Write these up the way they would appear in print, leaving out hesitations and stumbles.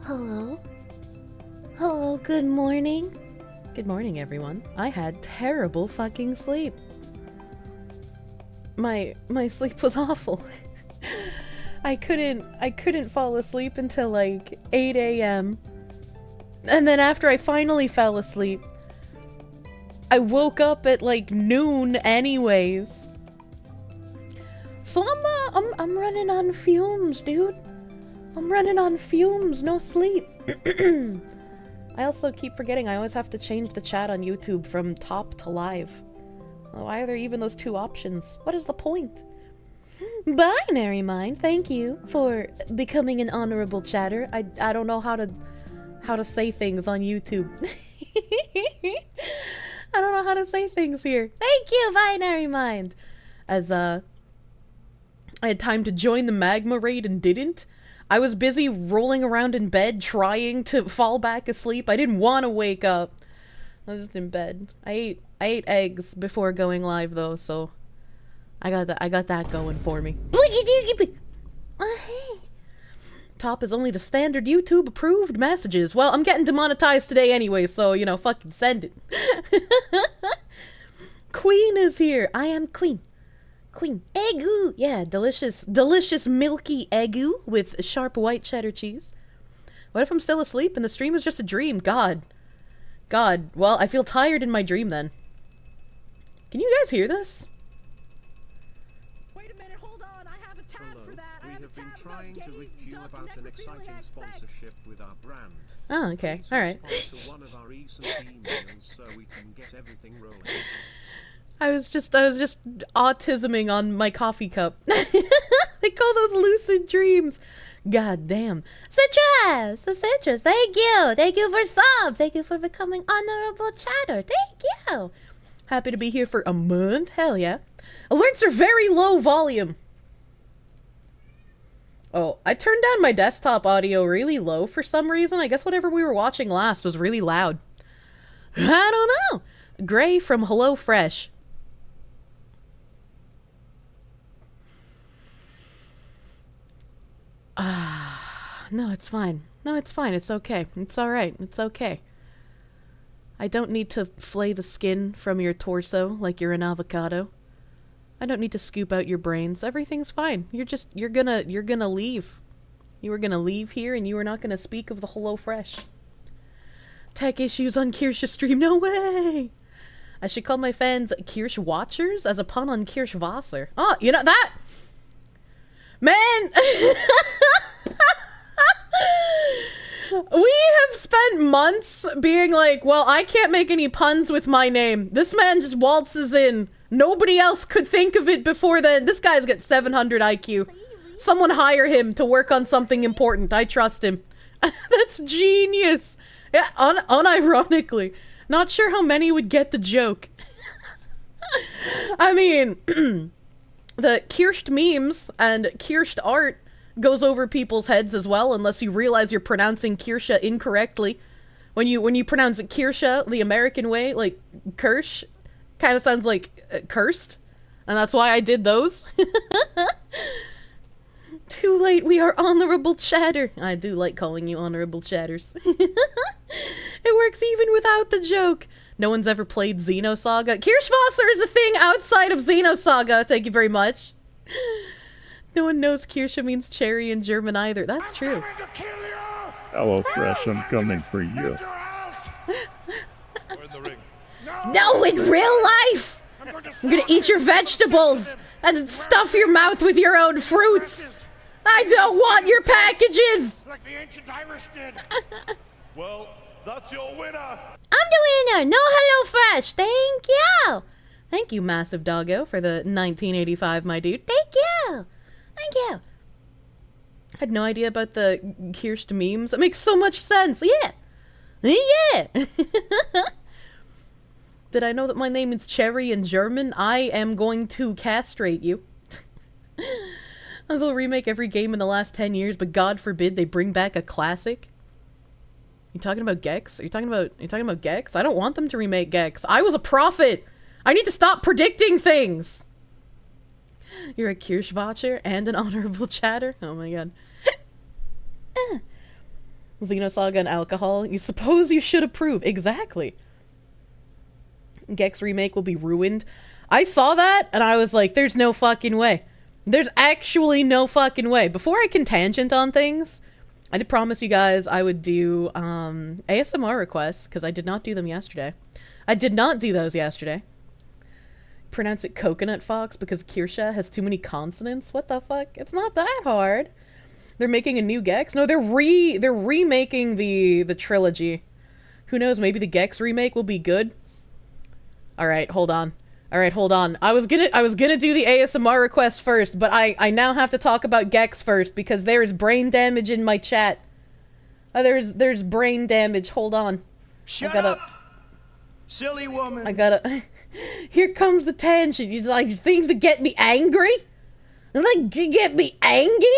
Hello? Hello, good morning? Good morning, everyone. I had terrible fucking sleep. My sleep was awful. I couldn't fall asleep until like 8 a.m. And then after I finally fell asleep, I woke up at like noon anyways. So I'm running on fumes, dude. I'm running on fumes, no sleep. I also keep forgetting I always have to change the chat on YouTube from top to live. Why are there even those two options? What is the point? Binary Mind, thank you for becoming an honorable chatter. I don't know how to say things on YouTube. I don't know how to say things here. Thank you, Binary Mind. As I had time to join the magma raid and didn't. I was busy rolling around in bed trying to fall back asleep. I didn't want to wake up. I was just in bed. I ate eggs before going live though, so I got that going for me. Top is only the standard YouTube approved messages. Well, I'm getting demonetized today anyway, so you know, fucking send it. Queen is here. I am Queen. Queen. Egu! Yeah, delicious milky egu with sharp white cheddar cheese. What if I'm still asleep and the stream is just a dream? God. Well, I feel tired in my dream then. Can you guys hear this? Wait a minute, hold on. I have a tab for that. We have been trying to reach you about an exciting sponsorship with our brand. Oh, okay. All right. Respond to one of our recent emails so we can get everything rolling. I was just autisming on my coffee cup. They call those lucid dreams. God damn. Citrus! Citrus, thank you! Thank you for sub! Thank you for becoming honorable chatter. Thank you! Happy to be here for a month. Hell yeah. Alerts are very low volume. Oh, I turned down my desktop audio really low for some reason. I guess whatever we were watching last was really loud. I don't know. Gray from Hello Fresh. No, it's fine. No, it's fine. It's okay. It's alright. It's okay. I don't need to flay the skin from your torso like you're an avocado. I don't need to scoop out your brains. Everything's fine. You're gonna leave. You were gonna leave here and you were not gonna speak of the Hello Fresh. Tech issues on Kirsche stream. No way! I should call my fans Kirsche Watchers as a pun on Kirsche Wasser. Oh, you know that? Man! We have spent months being like, well, I can't make any puns with my name. This man just waltzes in. Nobody else could think of it before then. This guy's got 700 IQ. Someone hire him to work on something important. I trust him. That's genius. Yeah, unironically. Not sure how many would get the joke. I mean, the Kirscht memes and Kirscht art goes over people's heads as well, unless you realize you're pronouncing Kirsche incorrectly. When you pronounce it Kirsche the American way, like Kirsch, kind of sounds like cursed, and that's why I did those. Too late, we are honorable chatter. I do like calling you honorable chatters. It works even without the joke. No one's ever played Xenosaga. Kirschwasser is a thing outside of Xenosaga, thank you very much. No one knows Kirsche means cherry in German either. That's true. Hello, Fresh, I'm coming for you. No, in real life! I'm gonna eat your vegetables and stuff your mouth with your own fruits. I don't want your packages! Like the ancient Irish did. Well, that's your winner. I'm the winner! No Hello Fresh! Thank you! Thank you, Massive Doggo, for the 1985, my dude. Thank you! Thank you! I had no idea about the Kirscht memes. It makes so much sense! Yeah! Yeah! Did I know that my name is Cherry in German? I am going to castrate you. They'll remake every game in the last 10 years, but God forbid they bring back a classic. You talking about Gex? Are you talking about Gex? I don't want them to remake Gex. I was a prophet! I need to stop predicting things! You're a Kirschwatcher and an honorable chatter? Oh my god. Xenosaga and alcohol. You suppose you should approve. Exactly. Gex remake will be ruined. I saw that, and I was like, there's no fucking way. There's actually no fucking way. Before I can tangent on things, I did promise you guys I would do ASMR requests, because I did not do them yesterday. I did not do those yesterday. Pronounce it coconut fox because Kirsche has too many consonants? What the fuck? It's not that hard. They're making a new Gex? No, they're remaking the trilogy. Who knows, maybe the Gex remake will be good? Alright, hold on. Alright, hold on. I was gonna do the ASMR request first, but I now have to talk about Gex first because there is brain damage in my chat. There's brain damage. Hold on. Shut up, silly woman. I gotta... Here comes the tangent. You like things that get me angry? Like, get me angry?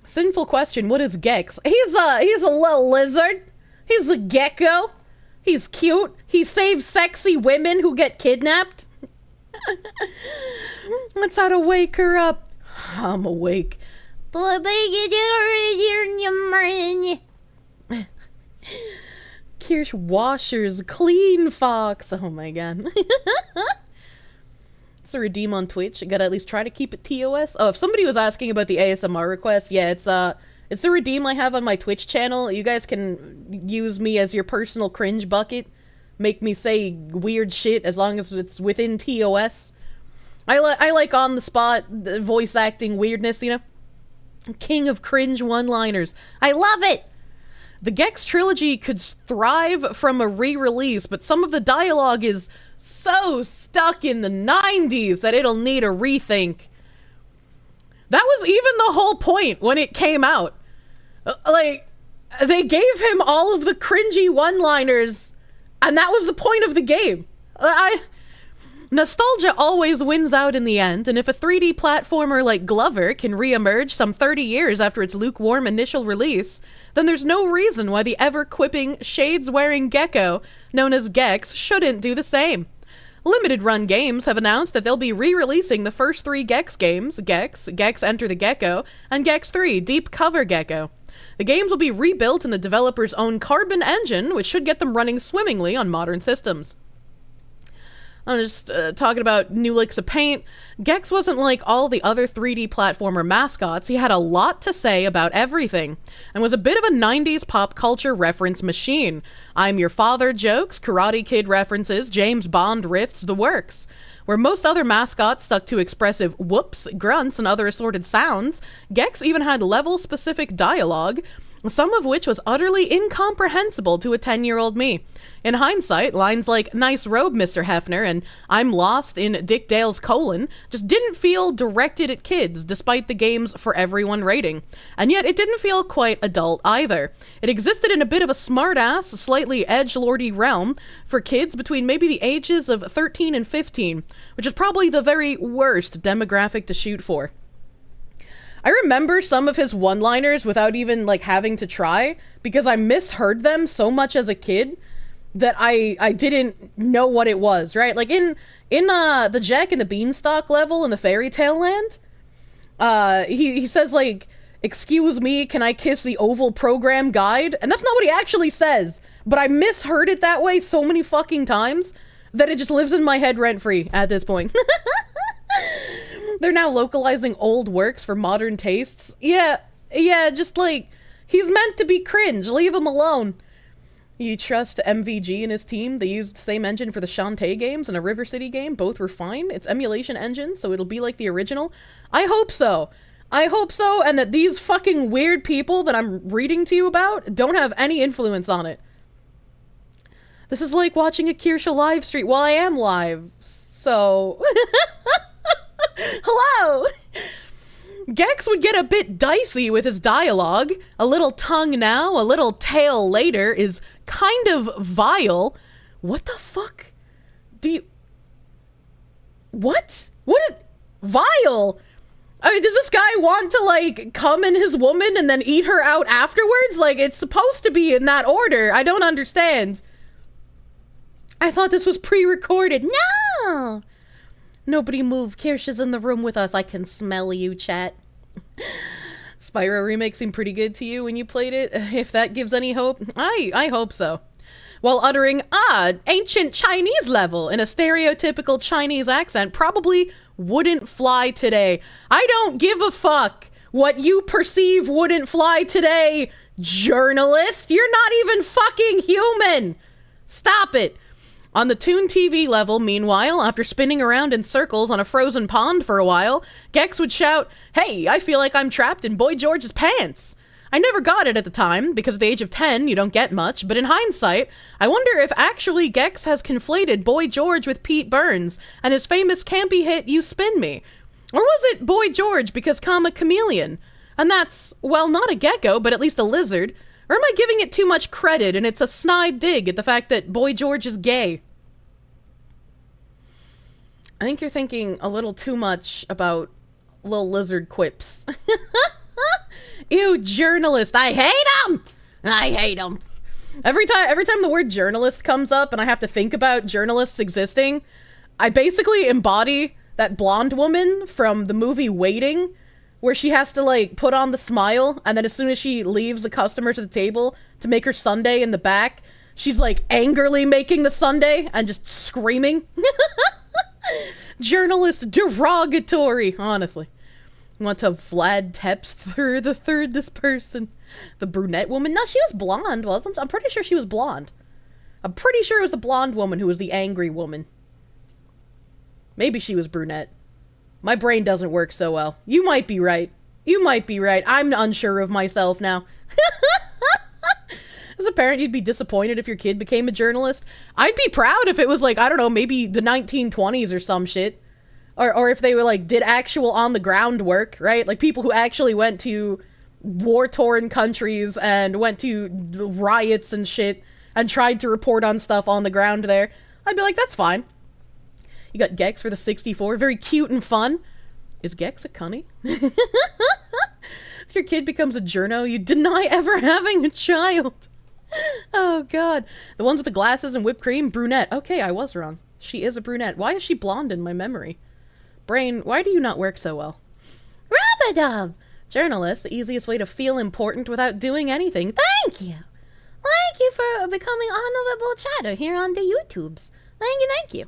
Sinful question, what is Gex? He's a little lizard. He's a gecko. He's cute. He saves sexy women who get kidnapped. That's how to wake her up. I'm awake. Kirsche washers clean fox. Oh my god. It's a redeem on Twitch. You gotta at least try to keep it TOS. Oh, if somebody was asking about the ASMR request, yeah, it's a redeem I have on my Twitch channel. You guys can use me as your personal cringe bucket. Make me say weird shit as long as it's within TOS. I like on the spot voice acting weirdness, you know? King of cringe one-liners. I love it! The Gex trilogy could thrive from a re-release, but some of the dialogue is so stuck in the 90s that it'll need a rethink. That was even the whole point when it came out. Like, they gave him all of the cringy one-liners, and that was the point of the game. Nostalgia always wins out in the end, and if a 3D platformer like Glover can re-emerge some 30 years after its lukewarm initial release, then there's no reason why the ever-quipping, shades-wearing gecko, known as Gex, shouldn't do the same. Limited Run Games have announced that they'll be re-releasing the first 3 Gex games, Gex Enter the Gecko, and Gex 3, Deep Cover Gecko. The games will be rebuilt in the developer's own Carbon engine, which should get them running swimmingly on modern systems. I'm just talking about new licks of paint. Gex wasn't like all the other 3D platformer mascots. He had a lot to say about everything, and was a bit of a 90s pop culture reference machine. I'm Your Father jokes, Karate Kid references, James Bond riffs, the works. Where most other mascots stuck to expressive whoops, grunts, and other assorted sounds, Gex even had level-specific dialogue, some of which was utterly incomprehensible to a 10-year-old me. In hindsight, lines like, "Nice robe, Mr. Hefner," and "I'm lost in Dick Dale's colon" just didn't feel directed at kids, despite the game's for everyone rating. And yet, it didn't feel quite adult either. It existed in a bit of a smart-ass, slightly edgelordy realm for kids between maybe the ages of 13 and 15, which is probably the very worst demographic to shoot for. I remember some of his one-liners without even, like, having to try, because I misheard them so much as a kid that I didn't know what it was, right? Like, in the Jack and the Beanstalk level in the Fairy Tale Land, he says, like, "Excuse me, can I kiss the oval program guide?" And that's not what he actually says, but I misheard it that way so many fucking times that it just lives in my head rent-free at this point. They're now localizing old works for modern tastes. Yeah, just like, he's meant to be cringe, leave him alone. You trust MVG and his team? They used the same engine for the Shantae games and a River City game. Both were fine. It's emulation engine, so it'll be like the original. I hope so. I hope so, and that these fucking weird people that I'm reading to you about don't have any influence on it. This is like watching a Kirsche live stream. Well, I am live, so... Hello! Gex would get a bit dicey with his dialogue. A little tongue now, a little tail later is kind of vile. What the fuck? Do you... What? What? Vile? I mean, does this guy want to, like, come in his woman and then eat her out afterwards? Like, it's supposed to be in that order. I don't understand. I thought this was pre-recorded. No! Nobody move. Kirsche's in the room with us. I can smell you, chat. Spyro Remake seemed pretty good to you when you played it. If that gives any hope, I hope so. While uttering, ancient Chinese level in a stereotypical Chinese accent probably wouldn't fly today. I don't give a fuck what you perceive wouldn't fly today, journalist. You're not even fucking human. Stop it. On the Toon TV level, meanwhile, after spinning around in circles on a frozen pond for a while, Gex would shout, "Hey, I feel like I'm trapped in Boy George's pants." I never got it at the time, because at the age of 10, you don't get much, but in hindsight, I wonder if actually Gex has conflated Boy George with Pete Burns and his famous campy hit, "You Spin Me." Or was it Boy George because comma chameleon? And that's, well, not a gecko, but at least a lizard. Or am I giving it too much credit and it's a snide dig at the fact that Boy George is gay? I think you're thinking a little too much about little lizard quips. Ew, journalist. I hate him! I hate him. Every time the word journalist comes up and I have to think about journalists existing, I basically embody that blonde woman from the movie Waiting, where she has to, like, put on the smile, and then as soon as she leaves the customers at the table to make her sundae in the back, she's, like, angrily making the sundae and just screaming. Journalist derogatory, honestly. Want to Vlad Tepes through the third this person. The brunette woman? No, she was blonde, wasn't she? I'm pretty sure she was blonde. I'm pretty sure it was the blonde woman who was the angry woman. Maybe she was brunette. My brain doesn't work so well. You might be right. You might be right. I'm unsure of myself now. As a parent, you'd be disappointed if your kid became a journalist. I'd be proud if it was like, I don't know, maybe the 1920s or some shit. Or if they were like, did actual on-the-ground work, right? Like people who actually went to war-torn countries and went to riots and shit and tried to report on stuff on the ground there. I'd be like, that's fine. You got Gex for the 64, very cute and fun. Is Gex a cunny? If your kid becomes a journo, you deny ever having a child. Oh god. The ones with the glasses and whipped cream, brunette. Okay, I was wrong. She is a brunette. Why is she blonde in my memory? Brain, why do you not work so well? Rabadov! Journalist, the easiest way to feel important without doing anything. Thank you! Thank you for becoming honorable chatter here on the YouTubes. Thank you, thank you.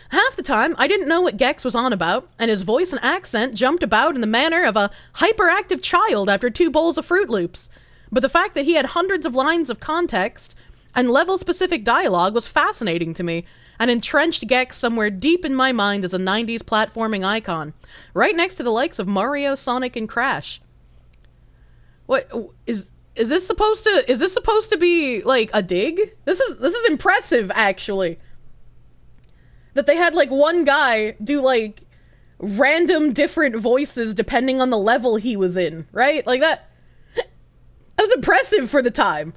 Half the time, I didn't know what Gex was on about, and his voice and accent jumped about in the manner of a hyperactive child after 2 bowls of Fruit Loops. But the fact that he had hundreds of lines of context and level-specific dialogue was fascinating to me, and entrenched Gex somewhere deep in my mind as a 90s platforming icon, right next to the likes of Mario, Sonic, and Crash. What, is this supposed to be, like, a dig? This is impressive, actually. That they had, like, one guy do, like, random different voices depending on the level he was in, right? Like, that was impressive for the time.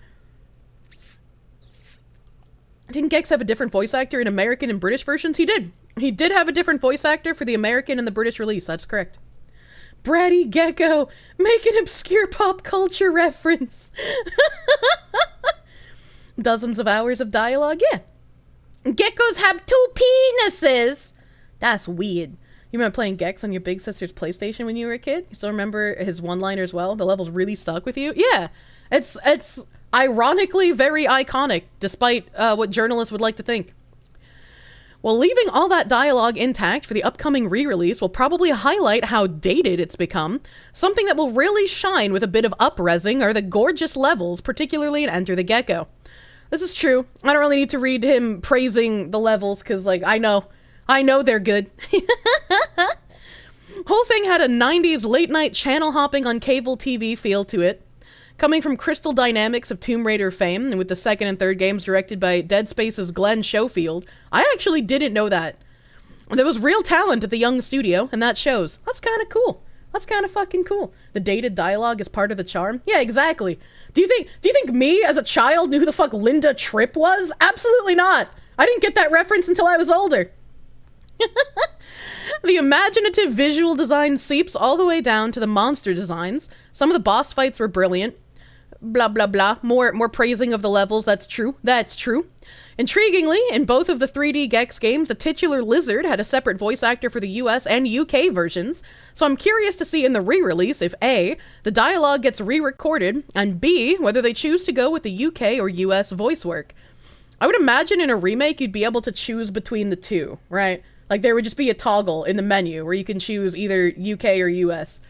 Didn't Gex have a different voice actor in American and British versions? He did. He did have a different voice actor for the American and the British release, that's correct. Bratty Gecko, make an obscure pop culture reference. Dozens of hours of dialogue, yeah. Geckos have 2 penises! That's weird. You remember playing Gex on your big sister's PlayStation when you were a kid? You still remember his one-liners well? The levels really stuck with you? Yeah. It's ironically very iconic, despite what journalists would like to think. Well, leaving all that dialogue intact for the upcoming re-release will probably highlight how dated it's become. Something that will really shine with a bit of up-resing are the gorgeous levels, particularly in Enter the Gecko. This is true. I don't really need to read him praising the levels, because, like, I know they're good. Whole thing had a 90s late-night channel hopping on cable TV feel to it. Coming from Crystal Dynamics of Tomb Raider fame, and with the second and third games directed by Dead Space's Glenn Schofield, I actually didn't know that. There was real talent at the young studio, and that shows. That's kind of cool. That's kind of fucking cool. The dated dialogue is part of the charm? Yeah, exactly. Do you think me, as a child, knew who the fuck Linda Tripp was? Absolutely not. I didn't get that reference until I was older. The imaginative visual design seeps all the way down to the monster designs. Some of the boss fights were brilliant. blah blah blah. More praising of the levels. That's true. That's true. Intriguingly, in both of the 3D Gex games, the titular lizard had a separate voice actor for the US and UK versions, so I'm curious to see in the re-release if A, the dialogue gets re-recorded, and B, whether they choose to go with the UK or US voice work. I would imagine in a remake you'd be able to choose between the two, right? Like there would just be a toggle in the menu where you can choose either UK or US.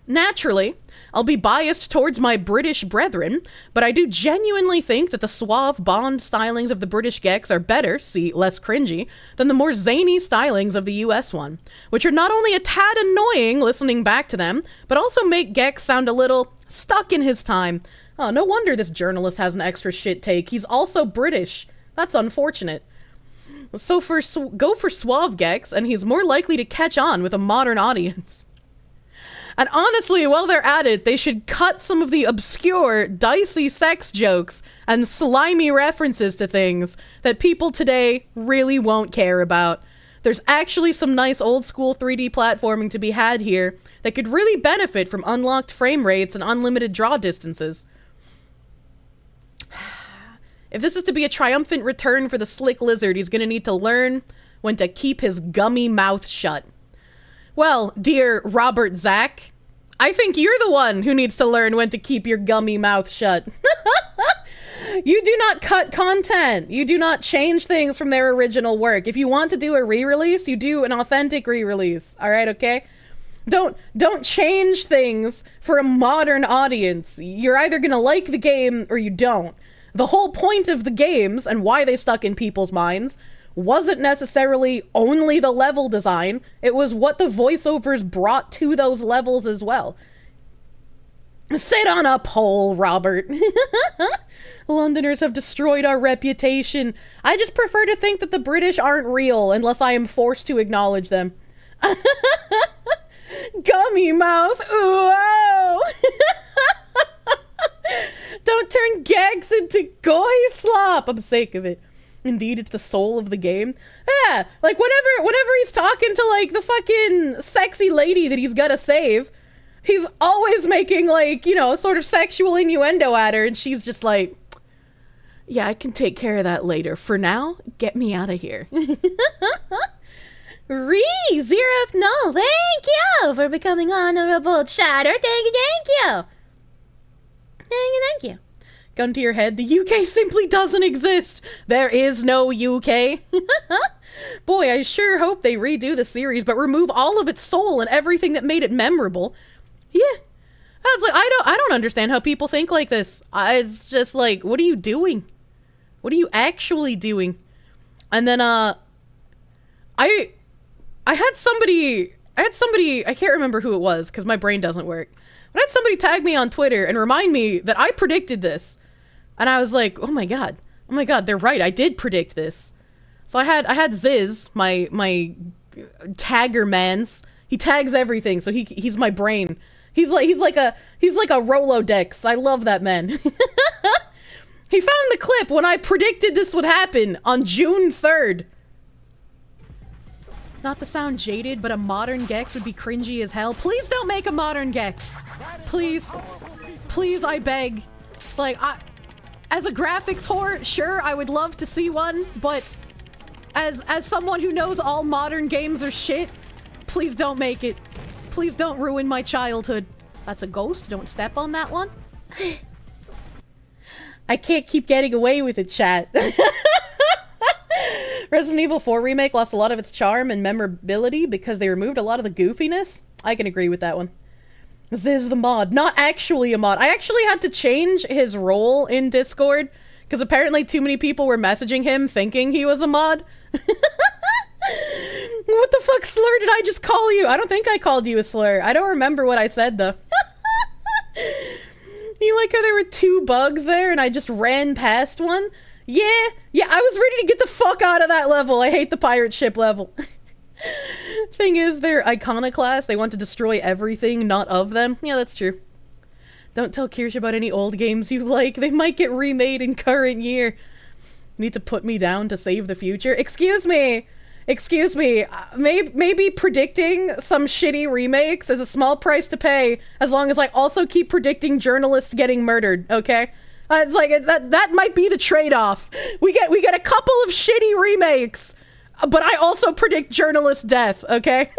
Naturally, I'll be biased towards my British brethren, but I do genuinely think that the suave Bond stylings of the British Gex are better, see less cringy, than the more zany stylings of the US one, which are not only a tad annoying listening back to them, but also make Gex sound a little stuck in his time. Oh, no wonder this journalist has an extra shit take. He's also British. That's unfortunate. So go for suave Gex, and he's more likely to catch on with a modern audience. And honestly, while they're at it, they should cut some of the obscure, dicey sex jokes and slimy references to things that people today really won't care about. There's actually some nice old-school 3D platforming to be had here that could really benefit from unlocked frame rates and unlimited draw distances. If this is to be a triumphant return for the slick lizard, he's gonna need to learn when to keep his gummy mouth shut. Well, dear Robert Zach, I think you're the one who needs to learn when to keep your gummy mouth shut. You do not cut content. You do not change things from their original work. If you want to do a re-release, you do an authentic re-release. All right, okay? Don't change things for a modern audience. You're either gonna like the game or you don't. The whole point of the games and why they stuck in people's minds wasn't necessarily only the level design, it was what the voiceovers brought to those levels as well. Sit on a pole, Robert. Londoners have destroyed our reputation. I just prefer to think that the British aren't real unless I am forced to acknowledge them. Gummy mouth, ooh. Don't turn gags into goy slop. I'm sick of it. Indeed, it's the soul of the game. Yeah, like whenever he's talking to like the fucking sexy lady that he's gotta save, he's always making like, you know, sort of sexual innuendo at her, and she's just like, yeah, I can take care of that later. For now, get me out of here. Zeroth, no, thank you for becoming honorable chatter. Thank you. Thank you. Gun to your head, the UK simply doesn't exist. There is no UK. Boy, I sure hope they redo the series, but remove all of its soul and everything that made it memorable. Yeah. I was like, I don't understand how people think like this. It's just like, what are you doing? What are you actually doing? And then, I had somebody, I can't remember who it was, because my brain doesn't work. But I had somebody tag me on Twitter and remind me that I predicted this. And I was like, oh my god, they're right, I did predict this. So I had Ziz, my tagger mans. He tags everything, so he's my brain. He's like a Rolodex. I love that man. He found the clip when I predicted this would happen on June 3rd. Not to sound jaded, but a modern Gex would be cringy as hell. Please don't make a modern Gex. Please, I beg. Like, as a graphics whore, sure, I would love to see one, but as someone who knows all modern games are shit, please don't make it. Please don't ruin my childhood. That's a ghost. Don't step on that one. I can't keep getting away with it, chat. Resident Evil 4 Remake lost a lot of its charm and memorability because they removed a lot of the goofiness. I can agree with that one. Ziz the mod. Not actually a mod. I actually had to change his role in Discord because apparently too many people were messaging him thinking he was a mod. What the fuck slur did I just call you? I don't think I called you a slur. I don't remember what I said though. You like how there were 2 bugs there and I just ran past one? Yeah, I was ready to get the fuck out of that level. I hate the pirate ship level. Thing is, they're iconoclast. They want to destroy everything, not of them. Yeah, that's true. Don't tell Kirsche about any old games you like. They might get remade in current year. You need to put me down to save the future. Excuse me. Excuse me, maybe predicting some shitty remakes is a small price to pay, as long as I also keep predicting journalists getting murdered, okay? It's like, that might be the trade-off. We get a couple of shitty remakes, but I also predict journalist death, okay?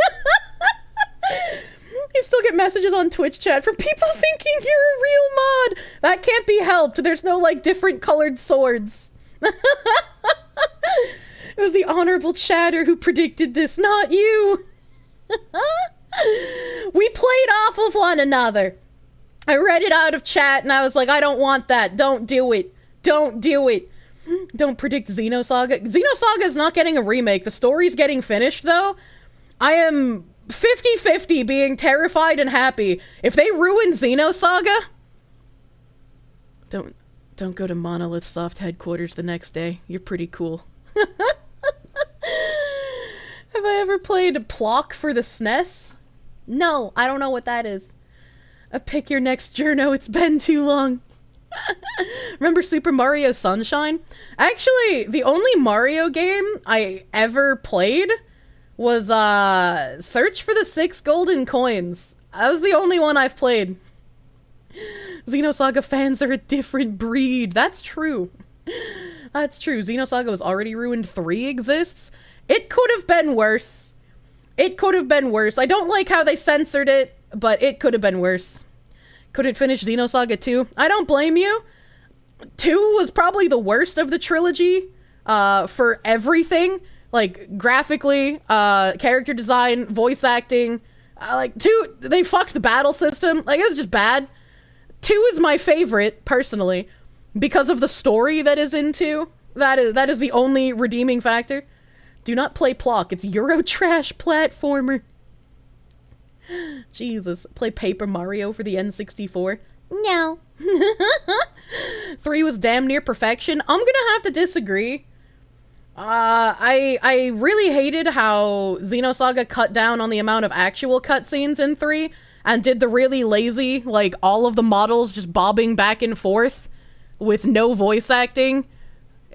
You still get messages on Twitch chat from people thinking you're a real mod! That can't be helped, there's no, like, different colored swords. It was the honorable chatter who predicted this, not you! We played off of one another. I read it out of chat and I was like, I don't want that. Don't do it. Don't do it. Don't predict Xenosaga. Xenosaga is not getting a remake. The story's getting finished, though. I am 50-50 being terrified and happy. If they ruin Xenosaga... Don't go to Monolith Soft headquarters the next day. You're pretty cool. Have I ever played Plock for the SNES? No, I don't know what that is. Pick your next journo, it's been too long. Remember Super Mario Sunshine? Actually, the only Mario game I ever played was Search for the 6 Golden Coins. That was the only one I've played. Xenosaga fans are a different breed. That's true. That's true. Xenosaga was already ruined. 3 exists. It could have been worse. It could have been worse. I don't like how they censored it, but it could have been worse. Could it finish Xenosaga 2? I don't blame you. 2 was probably the worst of the trilogy for everything. Like, graphically, character design, voice acting. Like, 2, they fucked the battle system. Like, it was just bad. 2 is my favorite, personally, because of the story that is in 2. That is the only redeeming factor. Do not play Plock. It's Euro trash platformer. Jesus. Play Paper Mario for the N64. No. 3 was damn near perfection. I'm gonna have to disagree. I really hated how Xenosaga cut down on the amount of actual cutscenes in 3 and did the really lazy, like, all of the models just bobbing back and forth with no voice acting.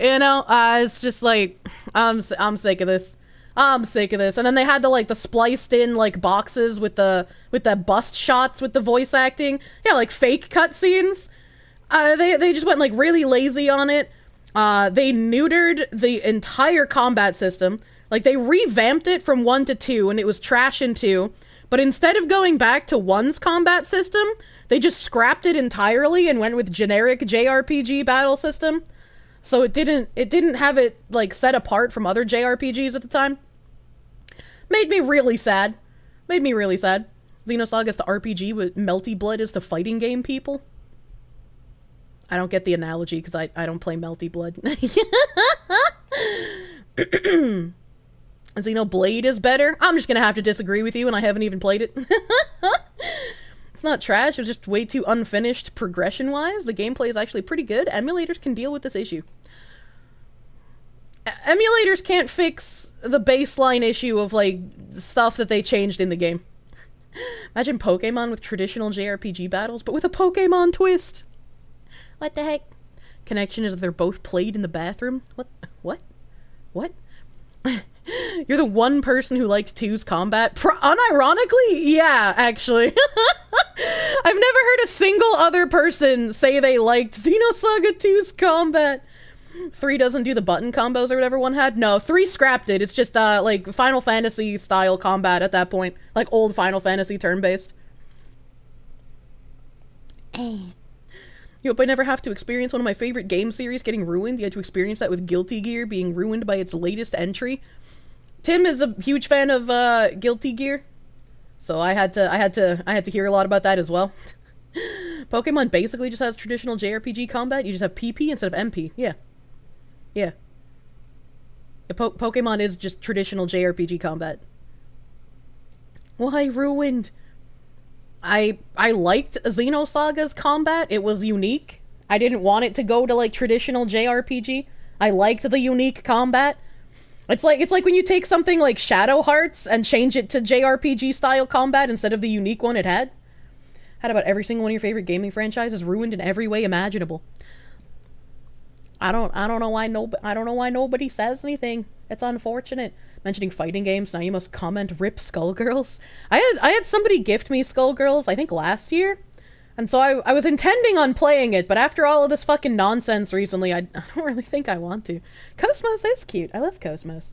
You know, it's just like, I'm sick of this. I'm sick of this. And then they had the spliced in, like, boxes with the bust shots with the voice acting. Yeah, like, fake cutscenes. They just went, like, really lazy on it. They neutered the entire combat system. Like, they revamped it from 1 to 2, and it was trash in 2. But instead of going back to 1's combat system, they just scrapped it entirely and went with generic JRPG battle system. So it didn't have it, like, set apart from other JRPGs at the time. Made me really sad. Made me really sad. Xenosaga's the RPG, but Melty Blood is the fighting game, people. I don't get the analogy, because I don't play Melty Blood. Xenoblade is better? I'm just gonna have to disagree with you, and I haven't even played it. It's not trash, it's just way too unfinished progression-wise. The gameplay is actually pretty good. Emulators can deal with this issue. Emulators can't fix the baseline issue of, like, stuff that they changed in the game. Imagine Pokemon with traditional JRPG battles, but with a Pokemon twist! What the heck? Connection is that they're both played in the bathroom? What? You're the one person who liked 2's combat? Unironically? Yeah, actually. I've never heard a single other person say they liked Xenosaga 2's combat. 3 doesn't do the button combos or whatever one had? No, 3 scrapped it. It's just, like, Final Fantasy style combat at that point. Like, old Final Fantasy turn-based. You hope I never have to experience one of my favorite game series getting ruined. You had to experience that with Guilty Gear being ruined by its latest entry. Tim is a huge fan of Guilty Gear, so I had to hear a lot about that as well. Pokemon basically just has traditional JRPG combat. You just have PP instead of MP. Yeah. Pokemon is just traditional JRPG combat. Why ruined? I liked Xenosaga's combat. It was unique. I didn't want it to go to, like, traditional JRPG. I liked the unique combat. It's like when you take something like Shadow Hearts and change it to JRPG style combat instead of the unique one it had. Had about every single one of your favorite gaming franchises ruined in every way imaginable. I don't know why nobody says anything. It's unfortunate. Mentioning fighting games, now you must comment "Rip Skullgirls." I had somebody gift me Skullgirls, I think last year. And so I was intending on playing it, but after all of this fucking nonsense recently, I don't really think I want to. Cosmos is cute. I love Cosmos.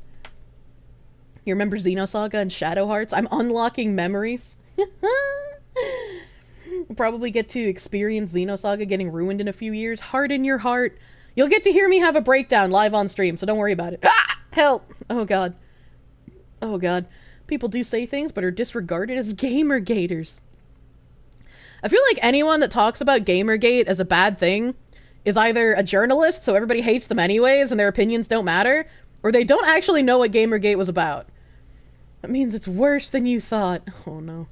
You remember Xenosaga and Shadow Hearts? I'm unlocking memories. We'll probably get to experience Xenosaga getting ruined in a few years. Harden your heart. You'll get to hear me have a breakdown live on stream, so don't worry about it. Ah! Help! Oh god. Oh god. People do say things, but are disregarded as gamergaters. I feel like anyone that talks about Gamergate as a bad thing is either a journalist, so everybody hates them anyways, and their opinions don't matter, or they don't actually know what Gamergate was about. That means it's worse than you thought. Oh no.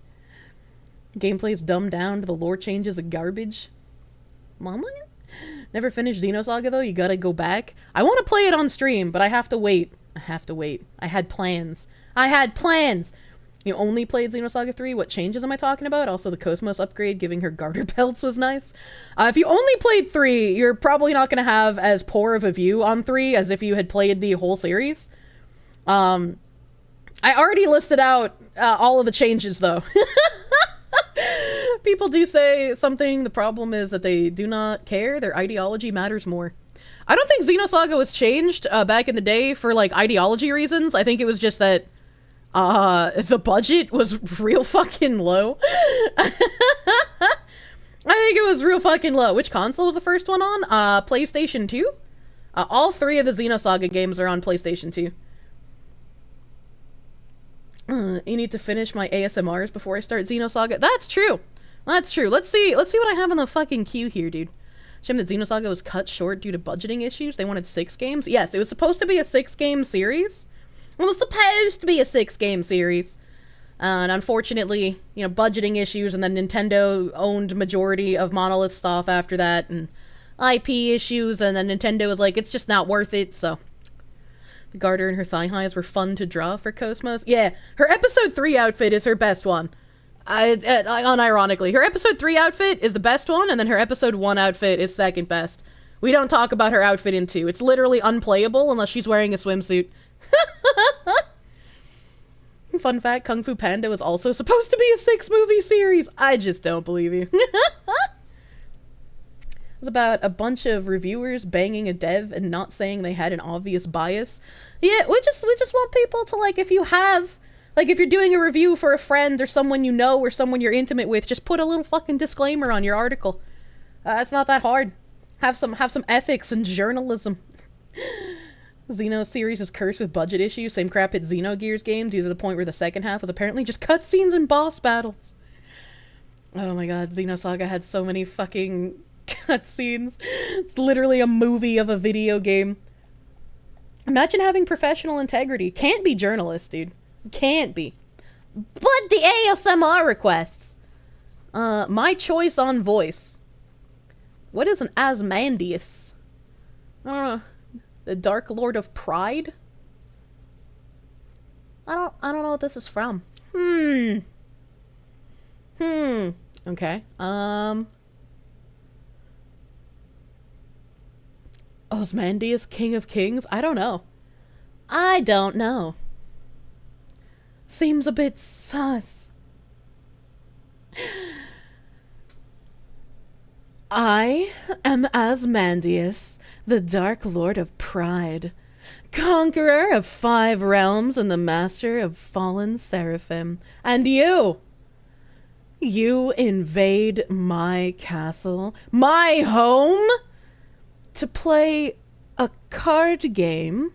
Gameplay's dumbed down, the lore changes are garbage. Mama? Never finished Xenosaga though, you gotta go back. I want to play it on stream, but I have to wait. I had plans. You only played Xenosaga 3? What changes am I talking about? Also, the Cosmos upgrade giving her garter belts was nice. If you only played 3, you're probably not going to have as poor of a view on 3 as if you had played the whole series. I already listed out all of the changes, though. People do say something. The problem is that they do not care. Their ideology matters more. I don't think Xenosaga was changed back in the day for, like, ideology reasons. I think it was just that the budget was real fucking low. I think it was real fucking low. Which console was the first one on? PlayStation 2? All 3 of the Xenosaga games are on PlayStation 2. You need to finish my ASMRs before I start Xenosaga. That's true. Let's see what I have in the fucking queue here, dude. Shame that Xenosaga was cut short due to budgeting issues. They wanted 6 games. Yes, it was supposed to be a 6-game series. It was supposed to be a 6-game series. And unfortunately, you know, budgeting issues, and then Nintendo owned majority of Monolith stuff after that, and IP issues, and then Nintendo was like, it's just not worth it, so. The garter and her thigh highs were fun to draw for Cosmos. Yeah, her episode 3 outfit is her best one. Unironically. Her episode 3 outfit is the best one, and then her episode 1 outfit is second best. We don't talk about her outfit in 2. It's literally unplayable unless she's wearing a swimsuit. Fun fact, Kung Fu Panda was also supposed to be a 6-movie series. I just don't believe you. It was about a bunch of reviewers banging a dev and not saying they had an obvious bias. Yeah, we just want people to, like, if you're doing a review for a friend or someone you know or someone you're intimate with, just put a little fucking disclaimer on your article. It's not that hard. Have some ethics and journalism. Xeno series is cursed with budget issues. Same crap at Xenogears games, due to the point where the second half was apparently just cutscenes and boss battles. Oh my god, Xenosaga had so many fucking cutscenes. It's literally a movie of a video game. Imagine having professional integrity. Can't be journalist, dude. Can't be. But the ASMR requests. My choice on voice. What is an Asmandius? I don't know. The Dark Lord of Pride? I don't know what this is from. Okay. Osmandius, King of Kings? I don't know. Seems a bit sus. I am Asmandius, the Dark Lord of Pride, conqueror of 5 realms and the master of fallen seraphim. And you invade my castle, my home, to play a card game?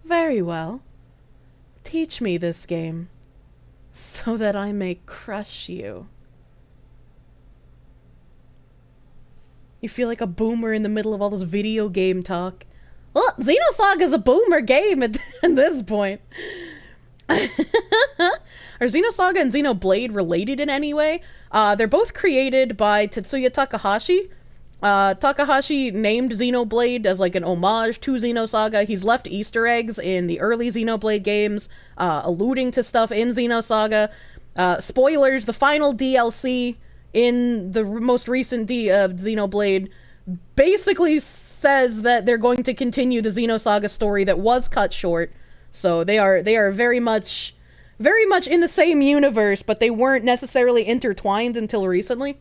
Very well. Teach me this game, so that I may crush you. You feel like a boomer in the middle of all this video game talk. Well, Xenosaga's a boomer game at this point. Are Xenosaga and Xenoblade related in any way? They're both created by Tetsuya Takahashi. Takahashi named Xenoblade as like an homage to Xenosaga. He's left Easter eggs in the early Xenoblade games, alluding to stuff in Xenosaga. Spoilers, the final DLC in the most recent Xenoblade basically says that they're going to continue the Xenosaga story that was cut short. So they are very much in the same universe, but they weren't necessarily intertwined until recently.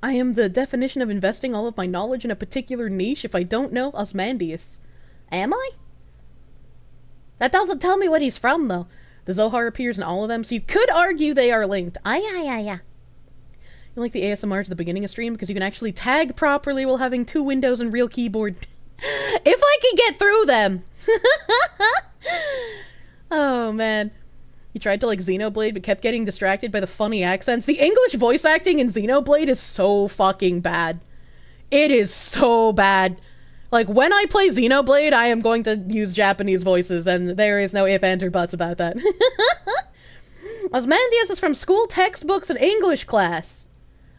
I am the definition of investing all of my knowledge in a particular niche. If I don't know Osmandius. Am I? That doesn't tell me what he's from, though. The Zohar appears in all of them, so you could argue they are linked. You like the ASMR to the beginning of stream because you can actually tag properly while having 2 windows and real keyboard. If I can get through them! Oh, man. You tried to like Xenoblade, but kept getting distracted by the funny accents. The English voice acting in Xenoblade is so fucking bad. It is so bad. Like, when I play Xenoblade, I am going to use Japanese voices, and there is no ifs, ands, or buts about that. Osmandius is from school textbooks and English class.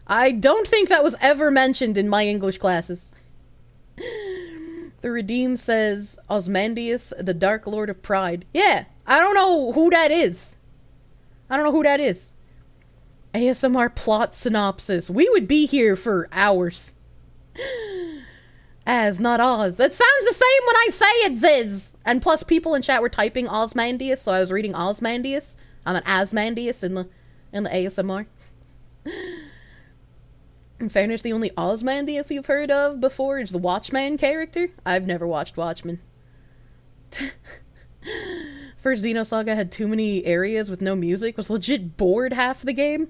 I don't think that was ever mentioned in my English classes. The Redeem says, Osmandius, the Dark Lord of Pride. Yeah, I don't know who that is. ASMR plot synopsis. We would be here for hours. As, not Oz. It sounds the same when I say it, Ziz! And plus, people in chat were typing Osmandius, so I was reading Osmandius. I'm an Asmandius in the ASMR. In fairness, the only Osmandius you've heard of before is the Watchman character. I've never watched Watchmen. First Xenosaga had too many areas with no music. Was legit bored half the game.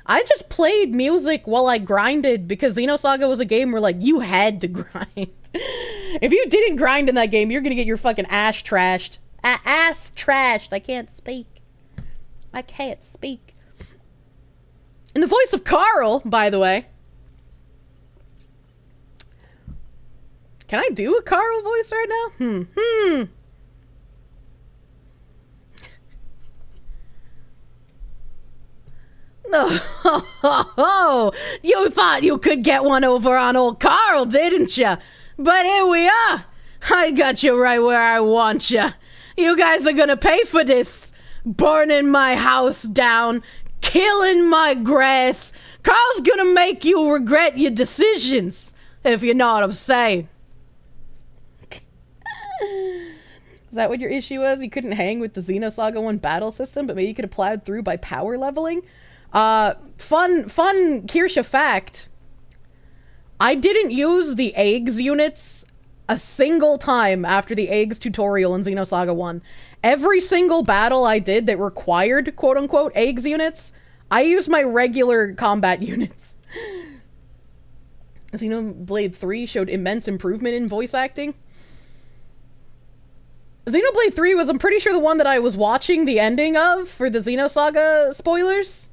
I just played music while I grinded because Xenosaga was a game where, like, you had to grind. If you didn't grind in that game, you're gonna get your fucking ass trashed. Ass trashed. I can't speak. In the voice of Carl, by the way. Can I do a Carl voice right now? Oh, you thought you could get one over on old Carl, didn't ya? But here we are. I got you right where I want ya. You guys are gonna pay for this. Burning my house down, killing my grass. Carl's gonna make you regret your decisions, if you know what I'm saying. Is that what your issue was? You couldn't hang with the Xenosaga 1 battle system, but maybe you could have plowed through by power leveling? Fun Kirsche fact. I didn't use the eggs units a single time after the eggs tutorial in Xenosaga 1. Every single battle I did that required, quote-unquote, eggs units, I used my regular combat units. Xenoblade 3 showed immense improvement in voice acting. Xenoblade 3 was, I'm pretty sure, the one that I was watching the ending of for the Xenosaga spoilers.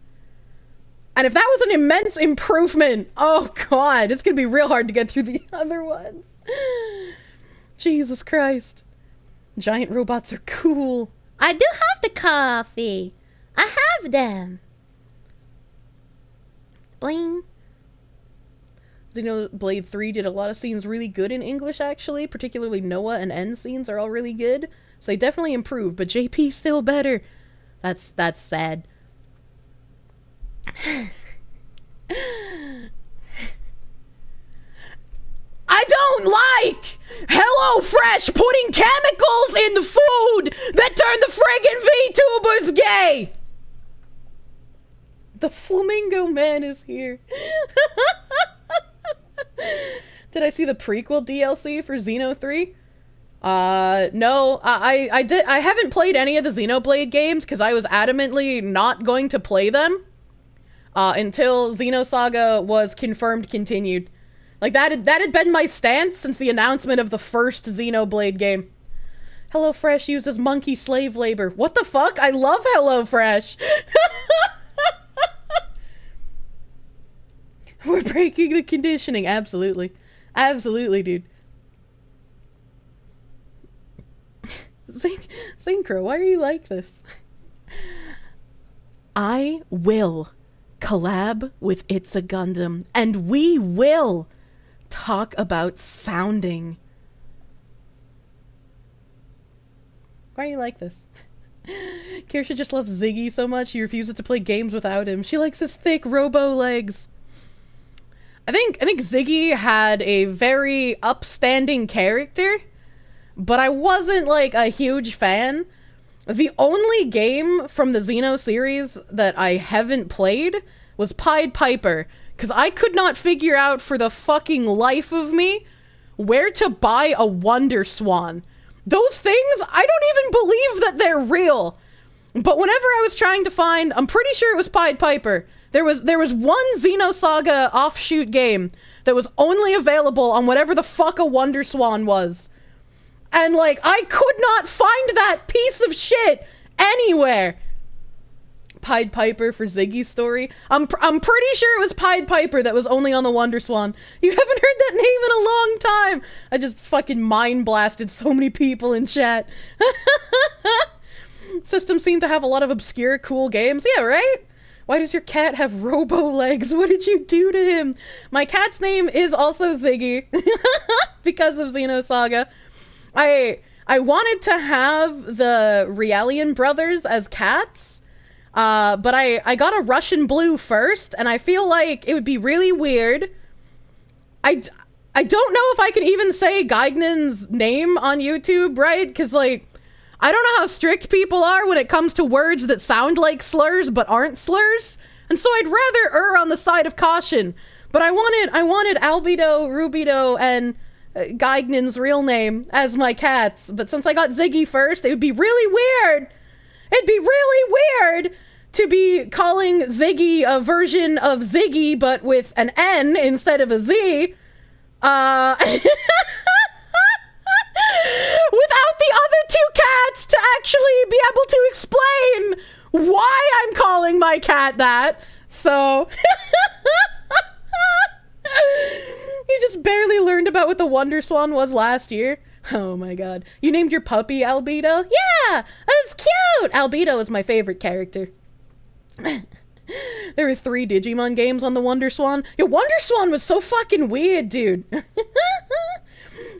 And if that was an immense improvement, oh god, it's gonna be real hard to get through the other ones. Jesus Christ. Giant robots are cool. I do have the coffee. I have them. Bling. Xenoblade 3 did a lot of scenes really good in English, actually. Particularly Noah and N scenes are all really good. So they definitely improved, but JP's still better. That's sad. I don't like HelloFresh putting chemicals in the food that turn the friggin' VTubers gay! The Flamingo Man is here. Did I see the prequel DLC for Xeno 3? No. I haven't played any of the Xenoblade games because I was adamantly not going to play them until Xenosaga was confirmed continued. Like, that had been my stance since the announcement of the first Xenoblade game. HelloFresh uses monkey slave labor. What the fuck? I love HelloFresh! We're breaking the conditioning. Absolutely. Absolutely, dude. Synchro, why are you like this? I will collab with It's a Gundam, and we will talk about sounding. Why are you like this? Kirsche just loves Ziggy so much she refuses to play games without him. She likes his thick robo legs. I think Ziggy had a very upstanding character, but I wasn't like a huge fan. The only game from the Xeno series that I haven't played was Pied Piper, because I could not figure out for the fucking life of me where to buy a Wonder Swan. Those things, I don't even believe that they're real. But whenever I was trying to find, I'm pretty sure it was Pied Piper. There was one Xenosaga offshoot game that was only available on whatever the fuck a Wonder Swan was. And like, I could not find that piece of shit anywhere. Pied Piper for Ziggy's story. I'm pretty sure it was Pied Piper that was only on the Wonder Swan. You haven't heard that name in a long time. I just fucking mind blasted so many people in chat. Systems seem to have a lot of obscure, cool games. Yeah, right? Why does your cat have robo legs? What did you do to him? My cat's name is also Ziggy. Because of Xenosaga. I wanted to have the Realian brothers as cats. But I got a Russian blue first, and I feel like it would be really weird. I don't know if I can even say Geignan's name on YouTube, right? Because, like, I don't know how strict people are when it comes to words that sound like slurs but aren't slurs. And so I'd rather err on the side of caution. But I wanted Albedo, Rubido, and Geignan's real name as my cats. But since I got Ziggy first, it would be really weird. It'd be really weird to be calling Ziggy a version of Ziggy, but with an N instead of a Z. Without the other two cats to actually be able to explain why I'm calling my cat that. So... You just barely learned about what the Wonder Swan was last year. Oh my god. You named your puppy Albedo? Yeah! That's cute! Albedo is my favorite character. There were 3 Digimon games on the Wonder Swan. Yo, Wonder Swan was so fucking weird, dude.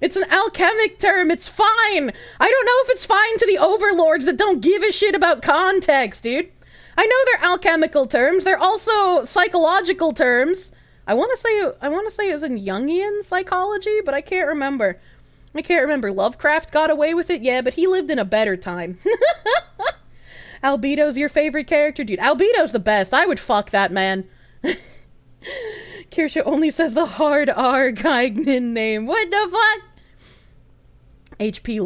It's an alchemic term. It's fine. I don't know if it's fine to the overlords that don't give a shit about context, dude. I know they're alchemical terms. They're also psychological terms. I want to say it was in Jungian psychology, but I can't remember. Lovecraft got away with it, yeah, but he lived in a better time. Albedo's your favorite character? Dude, Albedo's the best. I would fuck that man. Kirsche only says the hard R Geignan name. What the fuck? HP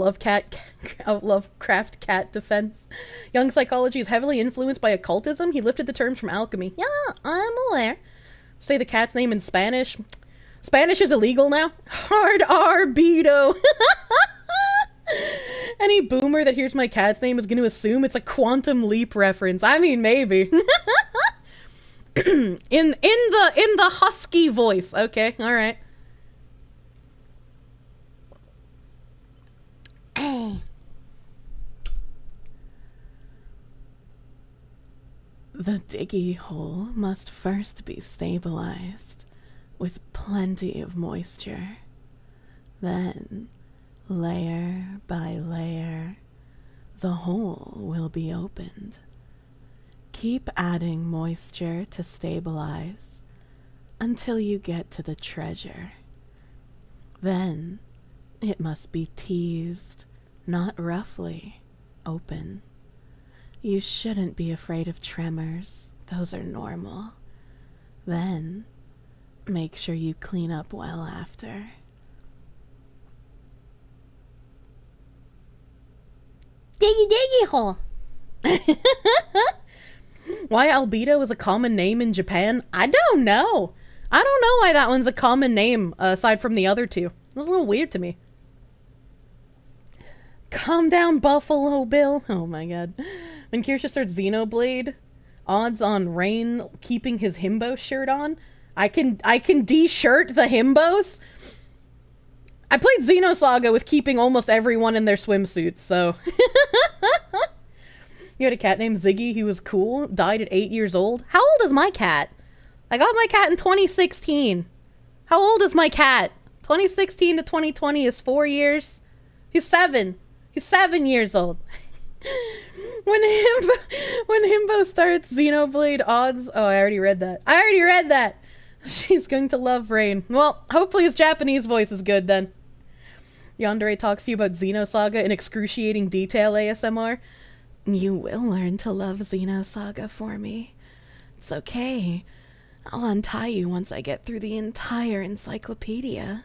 Lovecraft cat defense. Young psychology is heavily influenced by occultism. He lifted the terms from alchemy. Yeah, I'm aware. Say the cat's name in Spanish. Spanish is illegal now. Hard R Beto. Any boomer that hears my cat's name is going to assume it's a Quantum Leap reference. I mean, maybe. in the husky voice. Okay, all right. The diggy hole must first be stabilized with plenty of moisture. Then, layer by layer, the hole will be opened. Keep adding moisture to stabilize until you get to the treasure. Then, it must be teased, not roughly, open. You shouldn't be afraid of tremors. Those are normal. Then, make sure you clean up well after. Diggy diggy hole. Why Albedo is a common name in Japan? I don't know. I don't know why that one's a common name, aside from the other two. It was a little weird to me. Calm down, Buffalo Bill. Oh my god. When Kirsche starts Xenoblade, odds on Rain keeping his himbo shirt on. I can de-shirt the himbos. I played Xenosaga with keeping almost everyone in their swimsuits, so... You had a cat named Ziggy. He was cool. Died at 8 years old. How old is my cat? I got my cat in 2016. How old is my cat? 2016 to 2020 is 4 years. He's 7. He's 7 years old. When Himbo starts Xenoblade odds... Oh, I already read that. She's going to love Rain. Well, hopefully his Japanese voice is good then. Yandere talks to you about Xenosaga in excruciating detail ASMR. You will learn to love Xenosaga for me. It's okay. I'll untie you once I get through the entire encyclopedia.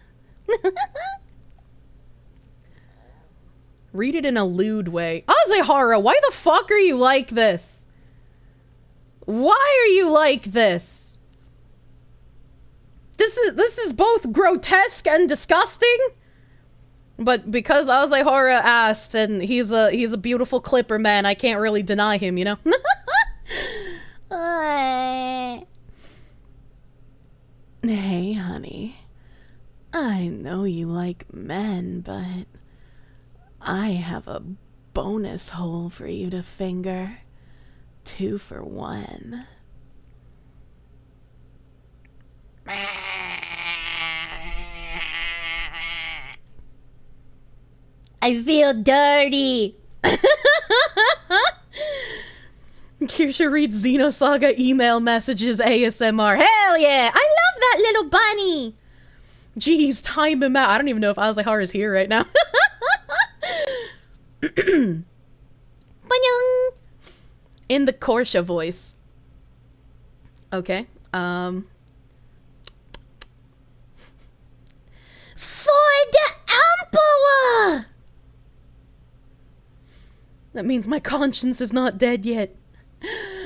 Read it in a lewd way. Azehara, why the fuck are you like this? Why are you like this? This is both grotesque and disgusting. But because Azehara asked, and he's a beautiful clipper man, I can't really deny him, you know? Hey, honey. I know you like men, but I have a bonus hole for you to finger. 2 for 1. I feel dirty. Kirsche reads Xenosaga email messages ASMR. Hell yeah! I love that little bunny. Jeez, time him out. I don't even know if Azehara is here right now. In the Kirsche voice. Okay. For the Emperor! That means my conscience is not dead yet.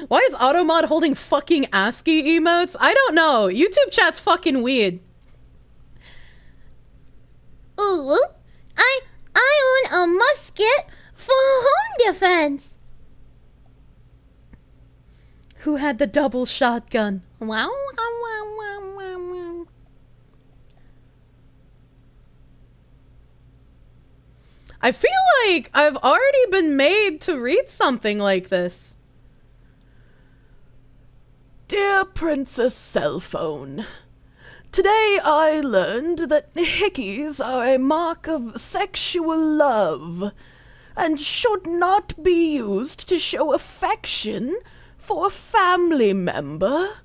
Why is Automod holding fucking ASCII emotes? I don't know. YouTube chat's fucking weird. Ooh, I own a musket for home defense. Who had the double shotgun? Wow, wow, wow, wow, wow. I feel like I've already been made to read something like this. Dear Princess Cellphone, today I learned that hickeys are a mark of sexual love and should not be used to show affection for a family member.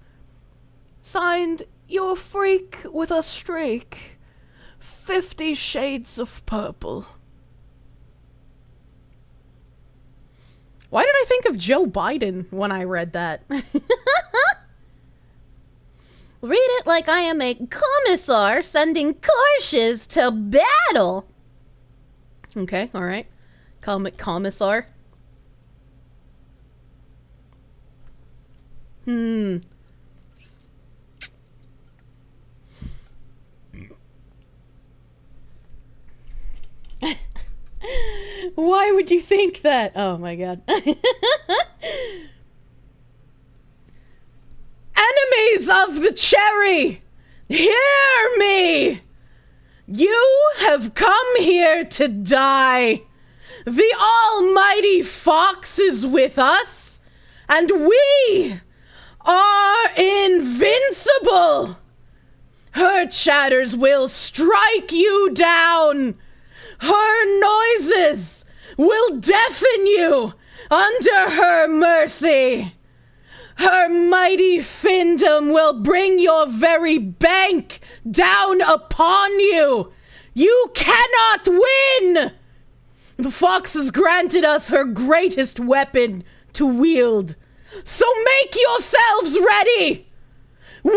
Signed, your freak with a streak. 50 Shades of Purple. Why did I think of Joe Biden when I read that? Read it like I am a commissar sending Kirsches to battle. Okay, alright. Commissar. Why would you think that? Oh my god. Enemies of the cherry! Hear me! You have come here to die. The almighty fox is with us, and we are invincible. Her chatters will strike you down. Her noises will deafen you under her mercy. Her mighty fiendom will bring your very bank down upon you. You cannot win. The fox has granted us her greatest weapon to wield. So make yourselves ready. We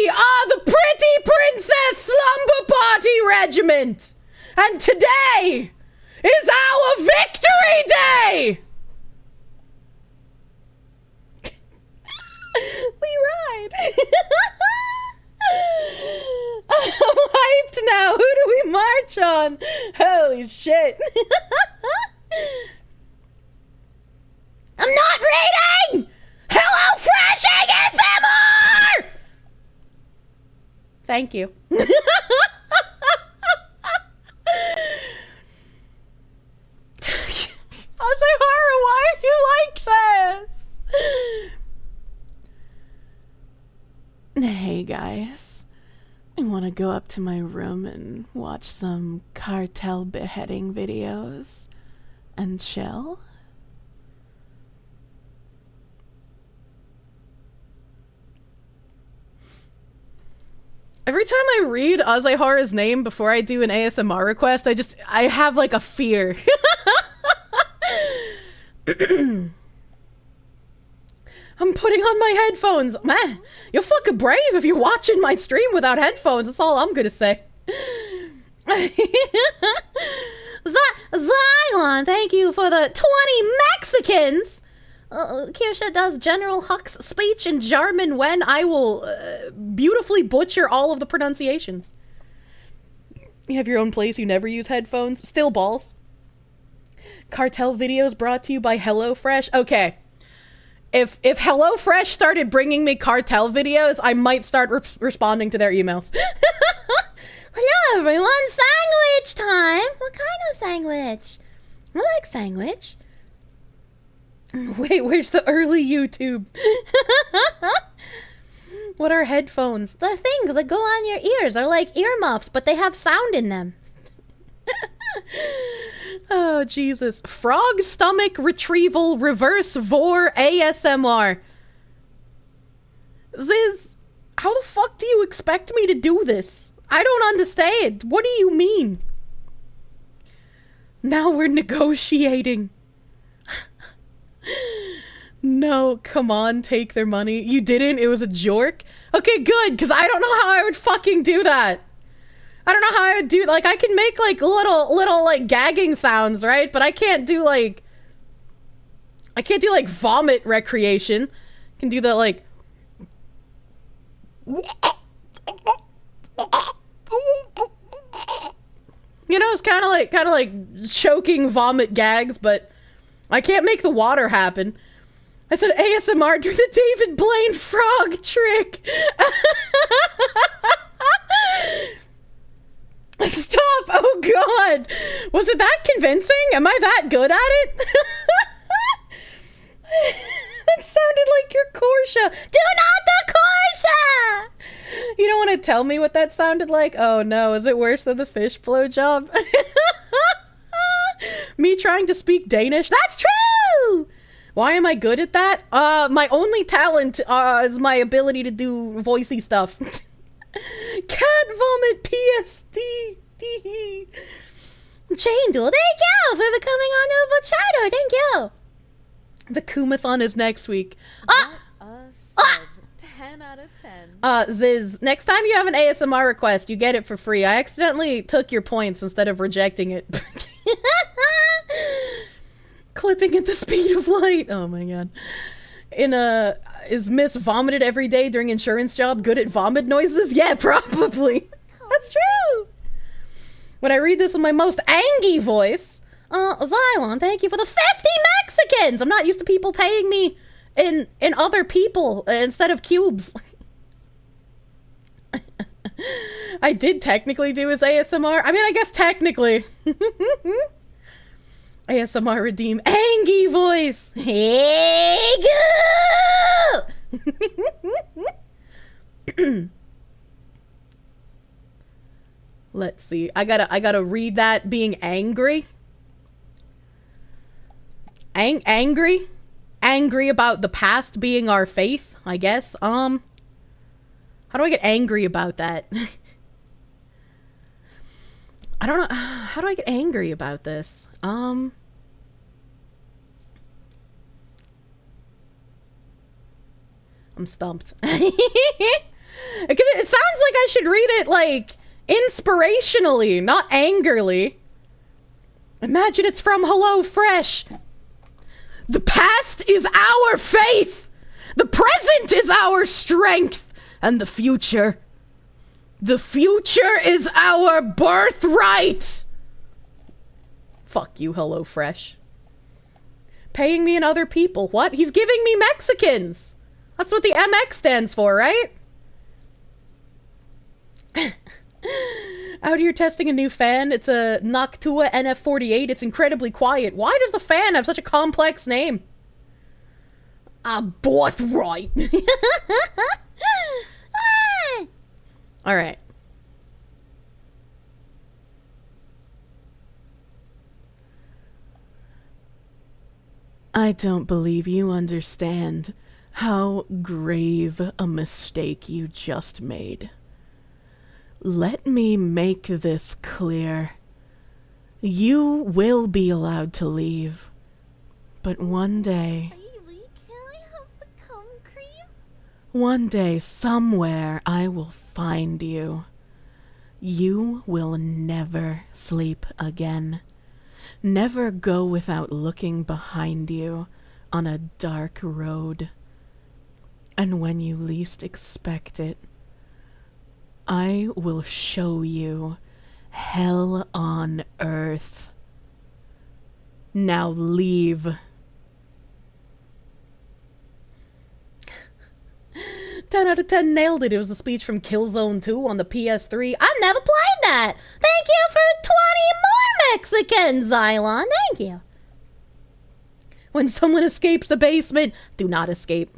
are the Pretty Princess Slumber Party Regiment. And today is our victory day! We ride! I'm hyped now! Who do we march on? Holy shit! I'm not reading! Hello Fresh ASMR! Thank you. Azehara, why are you like this? Hey guys, I want to go up to my room and watch some cartel beheading videos and chill. Every time I read Azahara's name before I do an ASMR request, I have like a fear. I'm putting on my headphones. Man, you're fucking brave if you're watching my stream without headphones. That's all I'm gonna say. Zion, thank you for the 20 Mexicans. Kirsche does General Huck's speech in German when I will beautifully butcher all of the pronunciations. You have your own place, you never use headphones. Still balls. Cartel videos brought to you by HelloFresh. Okay. If HelloFresh started bringing me cartel videos, I might start responding to their emails. Hello everyone, sandwich time! What kind of sandwich? I like sandwich. Wait, where's the early YouTube? What are headphones? They're things that go on your ears. They're like earmuffs, but they have sound in them. Oh, Jesus. Frog stomach retrieval reverse vor ASMR. Ziz, how the fuck do you expect me to do this? I don't understand. What do you mean? Now we're negotiating. No, come on, take their money. You didn't? It was a jork? Okay, good, because I don't know how I would fucking do that. I don't know how I would do, like, I can make, like, little, like, gagging sounds, right? But I can't do, like, vomit recreation. I can do the, like... You know, it's kind of like choking vomit gags, but I can't make the water happen. I said ASMR, do the David Blaine frog trick. Stop! Oh god! Was it that convincing? Am I that good at it? That sounded like your Kirsche. Do not the Kirsche! You don't want to tell me what that sounded like? Oh no, is it worse than the fish blowjob? Me trying to speak Danish? That's true! Why am I good at that? My only talent is my ability to do voicey stuff. Cat vomit PSD. Chain Duel, thank you for becoming on Novo Chatter. Thank you. The Kumathon is next week. 10 out of 10. Ziz, next time you have an ASMR request, you get it for free. I accidentally took your points instead of rejecting it. Clipping at the speed of light. Oh my god. Is Miss vomited every day during insurance job good at vomit noises? Yeah, probably. That's true. When I read this in my most angy voice, Xylon, thank you for the 50 Mexicans! I'm not used to people paying me in other people instead of cubes. I did technically do his ASMR. I mean, I guess technically. ASMR redeem angy voice. Hey, go! Let's see. I gotta read that being angry. Angry about the past being our faith, I guess. How do I get angry about that? I don't know. How do I get angry about this? I'm stumped. It sounds like I should read it, like, inspirationally, not angrily. Imagine it's from HelloFresh. The past is our faith. The present is our strength. And the future is our birthright. Fuck you, HelloFresh. Paying me and other people. What? He's giving me Mexicans. That's what the MX stands for, right? Out here testing a new fan. It's a Noctua NF48. It's incredibly quiet. Why does the fan have such a complex name? Birthright. Alright. I don't believe you understand how grave a mistake you just made. Let me make this clear. You will be allowed to leave. But one day... Baby, can I have the cum cream? One day, somewhere, I will find you. You will never sleep again. Never go without looking behind you on a dark road. And when you least expect it, I will show you hell on earth. Now leave. 10 out of 10 nailed it. It was the speech from Killzone 2 on the PS3. I've never played that. Thank you for 20 more Mexicans, Xylon. Thank you. When someone escapes the basement, do not escape.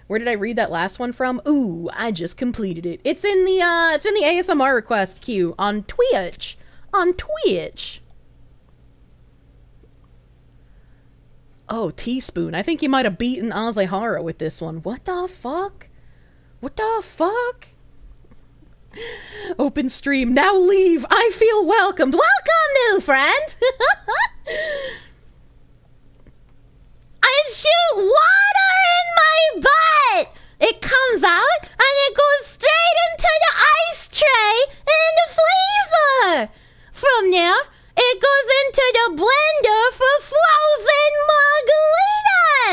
Where did I read that last one from? Ooh, I just completed it. It's in the ASMR request queue on Twitch. On Twitch. Oh, Teaspoon. I think you might have beaten Azehara with this one. What the fuck? What the fuck? Open stream. Now leave. I feel welcomed. Welcome, new friend. I shoot water in my butt. It comes out and it goes straight into the ice tray in the freezer. From there, it goes into the blender for frozen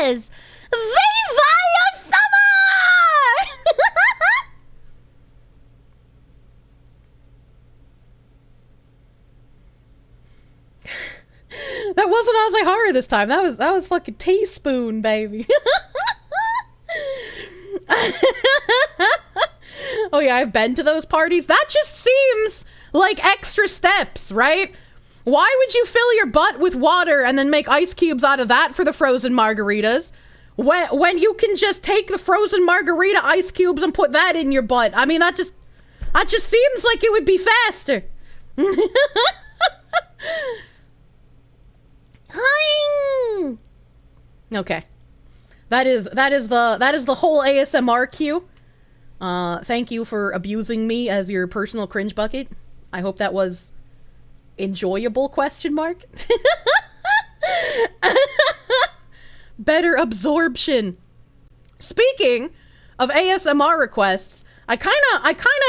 margaritas. Viva la summer! That wasn't Azehara this time. That was fucking Teaspoon, baby. Oh yeah, I've been to those parties. That just seems like extra steps, right? Why would you fill your butt with water and then make ice cubes out of that for the frozen margaritas? When you can just take the frozen margarita ice cubes and put that in your butt. I mean, that just seems like it would be faster. Okay. That is the whole ASMR queue. Thank you for abusing me as your personal cringe bucket. I hope that was enjoyable, question mark. Better absorption. Speaking of ASMR requests, I kinda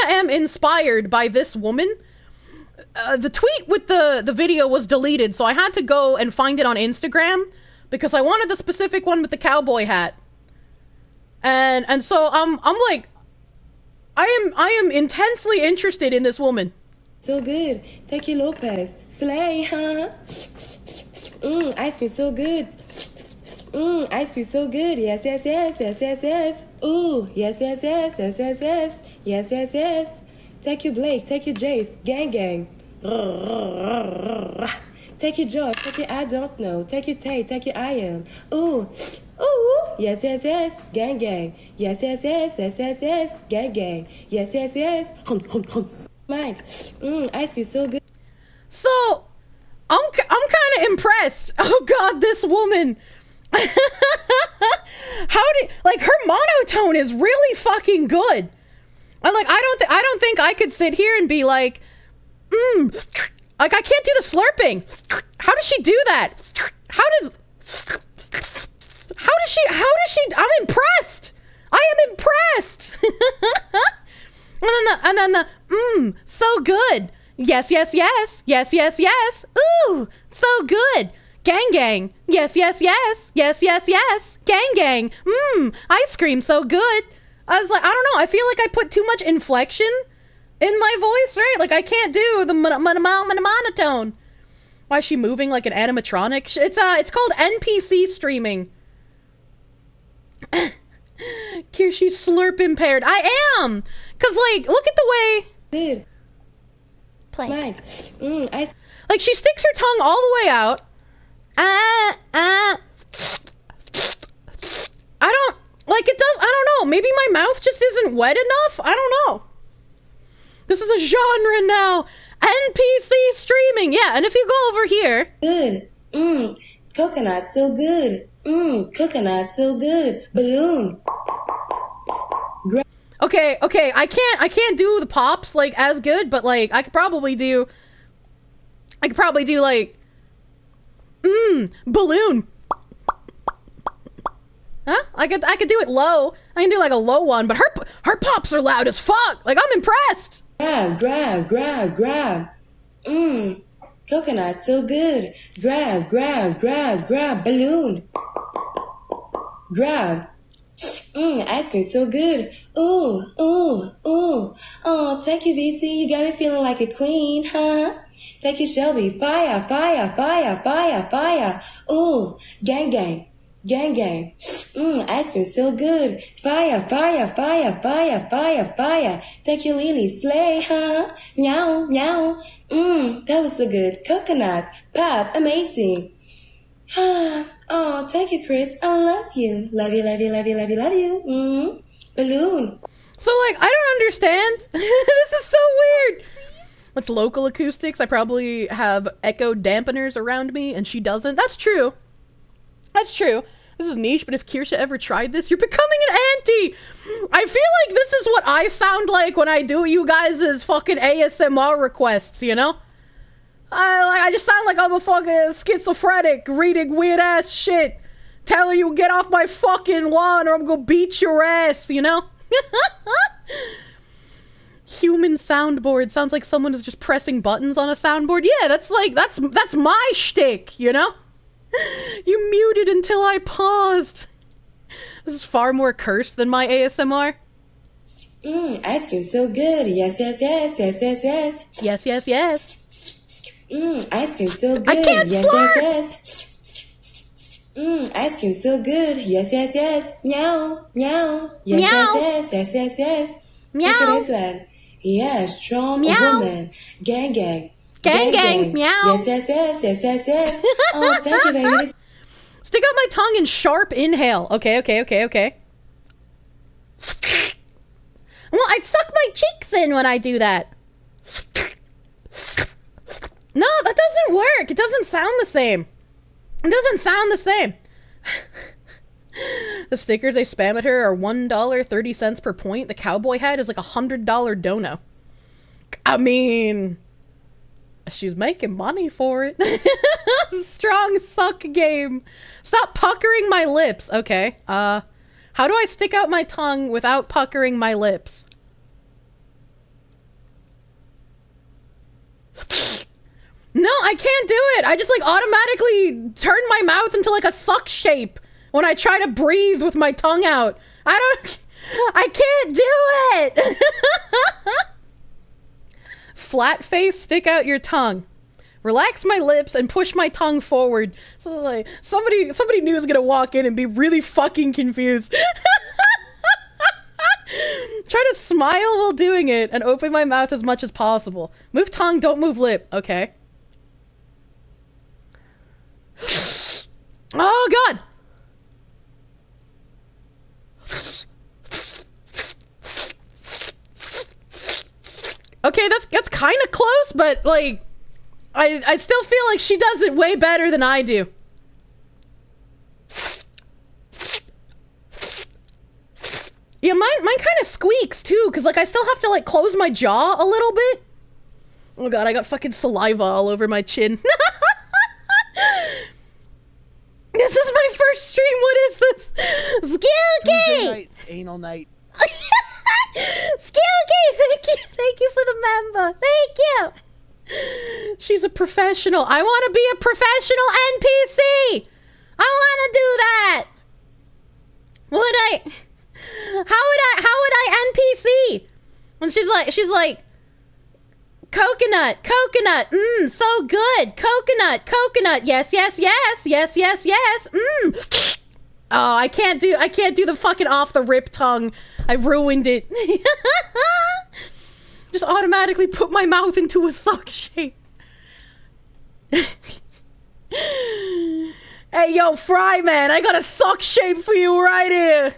am inspired by this woman. The tweet with the video was deleted, so I had to go and find it on Instagram because I wanted the specific one with the cowboy hat. And so I'm like, I am intensely interested in this woman. So good. Thank you, Lopez. Slay, huh? Ice cream so good. Ice cream so good. Yes, yes, yes, yes, yes, yes. Ooh, yes, yes, yes, yes, yes, yes. Yes, yes, yes. Take you, Blake. Take you, Jace. Gang, gang. Take you, Josh. Take you, I don't know. Take you, Tay. Take you, I am. Ooh. Ooh. Yes, yes, yes. Gang, gang. Yes, yes, yes, yes, yes, yes. Gang, gang. Yes, yes, yes. Mine. Ice cream so good. So, I'm kind of impressed. Oh God, this woman. Like, her monotone is really fucking good. I don't think I could sit here and be like, like, I can't do the slurping. How does she do that? How does she, I'm impressed. I am impressed. And then the so good. Yes, yes, yes. Yes, yes, yes. Ooh, so good. Gang, gang. Yes, yes, yes. Yes, yes, yes. Gang, gang. Ice cream, so good. I was like, I don't know. I feel like I put too much inflection in my voice, right? Like, I can't do the monotone. Why is she moving like an animatronic? It's called NPC streaming. Kirsche slurp impaired. I am! Cause, like, look at the way... Dude. Play. Mine. Ice... Like, she sticks her tongue all the way out. I don't... Like, it does... I don't know. Maybe my mouth just isn't wet enough? I don't know. This is a genre now. NPC streaming. Yeah, and if you go over here... Good. Coconut, so good. Coconut, so good. Balloon. Okay, I can't do the pops, like, as good, but, like, I could probably do, like, balloon. Huh? I could do it low. I can do, like, a low one, but her pops are loud as fuck. Like, I'm impressed. Grab. Coconut, so good. Grab. Balloon. Grab. Ice cream, so good. Ooh. Oh, thank you, VC. You got me feeling like a queen, huh? Thank you, Shelby. Fire. Ooh, gang. Ice cream, so good. Fire. Thank you, Lily. Slay, huh? Meow. That was so good. Coconut. Pop, amazing. Oh, thank you, Chris. I love you. Love you. Balloon. So, like, I don't understand. This is so weird. It's local acoustics. I probably have echo dampeners around me, and she doesn't. That's true. This is niche, but if Kirsche ever tried this, you're becoming an auntie. I feel like this is what I sound like when I do you guys' fucking ASMR requests, you know? I just sound like I'm a fucking schizophrenic reading weird ass shit. Telling you get off my fucking lawn or I'm gonna beat your ass, you know? Human soundboard. Sounds like someone is just pressing buttons on a soundboard. Yeah, that's my shtick, you know? You muted until I paused. This is far more cursed than my ASMR. Ice cream, so good. Yes. Yes. Ice cream, so good. I can't slurp! Yes. Ice cream, so good. Yes. Meow. Yes. Meow. Look at this. Yeah, strong Meow. woman. Gang. Meow. Yes. Oh, thank you, baby. Stick out my tongue in sharp inhale. Okay. Well, I suck my cheeks in when I do that. No, that doesn't work. It doesn't sound the same. The stickers they spam at her are $1.30 per point. The cowboy hat is like $100 dono. I mean, she's making money for it. Strong suck game. Stop puckering my lips. Okay. How do I stick out my tongue without puckering my lips? No, I can't do it. I just like automatically turn my mouth into like a suck shape when I try to breathe with my tongue out. I can't do it. Flat face, stick out your tongue. Relax my lips and push my tongue forward. So like somebody new is gonna walk in and be really fucking confused. Try to smile while doing it and open my mouth as much as possible. Move tongue, don't move lip. Okay. Oh god. Okay, that's kind of close, but like I still feel like she does it way better than I do. Yeah, mine kind of squeaks too, because like I still have to like close my jaw a little bit. Oh god, I got fucking saliva all over my chin. This is my first stream, what is this? Skilky! Anal night. Skilky, thank you for the member. Thank you. She's a professional. I want to be a professional NPC. I want to do that. How would I NPC? When she's like, coconut, so good. Coconut, yes. Oh, I can't do the fucking off the rip tongue. I ruined it. Just automatically put my mouth into a suck shape. Hey, yo, Fry Man, I got a suck shape for you right here.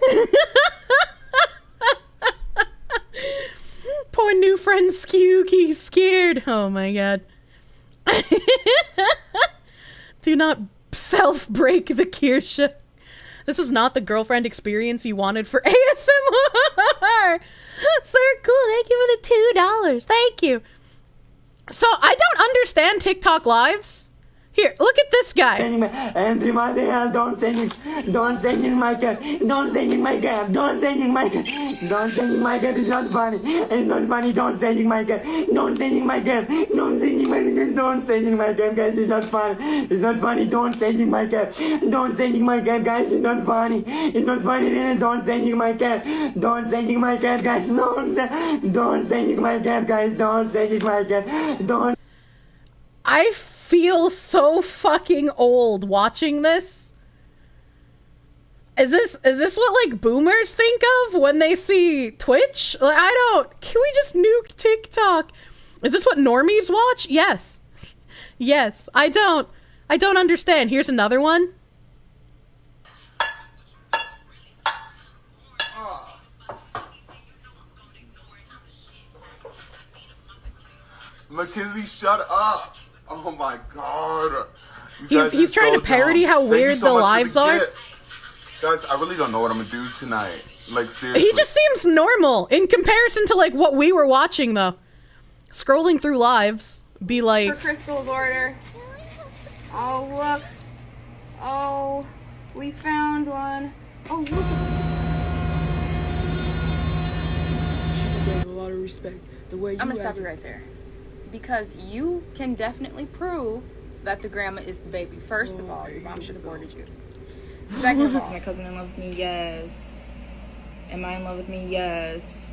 Poor new friend Skewky, scared. Oh my god. Do not self-break the Kirsche. This is not the girlfriend experience you wanted for ASMR. Sir, cool. Thank you for the $2. Thank you. So I don't understand TikTok lives. Here, look at this guy. Everybody else, don't sing in my cat. Don't sing in my cat. Don't sing in my cat. Don't sing in my cat. It's not funny. It's not funny. Don't sing in my cat. Don't sing in my cat. Don't sing in my cat. Don't sing in my cat, guys. It's not funny. It's not funny. Don't sing in my cat. Don't sing in my cat, guys. It's not funny. It's not funny. Don't sing in my cat. Don't sing in my cat, guys. Don't sing in my cat, guys. Don't sing in my cat. Don't. I feel so fucking old watching this. Is this what like boomers think of when they see Twitch? Like, can we just nuke TikTok? Is this what normies watch? Yes. Yes. I don't understand. Here's another one. Mackenzie, shut up. Oh my god. He's trying to parody how weird the lives are. Guys, I really don't know what I'm gonna do tonight. Like, seriously. He just seems normal in comparison to like what we were watching though. Scrolling through lives, be like... For Crystal's order. Oh, look. Oh, we found one. Oh, look. She deserves a lot of respect. The way you I'm gonna stop you right there. Because you can definitely prove that the grandma is the baby. First of all, your mom should have aborted you. Second of all, is my cousin in love with me? Yes. Am I in love with me? Yes.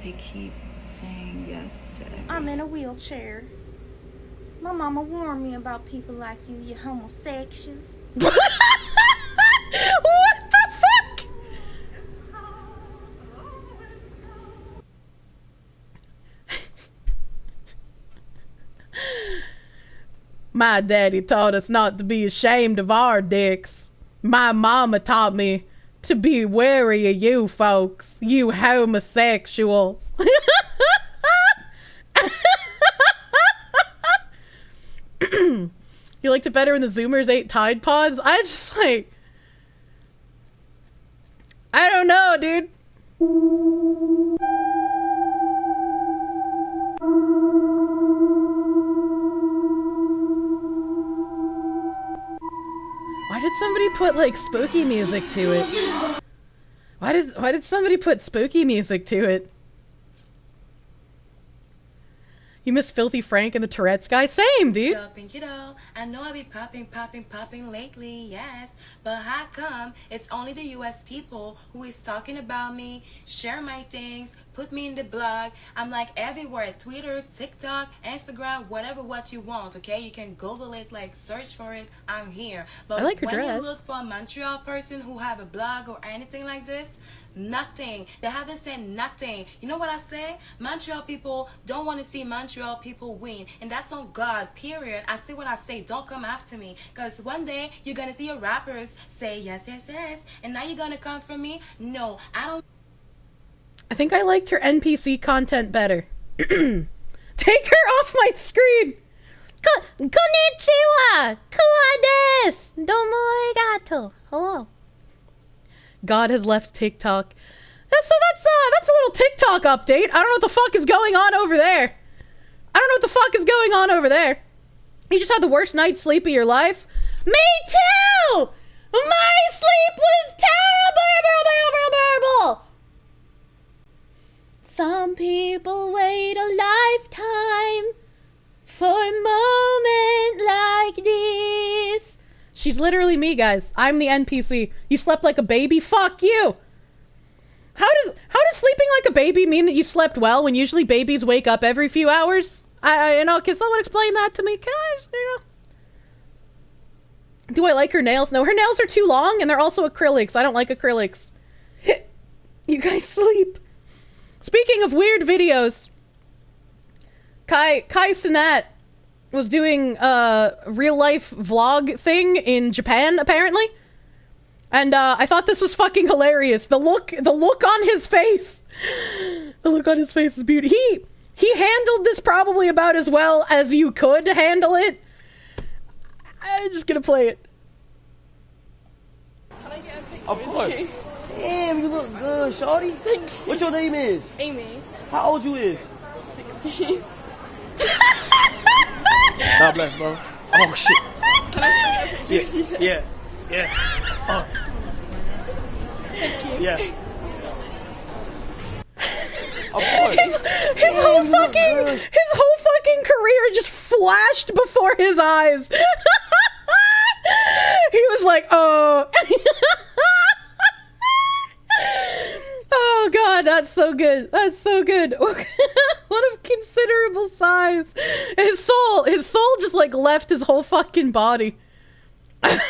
They keep saying yes to everything. I'm in a wheelchair. My mama warned me about people like you homosexuals. What the fuck? My daddy taught us not to be ashamed of our dicks. My mama taught me to be wary of you folks, you homosexuals. You liked it better when the Zoomers ate Tide Pods? I just like... I don't know, dude. Why did somebody put like spooky music to it? Why did somebody put spooky music to it? You miss Filthy Frank and the Tourette's guy? Same, dude. I know I be popping lately, yes. But how come it's only the US people who is talking about me, share my things, put me in the blog? I'm like everywhere, Twitter, TikTok, Instagram, whatever what you want, okay? You can Google it, like search for it, I'm here. But I like her when dress. you look for a Montreal person who have a blog or anything like this, nothing. They haven't said nothing. You know what I say? Montreal people don't want to see Montreal people win. And that's on God, period. I see what I say. Don't come after me. Because one day you're going to see your rappers say yes, yes, yes. And now you're going to come for me? No, I don't. I think I liked her NPC content better. Take her off my screen! Konnichiwa! Kowa desu! Domo arigato! Hello. God has left TikTok. That's a little TikTok update. I don't know what the fuck is going on over there. You just had the worst night's sleep of your life? Me too! My sleep was terrible! Some people wait a lifetime for a moment like this. She's literally me, guys. I'm the NPC. You slept like a baby? Fuck you! How does sleeping like a baby mean that you slept well when usually babies wake up every few hours? Can someone explain that to me? Can I, Do I like her nails? No, her nails are too long and they're also acrylics. I don't like acrylics. You guys sleep. Speaking of weird videos, Kai Cenat was doing a real-life vlog thing in Japan, apparently. And I thought this was fucking hilarious. The look on his face. The look on his face is beautiful. He handled this probably about as well as you could handle it. I'm just gonna play it. Of course. Damn, you look good, shorty. Thank you. What your name is? Amy. How old you is? 16. God bless, bro. Oh, shit. Can I show you a picture? Yeah. Oh. Thank you. Yeah. Of course. His whole fucking career just flashed before his eyes. He was like, oh. Oh god, that's so good. That's so good. What of considerable size. His soul just like left his whole fucking body. That's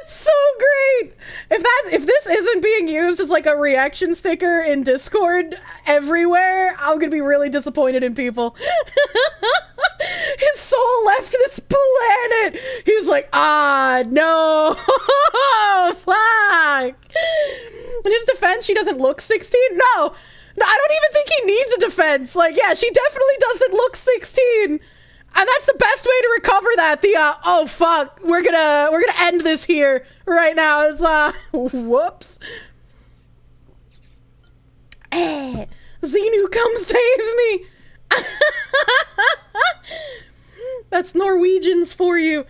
so great. If this isn't being used as like a reaction sticker in Discord everywhere, I'm gonna be really disappointed in people. His soul left this planet. He was like, ah, no. Fuck. In his defense, she doesn't look 16. No, I don't even think he needs a defense. Like, yeah, she definitely doesn't look 16. And that's the best way to recover that. Oh fuck, we're gonna end this here right now. It's whoops. Xenu, come save me. That's Norwegians for you.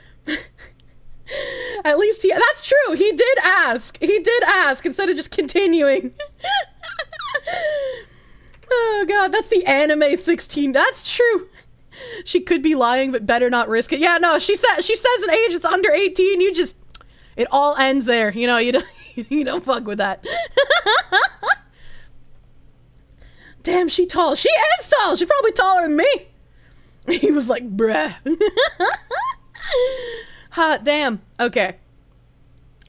At least that's true. He did ask instead of just continuing. Oh god, that's the anime 16. That's true. She could be lying, but better not risk it. Yeah, no, she says an age that's under 18. It all ends there. You know, you don't fuck with that. Damn, she tall. She is tall. She's probably taller than me. He was like, bruh. Hot damn. Okay.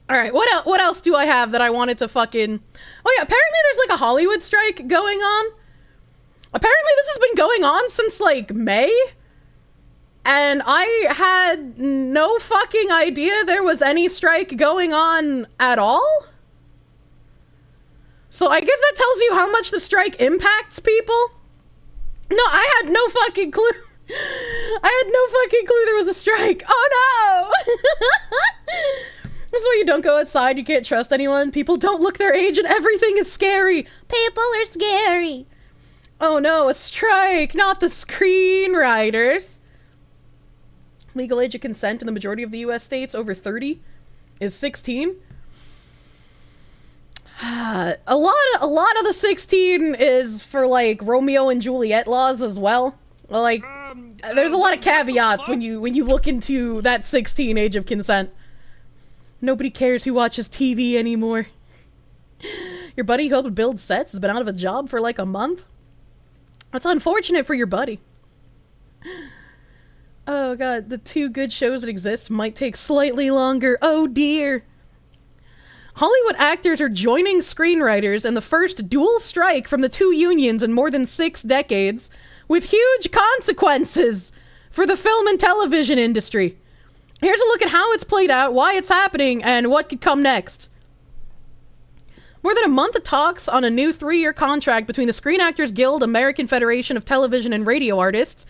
All right. What else do I have that I wanted to fucking? Oh yeah. Apparently there's like a Hollywood strike going on. Apparently this has been going on since like May. And I had no fucking idea there was any strike going on at all. So I guess that tells you how much the strike impacts people. No, I had no fucking clue. I had no fucking clue there was a strike. Oh no! This is why you don't go outside, you can't trust anyone. People don't look their age and everything is scary. People are scary. Oh no, a strike, not the screenwriters. Legal age of consent in the majority of the US states over 30 is 16. A lot of the 16 is for like Romeo and Juliet laws as well. Like, there's a lot of caveats when you look into that 16 age of consent. Nobody cares who watches TV anymore. Your buddy who helped build sets has been out of a job for like a month. That's unfortunate for your buddy. Oh god, the 2 good shows that exist might take slightly longer. Oh dear. Hollywood actors are joining screenwriters in the first dual strike from the 2 unions in more than 6 decades, with huge consequences for the film and television industry. Here's a look at how it's played out, why it's happening, and what could come next. More than a month of talks on a new 3-year contract between the Screen Actors Guild, American Federation of Television and Radio Artists,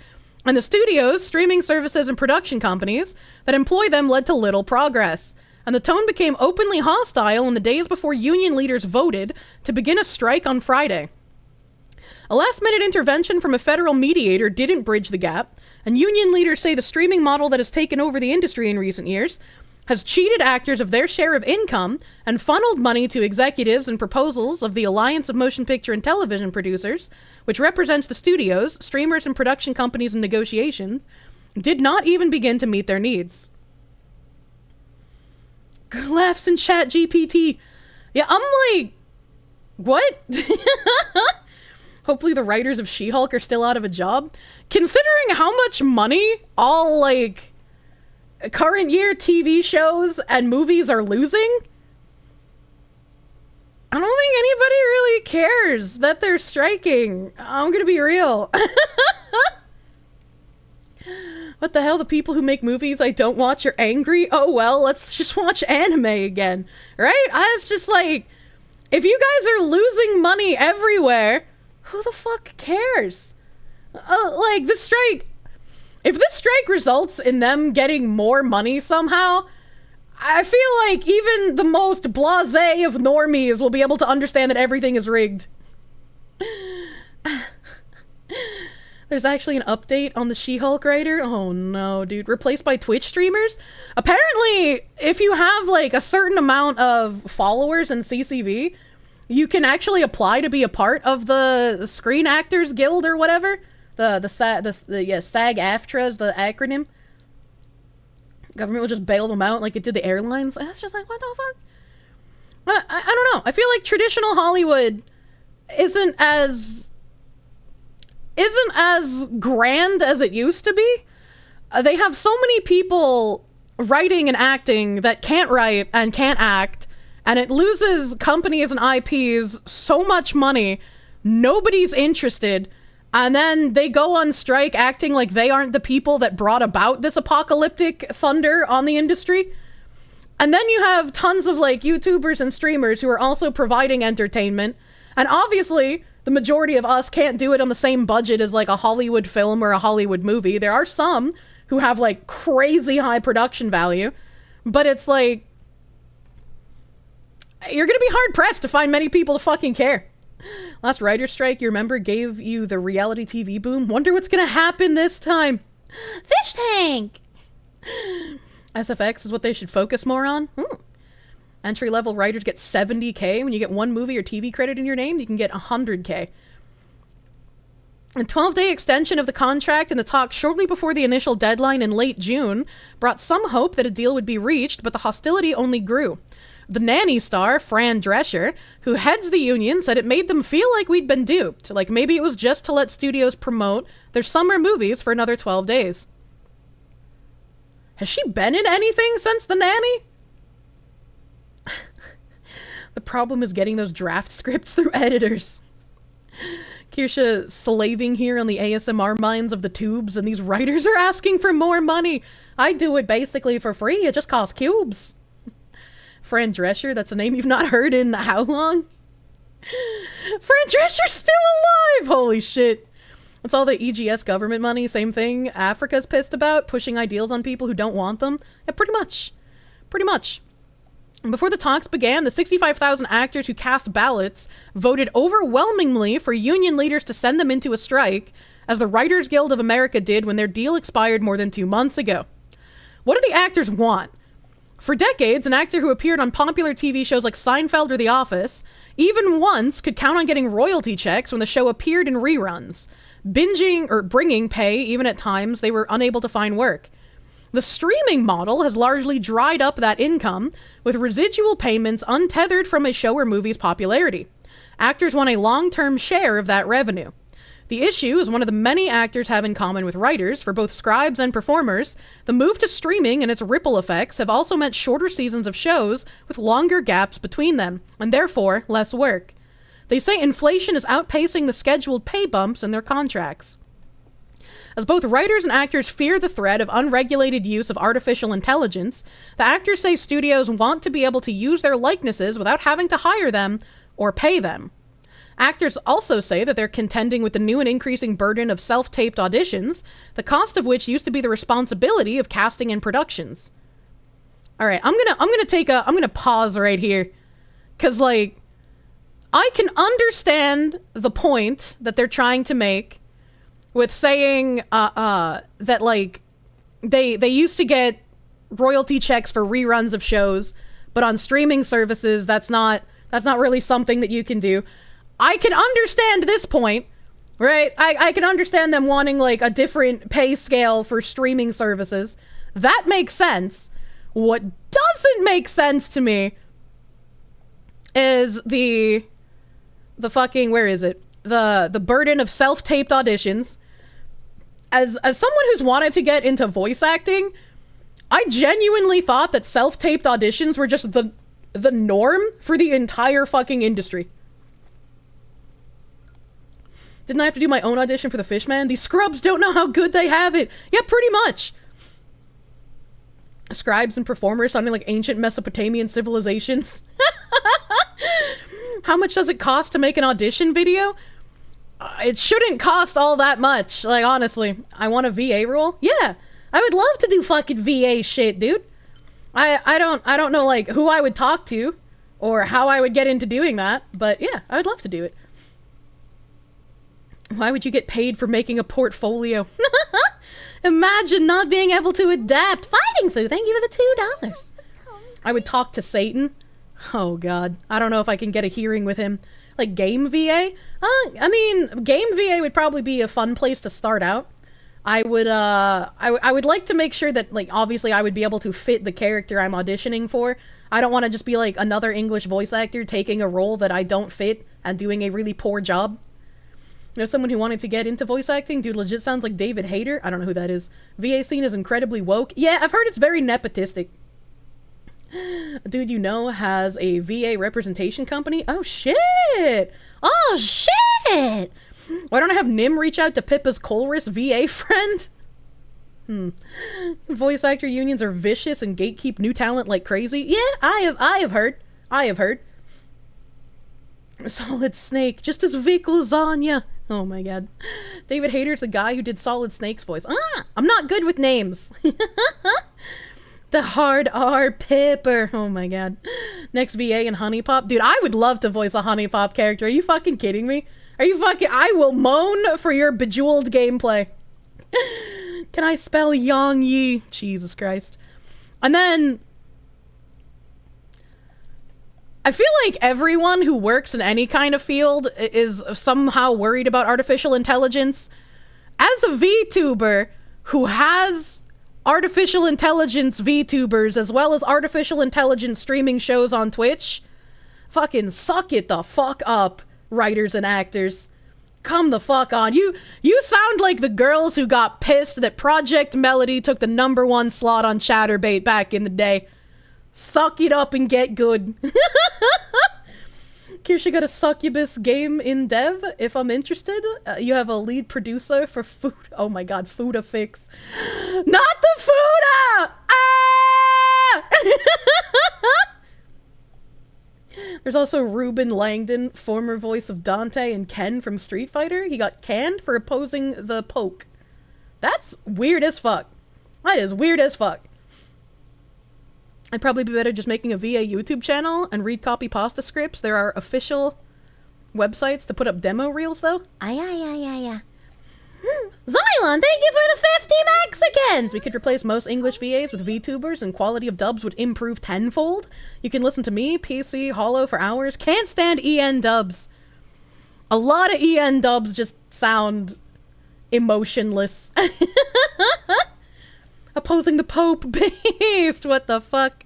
and the studios, streaming services, and production companies that employ them led to little progress. And the tone became openly hostile in the days before union leaders voted to begin a strike on Friday. A last-minute intervention from a federal mediator didn't bridge the gap, and union leaders say the streaming model that has taken over the industry in recent years has cheated actors of their share of income and funneled money to executives and proposals of the Alliance of Motion Picture and Television Producers, which represents the studios, streamers, and production companies in negotiations, did not even begin to meet their needs. Laughs in chat GPT. Yeah, I'm like, what? Hopefully the writers of She-Hulk are still out of a job. Considering how much money all, like, current year TV shows and movies are losing, I don't think anybody really cares that they're striking. I'm gonna be real. What the hell? The people who make movies I don't watch are angry? Oh well, let's just watch anime again. Right? I was just like, if you guys are losing money everywhere, who the fuck cares? Like, this strike... If this strike results in them getting more money somehow, I feel like even the most blasé of normies will be able to understand that everything is rigged. There's actually an update on the She-Hulk writer. Oh no, dude. Replaced by Twitch streamers? Apparently, if you have like a certain amount of followers in CCV, you can actually apply to be a part of the Screen Actors Guild or whatever. SAG-AFTRA is the acronym. Government will just bail them out like it did the airlines. That's just like, what the fuck? I don't know. I feel like traditional Hollywood isn't as grand as it used to be. They have so many people writing and acting that can't write and can't act, and it loses companies and IPs so much money. Nobody's interested. And then they go on strike acting like they aren't the people that brought about this apocalyptic thunder on the industry. And then you have tons of like YouTubers and streamers who are also providing entertainment. And obviously, the majority of us can't do it on the same budget as like a Hollywood film or a Hollywood movie. There are some who have like crazy high production value. But it's like, you're gonna be hard pressed to find many people to fucking care. Last writer's strike, you remember, gave you the reality TV boom. Wonder what's gonna happen this time. Fish tank! SFX is what they should focus more on. Entry-level writers get 70k. When you get one movie or TV credit in your name, you can get 100k. A 12-day extension of the contract and the talk shortly before the initial deadline in late June brought some hope that a deal would be reached, but the hostility only grew. The Nanny star, Fran Drescher, who heads the union, said it made them feel like we'd been duped. Like maybe it was just to let studios promote their summer movies for another 12 days. Has she been in anything since The Nanny? The problem is getting those draft scripts through editors. Kirsche slaving here on the ASMR minds of the tubes, and these writers are asking for more money. I do it basically for free. It just costs cubes. Fran Drescher, that's a name you've not heard in how long? Fran Drescher's still alive! Holy shit. That's all the EGS government money, same thing Africa's pissed about, pushing ideals on people who don't want them. Yeah, pretty much. Pretty much. And before the talks began, the 65,000 actors who cast ballots voted overwhelmingly for union leaders to send them into a strike, as the Writers Guild of America did when their deal expired more than 2 months ago. What do the actors want? For decades, an actor who appeared on popular TV shows like Seinfeld or The Office, even once could count on getting royalty checks when the show appeared in reruns. Binging or bringing pay, even at times they were unable to find work. The streaming model has largely dried up that income, with residual payments untethered from a show or movie's popularity. Actors want a long-term share of that revenue. The issue is one of the many actors have in common with writers. For both scribes and performers, the move to streaming and its ripple effects have also meant shorter seasons of shows with longer gaps between them, and therefore less work. They say inflation is outpacing the scheduled pay bumps in their contracts. As both writers and actors fear the threat of unregulated use of artificial intelligence, the actors say studios want to be able to use their likenesses without having to hire them or pay them. Actors also say that they're contending with the new and increasing burden of self-taped auditions, the cost of which used to be the responsibility of casting and productions. All right, I'm gonna pause right here, cause like, I can understand the point that they're trying to make with saying that like they used to get royalty checks for reruns of shows, but on streaming services that's not really something that you can do. I can understand this point, right? I can understand them wanting like a different pay scale for streaming services. That makes sense. What doesn't make sense to me is the fucking, where is it? The burden of self-taped auditions. As someone who's wanted to get into voice acting, I genuinely thought that self-taped auditions were just the norm for the entire fucking industry. Didn't I have to do my own audition for the Fishman? These scrubs don't know how good they have it. Yeah, pretty much. Scribes and performers sounding like ancient Mesopotamian civilizations. How much does it cost to make an audition video? It shouldn't cost all that much. Like, honestly, I want a VA role? Yeah, I would love to do fucking VA shit, dude. I don't know like who I would talk to or how I would get into doing that, but yeah, I would love to do it. Why would you get paid for making a portfolio? Imagine not being able to adapt. Fighting Foo, thank you for the $2. I would talk to Satan. Oh god, I don't know if I can get a hearing with him. Like game VA? I mean, game VA would probably be a fun place to start out. I would like to make sure that, like, obviously I would be able to fit the character I'm auditioning for. I don't want to just be like another English voice actor taking a role that I don't fit and doing a really poor job. You know, someone who wanted to get into voice acting, dude, legit sounds like David Hayter. I don't know who that is. VA scene is incredibly woke. Yeah, I've heard it's very nepotistic. A dude you know has a VA representation company. Oh shit! Oh shit! Why don't I have Nim reach out to Pippa's Colress VA friend? Voice actor unions are vicious and gatekeep new talent like crazy. Yeah, I have heard. Solid Snake, just as Vic Lasagna. Oh my god. David Hayter's the guy who did Solid Snake's voice. I'm not good with names. The hard R Pipper. Oh my god. Next VA and Honey Pop. Dude, I would love to voice a Honey Pop character. Are you fucking kidding me? I will moan for your bejeweled gameplay. Can I spell Yang Yi? Jesus Christ. And then I feel like everyone who works in any kind of field is somehow worried about artificial intelligence. As a VTuber who has artificial intelligence VTubers as well as artificial intelligence streaming shows on Twitch, fucking suck it the fuck up, writers and actors. Come the fuck on. You sound like the girls who got pissed that Project Melody took the #1 slot on Chatterbait back in the day. Suck it up and get good. Kirsche got a succubus game in dev, if I'm interested. You have a lead producer for food. Oh my god, Fuda Fix. Not the Fuda! Ah! There's also Ruben Langdon, former voice of Dante and Ken from Street Fighter. He got canned for opposing the Poke. That's weird as fuck. That is weird as fuck. I'd probably be better just making a VA YouTube channel and read copy pasta scripts. There are official websites to put up demo reels, though. Xylon, thank you for the 50 Mexicans! We could replace most English VAs with VTubers and quality of dubs would improve tenfold. You can listen to me, PC, Hollow for hours. Can't stand EN dubs. A lot of EN dubs just sound emotionless. Opposing the Pope based. What the fuck?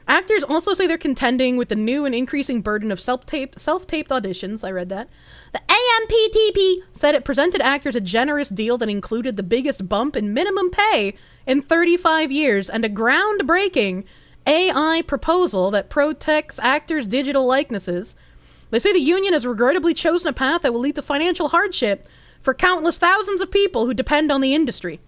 Actors also say they're contending with the new and increasing burden of self-taped auditions. I read that. The AMPTP said it presented actors a generous deal that included the biggest bump in minimum pay in 35 years and a groundbreaking AI proposal that protects actors' digital likenesses. They say the union has regrettably chosen a path that will lead to financial hardship for countless thousands of people who depend on the industry.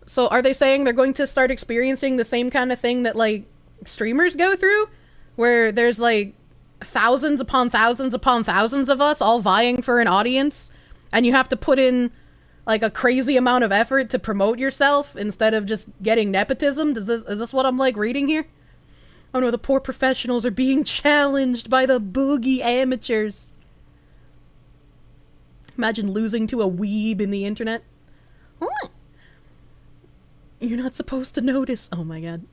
So are they saying they're going to start experiencing the same kind of thing that, like, streamers go through? Where there's, like, thousands upon thousands upon thousands of us all vying for an audience, and you have to put in, like, a crazy amount of effort to promote yourself instead of just getting nepotism? Is this what I'm, like, reading here? Oh no, the poor professionals are being challenged by the boogie amateurs. Imagine losing to a weeb in the internet. What? You're not supposed to notice. Oh my god.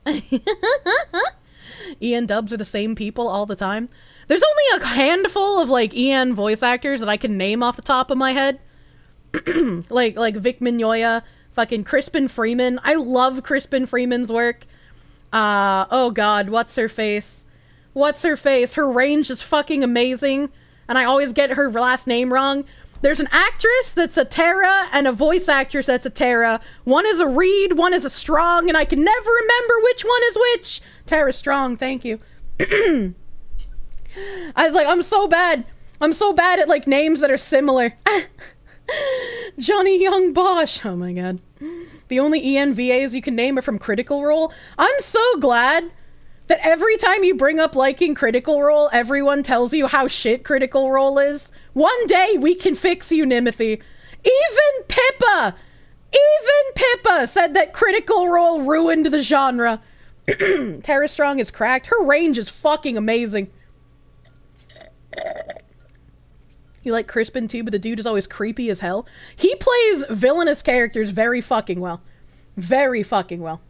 EN dubs are the same people all the time. There's only a handful of, like, EN voice actors that I can name off the top of my head. like Vic Mignogna, fucking Crispin Freeman. I love Crispin Freeman's work. Oh god, what's her face? Her range is fucking amazing, and I always get her last name wrong. There's an actress that's a Tara and a voice actress that's a Tara. One is a Reed, one is a Strong, and I can never remember which one is which. Tara Strong, thank you. I was like, I'm so bad at, like, names that are similar. Johnny Young Bosch. Oh my god. The only EN VAs you can name are from Critical Role. I'm so glad that every time you bring up liking Critical Role, everyone tells you how shit Critical Role is. One day we can fix you, Nimothy. Even Pippa Even Pippa said that Critical Role ruined the genre. Tara Strong is cracked. Her range is fucking amazing. You like Crispin too, but the dude is always creepy as hell. He plays villainous characters very fucking well. Very fucking well.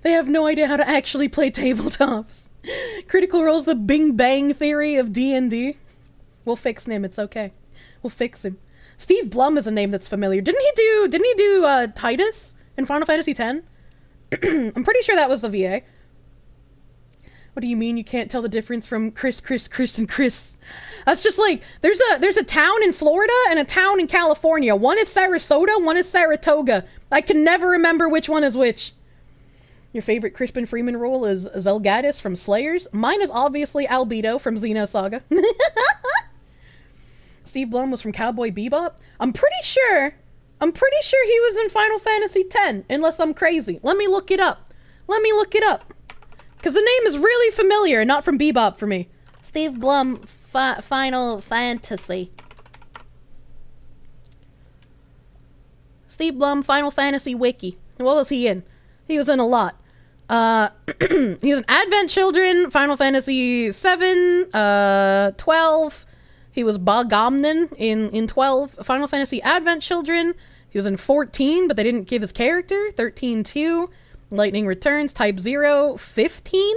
They have no idea how to actually play tabletops. Critical Role's the Bing Bang Theory of D&D. We'll fix him, it's okay. We'll fix him. Steve Blum is a name that's familiar. Didn't he do Titus in Final Fantasy X? I'm pretty sure that was the VA. What do you mean you can't tell the difference from Chris, and Chris? That's just like, there's a town in Florida and a town in California. One is Sarasota, one is Saratoga. I can never remember which one is which. Your favorite Crispin Freeman role is Zelgadis from Slayers. Mine is obviously Albedo from Xenosaga. Steve Blum was from Cowboy Bebop. I'm pretty sure he was in Final Fantasy X, unless I'm crazy. Let me look it up. Because the name is really familiar, not from Bebop for me. Steve Blum, Final Fantasy. Steve Blum, Final Fantasy Wiki. What was he in? He was in a lot. He was in Advent Children, Final Fantasy 7, 12. He was Bogomnin in 12. Final Fantasy Advent Children. He was in 14, but they didn't give his character. 13-2. Lightning Returns, Type 0, 15,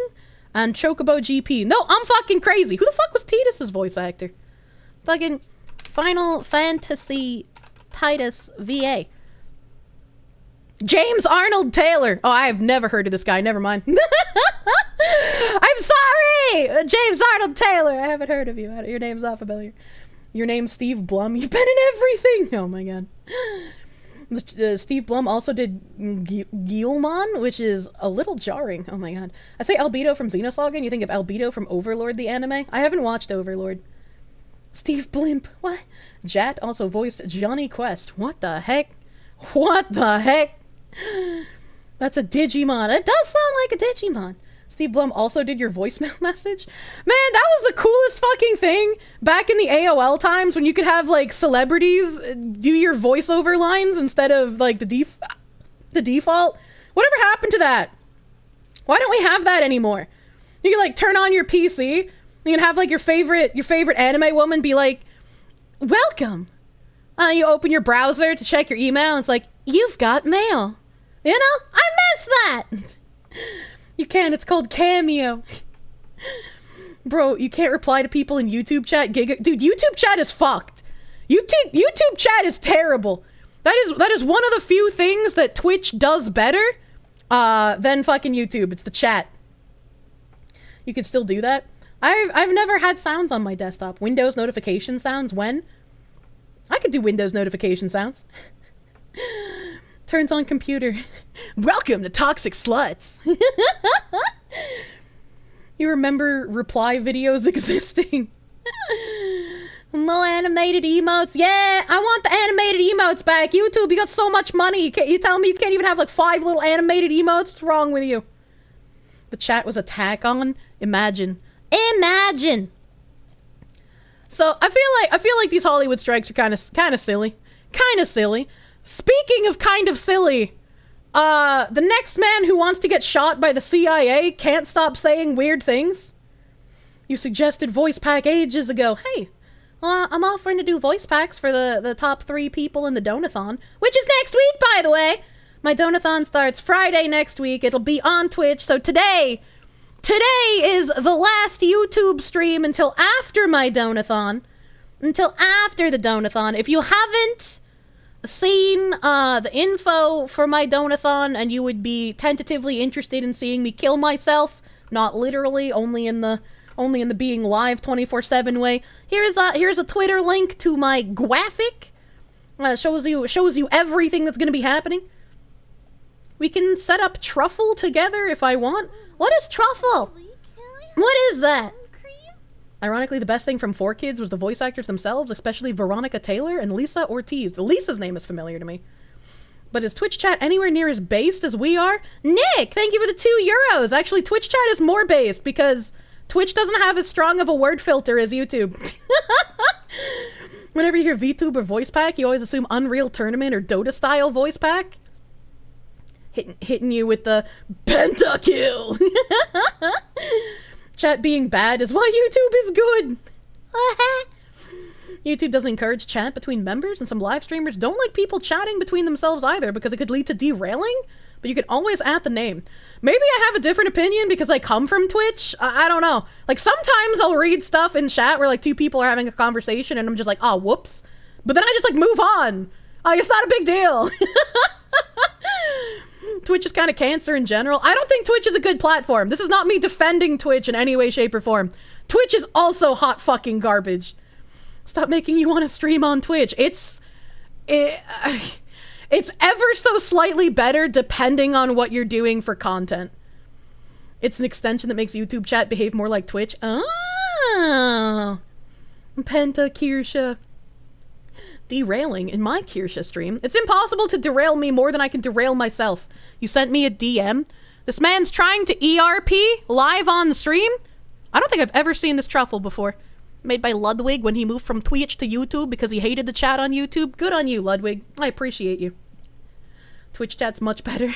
and Chocobo GP. No, I'm fucking crazy. Who the fuck was Tidus's voice actor? Fucking Final Fantasy Titus VA. James Arnold Taylor. Oh, I have never heard of this guy. Never mind. I'm sorry! James Arnold Taylor. I haven't heard of you. Your name's not familiar. Your name's Steve Blum. You've been in everything. Oh my god. Steve Blum also did Guilmon, which is a little jarring. Oh my god. I say Albedo from Xenosaga, and you think of Albedo from Overlord the anime? I haven't watched Overlord. Steve Blimp. What? Jat also voiced Johnny Quest. What the heck? What the heck? That's a Digimon. It does sound like a Digimon. Steve Blum also did your voicemail message. Man, that was the coolest fucking thing back in the AOL times when you could have, like, celebrities do your voiceover lines instead of, like, the default. Whatever happened to that? Why don't we have that anymore? You can, like, turn on your PC. You can have, like, your favorite anime woman be like, welcome. You open your browser to check your email, and it's like, you've got mail. You know? I miss that! You can, it's called Cameo. Bro, you can't reply to people in YouTube chat. Dude, YouTube chat is fucked. YouTube chat is terrible. That is one of the few things that Twitch does better than fucking YouTube. It's the chat. You can still do that. I've never had sounds on my desktop. Windows notification sounds when? I could do Windows notification sounds. Turns on computer. Welcome to Toxic Sluts. You remember reply videos existing? No animated emotes. Yeah, I want the animated emotes back. YouTube, you got so much money. You tell me you can't even have like 5 little animated emotes? What's wrong with you? The chat was attack on. Imagine. So I feel like these Hollywood strikes are kind of silly. Kind of silly. Speaking of kind of silly, the next man who wants to get shot by the CIA can't stop saying weird things. You suggested voice pack ages ago. Hey, I'm offering to do voice packs for the top 3 people in the Donathon, which is next week, by the way. My Donathon starts Friday next week. It'll be on Twitch, so today is the last YouTube stream until after my Donathon. Until after the Donathon. If you haven't seen the info for my Donathon and you would be tentatively interested in seeing me kill myself, not literally, only in the being live 24/7 way, here's a Twitter link to my graphic. Shows you everything that's gonna be happening. We can set up Truffle together if I want. What is Truffle? What is that? Ironically, the best thing from 4Kids was the voice actors themselves, especially Veronica Taylor and Lisa Ortiz. Lisa's name is familiar to me. But is Twitch chat anywhere near as based as we are? Nick, thank you for the €2. Actually, Twitch chat is more based because Twitch doesn't have as strong of a word filter as YouTube. Whenever you hear VTuber voice pack, you always assume Unreal Tournament or Dota style voice pack. Hitting you with the pentakill. Chat being bad is why YouTube is good. YouTube doesn't encourage chat between members, and some live streamers don't like people chatting between themselves either because it could lead to derailing, but you can always add the name. Maybe I have a different opinion because I come from Twitch. I don't know. Like, sometimes I'll read stuff in chat where, like, two people are having a conversation and I'm just like, oh, whoops. But then I just, like, move on. Like, it's not a big deal. Twitch is kind of cancer in general. I don't think Twitch is a good platform. This is not me defending Twitch in any way, shape, or form. Twitch is also hot fucking garbage. Stop making you want to stream on Twitch. It's ever so slightly better depending on what you're doing for content. It's an extension that makes YouTube chat behave more like Twitch. Oh. Penta Kirsche. Derailing in my Kirsche stream. It's impossible to derail me more than I can derail myself. You sent me a DM. This man's trying to ERP live on stream. I don't think I've ever seen this truffle before. Made by Ludwig when he moved from Twitch to YouTube because he hated the chat on YouTube. Good on you, Ludwig. I appreciate you. Twitch chat's much better.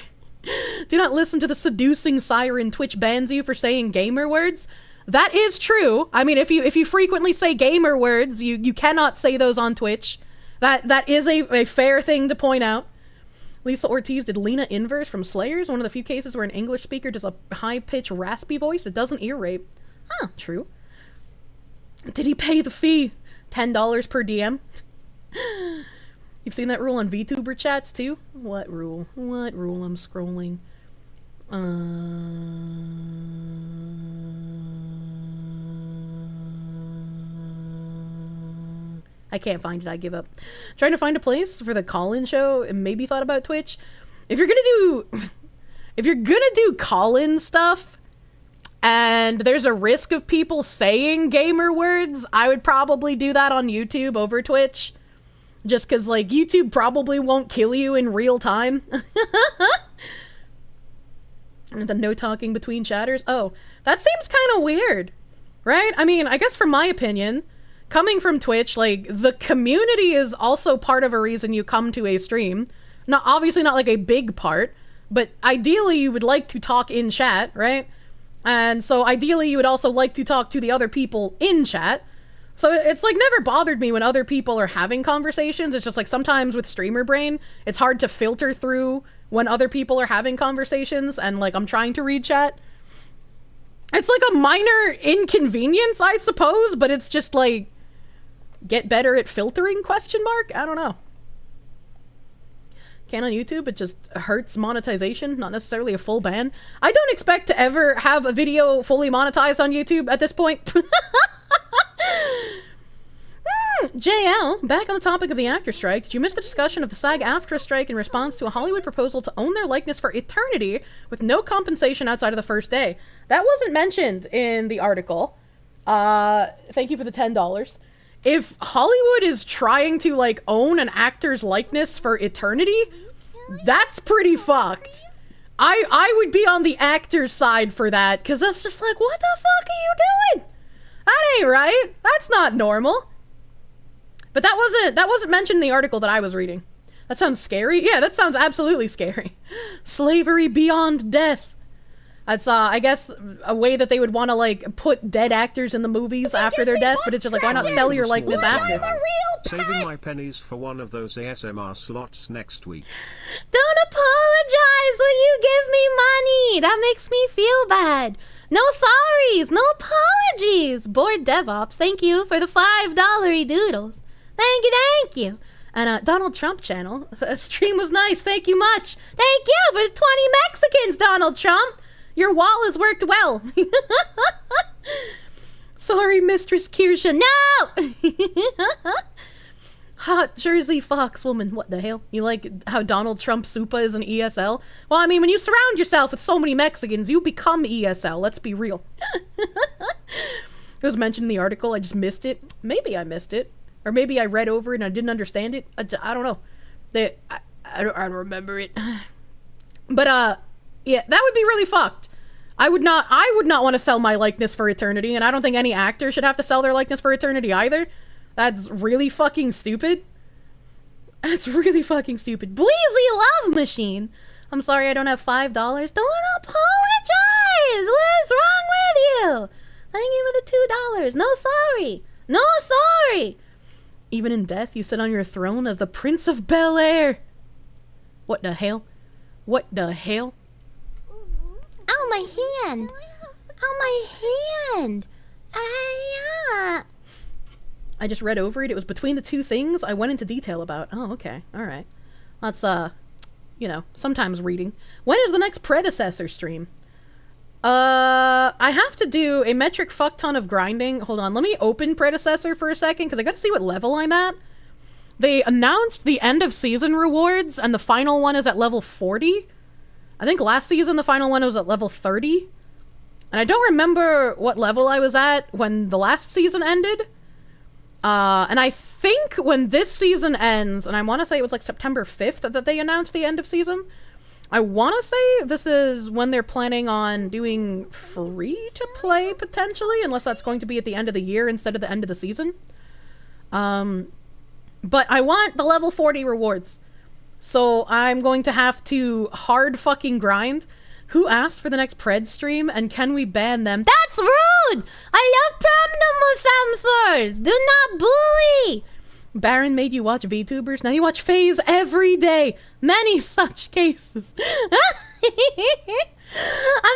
Do not listen to the seducing siren Twitch bans you for saying gamer words. That is true. I mean, if you frequently say gamer words, you cannot say those on Twitch. That is a fair thing to point out. Lisa Ortiz did Lena Inverse from Slayers, one of the few cases where an English speaker does a high-pitched, raspy voice that doesn't ear rape. Huh, true. Did he pay the fee? $10 per DM? You've seen that rule on VTuber chats, too? What rule? What rule? I'm scrolling. I can't find it. I give up. Trying to find a place for the call-in show and maybe thought about Twitch. If you're gonna do call-in stuff and there's a risk of people saying gamer words, I would probably do that on YouTube over Twitch. Just because, like, YouTube probably won't kill you in real time. And the no talking between chatters. Oh, that seems kind of weird, right? I mean, I guess from my opinion, coming from Twitch, like, the community is also part of a reason you come to a stream. Not, obviously not like a big part, but ideally you would like to talk in chat, right? And so ideally you would also like to talk to the other people in chat. So it's like never bothered me when other people are having conversations. It's just like sometimes with streamer brain, it's hard to filter through when other people are having conversations and like I'm trying to read chat. It's like a minor inconvenience, I suppose, but it's just like get better at filtering, question mark? I don't know. Can on YouTube, it just hurts monetization, not necessarily a full ban. I don't expect to ever have a video fully monetized on YouTube at this point. JL, back on the topic of the actor strike, did you miss the discussion of the SAG-AFTRA strike in response to a Hollywood proposal to own their likeness for eternity with no compensation outside of the first day? That wasn't mentioned in the article. Thank you for the $10. If Hollywood is trying to, like, own an actor's likeness for eternity, that's pretty fucked. I would be on the actor's side for that, because that's just like, what the fuck are you doing? That ain't right. That's not normal. But that wasn't mentioned in the article that I was reading. That sounds scary. Yeah, that sounds absolutely scary. Slavery beyond death. That's, I guess, a way that they would want to, like, put dead actors in the movies after their death, but it's just like, why not sell your likeness after? Saving my pennies for one of those ASMR slots next week. Don't apologize when you give me money! That makes me feel bad. No sorries, no apologies! Bored DevOps, thank you for the $5 doodles. Thank you. And Donald Trump channel, stream was nice, thank you much. Thank you for the 20 Mexicans, Donald Trump! Your wall has worked well. Sorry, Mistress Kirsche. No! Hot Jersey Fox woman. What the hell? You like how Donald Trump Supa is an ESL? Well, I mean, when you surround yourself with so many Mexicans, you become ESL. Let's be real. It was mentioned in the article. I just missed it. Maybe I missed it. Or maybe I read over it and I didn't understand it. I don't know. I don't remember it. But, yeah, that would be really fucked. I would not want to sell my likeness for eternity, and I don't think any actor should have to sell their likeness for eternity either. That's really fucking stupid. That's really fucking stupid. Bleezy Love Machine. I'm sorry I don't have $5. Don't apologize. What's wrong with you? Thank you for the $2. No sorry. No sorry. Even in death, you sit on your throne as the Prince of Bel-Air. What the hell? What the hell? Ow, my hand! Ow, my hand! I just read over it. It was between the two things I went into detail about. Oh, okay. Alright. That's, you know, sometimes reading. When is the next predecessor stream? I have to do a metric fuck ton of grinding. Hold on, let me open predecessor for a second, because I gotta see what level I'm at. They announced the end of season rewards, and the final one is at level 40. I think last season the final one was at level 30. And I don't remember what level I was at when the last season ended. And I think when this season ends, and I want to say it was like September 5th that they announced the end of season. I want to say this is when they're planning on doing free to play, potentially, unless that's going to be at the end of the year instead of the end of the season. But I want the level 40 rewards. So I'm going to have to hard fucking grind. Who asked for the next Pred stream, and can we ban them? That's rude! I love Prom Samsers! Do not bully! Baron made you watch VTubers, now you watch FaZe every day. Many such cases. I'm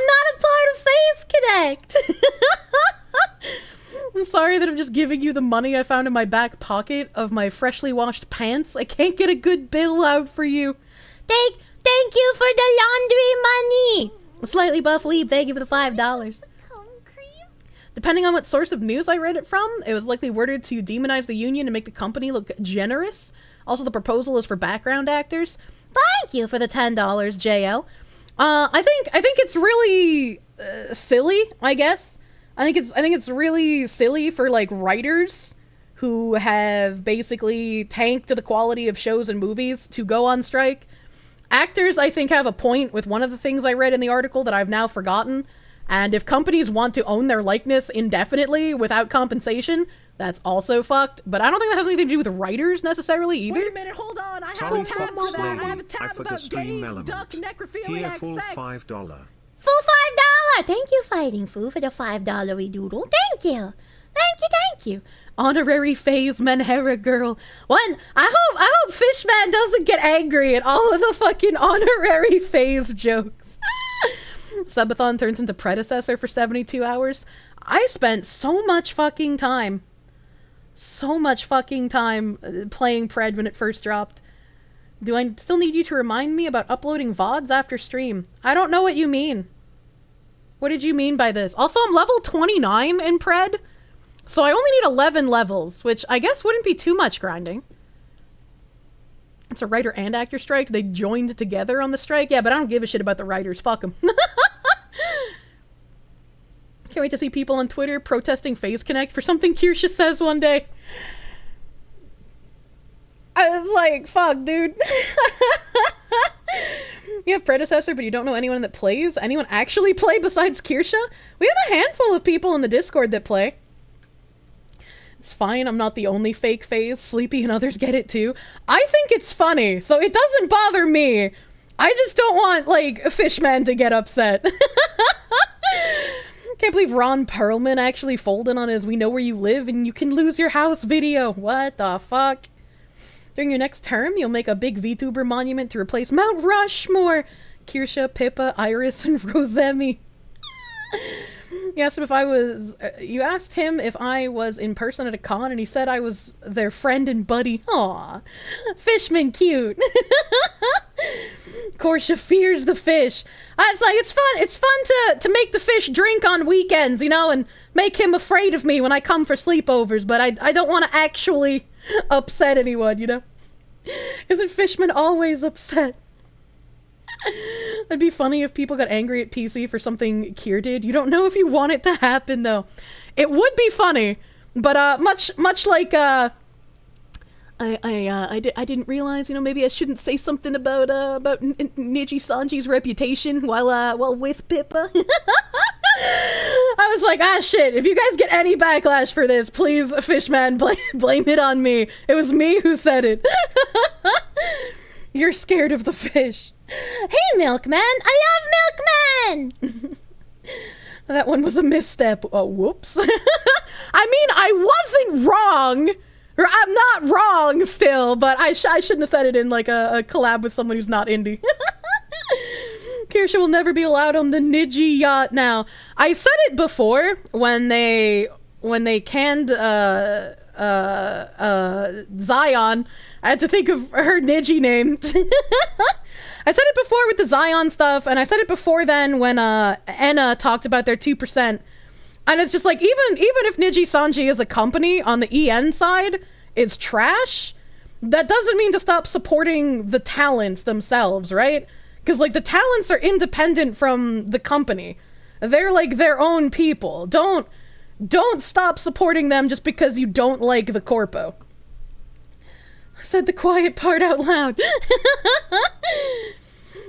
not a part of FaZe Connect! I'm sorry that I'm just giving you the money I found in my back pocket of my freshly washed pants. I can't get a good bill out for you. Thank you for the laundry money! Slightly buff weeb, thank you for the $5. Depending on what source of news I read it from, it was likely worded to demonize the union and make the company look generous. Also, the proposal is for background actors. Thank you for the $10, JL. I think it's really silly, I guess. I think it's really silly for like writers who have basically tanked the quality of shows and movies to go on strike. Actors, I think, have a point with one of the things I read in the article that I've now forgotten. And if companies want to own their likeness indefinitely without compensation, that's also fucked. But I don't think that has anything to do with writers necessarily either. Wait a minute, hold on. I have a tab for that. I have a tab about gay, duck, necrophiliac Here, full sex. $5. Full $5! Thank you, Fighting Foo, for the $5 doodle. Thank you! Thank you! Honorary FaZe Menhera girl. One, I hope Fishman doesn't get angry at all of the fucking honorary FaZe jokes. Subathon turns into predecessor for 72 hours. I spent so much fucking time playing Pred when it first dropped. Do I still need you to remind me about uploading VODs after stream? I don't know what you mean. What did you mean by this? Also, I'm level 29 in Pred. So I only need 11 levels, which I guess wouldn't be too much grinding. It's a writer and actor strike. They joined together on the strike. Yeah, but I don't give a shit about the writers. Fuck them. Can't wait to see people on Twitter protesting FaZe Connect for something Kirsche says one day. I was like, fuck, dude. You have predecessor, but you don't know anyone that plays? Anyone actually play besides Kirsche? We have a handful of people in the Discord that play. It's fine, I'm not the only fake FaZe. Sleepy and others get it too. I think it's funny, so it doesn't bother me. I just don't want, like, Fishman to get upset. Can't believe Ron Perlman actually folded on his "We Know Where You Live and You Can Lose Your House" video. What the fuck? During your next term, you'll make a big VTuber monument to replace Mount Rushmore. Kirsche, Pippa, Iris, and Rosemi. You asked him if I was in person at a con, and he said I was their friend and buddy. Aw, Fishman cute. Kirsche fears the fish. It's like, it's fun to make the fish drink on weekends, you know, and make him afraid of me when I come for sleepovers, but I don't want to actually upset anyone, you know? Isn't Fishman always upset? It'd be funny if people got angry at PC for something Kier did. You don't know if you want it to happen, though. It would be funny, but much like I didn't realize, you know, maybe I shouldn't say something about Niji Sanji's reputation while with Pippa. I was like, ah, shit, if you guys get any backlash for this, please, Fishman, blame it on me. It was me who said it. You're scared of the fish. Hey, Milkman! I love Milkman! That one was a misstep. Oh, whoops. I mean, I wasn't wrong. Or I'm not wrong still, but I shouldn't have said it in like a collab with someone who's not indie. Kirsche will never be allowed on the Niji yacht now. I said it before when they canned Zion. I had to think of her Niji name. I said it before with the Zion stuff, and I said it before then when Enna talked about their 2%. And it's just like, even if Niji Sanji is a company on the EN side, it's trash, that doesn't mean to stop supporting the talents themselves, right? Because, like, the talents are independent from the company. They're, like, their own people. Don't stop supporting them just because you don't like the corpo. I said the quiet part out loud.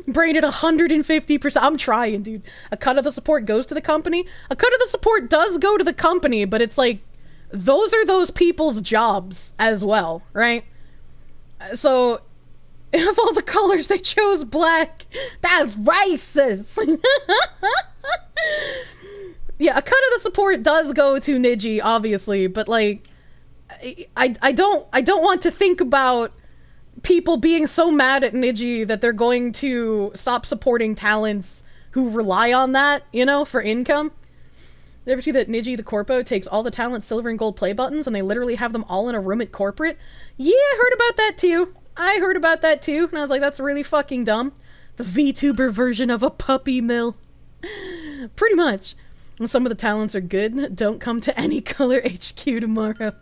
Brain at 150%. I'm trying, dude. A cut of the support goes to the company. A cut of the support does go to the company, but it's like, those are those people's jobs as well, right? So, of all the colors, they chose black. That's racist. Yeah, a cut of the support does go to Niji, obviously, but like, I don't want to think about people being so mad at Niji that they're going to stop supporting talents who rely on that, you know, for income. You ever see that Niji the Corpo takes all the talent silver and gold play buttons and they literally have them all in a room at corporate? Yeah, I heard about that too. And I was like, that's really fucking dumb. The VTuber version of a puppy mill. Pretty much. And some of the talents are good. Don't come to any color HQ tomorrow.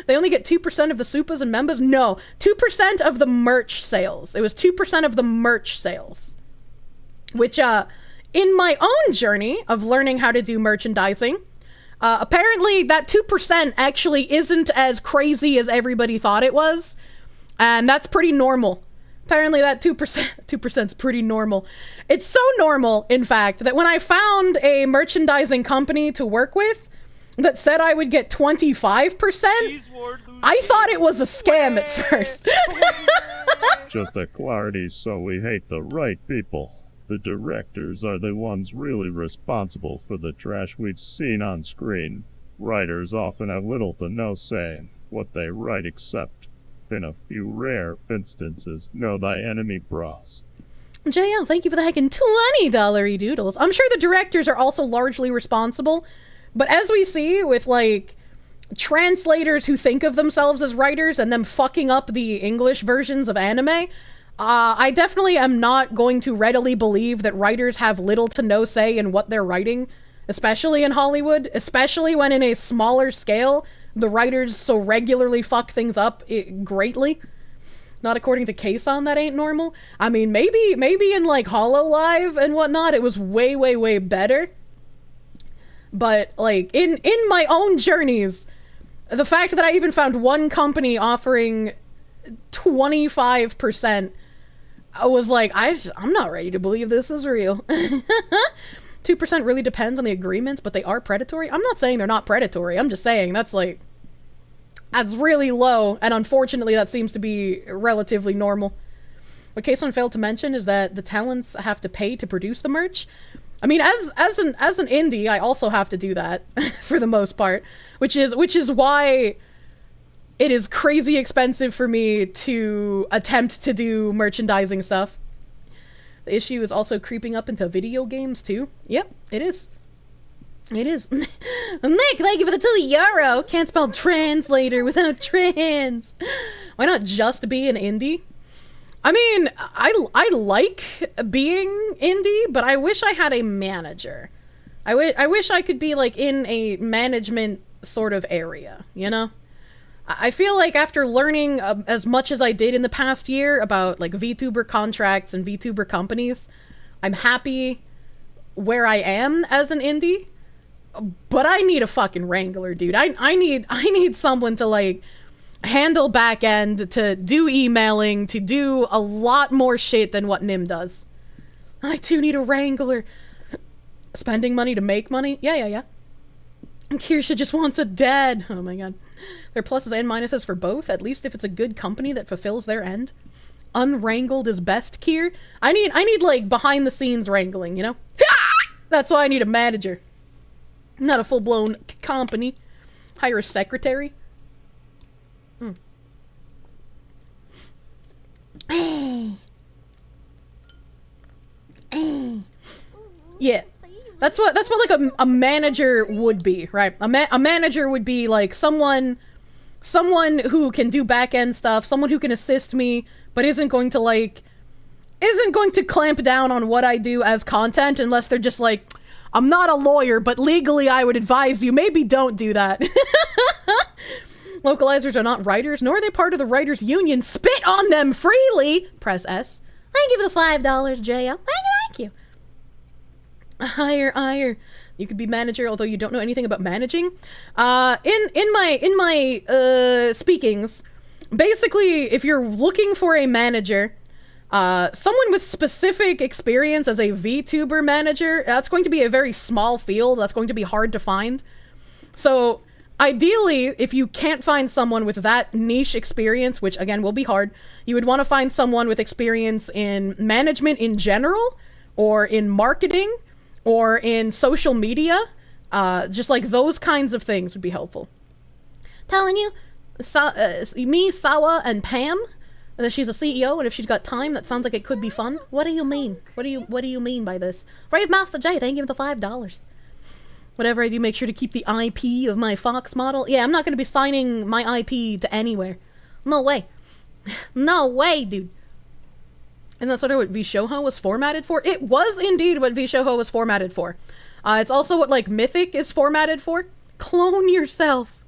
They only get 2% of the Supas and Membas? No, 2% of the merch sales. It was 2% of the merch sales. Which, in my own journey of learning how to do merchandising, apparently that 2% actually isn't as crazy as everybody thought it was. And that's pretty normal. Apparently that 2% is pretty normal. It's so normal, in fact, that when I found a merchandising company to work with, that said I would get 25%, I thought it was a scam at first. Just a clarity, so we hate the right people. The directors are the ones really responsible for the trash we've seen on screen. Writers often have little to no say in what they write except, in a few rare instances, know thy enemy bros. JL, thank you for the heckin' $20 doodles. I'm sure the directors are also largely responsible. But as we see with, like, translators who think of themselves as writers and them fucking up the English versions of anime, I definitely am not going to readily believe that writers have little to no say in what they're writing, especially in Hollywood, especially when in a smaller scale, the writers so regularly fuck things up greatly. Not according to Kason, that ain't normal. I mean, maybe in, like, HoloLive and whatnot, it was way, way, way better. But, like, in my own journeys, the fact that I even found one company offering 25%, I was like, I'm not ready to believe this is real. 2% really depends on the agreements, but they are predatory. I'm not saying they're not predatory. I'm just saying that's really low, and unfortunately that seems to be relatively normal. What Kason failed to mention is that the talents have to pay to produce the merch. I mean, as an indie, I also have to do that for the most part, which is why it is crazy expensive for me to attempt to do merchandising stuff. The issue is also creeping up into video games too. Yep, it is. It is. Nick, thank you for the €2. Can't spell translator without trans. Why not just be an indie? I mean, I like being indie, but I wish I had a manager. I wish I could be, like, in a management sort of area, you know? I feel like after learning as much as I did in the past year about, like, VTuber contracts and VTuber companies, I'm happy where I am as an indie, but I need a fucking wrangler, dude. I need someone to, like, handle back end, to do emailing, to do a lot more shit than what Nim does. I too need a wrangler. Spending money to make money? Yeah. Kirsche just wants a dad. Oh my god. There are pluses and minuses for both, at least if it's a good company that fulfills their end. Unwrangled is best, Kier. I need like behind the scenes wrangling, you know? That's why I need a manager. Not a full-blown company. Hire a secretary. Yeah. That's what like a manager would be, right? A manager would be like someone who can do back-end stuff, someone who can assist me, but isn't going to clamp down on what I do as content unless they're just like, I'm not a lawyer, but legally I would advise you, maybe don't do that. Localizers are not writers, nor are they part of the writers union. Spit on them freely! Press S. Thank you for the $5, J.O. Thank you. Higher. You could be manager, although you don't know anything about managing. In my speakings, basically, if you're looking for a manager, someone with specific experience as a VTuber manager, that's going to be a very small field. That's going to be hard to find. So, ideally, if you can't find someone with that niche experience, which again will be hard, you would want to find someone with experience in management in general, or in marketing, or in social media. Just like those kinds of things would be helpful. Telling you, Me, Sawa, and Pam, that she's a CEO, and if she's got time, that sounds like it could be fun. What do you mean? What do you mean by this? Brave Master J, thank you for the $5. Whatever I do, make sure to keep the IP of my Fox model. Yeah, I'm not going to be signing my IP to anywhere. No way. No way, dude. And that's sort of what VShoho was formatted for. It was indeed what VShoho was formatted for. It's also what, like, Mythic is formatted for. Clone yourself.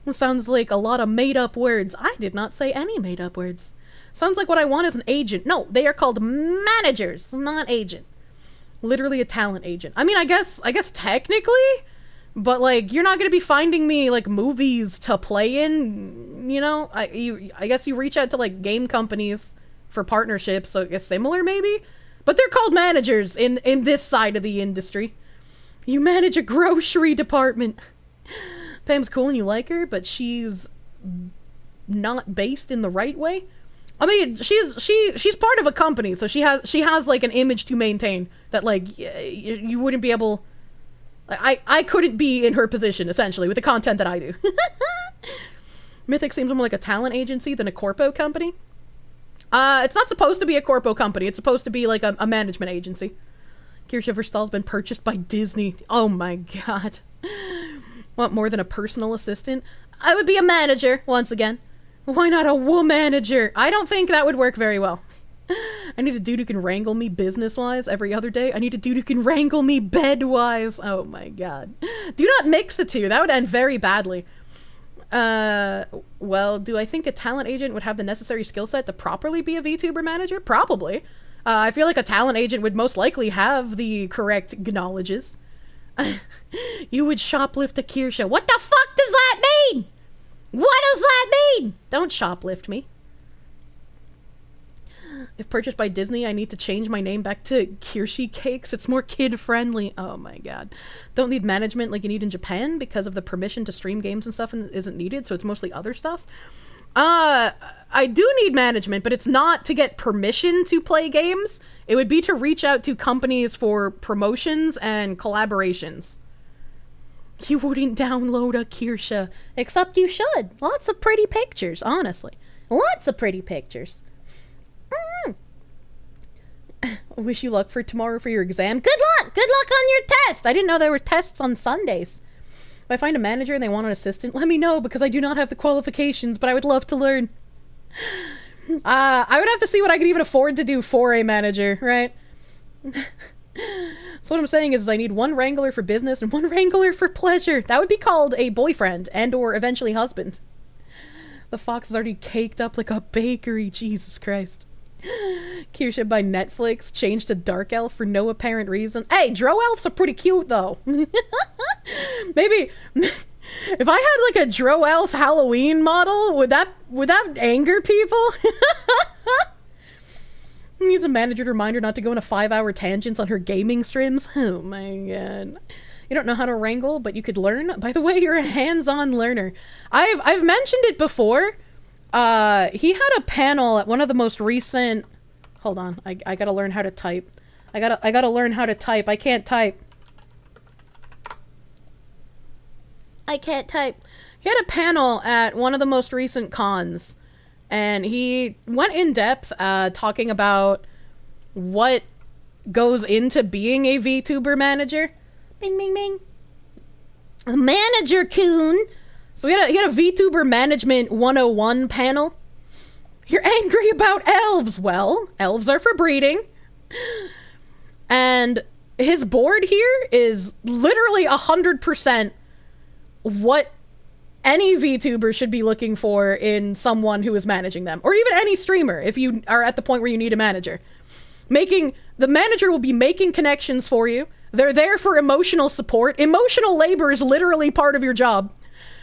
It sounds like a lot of made-up words. I did not say any made-up words. Sounds like what I want is an agent. No, they are called managers, not agent. Literally a talent agent. I mean, I guess technically, but, like, you're not going to be finding me, like, movies to play in, you know? I guess you reach out to, like, game companies for partnerships, so it's similar, maybe? But they're called managers in this side of the industry. You manage a grocery department. Pam's cool and you like her, but she's not based in the right way. I mean, she's part of a company, so she has like an image to maintain that, like, you wouldn't be able. I couldn't be in her position, essentially, with the content that I do. Mythic seems more like a talent agency than a corpo company. It's not supposed to be a corpo company. It's supposed to be like a management agency. Kirsche Verstahl's been purchased by Disney. Oh my god. Want more than a personal assistant? I would be a manager, once again. Why not a womanager? I don't think that would work very well. I need a dude who can wrangle me business-wise every other day. I need a dude who can wrangle me bed-wise. Oh my god. Do not mix the two. That would end very badly. Well, do I think a talent agent would have the necessary skill set to properly be a VTuber manager? Probably. I feel like a talent agent would most likely have the correct knowledges. You would shoplift a Kirsche. What the fuck does that mean? What does that mean? Don't shoplift me. If purchased by Disney, I need to change my name back to Kirsche Cakes. It's more kid-friendly. Oh my god. Don't need management like you need in Japan because of the permission to stream games and stuff isn't needed, so it's mostly other stuff. I do need management, but it's not to get permission to play games. It would be to reach out to companies for promotions and collaborations. You wouldn't download a Kirsche, except you should. Lots of pretty pictures, honestly. Lots of pretty pictures. Wish you luck for tomorrow for your exam. Good luck! Good luck on your test! I didn't know there were tests on Sundays. If I find a manager and they want an assistant, let me know, because I do not have the qualifications, but I would love to learn. I would have to see what I could even afford to do for a manager, right? So what I'm saying is I need one wrangler for business and one wrangler for pleasure. That would be called a boyfriend and or eventually husband. The fox is already caked up like a bakery. Jesus Christ. Kirsche by Netflix changed to dark elf for no apparent reason. Hey, Dro elves are pretty cute though. Maybe if I had like a Dro elf Halloween model, would that anger people? Needs a manager reminder not to go into 5-hour tangents on her gaming streams. Oh my god. You don't know how to wrangle, but you could learn? By the way, you're a hands-on learner. I've mentioned it before. He had a panel at one of the most recent... Hold on, I gotta learn how to type. I gotta learn how to type. I can't type. I can't type. He had a panel at one of the most recent cons, and he went in depth talking about what goes into being a VTuber manager. Bing, bing, bing. A manager coon. So he had a VTuber Management 101 panel. You're angry about elves. Well, elves are for breeding. And his board here is literally 100% what any VTuber should be looking for in someone who is managing them. Or even any streamer, if you are at the point where you need a manager. The manager will be making connections for you. They're there for emotional support. Emotional labor is literally part of your job.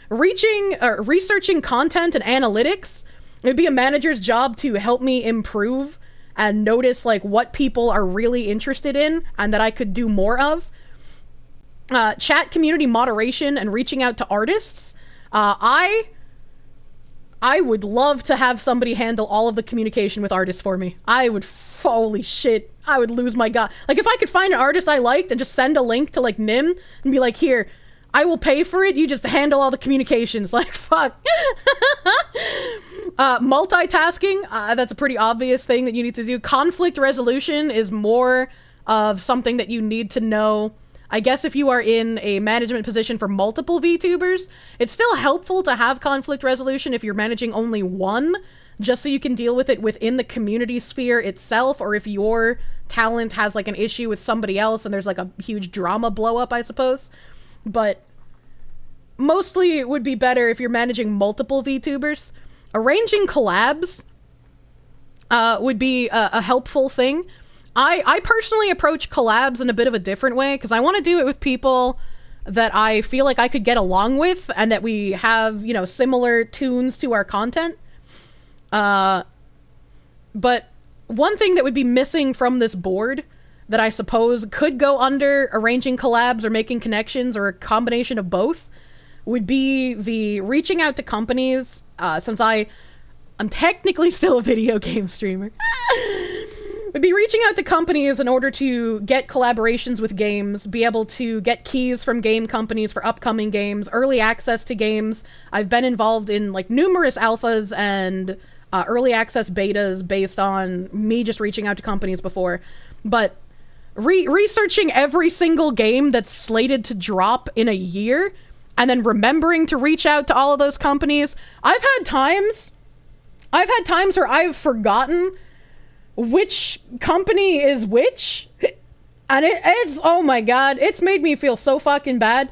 Researching content and analytics. It would be a manager's job to help me improve and notice like what people are really interested in and that I could do more of. Chat community moderation and reaching out to artists. I would love to have somebody handle all of the communication with artists for me. Holy shit, I would lose my god. Like, if I could find an artist I liked and just send a link to, like, Nim and be like, here, I will pay for it, you just handle all the communications. Like, fuck. Multitasking, that's a pretty obvious thing that you need to do. Conflict resolution is more of something that you need to know. I guess if you are in a management position for multiple VTubers, it's still helpful to have conflict resolution if you're managing only one, just so you can deal with it within the community sphere itself, or if your talent has like an issue with somebody else and there's like a huge drama blow up, I suppose. But mostly it would be better if you're managing multiple VTubers. Arranging collabs would be a helpful thing. I personally approach collabs in a bit of a different way, because I want to do it with people that I feel like I could get along with and that we have, you know, similar tunes to our content. But one thing that would be missing from this board that I suppose could go under arranging collabs or making connections or a combination of both would be the reaching out to companies, since I'm technically still a video game streamer. Would be reaching out to companies in order to get collaborations with games, be able to get keys from game companies for upcoming games, early access to games. I've been involved in like numerous alphas and early access betas based on me just reaching out to companies before. But researching every single game that's slated to drop in a year and then remembering to reach out to all of those companies. I've had times where I've forgotten which company is which, and it's, oh my god, it's made me feel so fucking bad.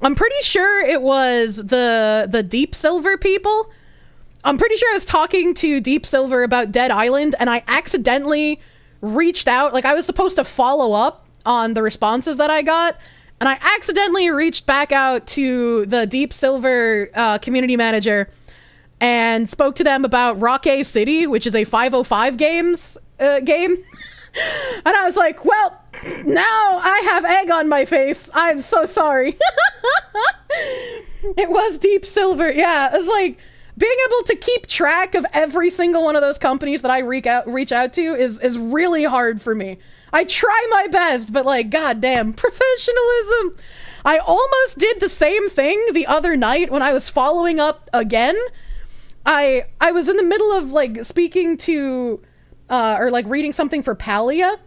I'm pretty sure it was the Deep Silver people. I'm pretty sure I was talking to Deep Silver about Dead Island, and I accidentally reached out, like I was supposed to follow up on the responses that I got, and I accidentally reached back out to the Deep Silver community manager and spoke to them about Rockay City, which is a 505 games game. And I was like, well, now I have egg on my face. I'm so sorry. It was Deep Silver. Yeah, it was like being able to keep track of every single one of those companies that I reach out to is really hard for me. I try my best, but like, goddamn, professionalism. I almost did the same thing the other night when I was following up again. I was in the middle of like speaking to or like reading something for Palia,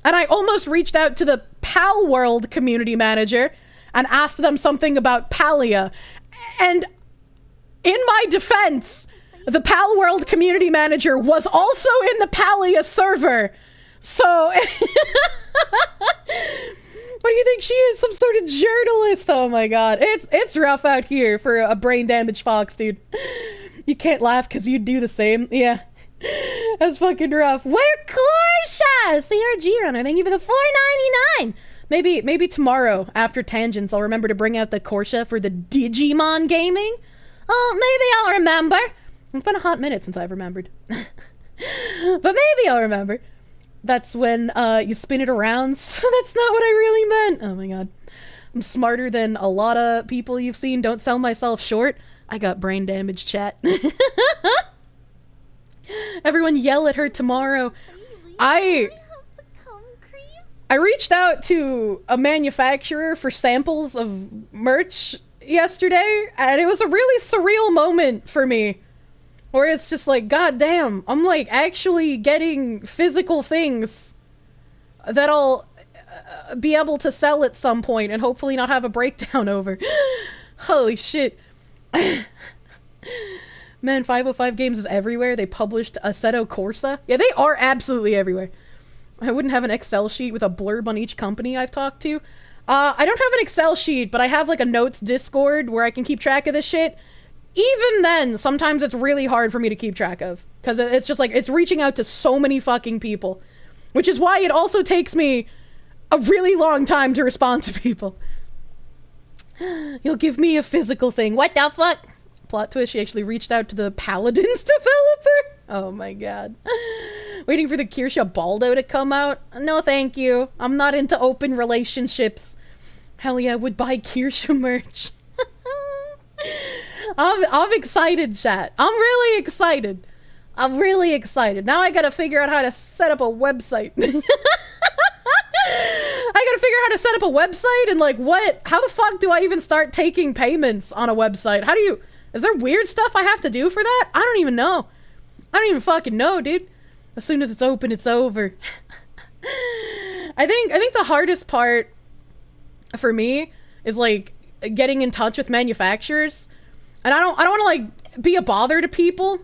and I almost reached out to the Pal World community manager and asked them something about Palia. And in my defense, the Pal World community manager was also in the Palia server. So what do you think she is? Some sort of journalist? Oh my god. It's rough out here for a brain damaged fox, dude. You can't laugh because you'd do the same. Yeah. That's fucking rough. Where Kirsche? CRG runner, thank you for the $4.99. Maybe tomorrow after Tangents I'll remember to bring out the Kirsche for the Digimon gaming. Oh, maybe I'll remember. It's been a hot minute since I've remembered. But maybe I'll remember. that's when you spin it around. So that's not what I really meant. Oh my god. I'm smarter than a lot of people you've seen. Don't sell myself short. I got brain damage, chat. Everyone yell at her tomorrow. I reached out to a manufacturer for samples of merch yesterday, and it was a really surreal moment for me. Where it's just like, god damn, I'm like actually getting physical things that I'll be able to sell at some point and hopefully not have a breakdown over. Holy shit. Man, 505 Games is everywhere. They published Assetto Corsa. Yeah, they are absolutely everywhere. I wouldn't have an Excel sheet with a blurb on each company I've talked to. I don't have an Excel sheet, but I have like a notes Discord where I can keep track of this shit. Even then, sometimes it's really hard for me to keep track of. Because it's just like, it's reaching out to so many fucking people. Which is why it also takes me a really long time to respond to people. You'll give me a physical thing. What the fuck? Plot twist, she actually reached out to the Paladins developer? Oh my god. Waiting for the Kirsche Baldo to come out? No thank you. I'm not into open relationships. Hell yeah, I would buy Kirsche merch. I'm excited, chat. I'm really excited. I'm really excited. Now I gotta figure out how to set up a website. I gotta figure out how to set up a website and like how the fuck do I even start taking payments on a website? Is there weird stuff I have to do for that? I don't even know. I don't even fucking know, dude. As soon as it's open, it's over. I think the hardest part for me is like getting in touch with manufacturers. And I don't want to like be a bother to people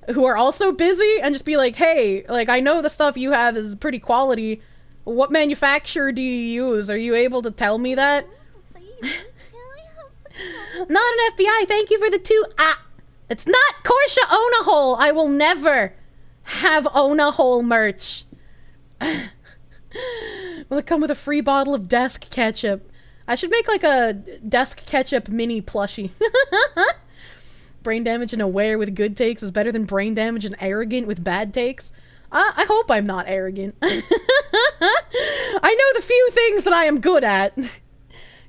who are also busy and just be like, hey, like I know the stuff you have is pretty quality. What manufacturer do you use? Are you able to tell me that? Not an FBI, thank you for the 2. It's not Kirsche Onahole. I will never have Onahole merch. Will it come with a free bottle of desk ketchup? I should make like a desk ketchup mini plushie. Brain damage and aware with good takes is better than brain damage and arrogant with bad takes. I hope I'm not arrogant. I know the few things that I am good at.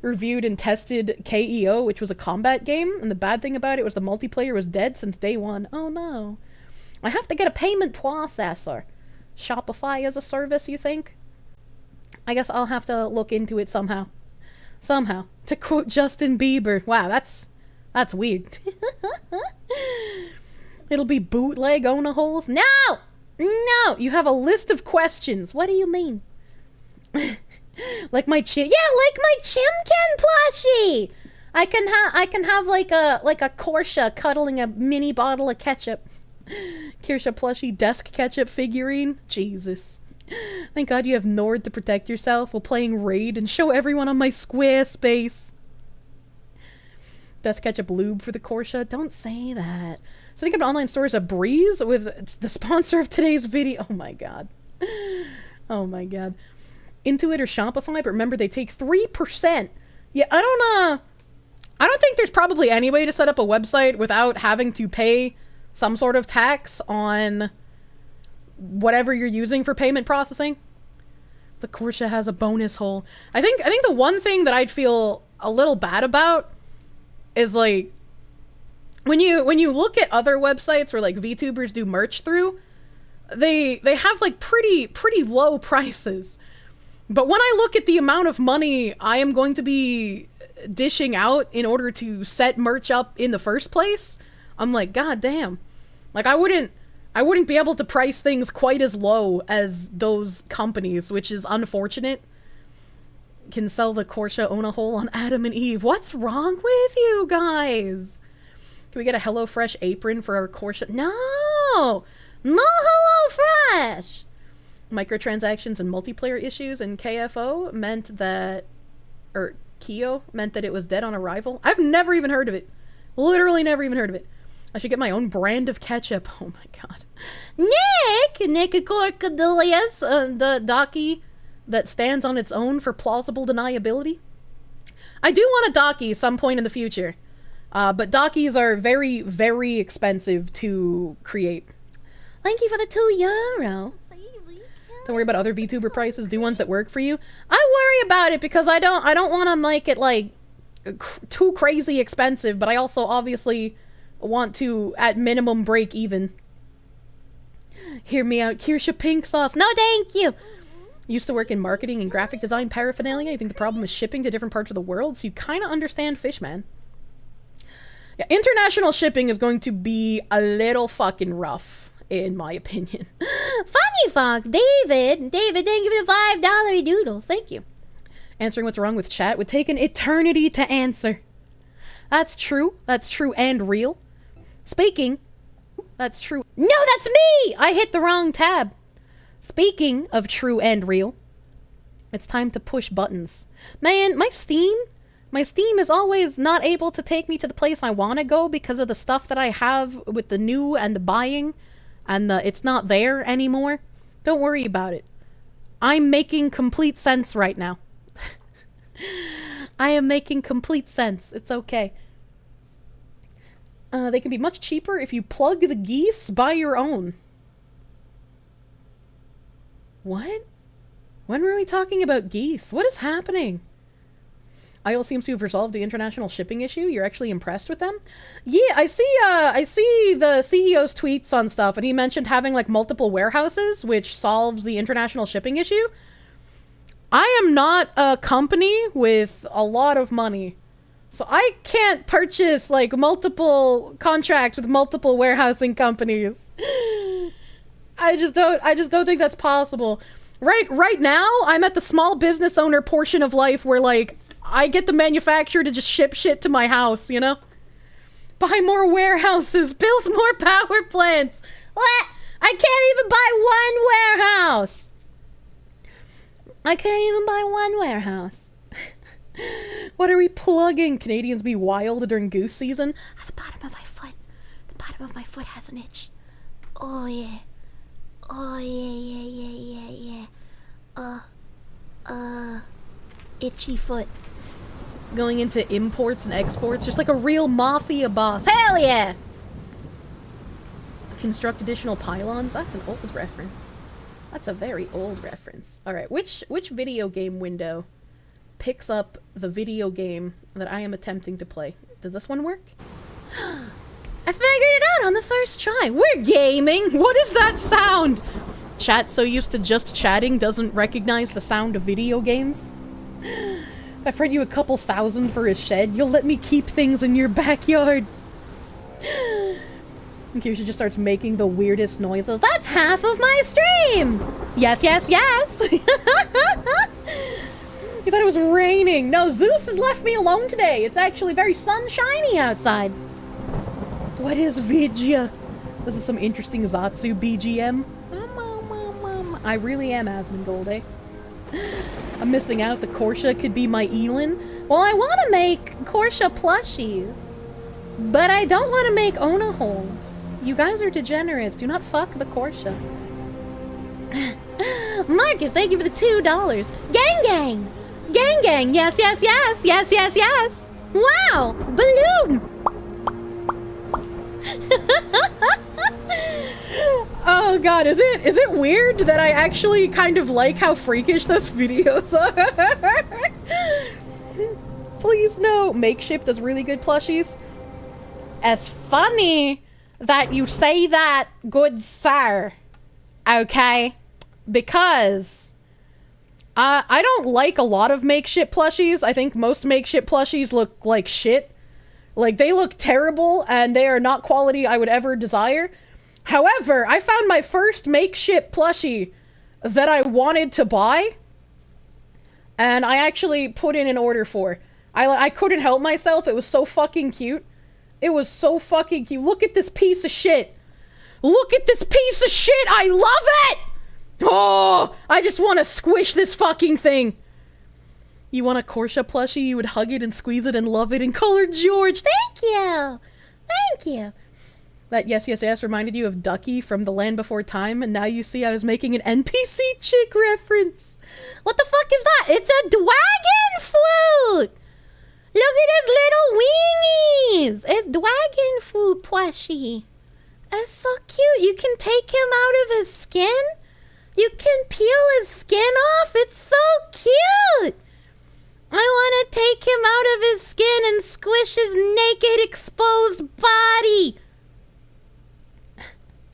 Reviewed and tested KEO, which was a combat game, and the bad thing about it was the multiplayer was dead since day 1. Oh no. I have to get a payment processor. Shopify as a service, you think? I guess I'll have to look into it somehow. Somehow. To quote Justin Bieber. Wow, that's weird. It'll be bootleg Onaholes? No! No! You have a list of questions. What do you mean? Like my yeah, like my Chimkin plushie. I can have like a Kirsche cuddling a mini bottle of ketchup. Kirsche plushie desk ketchup figurine. Jesus. Thank God you have Nord to protect yourself while playing Raid and show everyone on my Squarespace. Desk ketchup lube for the Kirsche. Don't say that. Setting up an online store is a breeze with the sponsor of today's video. Oh my god. Oh my god. Intuit or Shopify, but remember they take 3%. Yeah, I don't think there's probably any way to set up a website without having to pay some sort of tax on whatever you're using for payment processing. The Kirsche has a bonus hole. I think the one thing that I'd feel a little bad about is like when you look at other websites where like VTubers do merch through, they have like pretty low prices. But when I look at the amount of money I am going to be dishing out in order to set merch up in the first place, I'm like, god damn. Like I wouldn't be able to price things quite as low as those companies, which is unfortunate. Can sell the Kirsche Onahole on Adam and Eve. What's wrong with you guys? Can we get a HelloFresh apron for our Kirsche? No HelloFresh! Microtransactions and multiplayer issues in KFO meant that, or Keo meant that it was dead on arrival. I've never even heard of it. Literally never even heard of it. I should get my own brand of ketchup. Oh my god. Nick Corcadillas, the Docky that stands on its own for plausible deniability. I do want a Docky some point in the future. But Dockies are very, very expensive to create. Thank you for the €2. Don't worry about other VTuber prices. Do ones that work for you. I worry about it because I don't want to make it like too crazy expensive, but I also obviously want to at minimum break even. Hear me out, Kirsche pink sauce. No, thank you. Used to work in marketing and graphic design paraphernalia. I think the problem is shipping to different parts of the world, so you kind of understand Fishman. Yeah, international shipping is going to be a little fucking rough, in my opinion. Funny Fox, David, thank you for the $5 doodles. Thank you. Answering what's wrong with chat would take an eternity to answer. That's true and real. Speaking, that's true. No, that's me! I hit the wrong tab. Speaking of true and real, it's time to push buttons. Man, my Steam is always not able to take me to the place I want to go because of the stuff that I have with the new and the buying, and it's not there anymore. Don't worry about it. I'm making complete sense right now. I am making complete sense. It's okay. They can be much cheaper if you plug the geese by your own. What? When were we talking about geese? What is happening? IL seems to have resolved the international shipping issue. You're actually impressed with them? Yeah, I see the CEO's tweets on stuff, and he mentioned having like multiple warehouses, which solves the international shipping issue. I am not a company with a lot of money, so I can't purchase like multiple contracts with multiple warehousing companies. I just don't think that's possible. Right now, I'm at the small business owner portion of life where like I get the manufacturer to just ship shit to my house, you know? Buy more warehouses, build more power plants. What? I can't even buy one warehouse. I can't even buy one warehouse. What are we plugging? Canadians be wild during goose season? The bottom of my foot. The bottom of my foot has an itch. Oh yeah. Oh yeah. Itchy foot. Going into imports and exports, just like a real mafia boss. Hell yeah! Construct additional pylons? That's an old reference. That's a very old reference. Alright, which video game window picks up the video game that I am attempting to play? Does this one work? I figured it out on the first try. We're gaming! What is that sound? Chat so used to just chatting doesn't recognize the sound of video games. I've rent you a couple thousand for a shed. You'll let me keep things in your backyard. And Kirsche just starts making the weirdest noises. That's half of my stream! Yes. You thought it was raining. No, Zeus has left me alone today. It's actually very sunshiny outside. What is Vidya? This is some interesting Zatsu BGM. I really am Asmongold, eh? I'm missing out. The Kirsche could be my Elin. Well, I want to make Kirsche plushies, but I don't want to make Ona holes. You guys are degenerates. Do not fuck the Kirsche. Marcus, thank you for the $2. Gang. Yes. Wow, balloon. Oh god, is it weird that I actually kind of like how freakish those videos are? Please no. Makeshift does really good plushies. It's funny that you say that, good sir. Okay? Because I don't like a lot of makeshift plushies. I think most makeshift plushies look like shit. Like, they look terrible, and they are not quality I would ever desire. However, I found my first makeshift plushie that I wanted to buy, and I actually put in an order for. I couldn't help myself. It was so fucking cute. It was so fucking cute. Look at this piece of shit. Look at this piece of shit. I love it. Oh, I just want to squish this fucking thing. You want a Kirsche plushie? You would hug it and squeeze it and love it and call her George. Thank you. That yes reminded you of Ducky from The Land Before Time, and now you see I was making an NPC chick reference. What the fuck is that? It's a dragon fruit. Look at his little weenies. It's dragon fruit plushie. It's so cute. You can take him out of his skin. You can peel his skin off? It's so cute! I want to take him out of his skin and squish his naked, exposed body!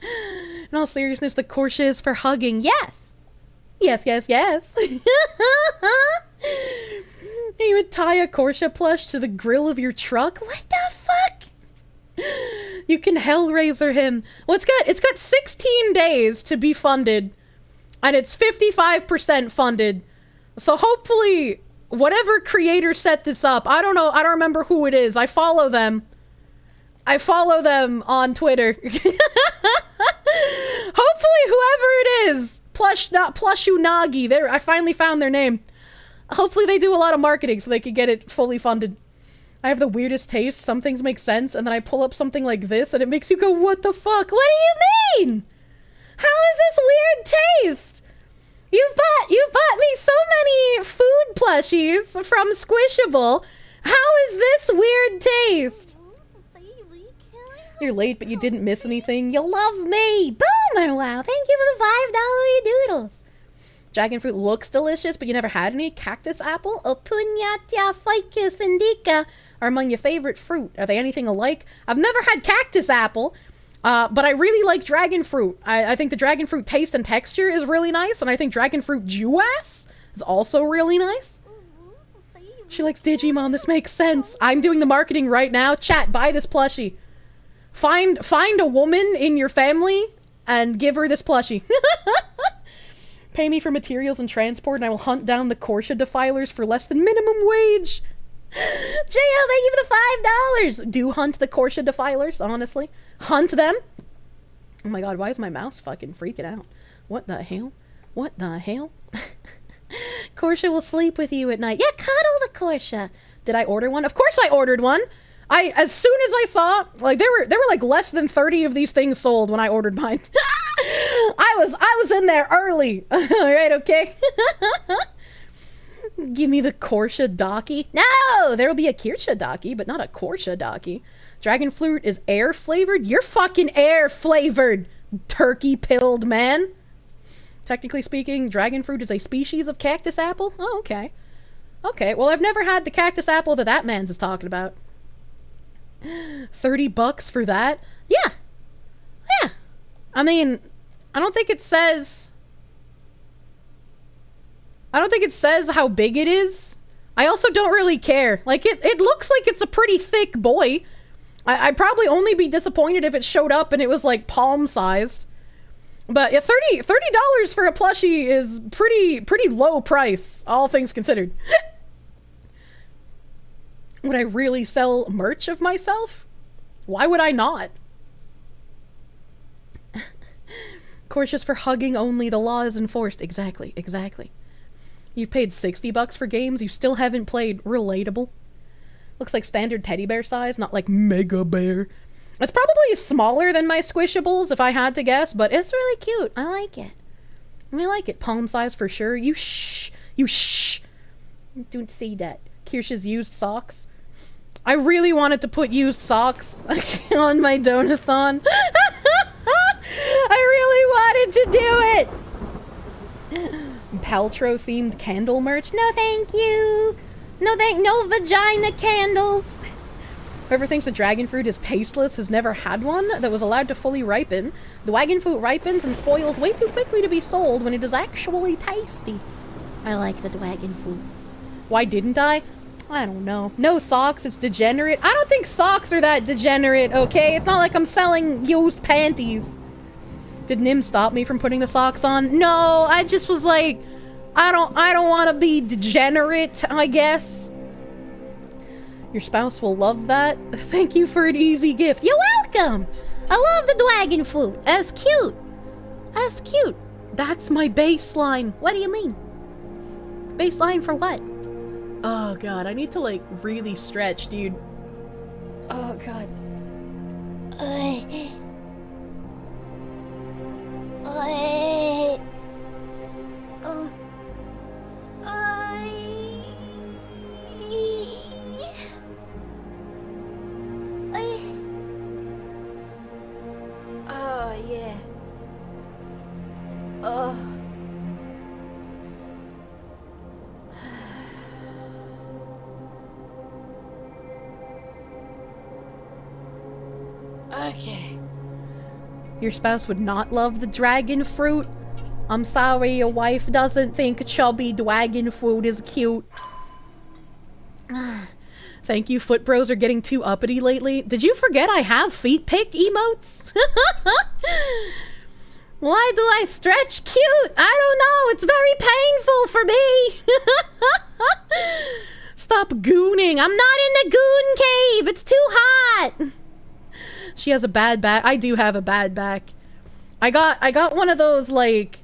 In all seriousness, the Kirsche is for hugging. Yes! Yes, yes, yes. You would tie a Kirsche plush to the grill of your truck? What the fuck? You can Hellraiser him. Well, it's got 16 days to be funded. And it's 55% funded. So hopefully, whatever creator set this up, I don't know, I don't remember who it is. I follow them. I follow them on Twitter. Hopefully, whoever it is, Plushunagi, I finally found their name. Hopefully they do a lot of marketing so they can get it fully funded. I have the weirdest taste. Some things make sense, and then I pull up something like this, and it makes you go, what the fuck? What do you mean? How is this weird taste? You've bought me so many food plushies from Squishable. How is this weird taste? You're late, but you didn't miss anything. You love me. Boomer, wow. Thank you for the $5 doodles. Dragon fruit looks delicious, but you never had any. Cactus apple, Opunyatia ficus indica, are among your favorite fruit. Are they anything alike? I've never had cactus apple, but I really like dragon fruit. I think the dragon fruit taste and texture is really nice, and I think dragon fruit juice is also really nice. She likes Digimon. This makes sense. I'm doing the marketing right now. Chat, buy this plushie. Find a woman in your family and give her this plushie. Pay me for materials and transport, and I will hunt down the Kirsche defilers for less than minimum wage. JL, thank you for the $5. Do hunt the Kirsche defilers, honestly. Hunt them. Oh my god, why is my mouse fucking freaking out? What the hell? What the hell? Kirsche will sleep with you at night. Yeah, cuddle the Kirsche. Did I order one? Of course I ordered one. As soon as I saw, like, there were like less than 30 of these things sold when I ordered mine. I was in there early. Alright, okay. Give me the Kirsche Docky. No! There will be a Kirsche Docky, but not a Kirsche Docky. Dragon fruit is air flavored? You're fucking air flavored, turkey pilled man. Technically speaking, dragon fruit is a species of cactus apple? Oh, okay. Okay, well, I've never had the cactus apple that man's is talking about. $30 for that? Yeah. Yeah. I mean, I don't think it says how big it is. I also don't really care. Like, it looks like it's a pretty thick boy. I'd probably only be disappointed if it showed up and it was, like, palm-sized. But yeah, $30 for a plushie is pretty low price, all things considered. Would I really sell merch of myself? Why would I not? Kirsche's for hugging only. The law is enforced. Exactly, exactly. You've paid $60 for games you still haven't played. Relatable. Looks like standard teddy bear size, not like mega bear. It's probably smaller than my Squishables if I had to guess, but it's really cute. I like it. I like it. Palm size for sure. You shh. Don't say that. Kirsche's used socks. I really wanted to put used socks on my donathon. I really wanted to do it. Paltrow themed candle merch. No, thank you. No vagina candles. Whoever thinks the dragon fruit is tasteless has never had one that was allowed to fully ripen. The wagon fruit ripens and spoils way too quickly to be sold when it is actually tasty. I like the dragon fruit. Why didn't I? I don't know. No socks, it's degenerate. I don't think socks are that degenerate, okay? It's not like I'm selling used panties. Did Nim stop me from putting the socks on? No, I just was like, I don't want to be degenerate, I guess. Your spouse will love that. Thank you for an easy gift. You're welcome. I love the dragon fruit. That's cute. That's cute. That's my baseline. What do you mean? Baseline for what? Oh god, I need to like really stretch, dude. Oh god. Oh yeah. Okay. Your spouse would not love the dragon fruit. I'm sorry your wife doesn't think chubby dragon fruit is cute. Thank you, foot bros are getting too uppity lately. Did you forget I have feet pick emotes? Why do I stretch cute? I don't know, it's very painful for me. Stop gooning. I'm not in the goon cave. It's too hot. She has a bad back. I do have a bad back. I got one of those like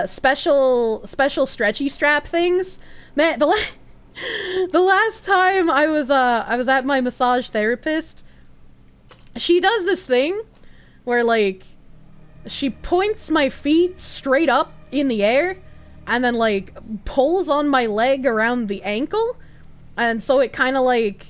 special stretchy strap things. Man, the last time I was at my massage therapist, she does this thing where like she points my feet straight up in the air and then like pulls on my leg around the ankle, and so it kind of like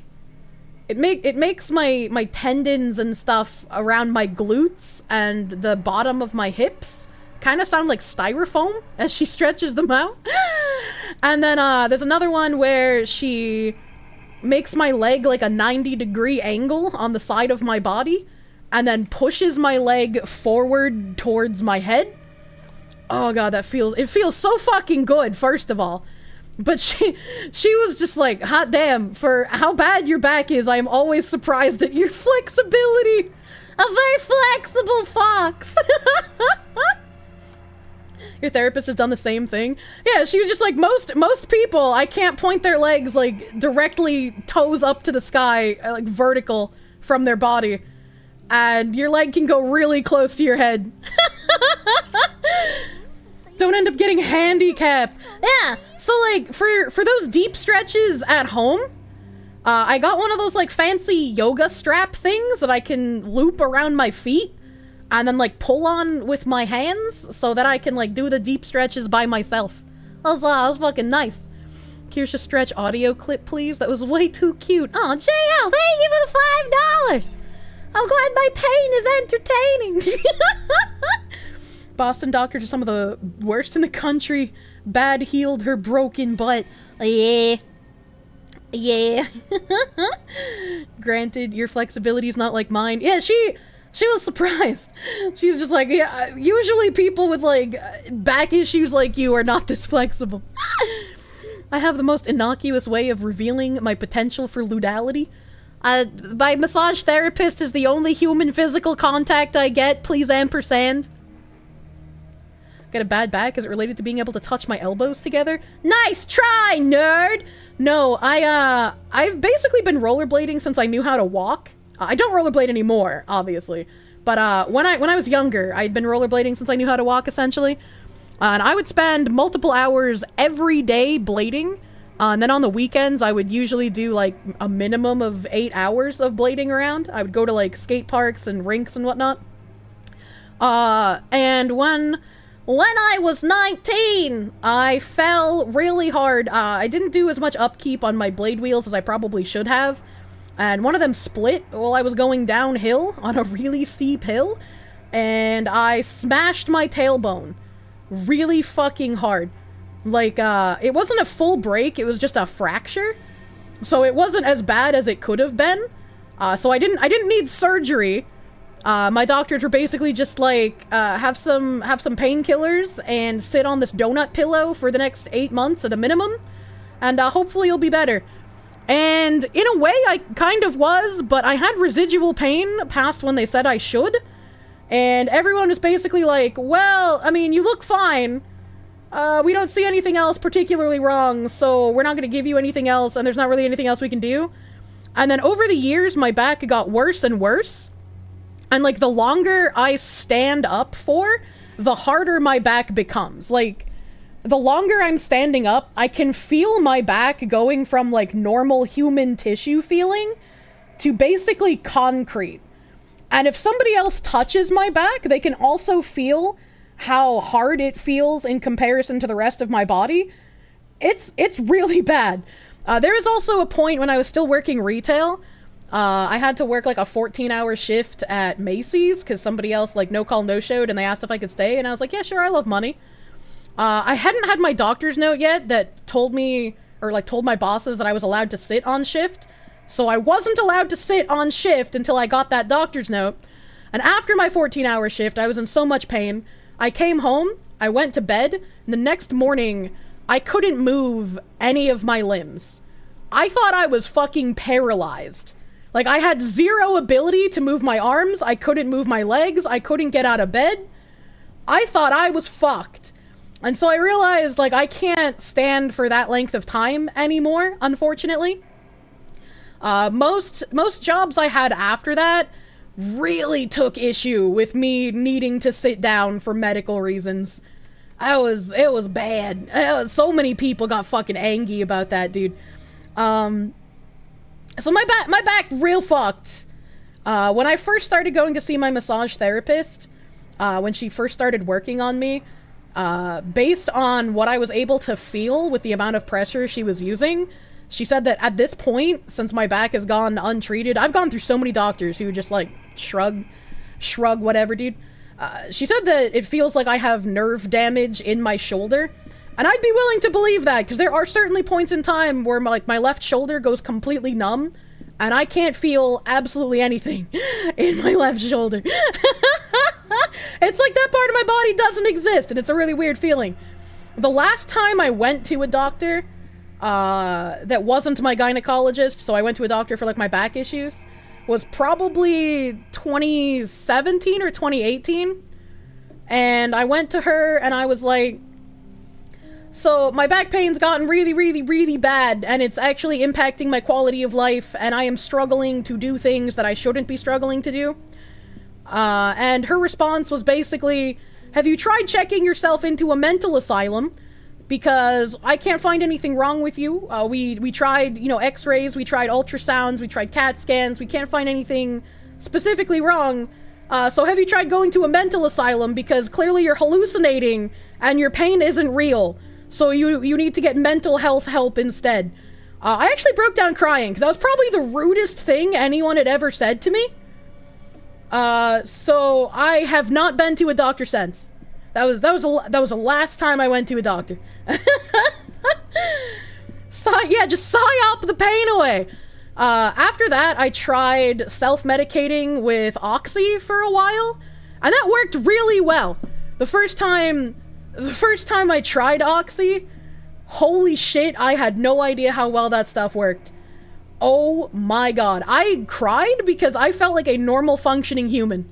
it makes my tendons and stuff around my glutes and the bottom of my hips kind of sound like styrofoam as she stretches them out. And then there's another one where she makes my leg like a 90-degree angle on the side of my body and then pushes my leg forward towards my head. Oh god, it feels so fucking good, first of all. But she was just like, hot damn, for how bad your back is, I am always surprised at your flexibility. A very flexible fox. Your therapist has done the same thing? Yeah, she was just like, most people, I can't point their legs like directly toes up to the sky, like vertical from their body. And your leg can go really close to your head. Don't end up getting handicapped. Yeah, so like for those deep stretches at home, I got one of those like fancy yoga strap things that I can loop around my feet and then like pull on with my hands so that I can like do the deep stretches by myself. That was fucking nice. Kirsche stretch audio clip, please. That was way too cute. Oh, JL, thank you for the $5. I'm glad my pain is entertaining. Boston doctors are some of the worst in the country. Bad healed her broken butt. Yeah. Yeah. Granted, your flexibility is not like mine. Yeah, she was surprised. She was just like, yeah, usually people with like back issues like you are not this flexible. I have the most innocuous way of revealing my potential for ludality. My massage therapist is the only human physical contact I get. Please ampersand. Get a bad back? Is it related to being able to touch my elbows together? Nice try, nerd! No, I've basically been rollerblading since I knew how to walk. I don't rollerblade anymore, obviously. But when I was younger, I'd been rollerblading since I knew how to walk, essentially. And I would spend multiple hours every day blading. And then on the weekends, I would usually do like a minimum of 8 hours of blading around. I would go to like skate parks and rinks and whatnot. And when I was 19, I fell really hard. I didn't do as much upkeep on my blade wheels as I probably should have. And one of them split while I was going downhill on a really steep hill. And I smashed my tailbone really fucking hard. Like, it wasn't a full break, it was just a fracture. So it wasn't as bad as it could have been. So I didn't need surgery. My doctors were basically just like, have some painkillers and sit on this donut pillow for the next 8 months at a minimum. And hopefully you'll be better. And in a way I kind of was, but I had residual pain past when they said I should. And everyone was basically like, well, I mean, you look fine. We don't see anything else particularly wrong, so we're not going to give you anything else, and there's not really anything else we can do. And then over the years, my back got worse and worse. And, like, the longer I stand up for, the harder my back becomes. Like, the longer I'm standing up, I can feel my back going from, like, normal human tissue feeling to basically concrete. And if somebody else touches my back, they can also feel how hard it feels in comparison to the rest of my body. It's really bad. There was also a point when I was still working retail. I had to work like a 14-hour shift at Macy's because somebody else like no call no showed and they asked if I could stay and I was like, yeah, sure, I love money. I hadn't had my doctor's note yet that told me, or like told my bosses that I was allowed to sit on shift. So I wasn't allowed to sit on shift until I got that doctor's note. And after my 14-hour shift, I was in so much pain. I came home, I went to bed, and the next morning, I couldn't move any of my limbs. I thought I was fucking paralyzed. Like, I had zero ability to move my arms, I couldn't move my legs, I couldn't get out of bed. I thought I was fucked. And so I realized, like, I can't stand for that length of time anymore, unfortunately. Most jobs I had after that really took issue with me needing to sit down for medical reasons. It was bad. So many people got fucking angry about that, dude. So my back real fucked. When I first started going to see my massage therapist, when she first started working on me, based on what I was able to feel with the amount of pressure she was using, she said that at this point, since my back has gone untreated, I've gone through so many doctors who would just like shrug whatever, dude. She said that it feels like I have nerve damage in my shoulder, and I'd be willing to believe that, because there are certainly points in time where my left shoulder goes completely numb, and I can't feel absolutely anything in my left shoulder. It's like that part of my body doesn't exist, and it's a really weird feeling. The last time I went to a doctor, that wasn't my gynecologist, so I went to a doctor for like my back issues, was probably 2017 or 2018. And I went to her and I was like, so my back pain's gotten really, really, really bad, and it's actually impacting my quality of life, and I am struggling to do things that I shouldn't be struggling to do. And her response was basically, have you tried checking yourself into a mental asylum? Because I can't find anything wrong with you. We tried, x-rays, we tried ultrasounds, we tried CAT scans, we can't find anything specifically wrong. So have you tried going to a mental asylum? Because clearly you're hallucinating and your pain isn't real. So you need to get mental health help instead. I actually broke down crying, because that was probably the rudest thing anyone had ever said to me. So I have not been to a doctor since. That was the last time I went to a doctor. Just psyop the pain away. After that, I tried self-medicating with Oxy for a while, and that worked really well. The first time I tried Oxy, holy shit, I had no idea how well that stuff worked. Oh my god. I cried because I felt like a normal functioning human.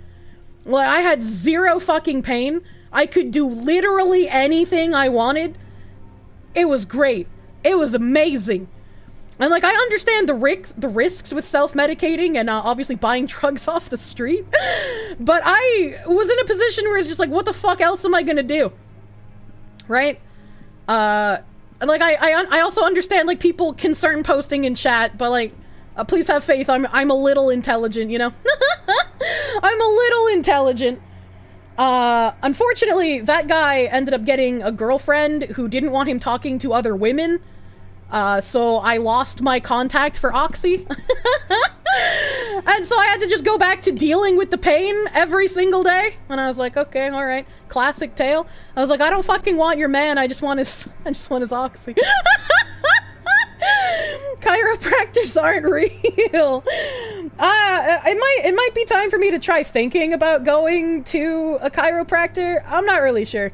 Like, I had zero fucking pain. I could do literally anything I wanted. It was great. It was amazing. And like, I understand the risks with self-medicating and obviously buying drugs off the street. But I was in a position where it's just like, what the fuck else am I gonna do? Right? And like, I also understand like people concern posting in chat, but like, please have faith, I'm a little intelligent, you know? I'm a little intelligent. Unfortunately, that guy ended up getting a girlfriend who didn't want him talking to other women. So I lost my contact for Oxy. And so I had to just go back to dealing with the pain every single day. And I was like, okay, alright. Classic tale. I was like, I don't fucking want your man, I just want his Oxy. Chiropractors aren't real. It might be time for me to try thinking about going to a chiropractor. I'm not really sure.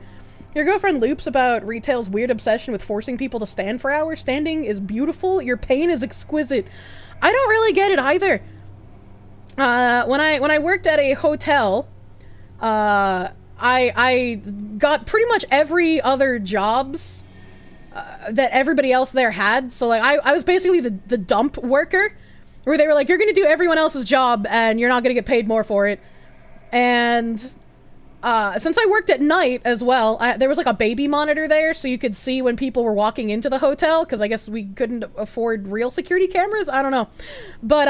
Your girlfriend loops about retail's weird obsession with forcing people to stand for hours. Standing is beautiful. Your pain is exquisite. I don't really get it either. When I worked at a hotel, I got pretty much every other jobs that everybody else there had. So like, I was basically the dump worker, where they were like, you're gonna do everyone else's job and you're not gonna get paid more for it. And since I worked at night as well, there was like a baby monitor there, so you could see when people were walking into the hotel, because I guess we couldn't afford real security cameras? I don't know. But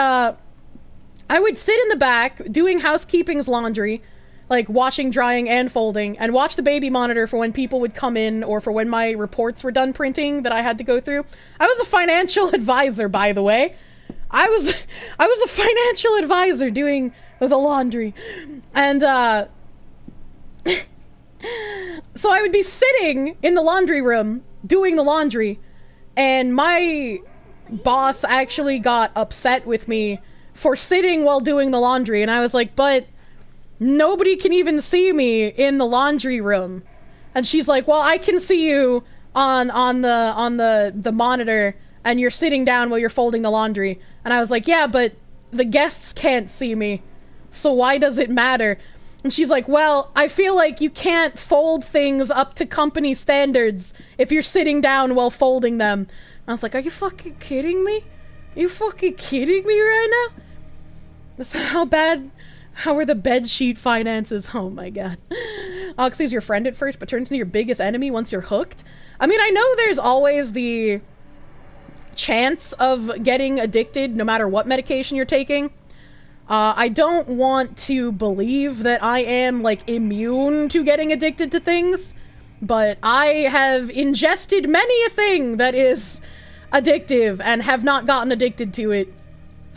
I would sit in the back doing housekeeping's laundry, like washing, drying, and folding, and watch the baby monitor for when people would come in, or for when my reports were done printing that I had to go through. I was a financial advisor, by the way. I was the financial advisor doing the laundry. And so I would be sitting in the laundry room doing the laundry, and my boss actually got upset with me for sitting while doing the laundry, and I was like, but nobody can even see me in the laundry room. And she's like, well, I can see you on the monitor, and you're sitting down while you're folding the laundry. And I was like, yeah, but the guests can't see me, so why does it matter? And she's like, well, I feel like you can't fold things up to company standards if you're sitting down while folding them. I was like, are you fucking kidding me? Are you fucking kidding me right now? That's how are the bedsheet finances? Oh my god. Oxy's your friend at first, but turns into your biggest enemy once you're hooked. I mean, I know there's always the chance of getting addicted no matter what medication you're taking. I don't want to believe that I am, like, immune to getting addicted to things, but I have ingested many a thing that is addictive and have not gotten addicted to it.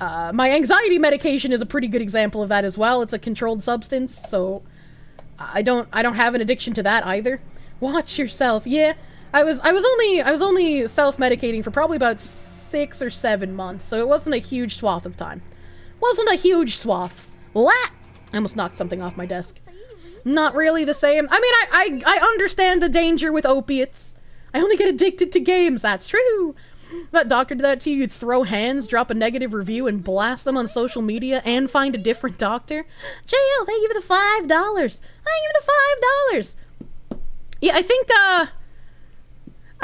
My anxiety medication is a pretty good example of that as well. It's a controlled substance, so I don't have an addiction to that either. Watch yourself. Yeah, I was only self-medicating for probably about 6 or 7 months, so it wasn't a huge swath of time. Wasn't a huge swath. What? I almost knocked something off my desk. Not really the same. I mean, I understand the danger with opiates. I only get addicted to games. That's true. That doctor did that to you. You'd throw hands, drop a negative review, and blast them on social media, and find a different doctor. JL, thank you for the $5. Thank you for the $5. Yeah, I think,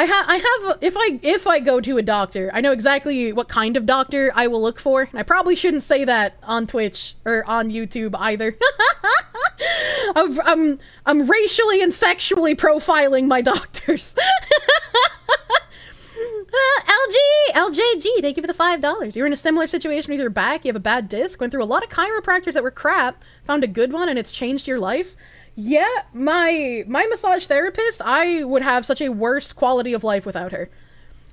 I have, if I go to a doctor, I know exactly what kind of doctor I will look for. And I probably shouldn't say that on Twitch, or on YouTube either. I'm racially and sexually profiling my doctors. LJG, thank you for the $5. You're in a similar situation with your back, you have a bad disc, went through a lot of chiropractors that were crap, found a good one, and it's changed your life. Yeah, my massage therapist, I would have such a worse quality of life without her.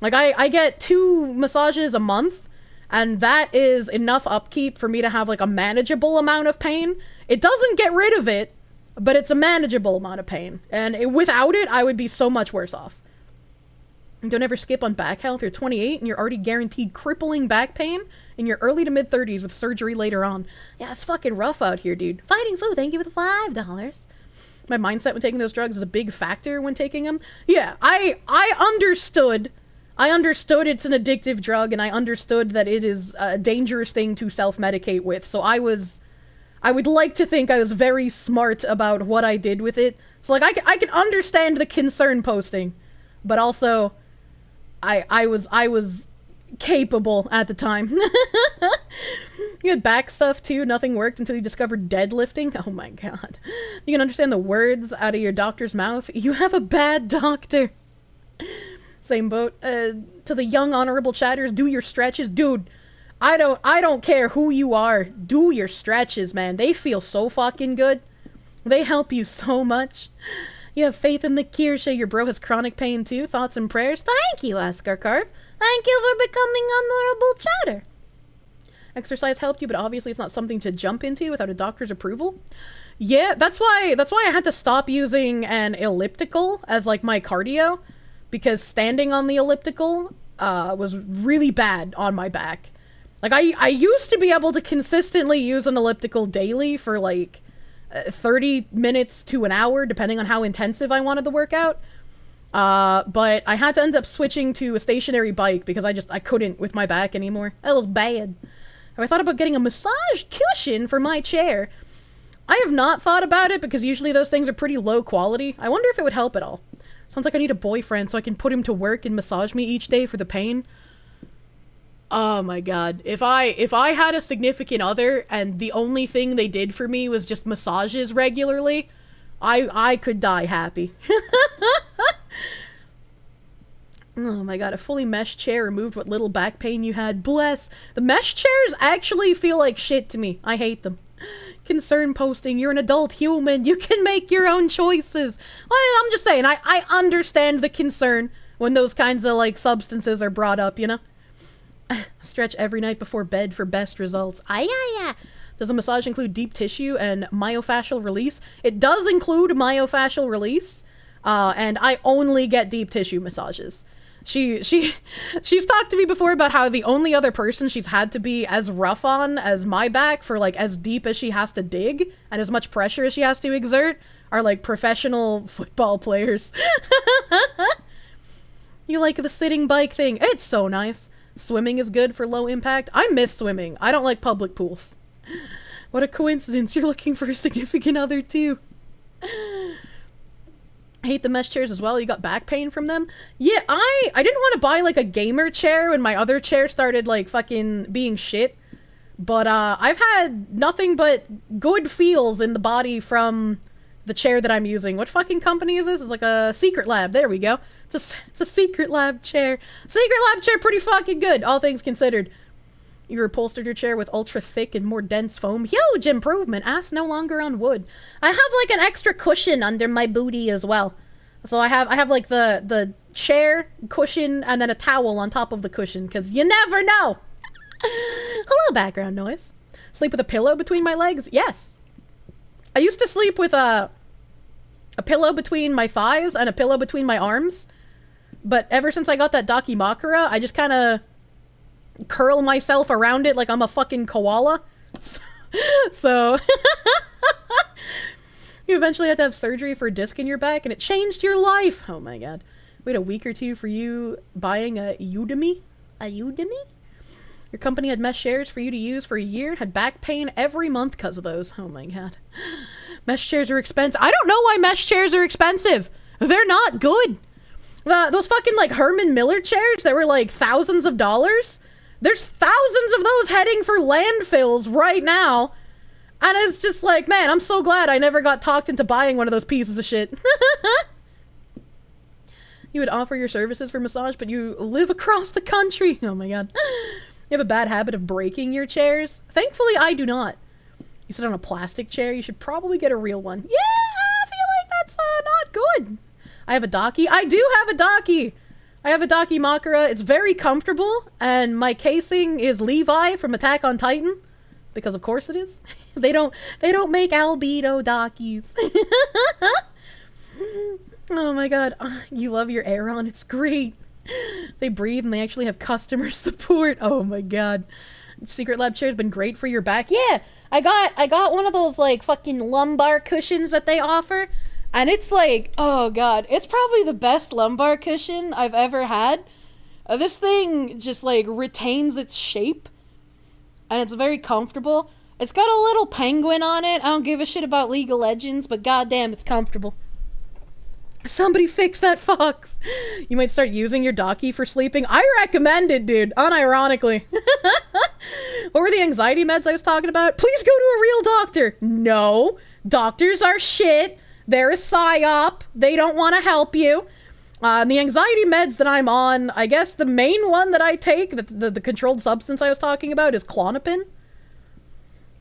Like, I get 2 massages a month, and that is enough upkeep for me to have, like, a manageable amount of pain. It doesn't get rid of it, but it's a manageable amount of pain. And without it, I would be so much worse off. And don't ever skip on back health. You're 28, and you're already guaranteed crippling back pain in your early to mid-30s with surgery later on. Yeah, it's fucking rough out here, dude. Fighting Food, thank you for the $5. My mindset when taking those drugs is a big factor when taking them. Yeah, I understood. I understood it's an addictive drug, and I understood that it is a dangerous thing to self-medicate with. So I would like to think I was very smart about what I did with it. So, like, I can understand the concern posting, but also, I was capable at the time. You had back stuff too, nothing worked until you discovered deadlifting? Oh my god. You can understand the words out of your doctor's mouth? You have a bad doctor. Same boat. To the young honorable chatters, do your stretches. Dude, I don't care who you are. Do your stretches, man. They feel so fucking good. They help you so much. You have faith in the Kirsche. Your bro has chronic pain too. Thoughts and prayers? Thank you, Oscar Carve. Thank you for becoming honorable chatter. Exercise helped you, but obviously it's not something to jump into without a doctor's approval. Yeah, that's why I had to stop using an elliptical as, like, my cardio, because standing on the elliptical was really bad on my back. Like, I used to be able to consistently use an elliptical daily for, like, 30 minutes to an hour, depending on how intensive I wanted the workout. But I had to end up switching to a stationary bike because I couldn't with my back anymore. That was bad. Have I thought about getting a massage cushion for my chair? I have not thought about it because usually those things are pretty low quality. I wonder if it would help at all. Sounds like I need a boyfriend so I can put him to work and massage me each day for the pain. Oh my god. If I had a significant other and the only thing they did for me was just massages regularly, I could die happy. Oh my god, a fully mesh chair removed what little back pain you had. Bless. The mesh chairs actually feel like shit to me. I hate them. Concern posting, you're an adult human. You can make your own choices. Well, I'm just saying, I understand the concern when those kinds of, like, substances are brought up, you know? Stretch every night before bed for best results. Does the massage include deep tissue and myofascial release? It does include myofascial release, and I only get deep tissue massages. She's talked to me before about how the only other person she's had to be as rough on as my back for like as deep as she has to dig and as much pressure as she has to exert are like professional football players. You like the sitting bike thing? It's so nice. Swimming is good for low impact. I miss swimming. I don't like public pools. What a coincidence. You're looking for a significant other too. I hate the mesh chairs as well. You got back pain from them? Yeah, I didn't want to buy like a gamer chair when my other chair started like fucking being shit. But I've had nothing but good feels in the body from the chair that I'm using. What fucking company is this? It's like a Secret Lab. There we go. It's a Secret Lab chair. Secret Lab chair pretty fucking good, all things considered. You upholstered your chair with ultra thick and more dense foam. Huge improvement. Ass no longer on wood. I have like an extra cushion under my booty as well. So I have like the chair cushion and then a towel on top of the cushion because you never know. Hello, background noise. Sleep with a pillow between my legs? Yes. I used to sleep with a pillow between my thighs and a pillow between my arms. But ever since I got that Dakimakura, I just kind of curl myself around it like I'm a fucking koala. So you eventually had to have surgery for a disc in your back and it changed your life. Oh my god. Wait a week or two for you buying a Udemy? A Udemy? Your company had mesh chairs for you to use for a year, had back pain every month because of those. Oh my god. Mesh chairs are expensive. I don't know why mesh chairs are expensive. They're not good. Those fucking like Herman Miller chairs that were like thousands of dollars. There's thousands of those heading for landfills right now. And it's just like, man, I'm so glad I never got talked into buying one of those pieces of shit. You would offer your services for massage, but you live across the country. Oh my god. You have a bad habit of breaking your chairs. Thankfully, I do not. You sit on a plastic chair, you should probably get a real one. Yeah, I feel like that's not good. I have a Daki. I do have a Daki. I have a Dakimakura. It's very comfortable, and my casing is Levi from Attack on Titan, because of course it is. They don't make albedo Dakis. Oh my god, you love your Aeron. It's great. They breathe and they actually have customer support. Oh my god. Secret Lab chair's been great for your back. Yeah, I got one of those like fucking lumbar cushions that they offer. And it's like, oh god, it's probably the best lumbar cushion I've ever had. This thing just like retains its shape. And it's very comfortable. It's got a little penguin on it. I don't give a shit about League of Legends, but goddamn, it's comfortable. Somebody fix that fox. You might start using your Daki for sleeping. I recommend it, dude. Unironically. What were the anxiety meds I was talking about? Please go to a real doctor. No. Doctors are shit. They're a psyop. They don't want to help you. The anxiety meds that I'm on, I guess the main one that I take, the controlled substance I was talking about, is Klonopin.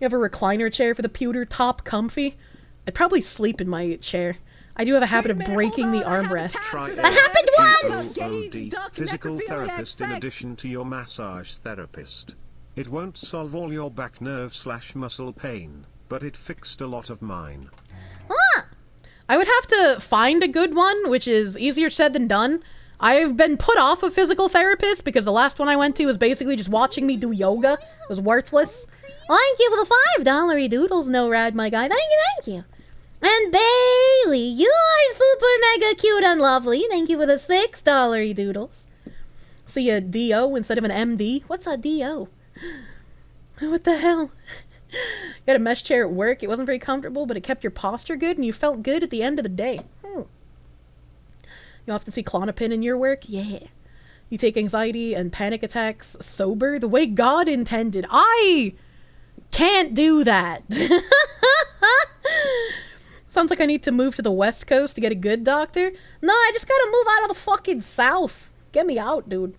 You have a recliner chair for the pewter top comfy? I'd probably sleep in my chair. I do have a habit of breaking the armrest. That happened once! VoD, physical therapist in addition to your massage therapist. It won't solve all your back nerve/muscle pain, but it fixed a lot of mine. Ah! I would have to find a good one, which is easier said than done. I've been put off a physical therapist because the last one I went to was basically just watching me do yoga. It was worthless. Thank you for the $5 doodles, no rad, my guy. Thank you. And Bailey, you are super mega cute and lovely. Thank you for the $6 doodles. See a DO instead of an MD? What's a DO? What the hell? You had a mesh chair at work. It wasn't very comfortable, but it kept your posture good, and you felt good at the end of the day. You often see Klonopin in your work? Yeah. You take anxiety and panic attacks sober, the way God intended. I can't do that. Sounds like I need to move to the West Coast to get a good doctor. No, I just gotta move out of the fucking South. Get me out, dude.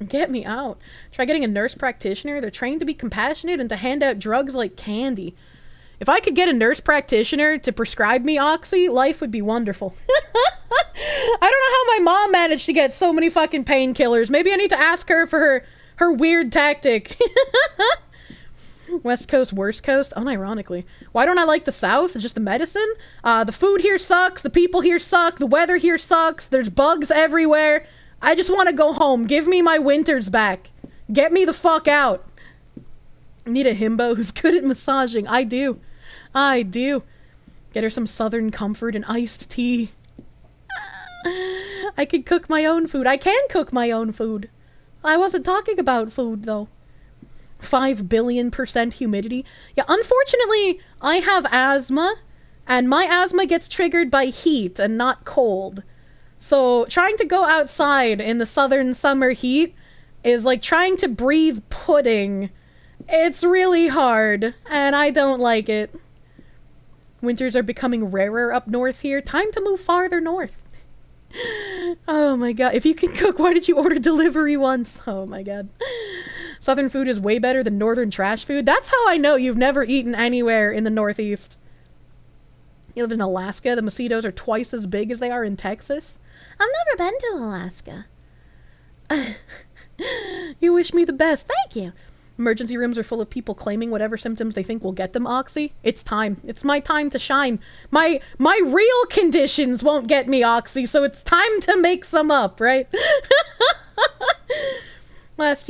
Get me out. Try getting a nurse practitioner. They're trained to be compassionate and to hand out drugs like candy. If I could get a nurse practitioner to prescribe me Oxy, life would be wonderful. I don't know how my mom managed to get so many fucking painkillers. Maybe I need to ask her for her weird tactic. West Coast, worst coast? Unironically. Why don't I like the South? Just the medicine? The food here sucks. The people here suck. The weather here sucks. There's bugs everywhere. I just want to go home. Give me my winters back. Get me the fuck out. I need a himbo who's good at massaging. I do. I do. Get her some southern comfort and iced tea. I can cook my own food. I can cook my own food. I wasn't talking about food, though. 5 billion% humidity. Yeah, unfortunately, I have asthma, and my asthma gets triggered by heat and not cold. So, trying to go outside in the southern summer heat is like trying to breathe pudding. It's really hard, and I don't like it. Winters are becoming rarer up north here. Time to move farther north. Oh my god. If you can cook, why did you order delivery once? Oh my god. Southern food is way better than northern trash food. That's how I know you've never eaten anywhere in the Northeast. You live in Alaska. The mosquitoes are twice as big as they are in Texas. I've never been to Alaska. You wish me the best. Thank you. Emergency rooms are full of people claiming whatever symptoms they think will get them Oxy. It's time. It's my time to shine. My real conditions won't get me Oxy, so it's time to make some up, right? Last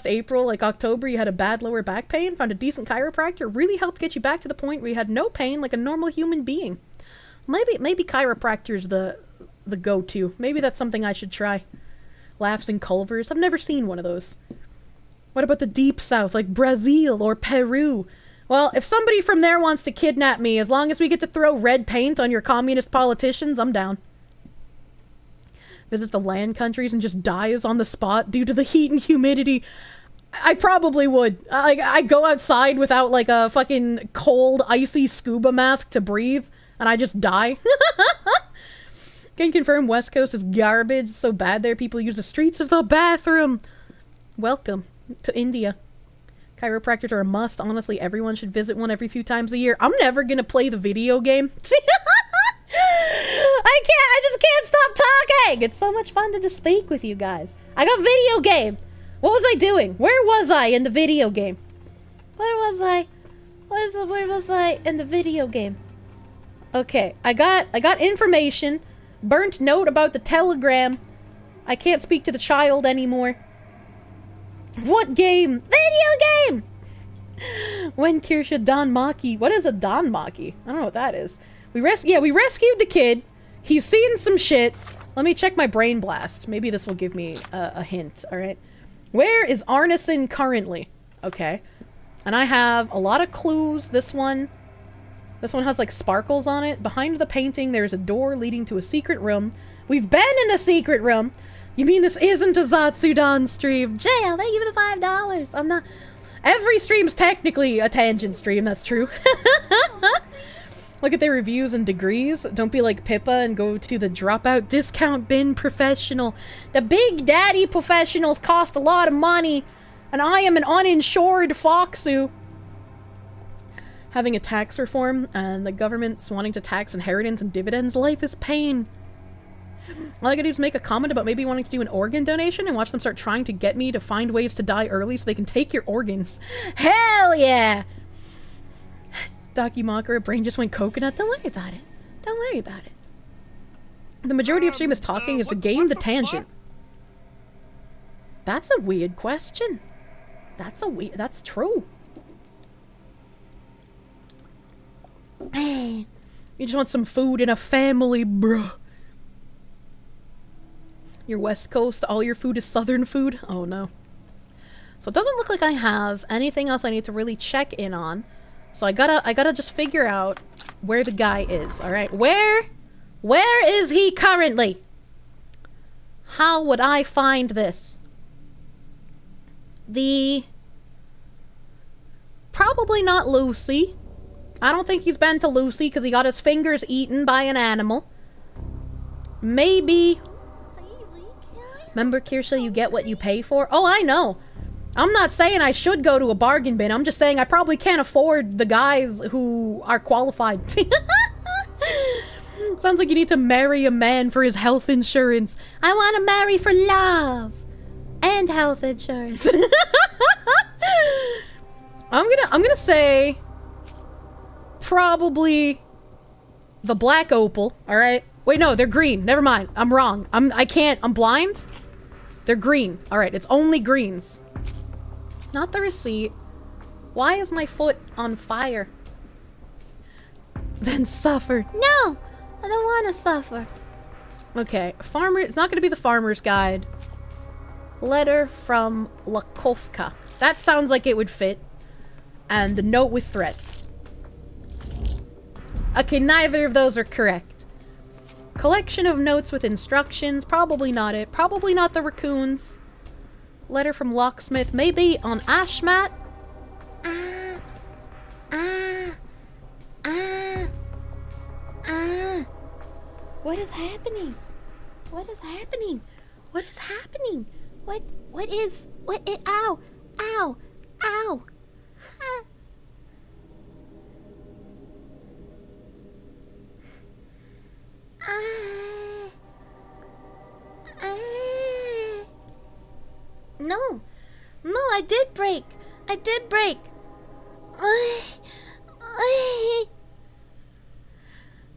April, like October, you had a bad lower back pain, found a decent chiropractor, really helped get you back to the point where you had no pain like a normal human being. Maybe chiropractor's the go-to. Maybe that's something I should try. Laughs in Culvers. I've never seen one of those. What about the deep south, like Brazil or Peru? Well, if somebody from there wants to kidnap me, as long as we get to throw red paint on your communist politicians, I'm down. Visits the land countries and just dies on the spot due to the heat and humidity. I probably would. I go outside without like a fucking cold, icy scuba mask to breathe, and I just die. Can confirm West Coast is garbage. It's so bad there. People use the streets as the bathroom. Welcome to India. Chiropractors are a must. Honestly, everyone should visit one every few times a year. I'm never gonna play the video game. I just can't stop talking. It's so much fun to just speak with you guys. I got video game. What was I doing? Where was I in the video game? Where was I in the video game? Okay, I got information. Burnt note about the telegram. I can't speak to the child anymore. What game? Video game! When Kirsche Don Maki. What is a Don Maki? I don't know what that is. We rescued the kid. He's seeing some shit. Let me check my brain blast. Maybe this will give me a hint, alright? Where is Arneson currently? Okay. And I have a lot of clues. This one has like sparkles on it. Behind the painting, there's a door leading to a secret room. We've been in the secret room! You mean this isn't a Zatsudan stream? Jail, thank you for the $5. I'm not... Every stream's technically a tangent stream, that's true. Look at their reviews and degrees. Don't be like Pippa and go to the dropout discount bin professional. The big daddy professionals cost a lot of money, and I am an uninsured foxu. Having a tax reform and the government's wanting to tax inheritance and dividends, life is pain. All I gotta do is make a comment about maybe wanting to do an organ donation and watch them start trying to get me to find ways to die early so they can take your organs. Hell yeah! Daki Makara, brain just went coconut. Don't worry about it. Don't worry about it. The majority of stream is talking. Is the game the tangent? That's a weird question. That's true. You just want some food and a family, bruh. Your West Coast, all your food is Southern food? Oh no. So it doesn't look like I have anything else I need to really check in on. So I gotta just figure out where the guy is, alright? Where is he currently? How would I find this? Probably not Lucy. I don't think he's been to Lucy because he got his fingers eaten by an animal. Maybe... Remember, Kirsche, you get what you pay for? Oh, I know. I'm not saying I should go to a bargain bin. I'm just saying I probably can't afford the guys who are qualified. Sounds like you need to marry a man for his health insurance. I want to marry for love and health insurance. I'm gonna say probably the black opal. All right. Wait, no, they're green. Never mind. I'm wrong. I'm blind. They're green. Alright, it's only greens. Not the receipt. Why is my foot on fire? Then suffer. No! I don't want to suffer. Okay, farmer. It's not going to be the farmer's guide. Letter from Lakovka. That sounds like it would fit. And the note with threats. Okay, neither of those are correct. Collection of notes with instructions. Probably not it. Probably not the raccoons. Letter from Locksmith. Maybe on Ashmat. What is happening? What is happening? What is happening? What is, ow, ow, ow. No, I did break.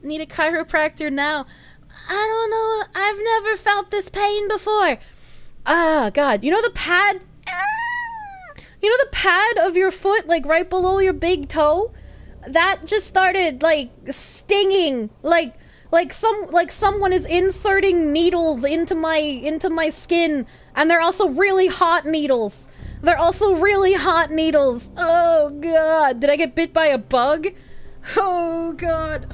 Need a chiropractor now. I don't know. I've never felt this pain before. Ah, God. You know the pad? You know the pad of your foot, like right below your big toe? That just started, like, stinging. Like someone is inserting needles into my skin. And they're also really hot needles. Oh, God. Did I get bit by a bug? Oh, God.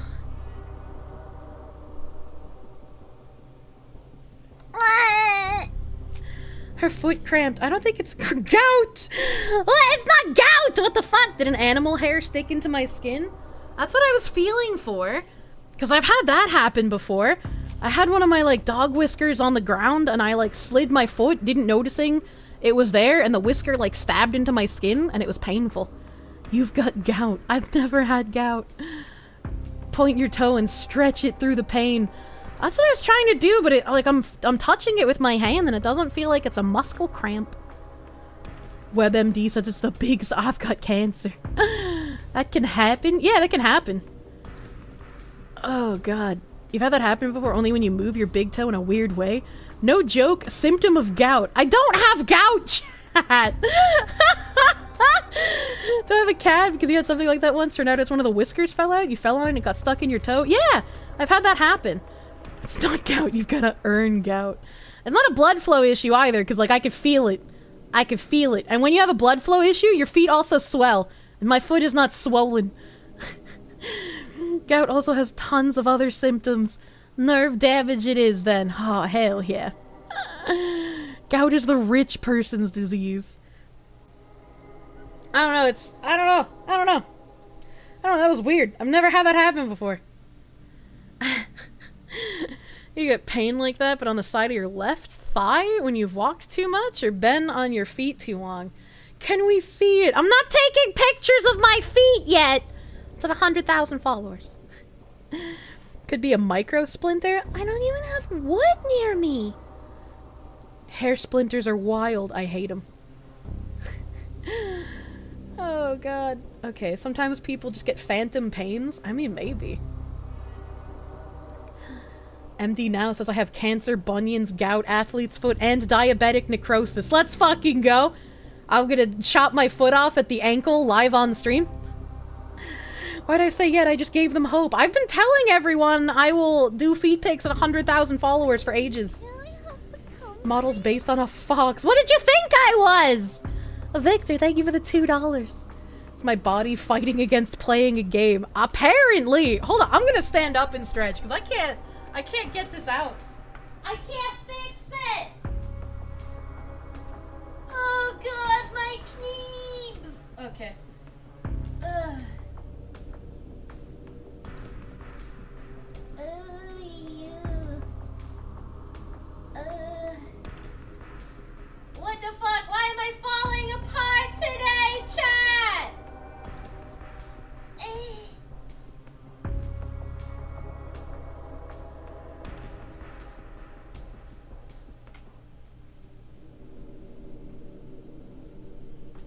Her foot cramped. I don't think it's gout. It's not gout. What the fuck? Did an animal hair stick into my skin? That's what I was feeling for. Because I've had that happen before. I had one of my, like, dog whiskers on the ground and I, like, slid my foot, didn't noticing it was there, and the whisker, like, stabbed into my skin and it was painful. You've got gout. I've never had gout. Point your toe and stretch it through the pain. That's what I was trying to do, but I'm touching it with my hand and it doesn't feel like it's a muscle cramp. WebMD says it's the biggest. I've got cancer. That can happen? Yeah, that can happen. Oh, God. You've had that happen before, only when you move your big toe in a weird way? No joke, symptom of gout. I don't have gout, chat! Do I have a cat because you had something like that once? Turned out it's one of the whiskers fell out? You fell on it and it got stuck in your toe? Yeah! I've had that happen. It's not gout, you've got to earn gout. It's not a blood flow issue either, because, like, I could feel it. And when you have a blood flow issue, your feet also swell. And my foot is not swollen. Gout also has tons of other symptoms. Nerve damage it is, then. Oh, hell yeah. Gout is the rich person's disease. I don't know. That was weird. I've never had that happen before. You get pain like that, but on the side of your left thigh when you've walked too much or been on your feet too long. Can we see it? I'm not taking pictures of my feet yet. It's at 100,000 followers. Could be a micro splinter. I don't even have wood near me. Hair splinters are wild. I hate them. Oh, God. Okay, sometimes people just get phantom pains. I mean, maybe. MD now says I have cancer, bunions, gout, athlete's foot, and diabetic necrosis. Let's fucking go. I'm gonna chop my foot off at the ankle live on stream. Why'd I say yet? I just gave them hope. I've been telling everyone I will do feet pics at 100,000 followers for ages. Models based on a fox. What did you think I was? Victor, thank you for the $2. It's my body fighting against playing a game. Apparently. Hold on, I'm gonna stand up and stretch, because I can't get this out. I can't fix it! Oh, God, my knees! Okay. Ugh. What the fuck? Why am I falling apart today, chat?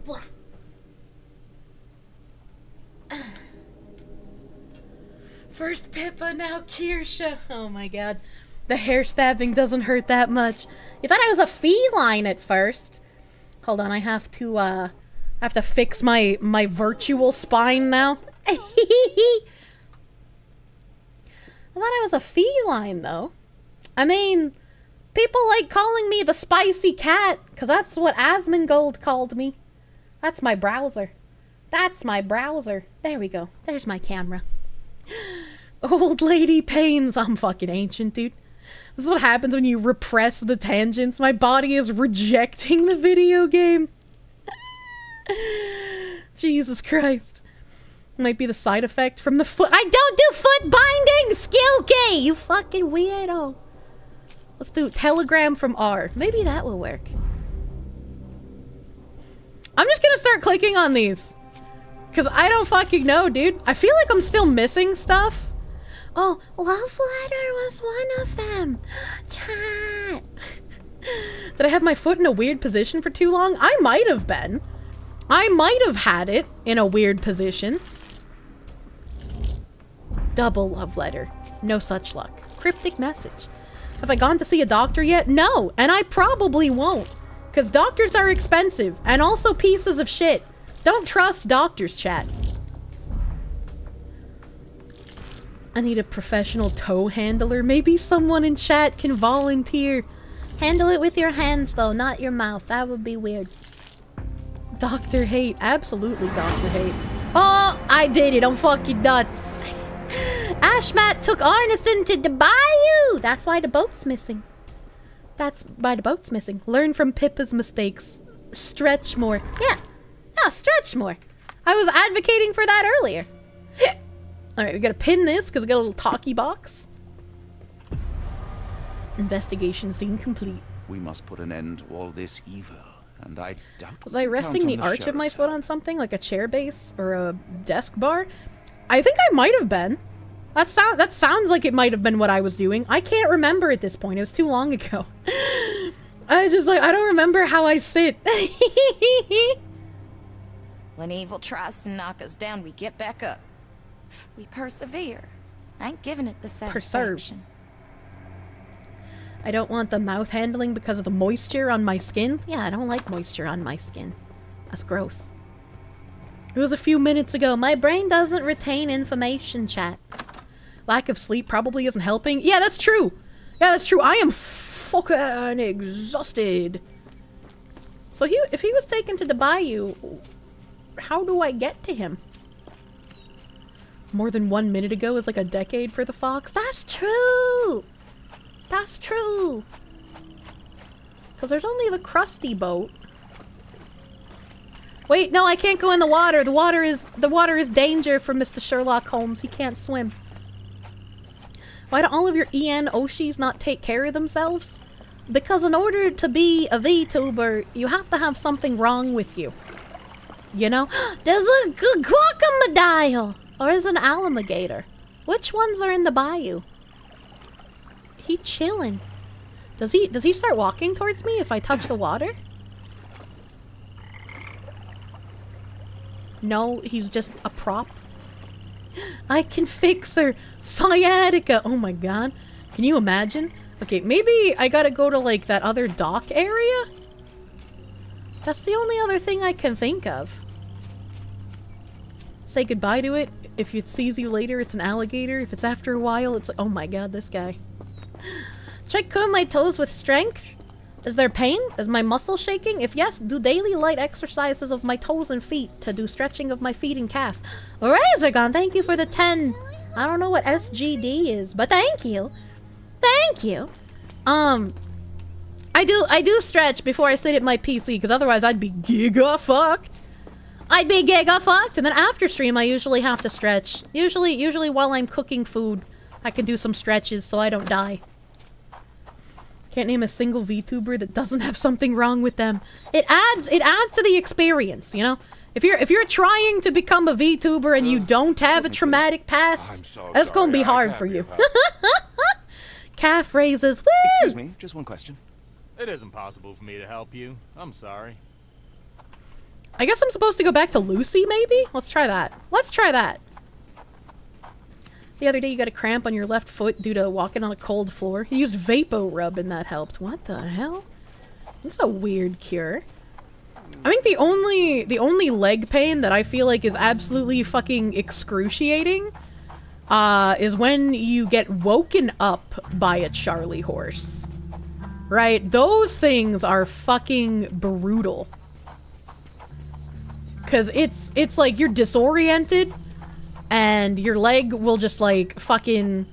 Blah. First Pippa, now Kirsche. Oh my God. The hair stabbing doesn't hurt that much. You thought I was a feline at first. Hold on, I have to fix my virtual spine now. I thought I was a feline, though. I mean, people like calling me the spicy cat, because that's what Asmongold called me. That's my browser. That's my browser. There we go. There's my camera. Old lady pains. I'm fucking ancient, dude. This is what happens when you repress the tangents. My body is rejecting the video game. Jesus Christ. Might be the side effect from the foot. I don't do foot binding! Skill key! You fucking weirdo. Let's do telegram from R. Maybe that will work. I'm just gonna start clicking on these. Because I don't fucking know, dude. I feel like I'm still missing stuff. Oh, Love Letter was one of them. Chat. Did I have my foot in a weird position for too long? I might have been. I might have had it in a weird position. Double love letter. No such luck. Cryptic message. Have I gone to see a doctor yet? No, and I probably won't. Because doctors are expensive and also pieces of shit. Don't trust doctors, chat. I need a professional toe handler. Maybe someone in chat can volunteer. Handle it with your hands, though, not your mouth. That would be weird. Dr. Hate. Absolutely Dr. Hate. Oh, I did it. I'm fucking nuts. Ashmat took Arneson to the bayou. That's why the boat's missing. That's why the boat's missing. Learn from Pippa's mistakes. Stretch more. Yeah. Yeah, stretch more. I was advocating for that earlier. Alright, we gotta pin this because we got a little talkie box. Investigation scene complete. We must put an end to all this evil, and I doubt. Was I resting the arch of my foot on something like a chair base or a desk bar? I think I might have been. That sounds like it might have been what I was doing. I can't remember at this point. It was too long ago. I don't remember how I sit. When evil tries to knock us down, we get back up. We persevere. I ain't giving it the satisfaction. I don't want the mouth handling because of the moisture on my skin. Yeah, I don't like moisture on my skin. That's gross. It was a few minutes ago. My brain doesn't retain information, chat. Lack of sleep probably isn't helping. Yeah, that's true. Yeah, that's true. I am fucking exhausted. So if he was taken to the bayou, how do I get to him? More than 1 minute ago is like a decade for the fox. That's true. That's true. Because there's only the crusty boat. Wait, no, I can't go in the water. The water is danger for Mr. Sherlock Holmes. He can't swim. Why do all of your EN Oshis not take care of themselves? Because in order to be a VTuber, you have to have something wrong with you. You know? There's a crocodile! Or is it an alligator? Which ones are in the bayou? He chilling. Does he start walking towards me if I touch the water? No, he's just a prop. I can fix her. Sciatica. Oh my god. Can you imagine? Okay, maybe I gotta go to like that other dock area? That's the only other thing I can think of. Say goodbye to it. If it sees you later, it's an alligator. If it's after a while, it's like, oh my god, this guy. Should I curl my toes with strength? Is there pain? Is my muscle shaking? If yes, do daily light exercises of my toes and feet to do stretching of my feet and calf. Razorgon, thank you for the 10. I don't know what SGD is, but thank you. Thank you. I do stretch before I sit at my PC, because otherwise I'd be giga fucked. I'd be giga fucked, and then after stream I usually have to stretch. Usually while I'm cooking food, I can do some stretches so I don't die. Can't name a single VTuber that doesn't have something wrong with them. It adds to the experience, you know? If you're trying to become a VTuber and you don't have a traumatic past, that's gonna be hard for you. Calf raises. Woo! Excuse me, just one question. It isn't possible for me to help you. I'm sorry. I guess I'm supposed to go back to Lucy, maybe? Let's try that. Let's try that. The other day you got a cramp on your left foot due to walking on a cold floor. He used Vapo Rub and that helped. What the hell? That's a weird cure. I think the only leg pain that I feel like is absolutely fucking excruciating is when you get woken up by a Charlie horse. Right? Those things are fucking brutal. Cause it's like you're disoriented and your leg will just like fucking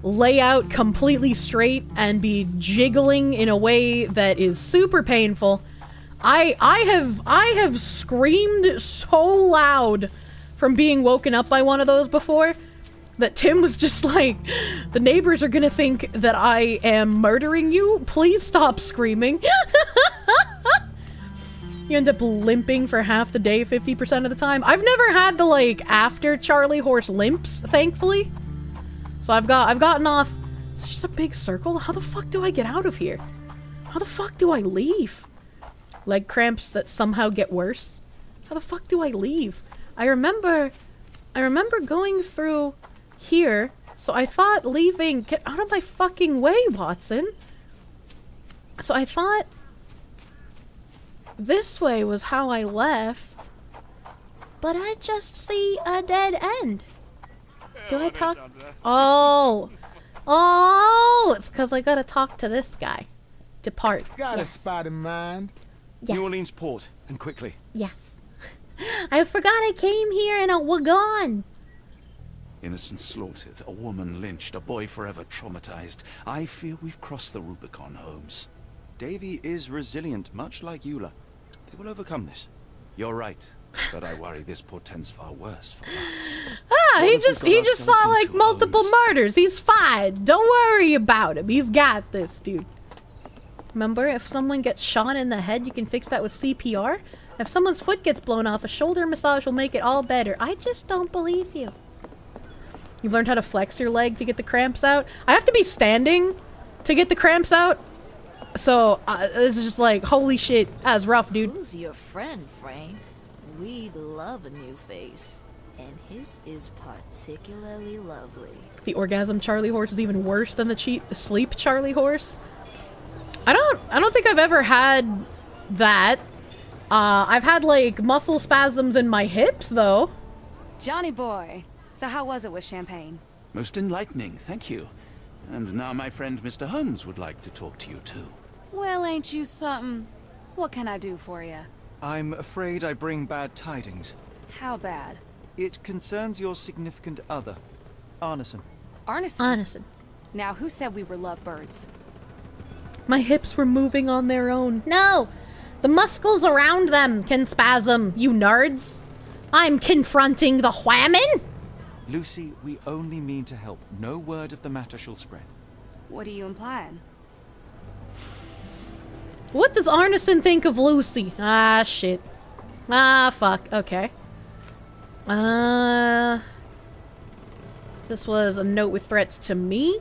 lay out completely straight and be jiggling in a way that is super painful. I have screamed so loud from being woken up by one of those before that Tim was just like, the neighbors are gonna think that I am murdering you. Please stop screaming. You end up limping for half the day, 50% of the time. I've never had the like after Charlie horse limps, thankfully. So I've gotten off. It's just a big circle. How the fuck do I get out of here? How the fuck do I leave? Leg cramps that somehow get worse. How the fuck do I leave? I remember going through here, so I thought leaving. Get out of my fucking way, Watson. So I thought this way was how I left, but I just see a dead end. Do I talk? Oh, it's because I gotta talk to this guy. Depart. Got a spot in mind. Yes. New Orleans port, and quickly. Yes. I forgot I came here and we're gone. Innocents slaughtered, a woman lynched, a boy forever traumatized. I fear we've crossed the Rubicon, Holmes. Davy is resilient, much like Eula. They will overcome this. You're right, but I worry this portends far worse for us. He just saw like multiple murders. He's fine. Don't worry about him. He's got this, dude. Remember, if someone gets shot in the head, you can fix that with CPR. If someone's foot gets blown off, a shoulder massage will make it all better. I just don't believe you. You've learned how to flex your leg to get the cramps out. I have to be standing to get the cramps out. So, it's just like, holy shit, that's rough, dude. Who's your friend, Frank? We love a new face, and his is particularly lovely. The orgasm Charlie horse is even worse than the sleep Charlie horse. I don't think I've ever had that. I've had like muscle spasms in my hips though. Johnny boy, so how was it with Champagne? Most enlightening, thank you. And now my friend Mr. Holmes would like to talk to you too. Well, ain't you something? What can I do for you? I'm afraid I bring bad tidings. How bad? It concerns your significant other, Arneson. Arneson? Now, who said we were lovebirds? My hips were moving on their own. No! The muscles around them can spasm, you nerds. I'm confronting the whammon! Lucy, we only mean to help. No word of the matter shall spread. What are you implying? What does Arneson think of Lucy? Ah, shit. Ah, fuck. Okay. This was a note with threats to me.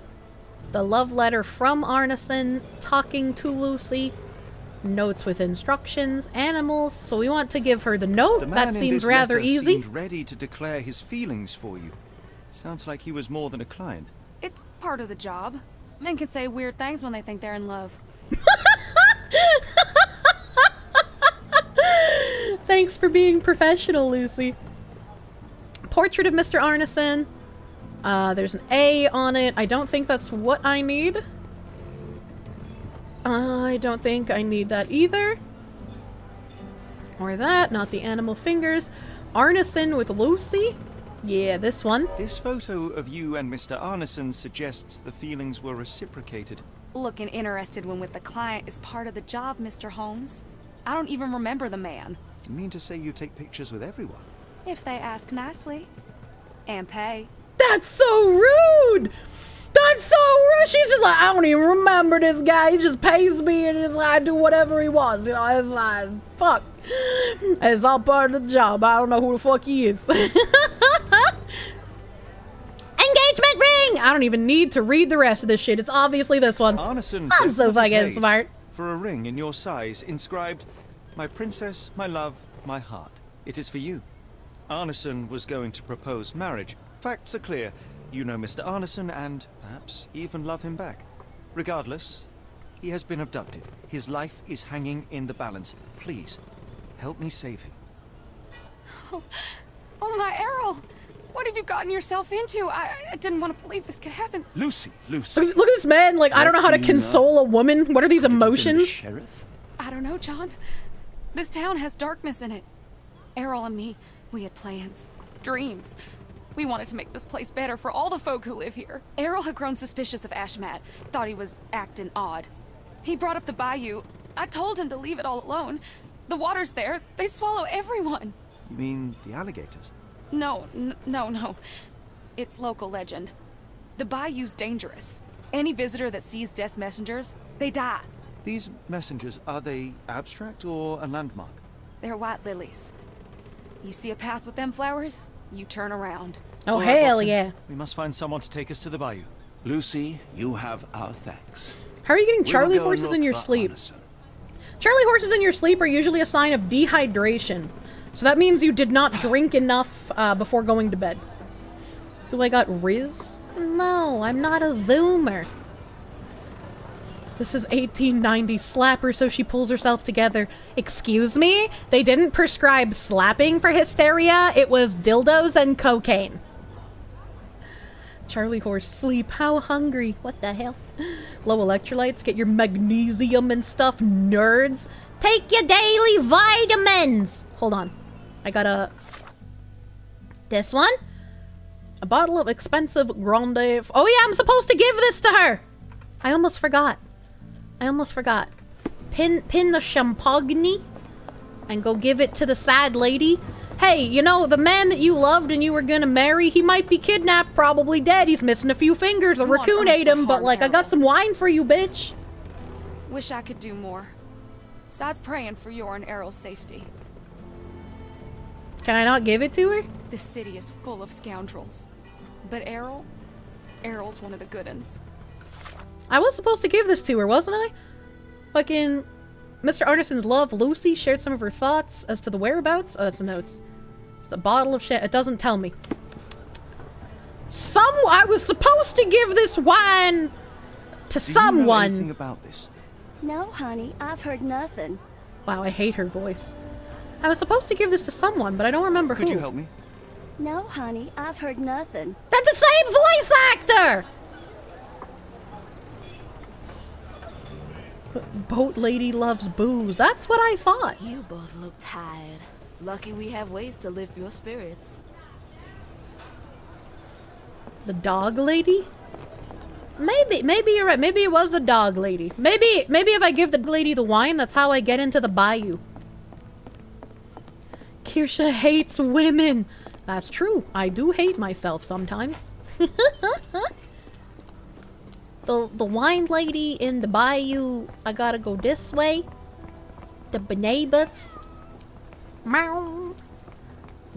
The love letter from Arneson talking to Lucy. Notes with instructions, animals. So we want to give her the note. That seems rather easy. Seemed ready to declare his feelings for you. Sounds like he was more than a client. It's part of the job. Men can say weird things when they think they're in love. Thanks for being professional, Lucy. Portrait of Mr. Arneson. There's an A on it. I don't think that's what I need. I don't think I need that either. Or that, not the animal fingers. Arneson with Lucy? Yeah, this one. This photo of you and Mr. Arneson suggests the feelings were reciprocated. Looking interested when with the client is part of the job, Mr. Holmes. I don't even remember the man. You mean to say you take pictures with everyone? If they ask nicely. And pay. That's so rude! That's so rude! She's just like, I don't even remember this guy. He just pays me and just, I do whatever he wants. You know, it's like, fuck. It's all part of the job. I don't know who the fuck he is. Engagement ring! I don't even need to read the rest of this shit. It's obviously this one. Arneson, I'm so fucking smart. For a ring in your size inscribed, "My princess, my love, my heart." It is for you. Arneson was going to propose marriage. Facts are clear. you know Mr. Arneson and perhaps even love him back. Regardless, he has been abducted. His life is hanging in the balance. Please, help me save him. Oh my Errol! What have you gotten yourself into? I didn't want to believe this could happen. Lucy. Look at this man, like, I don't know how to console a woman. What are these emotions? Sheriff? I don't know, John. This town has darkness in it. Errol and me, we had plans, dreams. We wanted to make this place better for all the folk who live here. Errol had grown suspicious of Ashmat, thought he was acting odd. He brought up the bayou. I told him to leave it all alone. The water's there. They swallow everyone. You mean the alligators? No. It's local legend. The bayou's dangerous. Any visitor that sees Death's messengers, they die. These messengers, are they abstract or a landmark? They're white lilies. You see a path with them flowers, you turn around. Oh, All right, hell Watson, yeah. We must find someone to take us to the bayou. Lucy, you have our thanks. How are you getting We will Charlie go horses look in your for sleep? Arneson. Charlie horses in your sleep are usually a sign of dehydration. So that means you did not drink enough before going to bed. Do I got Riz? No, I'm not a Zoomer. This is 1890. Slap her so she pulls herself together. Excuse me? They didn't prescribe slapping for hysteria. It was dildos and cocaine. Charlie horse sleep. How hungry? What the hell? Low electrolytes. Get your magnesium and stuff, nerds. Take your daily vitamins. Hold on. I got this one. A bottle of expensive Grande. Oh yeah, I'm supposed to give this to her. I almost forgot. Pin the champagne and go give it to the sad lady. Hey, you know, the man that you loved and you were gonna marry, he might be kidnapped, probably dead. He's missing a few fingers. The raccoon ate him, but like, I got some wine for you, bitch. Wish I could do more. Besides praying for your and Errol's safety. Can I not give it to her? This city is full of scoundrels. But Errol's one of the good uns. I was supposed to give this to her, wasn't I? Fucking Mr. Arneson's love, Lucy, shared some of her thoughts as to the whereabouts. Oh, that's the notes. It's a bottle of shit. It doesn't tell me. I was supposed to give this wine to someone. Do you know anything about this? No, honey, I've heard nothing. Wow, I hate her voice. I was supposed to give this to someone, but I don't remember who. Could you help me? No, honey, I've heard nothing. That's the same voice actor! Boat lady loves booze. That's what I thought. You both look tired. Lucky we have ways to lift your spirits. The dog lady? Maybe you're right. Maybe it was the dog lady. Maybe if I give the lady the wine, that's how I get into the bayou. Kirsche hates women. That's true. I do hate myself sometimes. The wine lady in the bayou, I gotta go this way. The bonabas. Meow.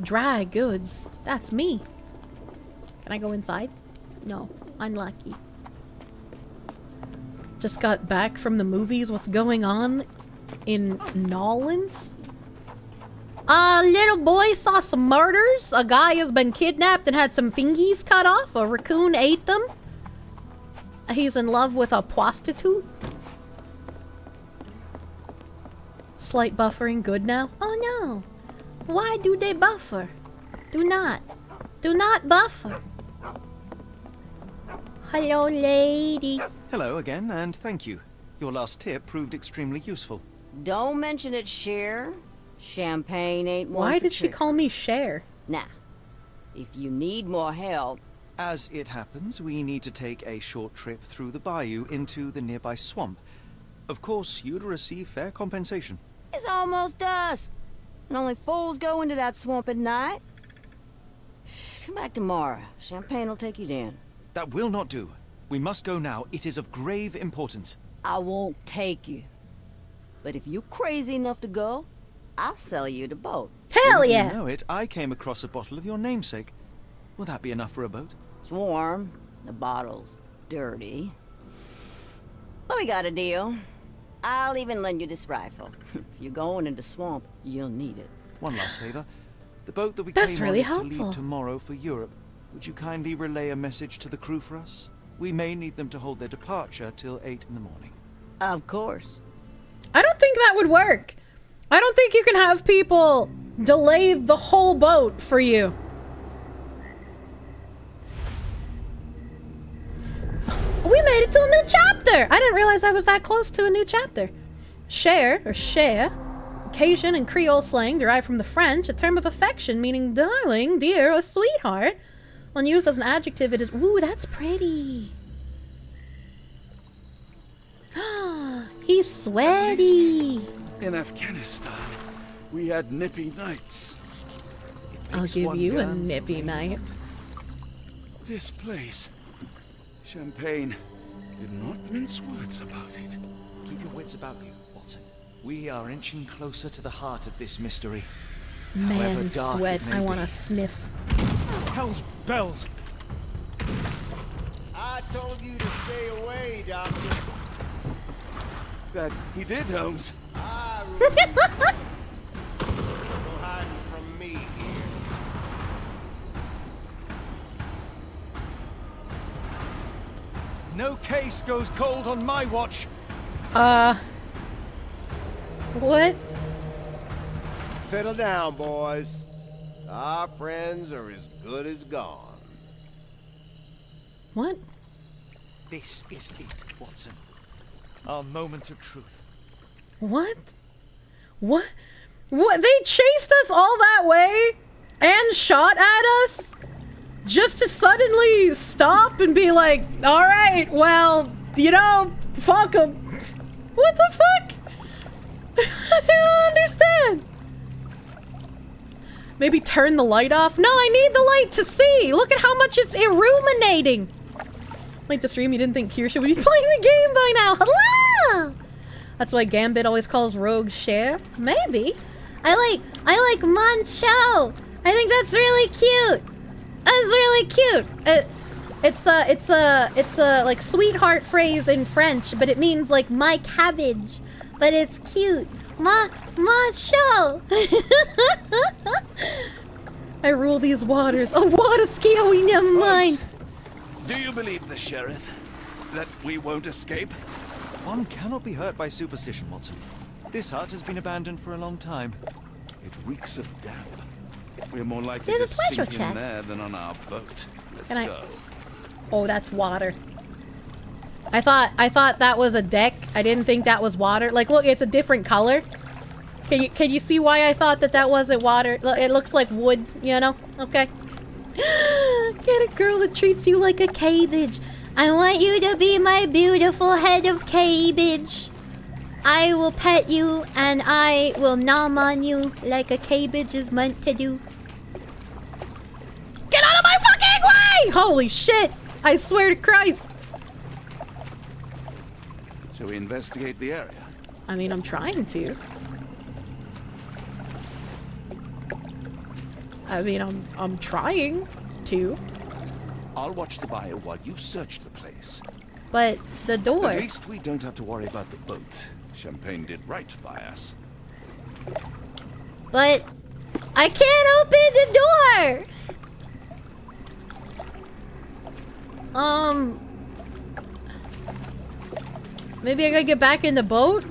Dry goods. That's me. Can I go inside? No. Unlucky. Just got back from the movies. What's going on in Nolans? A little boy saw some murders. A guy has been kidnapped and had some fingies cut off. A raccoon ate them. He's in love with a prostitute. Slight buffering good now. Oh no. Why do they buffer? Do not buffer. Hello, lady. Hello again, and thank you. Your last tip proved extremely useful. Don't mention it, Cher. Champagne ain't one Why for did she children. call me Cher? Nah. If you need more help... As it happens, we need to take a short trip through the bayou into the nearby swamp. Of course, you'd receive fair compensation. It's almost dusk. And only fools go into that swamp at night. Come back tomorrow. Champagne will take you down. That will not do. We must go now. It is of grave importance. I won't take you. But if you're crazy enough to go, I'll sell you the boat. Hell Wouldn't yeah! You know it, I came across a bottle of your namesake. Will that be enough for a boat? It's warm. The bottle's dirty. But we got a deal. I'll even lend you this rifle. If you're going into swamp, you'll need it. One last favor. The boat that we That's came really on is to helpful. leave tomorrow for Europe. Would you kindly relay a message to the crew for us? We may need them to hold their departure till 8 in the morning. Of course. I don't think that would work. I don't think you can have people delay the whole boat for you. We made it to a new chapter! I didn't realize I was that close to a new chapter. Cher, or cher, Cajun and Creole slang derived from the French, a term of affection meaning darling, dear, or sweetheart. When used as an adjective, it is, ooh, that's pretty. He's sweaty. In Afghanistan, we had nippy nights. I'll give you a nippy night. This place, Champagne, did not mince words about it. Keep your wits about you, Watson. We are inching closer to the heart of this mystery. Man, sweat. I want to sniff. Hell's bells! I told you to stay away, Doctor. That he did, Holmes. No hiding from me here. No case goes cold on my watch. What? Settle down, boys. Our friends are as good as gone. What? This is it, Watson. Our moment of truth. What? What? What? They chased us all that way and shot at us just to suddenly stop and be like, all right, well, you know, fuck them. What the fuck? I don't understand. Maybe turn the light off? No, I need the light to see. Look at how much it's illuminating. Like the stream, you didn't think Kirsche would be playing the game by now. Hello! That's why Gambit always calls Rogue Cher. Maybe. I like Mancho. I think that's really cute. That's really cute. It's a like sweetheart phrase in French, but it means like my cabbage. But it's cute. Mancho. I rule these waters. Oh, water ski. Oh, never mind. Do you believe the sheriff? That we won't escape? One cannot be hurt by superstition, Watson. This hut has been abandoned for a long time. It reeks of damp. We're more likely There's to a treasure sink in chest. there than on our boat. Let's Can I- go. Oh, that's water. I thought that was a deck. I didn't think that was water. Like, look, it's a different color. Can you see why I thought that wasn't water? It looks like wood, you know? Okay. Get a girl that treats you like a cabbage. I want you to be my beautiful head of cabbage. I will pet you and I will nom on you like a cabbage is meant to do. Get out of my fucking way! Holy shit! I swear to Christ. Shall we investigate the area? I mean, I'm trying to. I mean, I'm trying to. I'll watch the bio while you search the place. But the door. At least we don't have to worry about the boat. Champagne did right by us. But I can't open the door. Maybe I gotta get back in the boat?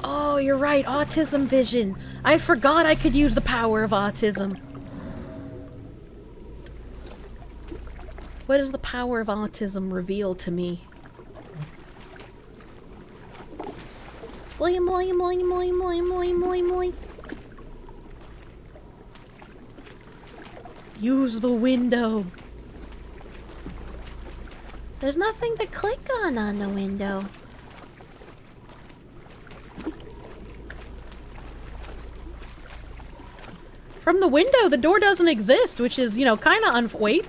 Oh, you're right. Autism vision. I forgot I could use the power of autism. What does the power of autism reveal to me? Moy, moy, moy, moy, moy, moy, moy, moy. Use the window. There's nothing to click on the window. From the window, the door doesn't exist, which is, you know, kind of wait.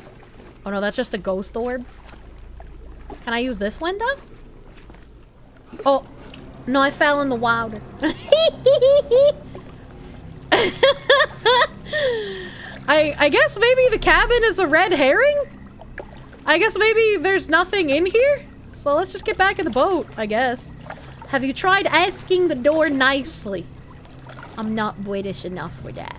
Oh no, that's just a ghost orb. Can I use this window? Oh, no, I fell in the water. I guess maybe the cabin is a red herring? I guess maybe there's nothing in here? So let's just get back in the boat, I guess. Have you tried asking the door nicely? I'm not British enough for that.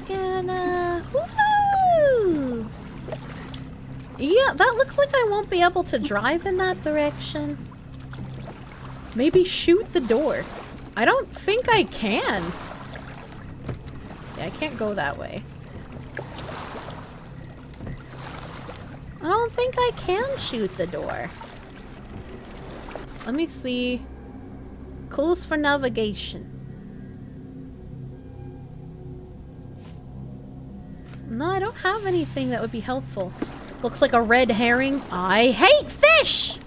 gonna... Woohoo! Yeah, that looks like I won't be able to drive in that direction. Maybe shoot the door. I don't think I can. Yeah, I can't go that way. I don't think I can shoot the door. Let me see. Clues for navigation. No, I don't have anything that would be helpful. Looks like a red herring. I hate fish!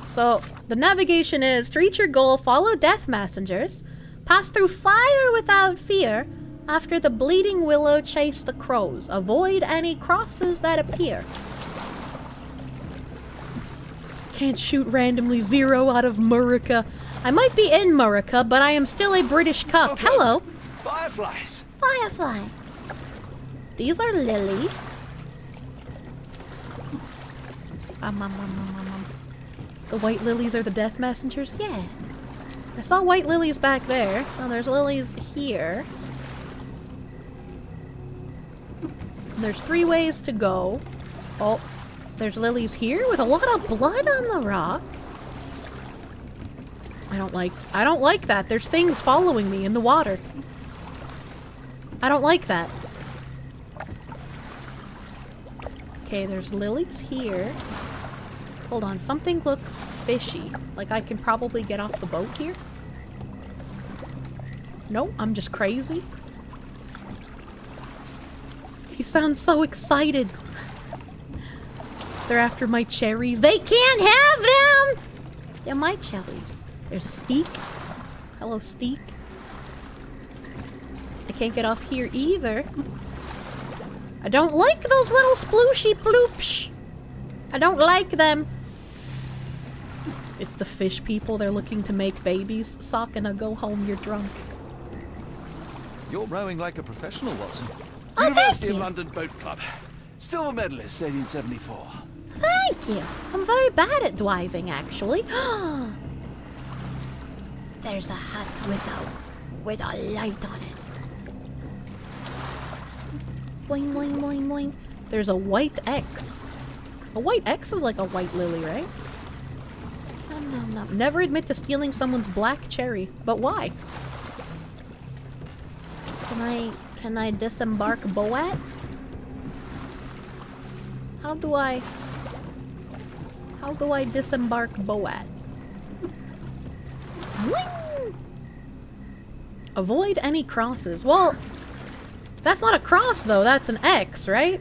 So, the navigation is, to reach your goal, follow death messengers, pass through fire without fear, after the bleeding willow chase the crows, avoid any crosses that appear. Can't shoot randomly 0 out of Murica. I might be in Murica, but I am still a British cuck. Okay. Hello. Fireflies. Firefly. These are lilies. The white lilies are the death messengers? Yeah. I saw white lilies back there. Oh, there's lilies here. And there's 3 ways to go. Oh, there's lilies here with a lot of blood on the rock. I don't like that. There's things following me in the water. I don't like that. Okay, there's lilies here. Hold on, something looks fishy. Like I can probably get off the boat here? No, I'm just crazy. He sounds so excited. They're after my cherries. They can't have them! They're my cherries. There's a steak. Hello, steak. I can't get off here either. I don't like those little splooshy ploops. I don't like them. It's the fish people. They're looking to make babies. Sakana, go home. You're drunk. You're rowing like a professional, Watson. Oh, University of London Boat Club. Silver medalist, 1874. Thank you. I'm very bad at driving, actually. There's a hut with a light on it. Boing, boing, boing, boing. There's a white X. A white X is like a white lily, right? No. Never admit to stealing someone's black cherry. But why? Can I disembark Boat? How do I disembark Boat? Wing! Avoid any crosses. Well, that's not a cross though, that's an X, right?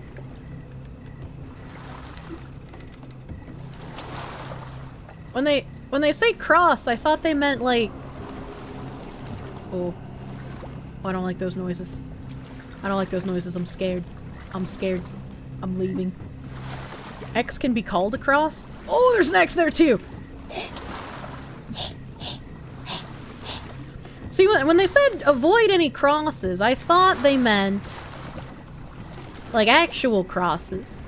When they say cross, I thought they meant like... Oh, I don't like those noises. I don't like those noises. I'm scared. I'm scared. I'm leaving. X can be called a cross? Oh, there's an X there too! See, when they said avoid any crosses, I thought they meant like actual crosses.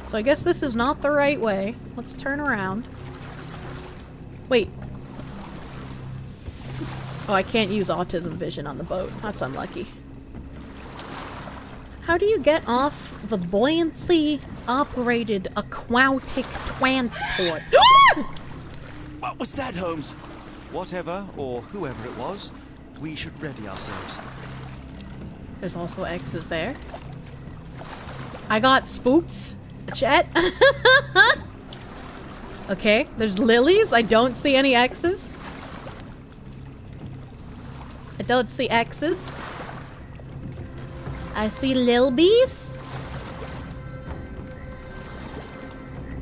So I guess this is not the right way. Let's turn around. Wait. Oh, I can't use autism vision on the boat. That's unlucky. How do you get off the buoyancy-operated aquatic transport? What was that, Holmes? Whatever or whoever it was, we should ready ourselves. There's also X's there. I got spooked. Chet. Okay, there's lilies. I don't see any X's. I don't see X's. I see lil bees.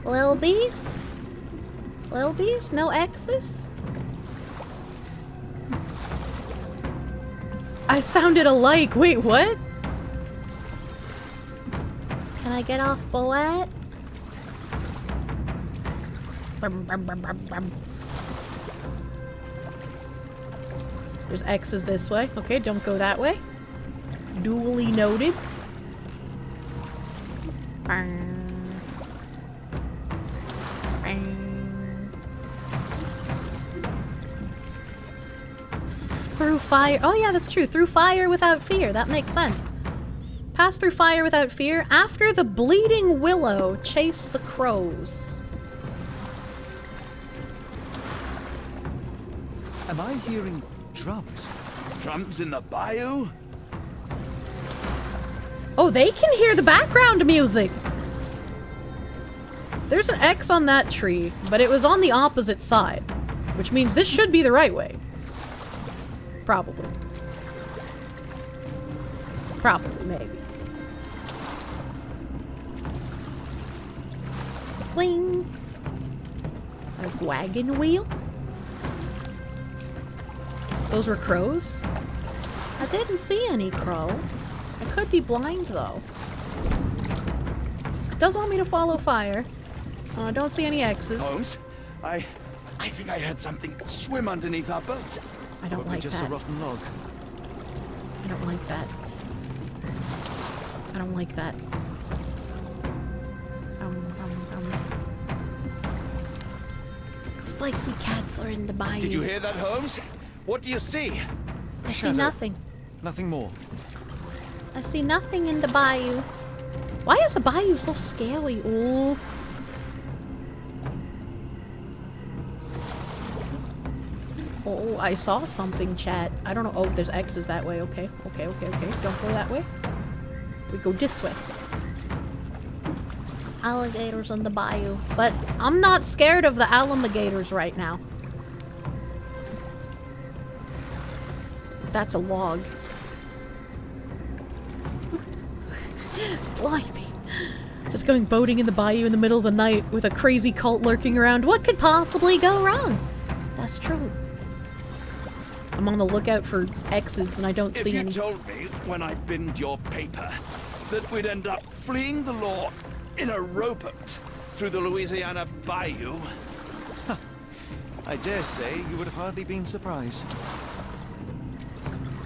Lil bees? Lil bees? No X's? I sounded alike. Wait, what? Can I get off Boat? There's X's this way. Okay, don't go that way. Duly noted. fire. Oh yeah, that's true. Through fire without fear. That makes sense. Pass through fire without fear. After the bleeding willow, chase the crows. Am I hearing drums? Drums in the bayou? Oh, they can hear the background music! There's an X on that tree, but it was on the opposite side. Which means this should be the right way. Probably. Probably, maybe. Bling! A wagon wheel? Those were crows? I didn't see any crow. I could be blind, though. It does want me to follow fire. I don't see any X's. Holmes, I think I heard something swim underneath our boat. I don't like just that. a rotten log. I don't like that. I don't like that. Spicy cats are in the bayou. Did you hear that, Holmes? What do you see? I see nothing. Nothing more. I see nothing in the bayou. Why is the bayou so scaly? Ooh. Oh, I saw something, chat. I don't know. Oh, there's X's that way. Okay. Okay. Don't go that way. We go this way. Alligators in the bayou. But I'm not scared of the alligators right now. That's a log. Blimey. Just going boating in the bayou in the middle of the night with a crazy cult lurking around. What could possibly go wrong? That's true. I'm on the lookout for X's and I don't see any. If you told me when I binned your paper that we'd end up fleeing the law in a rowboat through the Louisiana bayou... I dare say you would have hardly been surprised.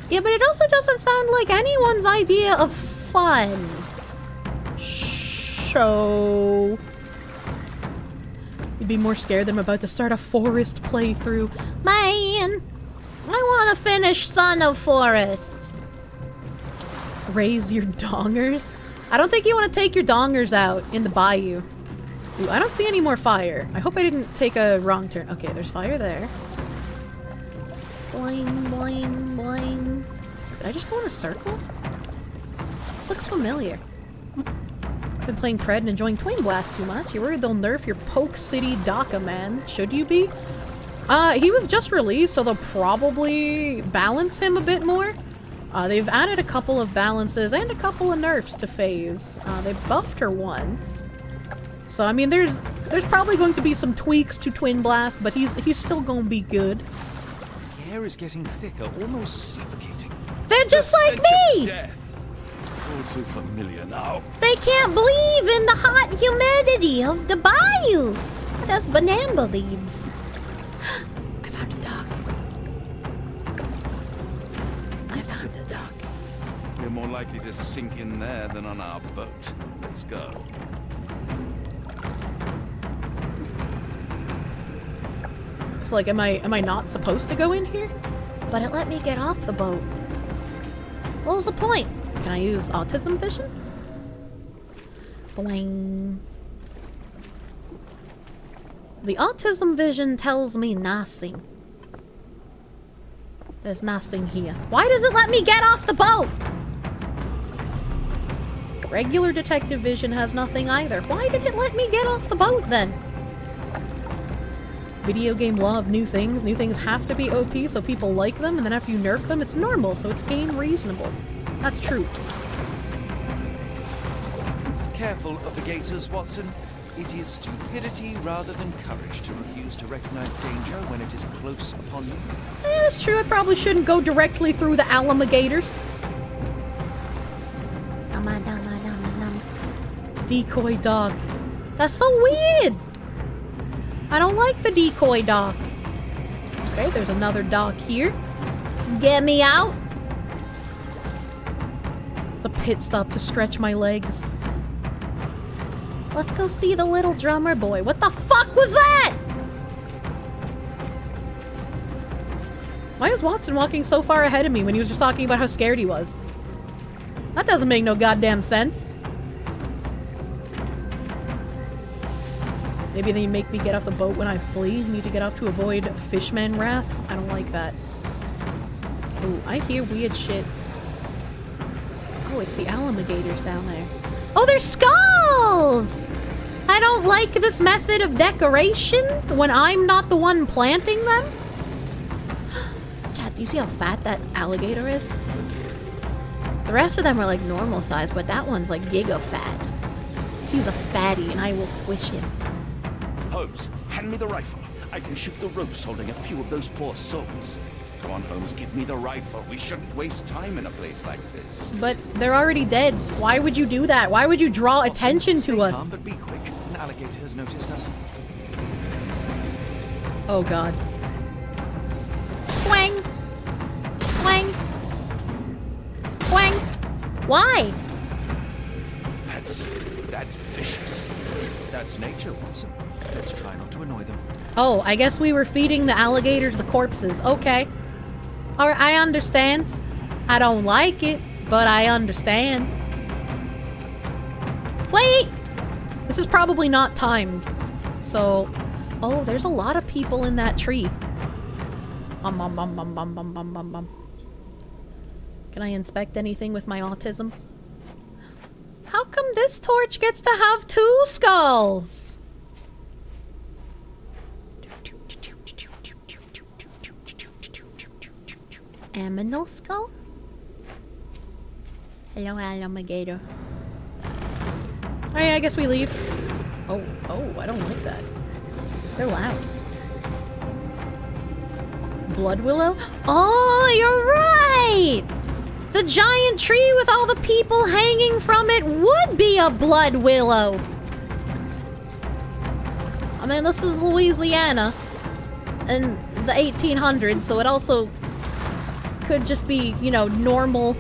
Yeah, but it also doesn't sound like anyone's idea of fun. So... You'd be more scared than I'm about to start a forest playthrough. Man! I want to finish Son of Forest. Raise your dongers? I don't think you want to take your dongers out in the bayou. Ooh, I don't see any more fire. I hope I didn't take a wrong turn. Okay, there's fire there. Boing, boing, boing. Did I just go in a circle? This looks familiar. Been playing Pred and enjoying Twin Blast too much. You're worried they'll nerf your Poke City DACA, man. Should you be? He was just released, so they'll probably balance him a bit more. They've added a couple of balances and a couple of nerfs to FaZe. They buffed her once. So, I mean, there's probably going to be some tweaks to Twin Blast, but he's still gonna be good. The air is getting thicker, almost suffocating. They're just like me! All too familiar now. They can't believe in the hot humidity of the bayou. That's banana leaves. I found a dock. I found a dock. We're more likely to sink in there than on our boat. Let's go. It's like, am I not supposed to go in here? But it let me get off the boat. What was the point? Can I use autism vision? Boing. The autism vision tells me nothing. There's nothing here. Why does it let me get off the boat? Regular detective vision has nothing either. Why did it let me get off the boat then? Video game law of new things. New things have to be OP so people like them, and then after you nerf them, it's normal, so it's game reasonable. That's true. Careful of the gators, Watson. It is stupidity rather than courage to refuse to recognize danger when it is close upon you. Yeah, that's true. I probably shouldn't go directly through the alligators. Decoy dog. That's so weird. I don't like the decoy dock. Okay, there's another dock here. Get me out. It's a pit stop to stretch my legs. Let's go see the little drummer boy. What the fuck was that? Why is Watson walking so far ahead of me when he was just talking about how scared he was? That doesn't make no goddamn sense. Maybe they make me get off the boat when I flee. Need to get off to avoid fishman wrath. I don't like that. Ooh, I hear weird shit. Oh, it's the alligators down there. Oh, they're skulls! I don't like this method of decoration when I'm not the one planting them. Chat, do you see how fat that alligator is? The rest of them are like normal size, but that one's like giga fat. He's a fatty and I will squish him. Holmes, hand me the rifle. I can shoot the ropes holding a few of those poor souls. Come on, Holmes, give me the rifle. We shouldn't waste time in a place like this. But they're already dead. Why would you do that? Why would you draw attention to us? Calm, but be quick. An alligator has noticed us. Oh god. Swang! Swang! Swang! Why? That's vicious. That's nature, Watson. Let's try not to annoy them. Oh, I guess we were feeding the alligators the corpses. Okay. Alright, I understand. I don't like it, but I understand. Wait! This is probably not timed. So... Oh, there's a lot of people in that tree. Can I inspect anything with my autism? How come this torch gets to have 2 skulls? Aminal skull? Hello, alligator. Alright, I guess we leave. Oh, I don't like that. They're loud. Blood willow? Oh, you're right! The giant tree with all the people hanging from it would be a blood willow. I mean, this is Louisiana in the 1800s, so it also could just be, you know, normal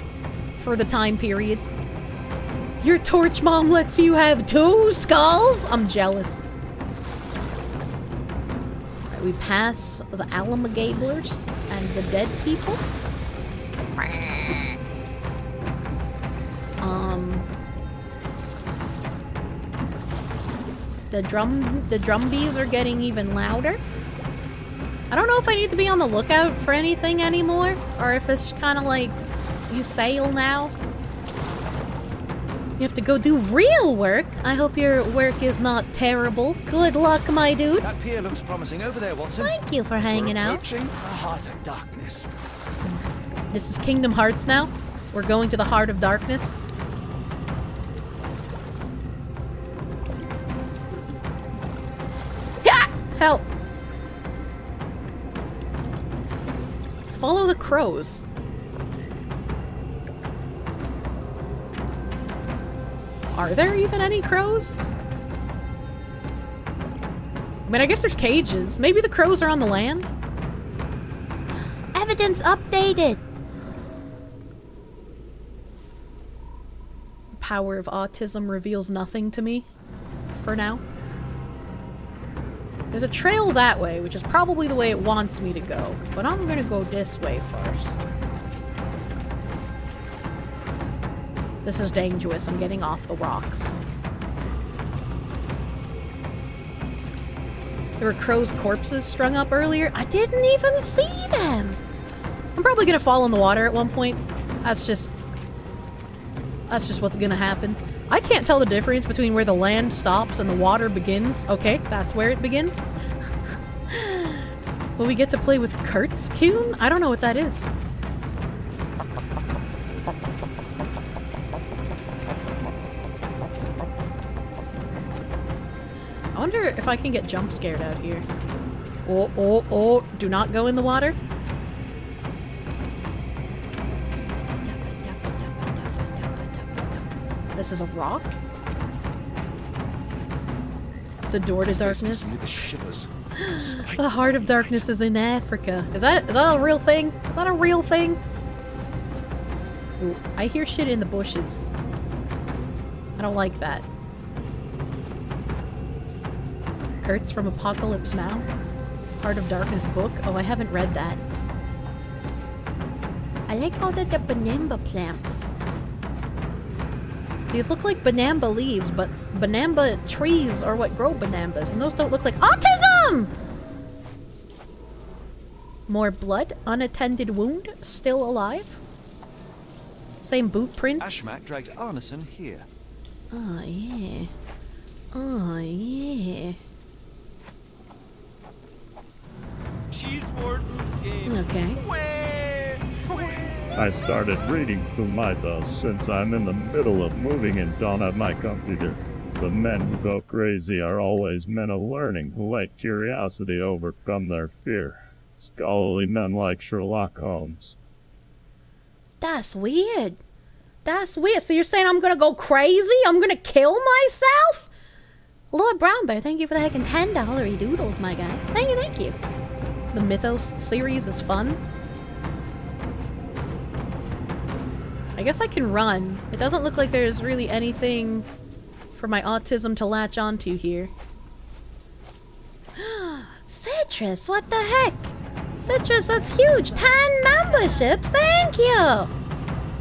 for the time period. Your torch mom lets you have 2 skulls? I'm jealous. Right, we pass the alligators and the dead people. The drum bees are getting even louder. I don't know if I need to be on the lookout for anything anymore, or if it's just kind of like, you sail now. You have to go do real work. I hope your work is not terrible. Good luck, my dude. That pier looks promising over there, Watson. Thank you for hanging out. Approaching the heart of darkness. This is Kingdom Hearts now. We're going to the heart of darkness. Yeah! Help! Follow the crows. Are there even any crows? I mean, I guess there's cages. Maybe the crows are on the land? Evidence updated! The power of autism reveals nothing to me. For now. There's a trail that way, which is probably the way it wants me to go. But I'm gonna go this way first. This is dangerous. I'm getting off the rocks. There were crows' corpses strung up earlier. I didn't even see them! I'm probably gonna fall in the water at one point. That's just what's gonna happen. I can't tell the difference between where the land stops and the water begins. Okay, that's where it begins. Will we get to play with Kurt's Kuhn? I don't know what that is. I wonder if I can get jump scared out here. Oh, do not go in the water. This is a rock? The door to darkness? The heart of darkness is in Africa. Is that a real thing? Is that a real thing? Ooh, I hear shit in the bushes. I don't like that. Kurtz from Apocalypse Now? Heart of Darkness book? Oh, I haven't read that. I like all the banana plants. These look like banana leaves, but banana trees are what grow bananas, and those don't look like autism! More blood, unattended wound, still alive. Same boot prints. Ashmak dragged Arneson here. Oh, yeah. Oh, yeah. Cheese Warden's game. Okay. I started reading Fumaita since I'm in the middle of moving and don't have my computer. The men who go crazy are always men of learning who let curiosity overcome their fear. Scholarly men like Sherlock Holmes. That's weird. That's weird. So you're saying I'm gonna go crazy? I'm gonna kill myself? Lord Brown Bear, thank you for the heckin' $10 doodles, my guy. Thank you, thank you. The Mythos series is fun. I guess I can run. It doesn't look like there's really anything for my autism to latch onto here. Citrus, what the heck? Citrus, that's huge. 10 memberships, thank you.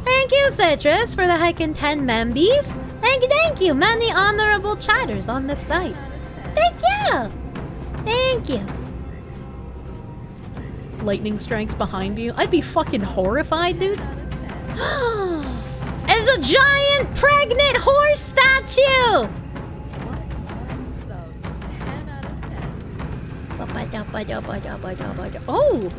Thank you, Citrus, for the heckin' 10 membies. Thank you. Many honorable chatters on this night. Thank you. Thank you. Lightning strikes behind you. I'd be fucking horrified, dude. It's a giant pregnant horse statue! Oh!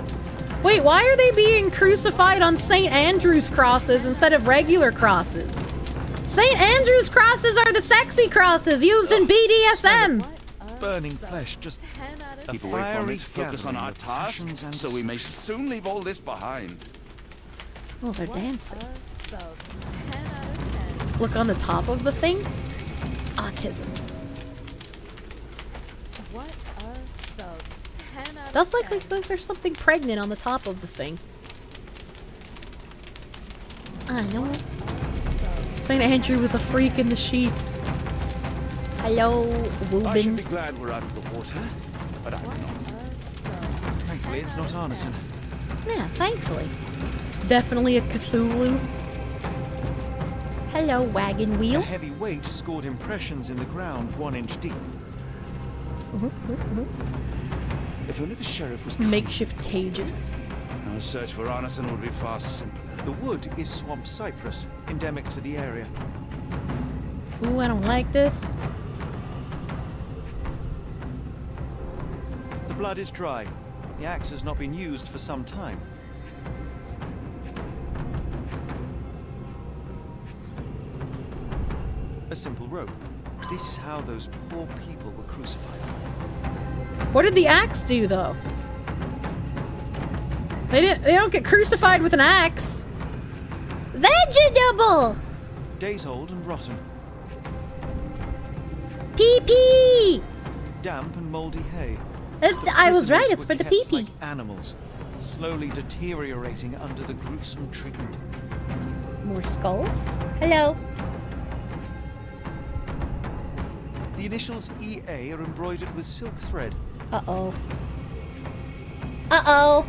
Wait, why are they being crucified on St. Andrew's crosses instead of regular crosses? St. Andrew's crosses are the sexy crosses used in BDSM! Burning flesh, just keep away from it, focus on our task, so we may soon leave all this behind. Oh, they're dancing. Look on the top of the thing. Autism. Does look like there's something pregnant on the top of the thing. I know. St. Andrew was a freak in the sheets. Hello, Woobin. I should be glad we're out of the water, but I'm not. Thankfully, it's not Arneson. Yeah, thankfully. It's definitely a Cthulhu. Hello, wagon wheel. A heavy weight scored impressions in the ground 1 inch deep. If only the sheriff was makeshift cages. Our search for Arneson would be far simpler. The wood is swamp cypress, endemic to the area. Ooh, I don't like this. The blood is dry. The axe has not been used for some time. A simple rope. This is how those poor people were crucified. What did the axe do, though? They don't get crucified with an axe. Vegetable! Days old and rotten. Pee-pee! Damp and moldy hay. I was right, it's for the pee-pee. Like animals, slowly deteriorating under the gruesome treatment. More skulls? Hello. The initials EA are embroidered with silk thread. Uh-oh. Uh-oh.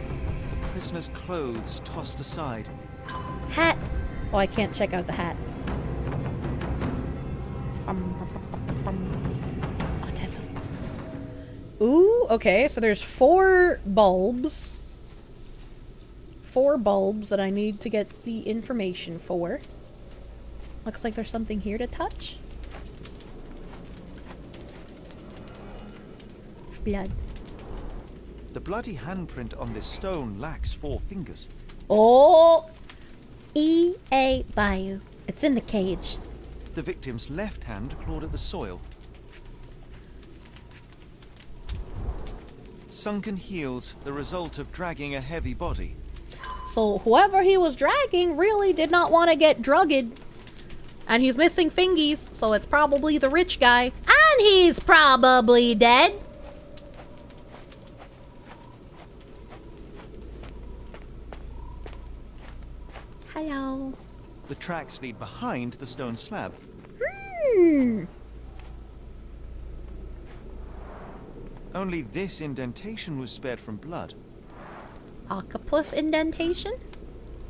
The prisoner's clothes tossed aside. Hat. Oh, I can't check out the hat. Autism. Ooh, okay, so there's 4 bulbs. 4 bulbs that I need to get the information for. Looks like there's something here to touch. Blood. The bloody handprint on this stone lacks 4 fingers. Oh! E.A. Bayou. It's in the cage. The victim's left hand clawed at the soil. Sunken heels, the result of dragging a heavy body. So whoever he was dragging really did not want to get drugged. And he's missing fingies, so it's probably the rich guy. And he's probably dead. Hello. The tracks lead behind the stone slab. Only this indentation was spared from blood. Octopus indentation?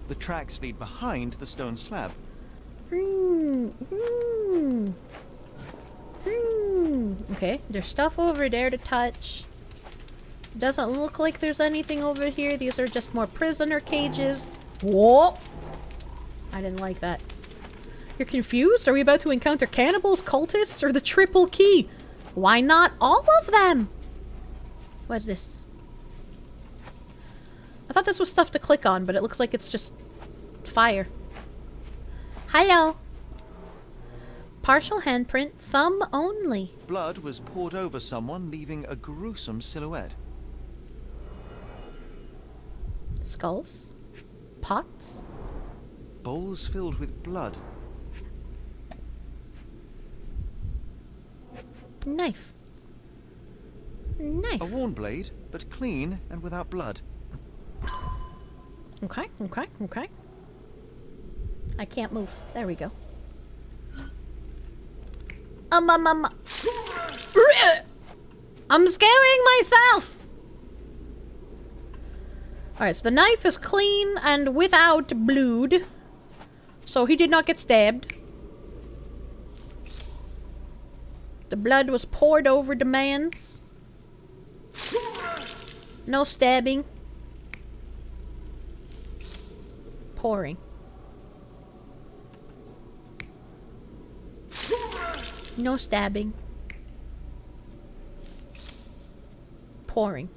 The tracks lead behind the stone slab. Okay, there's stuff over there to touch. Doesn't look like there's anything over here. These are just more prisoner cages. Whoa! I didn't like that. You're confused? Are we about to encounter cannibals, cultists, or the triple key? Why not all of them? What's this? I thought this was stuff to click on, but it looks like it's just fire. Hello. Partial handprint, thumb only. Blood was poured over someone, leaving a gruesome silhouette. Skulls? Pots? Bowls filled with blood. Knife. Knife. A worn blade, but clean and without blood. Okay, okay, okay. I can't move. There we go. I'm scaring myself! Alright, so the knife is clean and without blood. So he did not get stabbed. The blood was poured over the man's. No stabbing. Pouring. No stabbing. Pouring.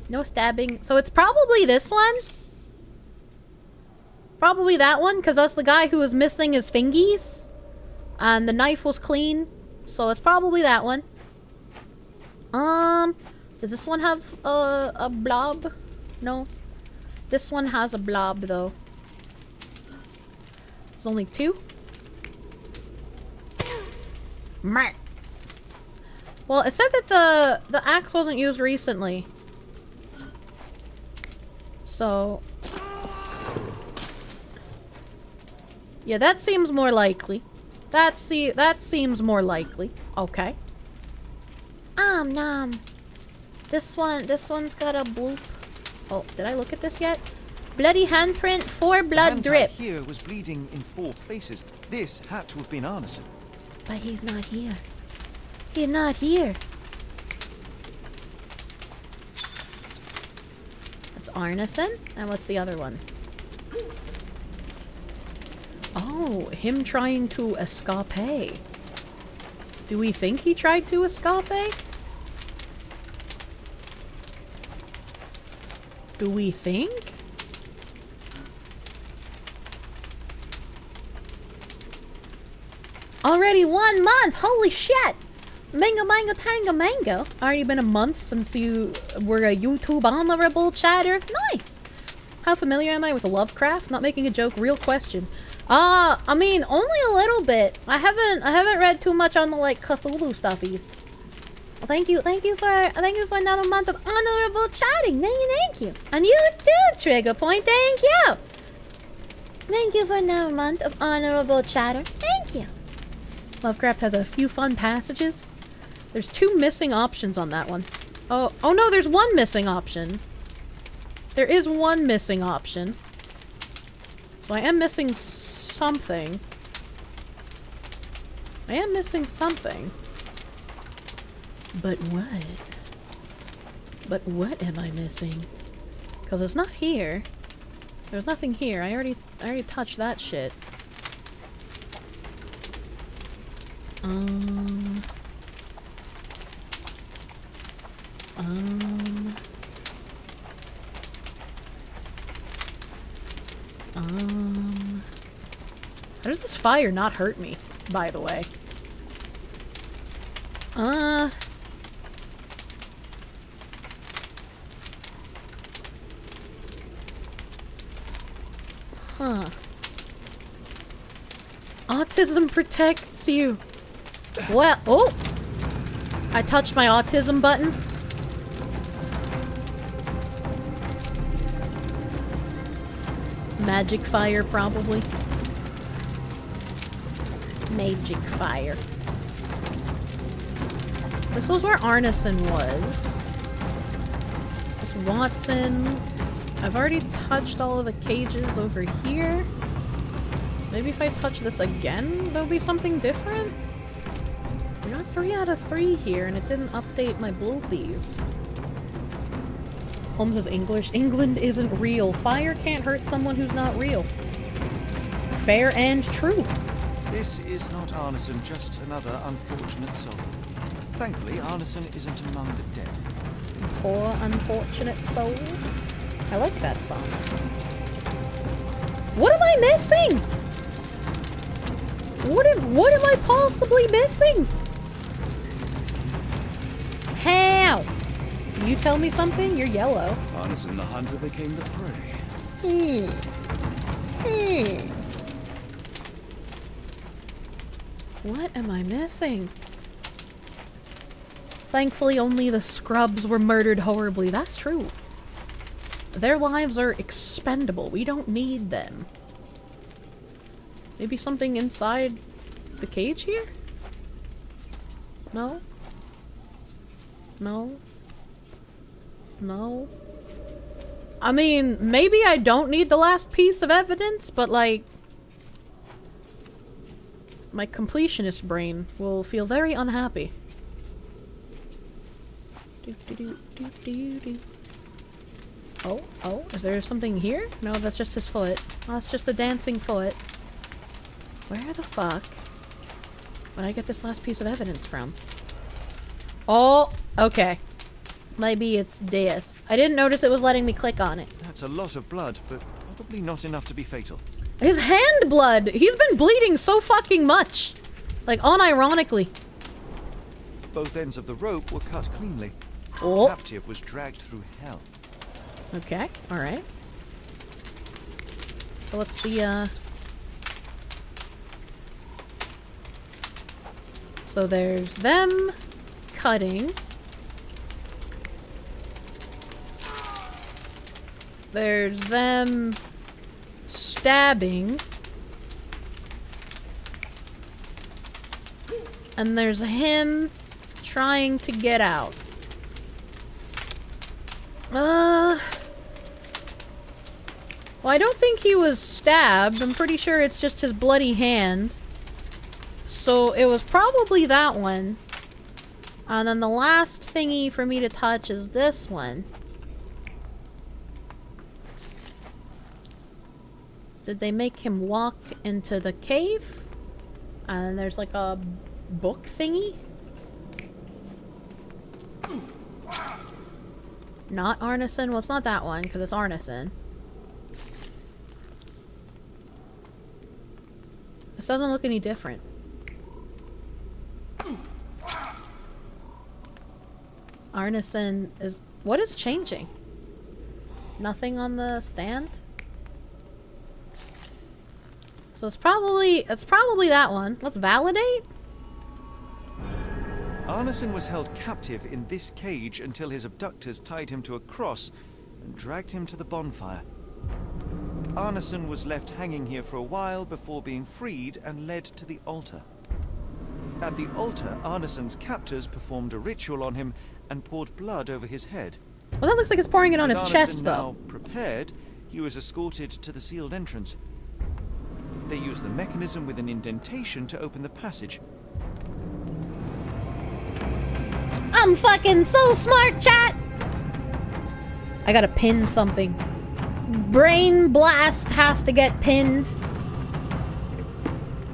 No stabbing. So it's probably this one. Probably that one, because that's the guy who was missing his fingies. And the knife was clean. So it's probably that one. Does this one have a blob? No. This one has a blob, though. There's only two. Mark. Well, it said that the axe wasn't used recently. So... yeah, that seems more likely. That seems more likely. Okay. Nom. This one's got a bloop. Oh, did I look at this yet? Bloody handprint, 4 blood drip. Here was bleeding in 4 places. This had to have been Arneson. But he's not here. He's not here. That's Arneson. And what's the other one? Oh, him trying to escape. Do we think he tried to escape? Do we think? Already 1 month! Holy shit! Mango, mango, tango, mango. Already been a month since you were a YouTube honorable chatter. Nice! How familiar am I with Lovecraft? Not making a joke, real question. I mean, only a little bit. I haven't read too much on the, like, Cthulhu stuffies. Well, thank you for another month of honorable chatting. Thank you. And you too, Trigger Point, thank you. Thank you for another month of honorable chatter. Thank you. Lovecraft has a few fun passages. There's 2 missing options on that one. Oh no, there's 1 missing option. There is 1 missing option. So I am missing something. I am missing something. But what? But what am I missing? Because it's not here. There's nothing here. I already touched that shit. How does this fire not hurt me, by the way? Huh. Autism protects you. Well, oh! I touched my autism button. Magic fire, probably. Magic fire. This was where Arneson was. This Watson. I've already touched all of the cages over here. Maybe if I touch this again, there'll be something different? We got 3 out of 3 here, and it didn't update my bloopies. Holmes is English. England isn't real. Fire can't hurt someone who's not real. Fair and true. This is not Arneson, just another unfortunate soul. Thankfully, Arneson isn't among the dead. Poor unfortunate souls. I like that song. What am I missing? What am I possibly missing? How? Can you tell me something? You're yellow. Arneson the hunter became the prey. What am I missing? Thankfully, only the scrubs were murdered horribly. That's true. Their lives are expendable. We don't need them. Maybe something inside the cage here? No? No? No? I mean, maybe I don't need the last piece of evidence, but like... my completionist brain will feel very unhappy. Oh, is there something here? No, that's just his foot. Oh, that's just the dancing foot. Where the fuck would I get this last piece of evidence from? Oh, okay. Maybe it's this. I didn't notice it was letting me click on it. That's a lot of blood, but probably not enough to be fatal. His hand blood! He's been bleeding so fucking much! Like, unironically. Both ends of the rope were cut cleanly. Oh. The captive was dragged through hell. Okay, alright. So what's the, So there's them cutting. There's them stabbing. And there's him trying to get out. Well, I don't think he was stabbed. I'm pretty sure it's just his bloody hand. So it was probably that one. And then the last thingy for me to touch is this one. Did they make him walk into the cave? And there's like a book thingy? Not Arneson? Well, it's not that one, because it's Arneson. This doesn't look any different. Arneson is... What is changing? Nothing on the stand? So it's probably that one. Let's validate. Arneson was held captive in this cage until his abductors tied him to a cross and dragged him to the bonfire. Arneson was left hanging here for a while before being freed and led to the altar. At the altar, Arneson's captors performed a ritual on him and poured blood over his head. Well, that looks like it's pouring it on With his Arneson chest, though. Now prepared, he was escorted to the sealed entrance. They used the mechanism with an indentation to open the passage. I'm fucking so smart, chat! I gotta pin something. Brain blast has to get pinned.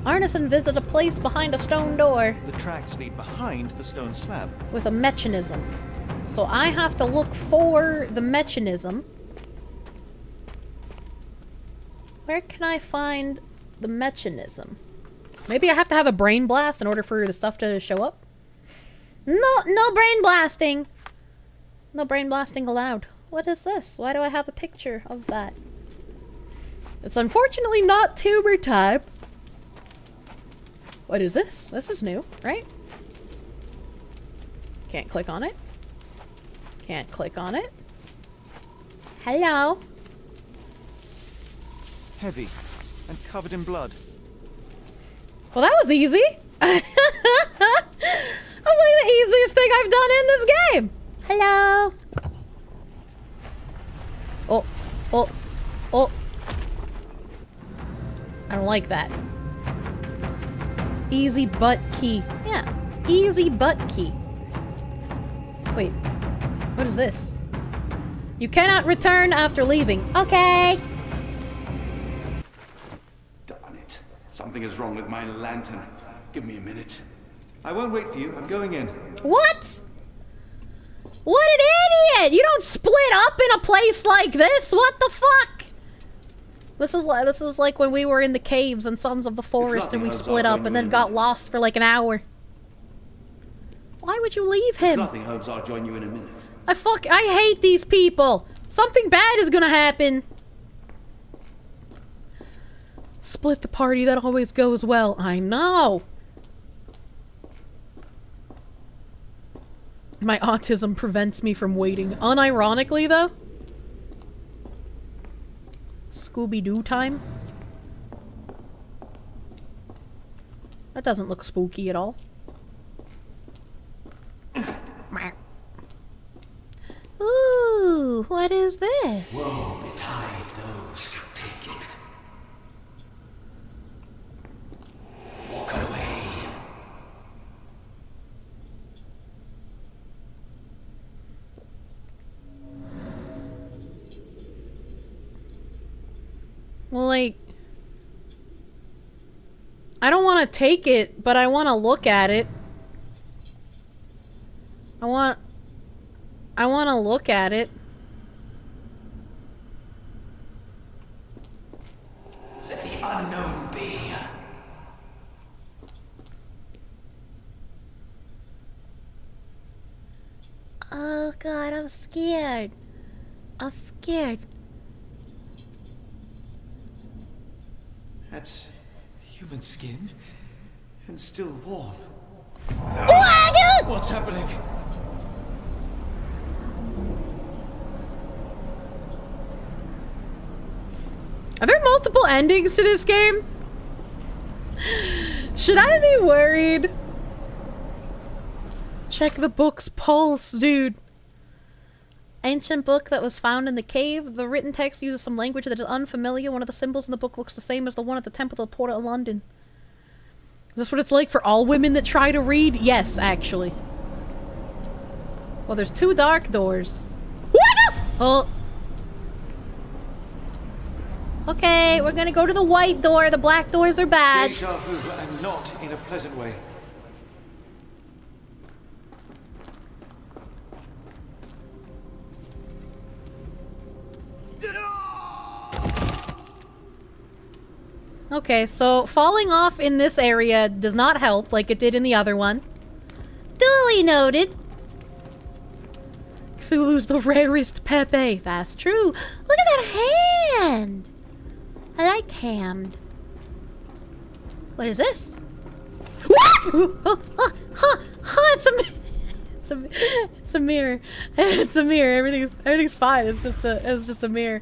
Arneson visits a place behind a stone door. The tracks lead behind the stone slab. With a mechanism. So I have to look for the mechanism. Where can I find the mechanism? Maybe I have to have a brain blast in order for the stuff to show up? No brain blasting! No brain blasting allowed. What is this? Why do I have a picture of that? It's unfortunately not tuber type. What is this? This is new, right? Can't click on it. Can't click on it. Hello? Heavy and covered in blood. Well, that was easy. That was like the easiest thing I've done in this game. Hello? Oh. I don't like that. Easy butt key. Yeah. Easy butt key. Wait. What is this? You cannot return after leaving. Okay. Darn it. Something is wrong with my lantern. Give me a minute. I won't wait for you. I'm going in. What? What an idiot! You don't split up in a place like this. What the fuck? This is like when we were in the caves and Sons of the Forest and we split up and then got lost for like an hour. Why would you leave him? It's nothing, Holmes. I'll join you in a minute. I hate these people. Something bad is gonna happen. Split the party, that always goes well. I know. My autism prevents me from waiting. Unironically, though. Scooby-Doo time. That doesn't look spooky at all. Ooh, what is this? Woe betide those who take it. Walk away. Well, like, I don't want to take it, but I want to look at it. I want to look at it. Let the unknown be. Oh god, I'm scared. I'm scared. That's human skin and still warm. What's happening? Are there multiple endings to this game? Should I be worried? Check the book's pulse, dude. Ancient book that was found in the cave. The written text uses some language that is unfamiliar. One of the symbols in the book looks the same as the one at the Temple of Porta of London. Is this what it's like for all women that try to read? Yes, actually. Well, there's 2 dark doors. Oh. Okay, we're gonna go to the white door. The black doors are bad. Deja vu, and not in a pleasant way. Okay, so falling off in this area does not help like it did in the other one. Duly noted. Cthulhu's the rarest Pepe. That's true. Look at that hand. I like hand. What is this? It's a mirror. It's a mirror. Everything's fine. It's just a mirror.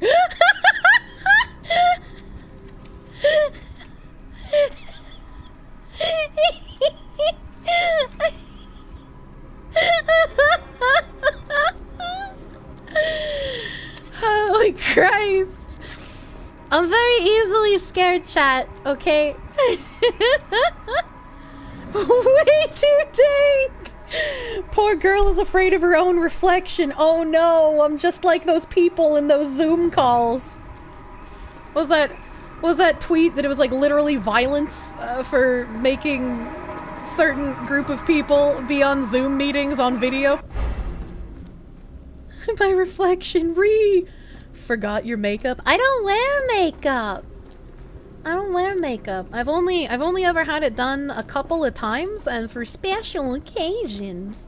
Holy Christ. I'm very easily scared, chat, okay? Way too dank! Poor girl is afraid of her own reflection. Oh no, I'm just like those people in those Zoom calls. What was that tweet that it was like literally violence for making certain group of people be on Zoom meetings on video? My reflection, forgot your makeup. I don't wear makeup. I don't wear makeup. I've only ever had it done a couple of times and for special occasions.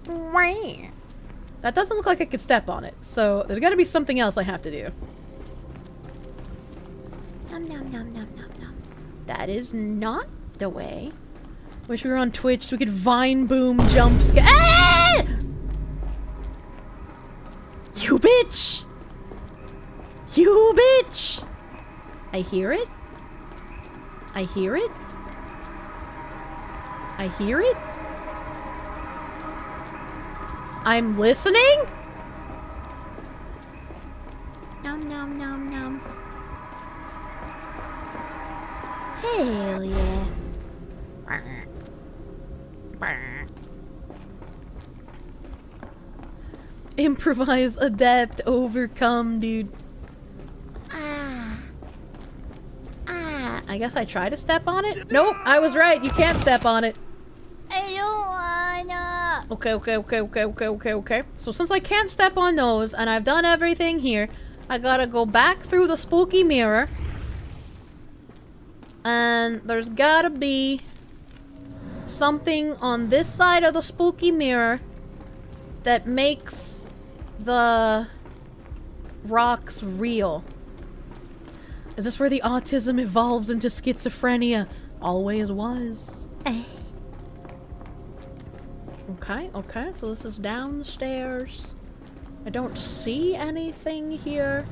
That doesn't look like I could step on it, so there's gotta be something else I have to do. Nom nom nom nom nom nom. That is not the way. Wish we were on Twitch so we could vine boom jump scare. Ah! You bitch! You bitch! I hear it. I hear it. I hear it. I'm listening. Nom nom nom nom. Hell yeah. Improvise, adapt, overcome, dude. I guess I try to step on it? Nope, I was right. You can't step on it. I don't wanna. Okay. So since I can't step on those, and I've done everything here, I gotta go back through the spooky mirror. And there's gotta be something on this side of the spooky mirror that makes the rocks real. Is this where the autism evolves into schizophrenia? Always was. Okay, so this is downstairs. I don't see anything here.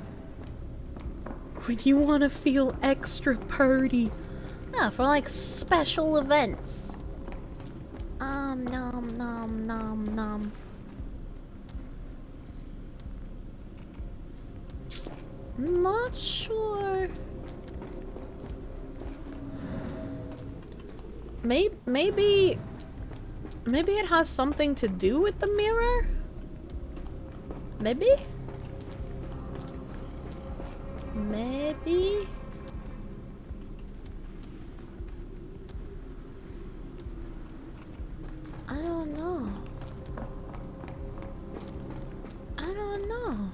When you want to feel extra purdy. Yeah, for like special events. Nom. Not sure. Maybe it has something to do with the mirror? Maybe? I don't know.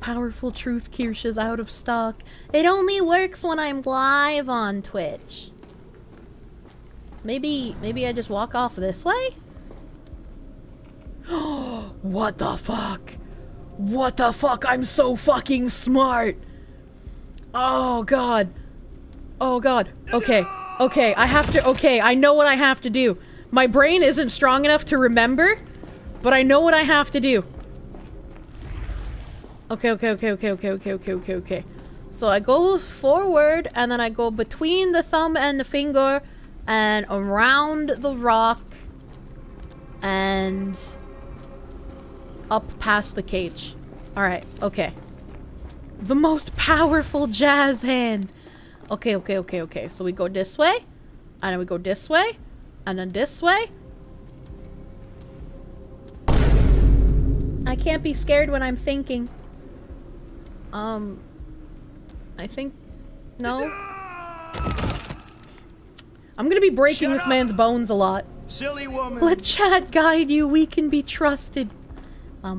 Powerful truth Kirsche is out of stock. It only works when I'm live on Twitch. Maybe I just walk off this way? What the fuck? What the fuck? I'm so fucking smart! Oh god. Okay, I know what I have to do. My brain isn't strong enough to remember, but I know what I have to do. Okay. So I go forward, and then I go between the thumb and the finger, and around the rock, and up past the cage. Alright, okay. The most powerful jazz hand! Okay. So we go this way, and then we go this way, and then this way. I can't be scared when I'm thinking. I think... No. I'm gonna be breaking this man's bones a lot. Silly woman. Let chat guide you, we can be trusted. I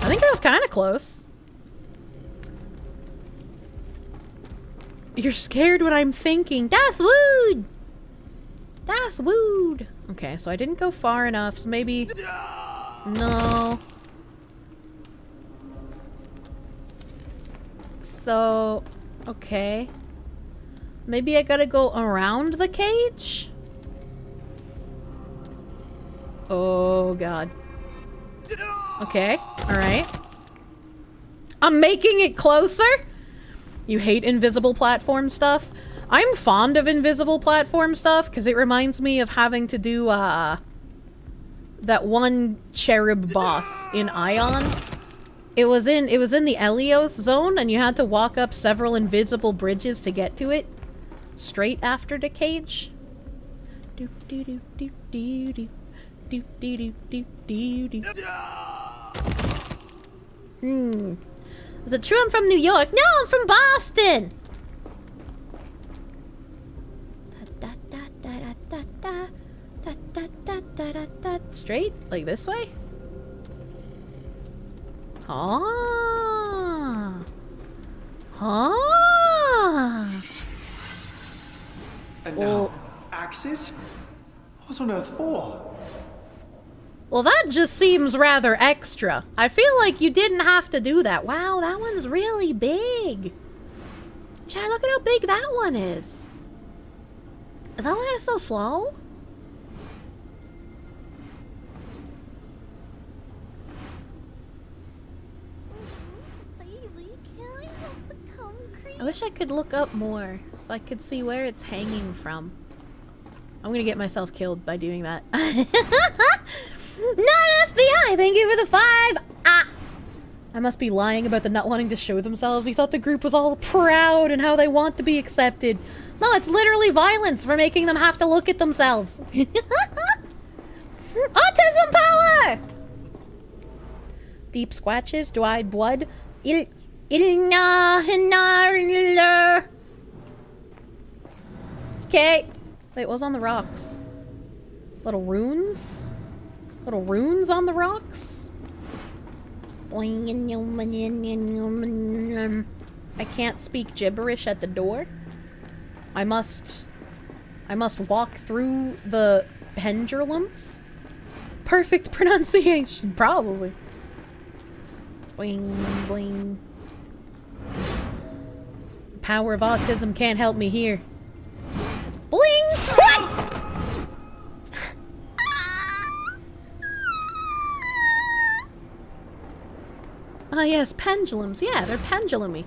think that was kind of close. You're scared when I'm thinking. That's wood! That's wood! Okay, so I didn't go far enough, so maybe... No. So... Okay. Maybe I gotta go around the cage? Oh, God. Okay, alright. I'm making it closer? You hate invisible platform stuff? I'm fond of invisible platform stuff because it reminds me of having to do that one cherub boss in Ion. It was in the Elios zone, and you had to walk up several invisible bridges to get to it. Straight after the cage. Is it true I'm from New York? No, I'm from Boston! Straight? Like this way? Ah. And now, axes? What on earth for? Well, that just seems rather extra. I feel like you didn't have to do that. Wow, that one's really big. Chad, look at how big that one is. Is that why it's so slow? I wish I could look up more so I could see where it's hanging from. I'm gonna get myself killed by doing that. Not FBI! Thank you for the 5! Ah! I must be lying about the not wanting to show themselves. He thought the group was all proud and how they want to be accepted. No, it's literally violence for making them have to look at themselves. Autism power! Deep scratches, dried blood. Okay. Wait, what was on the rocks? Little runes? Little runes on the rocks? I can't speak gibberish at the door. I must walk through the pendulums. Perfect pronunciation, probably. Bling, bling. The power of autism can't help me here. Bling! Ah, yes, pendulums. Yeah, they're pendulumy.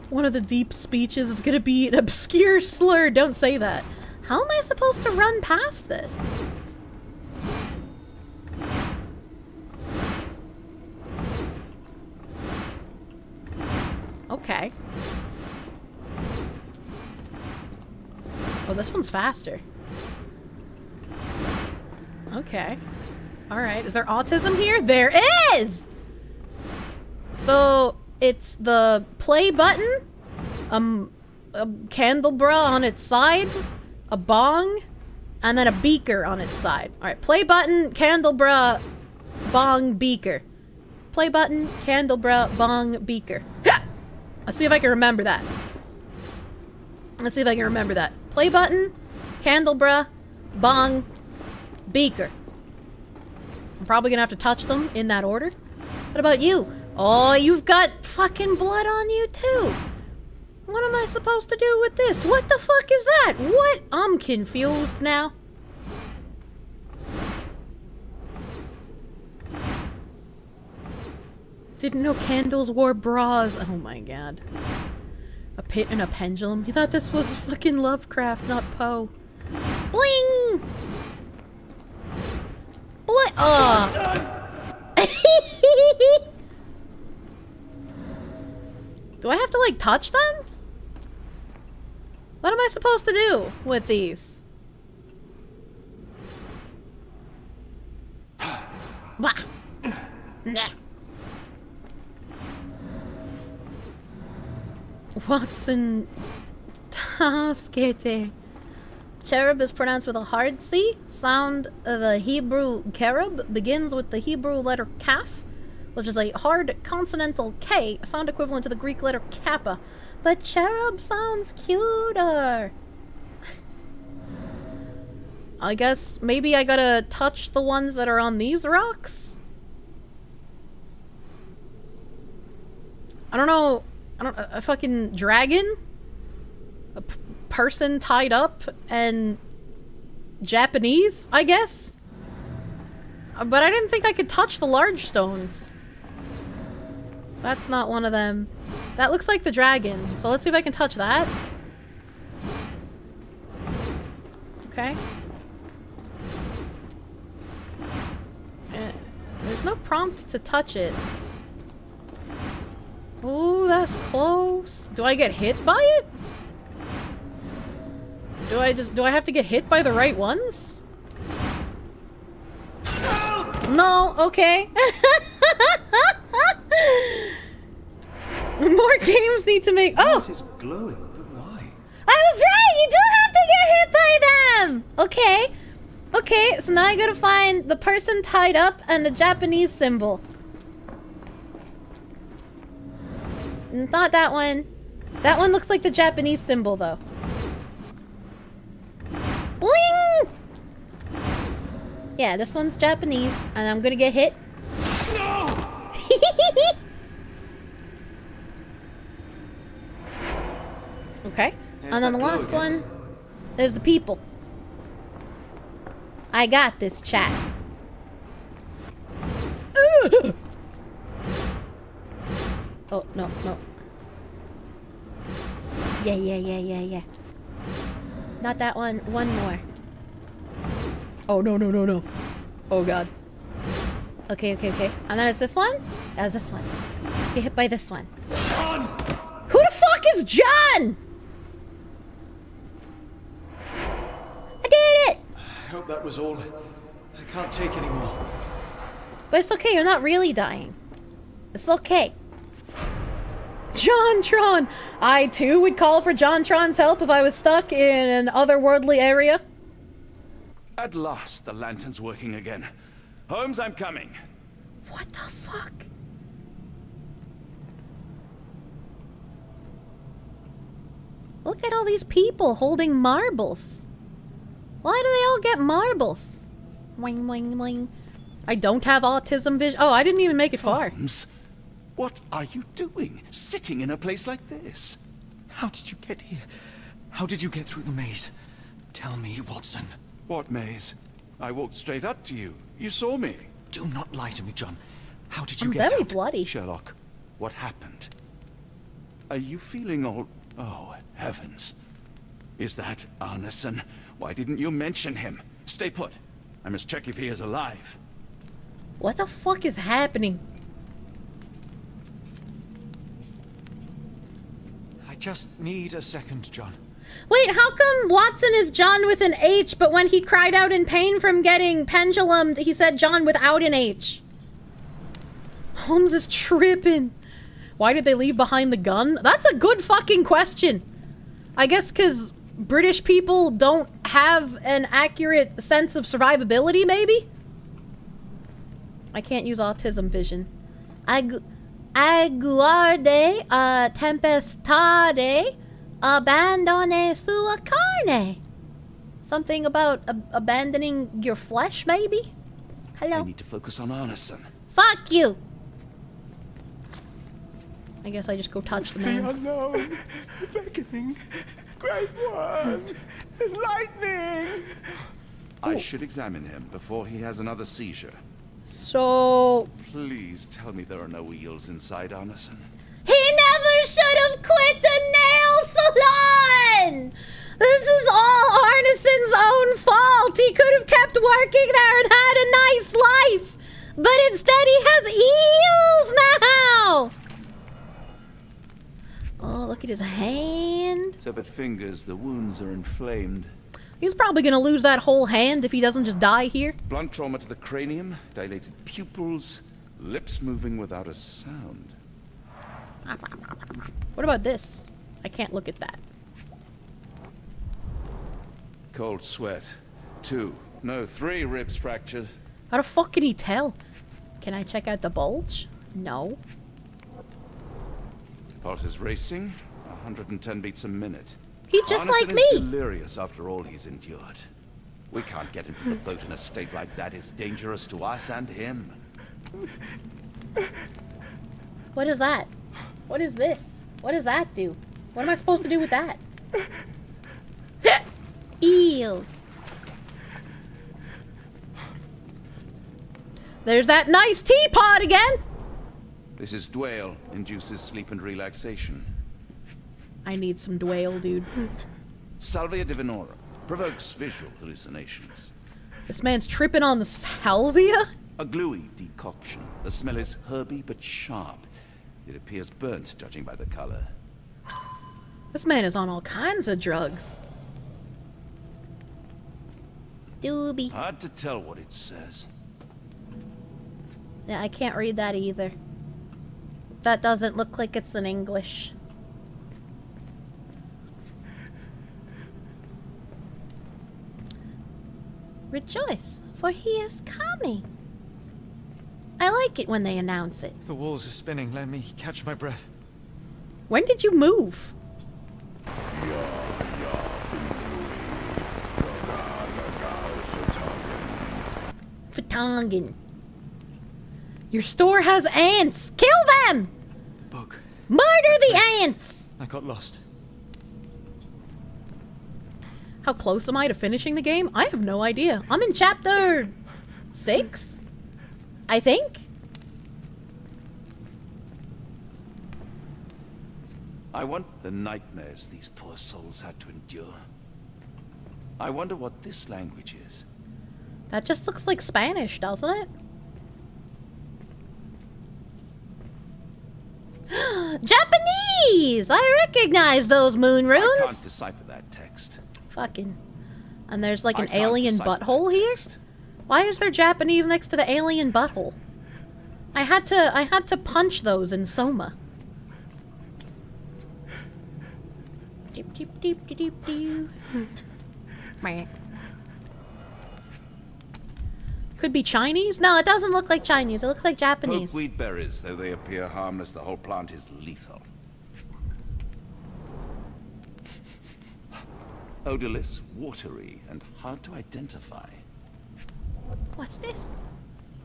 One of the deep speeches is gonna be an obscure slur. Don't say that. How am I supposed to run past this? Okay. Oh, this one's faster. Okay. Alright, is there autism here? There is! So, it's the play button, a candelabra on its side, a bong, and then a beaker on its side. Alright, play button, candelabra, bong, beaker. Play button, candelabra, bong, beaker. Let's see if I can remember that. Let's see if I can remember that. Play button, candelabra, bong, beaker. I'm probably gonna have to touch them in that order. What about you? Oh, you've got fucking blood on you too. What am I supposed to do with this? What the fuck is that? What? I'm confused now. Didn't know candles wore bras. Oh my god. A pit and a pendulum. You thought this was fucking Lovecraft, not Poe. Bling! What? Do I have to, like, touch them? What am I supposed to do with these? Bah. Nah. Watson Taskete. Cherub is pronounced with a hard C. Sound of the Hebrew cherub begins with the Hebrew letter kaf, which is a hard consonantal K, a sound equivalent to the Greek letter kappa. But cherub sounds cuter. I guess maybe I gotta touch the ones that are on these rocks? I don't know. A fucking dragon? A person tied up and Japanese, I guess? But I didn't think I could touch the large stones. That's not one of them. That looks like the dragon, so let's see if I can touch that. Okay. There's no prompt to touch it. Ooh, that's close. Do I get hit by it? Do I have to get hit by the right ones? No, okay. More games need to make. Oh! It is glowing, but why? I was right! You do have to get hit by them! Okay. Okay, so now I gotta find the person tied up and the Japanese symbol. It's not that one. That one looks like the Japanese symbol, though. Bling! Yeah, this one's Japanese, and I'm gonna get hit. No! Okay. And then the last one is the people. I got this, chat. Oh, no, no. Yeah. Not that one. One more. Oh, no. Oh, God. Okay. And then it's this one? That's this one. Get hit by this one. John! Who the fuck is John? I did it! I hope that was all. I can't take any more. But it's okay, you're not really dying. It's okay. JonTron! I too would call for JonTron's help if I was stuck in an otherworldly area. At last, the lantern's working again. Holmes, I'm coming. What the fuck? Look at all these people holding marbles. Why do they all get marbles? Wing. I don't have autism vision. Oh, I didn't even make it far. Holmes, what are you doing? Sitting in a place like this? How did you get here? How did you get through the maze? Tell me, Watson. What maze? I walked straight up to you. You saw me. Do not lie to me, John. How did you I'm get very out? bloody. Sherlock, what happened? Are you feeling all... Oh, heavens. Is that Arneson? Why didn't you mention him? Stay put. I must check if he is alive. What the fuck is happening? I just need a second, John. Wait, how come Watson is John with an H, but when he cried out in pain from getting pendulumed, he said John without an H? Holmes is tripping. Why did they leave behind the gun? That's a good fucking question. I guess because British people don't have an accurate sense of survivability, maybe? I can't use autism vision. Aguarde tempestade abandone sua carne. Something about abandoning your flesh, maybe? Hello? I need to focus on Arneson. Fuck you! I guess I just go touch the man. The unknown, beckoning, great word, lightning! I should examine him before he has another seizure. So... Please tell me there are no eels inside Arneson. He never should have quit the nail salon! This is all Arneson's own fault! He could have kept working there and had a nice life! But instead he has eels now! Oh, look at his hand. Severed fingers, the wounds are inflamed. He's probably gonna lose that whole hand if he doesn't just die here. Blunt trauma to the cranium, dilated pupils, lips moving without a sound. What about this? I can't look at that. Cold sweat. 2, no, 3 ribs fractured. How the fuck can he tell? Can I check out the bulge? No. Pulse is racing, 110 beats a minute. He's just Arneson like me. is delirious after all he's endured. We can't get him to the boat in a state like that. It's dangerous to us and him. What is that? What is this? What does that do? What am I supposed to do with that? Eels. There's that nice teapot again. This is Dwale, induces sleep and relaxation. I need some Dwale, dude. Salvia divinora, provokes visual hallucinations. This man's tripping on the salvia? A gluey decoction. The smell is herby but sharp. It appears burnt, judging by the color. This man is on all kinds of drugs. Doobie. Hard to tell what it says. Yeah, I can't read that either. That doesn't look like it's in English. Rejoice, for he is coming. I like it when they announce it. The walls are spinning. Let me catch my breath. When did you move? Vertangen. Your store has ants. Kill them! Book. Murder the ants! I got lost. How close am I to finishing the game? I have no idea. I'm in chapter 6? I think? I want the nightmares these poor souls had to endure. I wonder what this language is. That just looks like Spanish, doesn't it? Japanese! I recognize those moon runes! I can't decipher that text. Fucking. And there's like an alien butthole here? Why is there Japanese next to the alien butthole? I had to punch those in Soma. Deep deep deep deep deep deep. Could be Chinese? No, it doesn't look like Chinese. It looks like Japanese. Pokeweed berries, though they appear harmless, the whole plant is lethal. Odorless, watery, and hard to identify. What's this?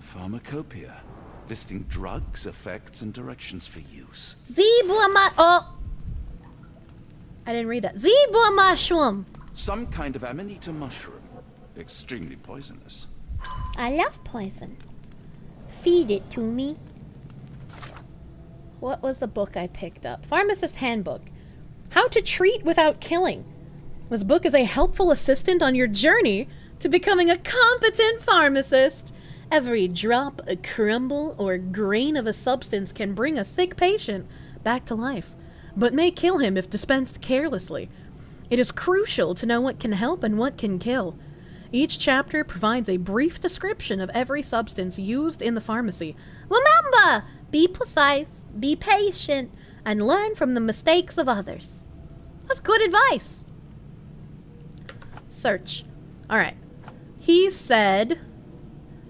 Pharmacopoeia, listing drugs, effects, and directions for use. Zebra oh! I didn't read that. Zebra mushroom! Some kind of amanita mushroom. Extremely poisonous. I love poison. Feed it to me. What was the book I picked up? Pharmacist Handbook. How to treat without killing. This book is a helpful assistant on your journey to becoming a competent pharmacist. Every drop, a crumble, or grain of a substance can bring a sick patient back to life, but may kill him if dispensed carelessly. It is crucial to know what can help and what can kill. Each chapter provides a brief description of every substance used in the pharmacy. Remember, be precise, be patient, and learn from the mistakes of others. That's good advice. Search. Alright. He said,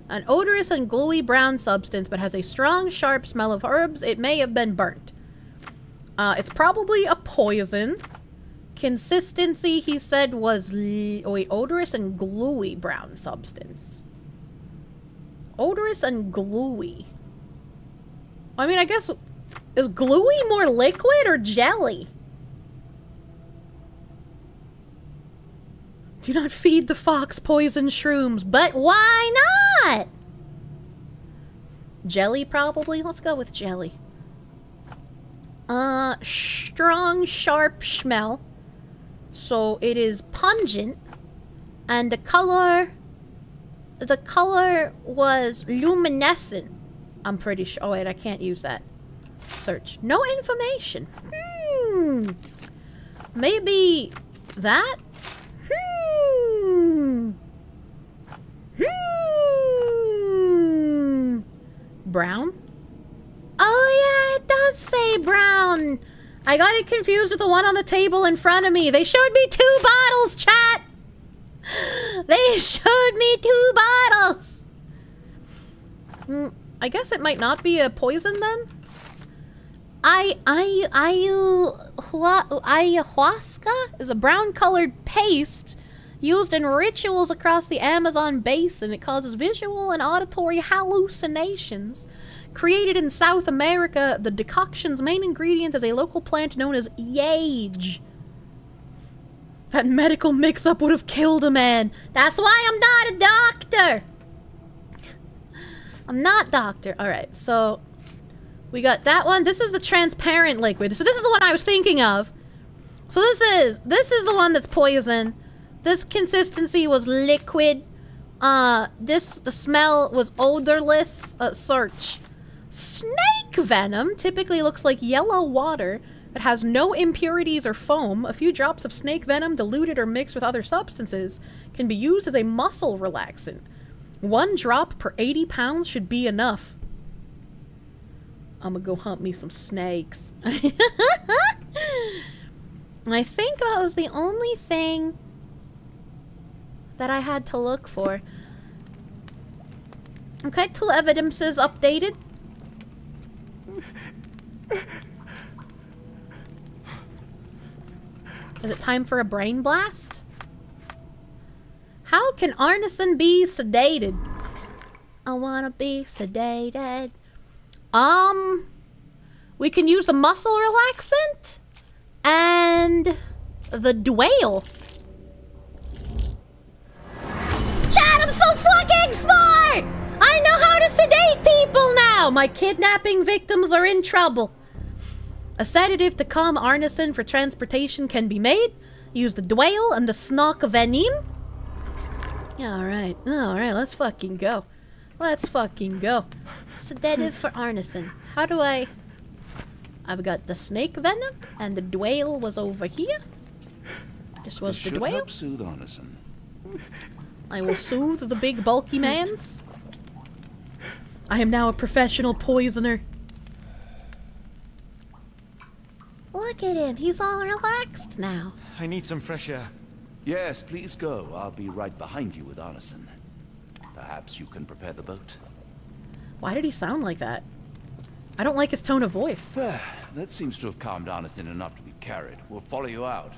an odorous and gluey brown substance but has a strong, sharp smell of herbs. It may have been burnt. It's probably a poison. Consistency, he said, was odorous and gluey brown substance. Odorous and gluey. I mean, I guess, is gluey more liquid or jelly? Do not feed the fox poison shrooms, but why not? Jelly, probably. Let's go with jelly. Strong, sharp smell. So it is pungent, and the color was luminescent. I'm pretty sure. Oh wait, I can't use that. Search. No information. Maybe that? Brown? Oh yeah, it does say brown. I got it confused with the one on the table in front of me. They showed me 2 bottles, chat. They showed me 2 bottles. I guess it might not be a poison then. Ayahuasca is a brown-colored paste used in rituals across the Amazon basin. It causes visual and auditory hallucinations. Created in South America, the decoction's main ingredient is a local plant known as yage. That medical mix-up would have killed a man. That's why I'm not a doctor. I'm not doctor. Alright, so we got that one. This is the transparent liquid. So this is the one I was thinking of. So this is the one that's poison. This consistency was liquid. The smell was odorless. Search. Snake venom typically looks like yellow water that has no impurities or foam. A few drops of snake venom diluted or mixed with other substances can be used as a muscle relaxant. 1 drop per 80 pounds should be enough. I'm gonna go hunt me some snakes. I think that was the only thing that I had to look for. Okay, 2 evidences updated. Is it time for a brain blast? How can Arneson be sedated? I wanna be sedated. We can use the muscle relaxant and the dwale. Chat, I'm so fucking smart! I know how to sedate people now! My kidnapping victims are in trouble. A sedative to calm Arneson for transportation can be made. Use the Dwale and the Snock Venim. Yeah, alright. Alright, let's fucking go. Let's fucking go. Sedative for Arneson. How do I... I've got the snake venom, and the Dwale was over here. This was the Should Dwale. help soothe Arneson. I will soothe the big bulky mans. I am now a professional poisoner. Look at him, he's all relaxed now. I need some fresh air. Yes, please go. I'll be right behind you with Arneson. Perhaps you can prepare the boat. Why did he sound like that? I don't like his tone of voice. There. That seems to have calmed Arneson enough to be carried. We'll follow you out.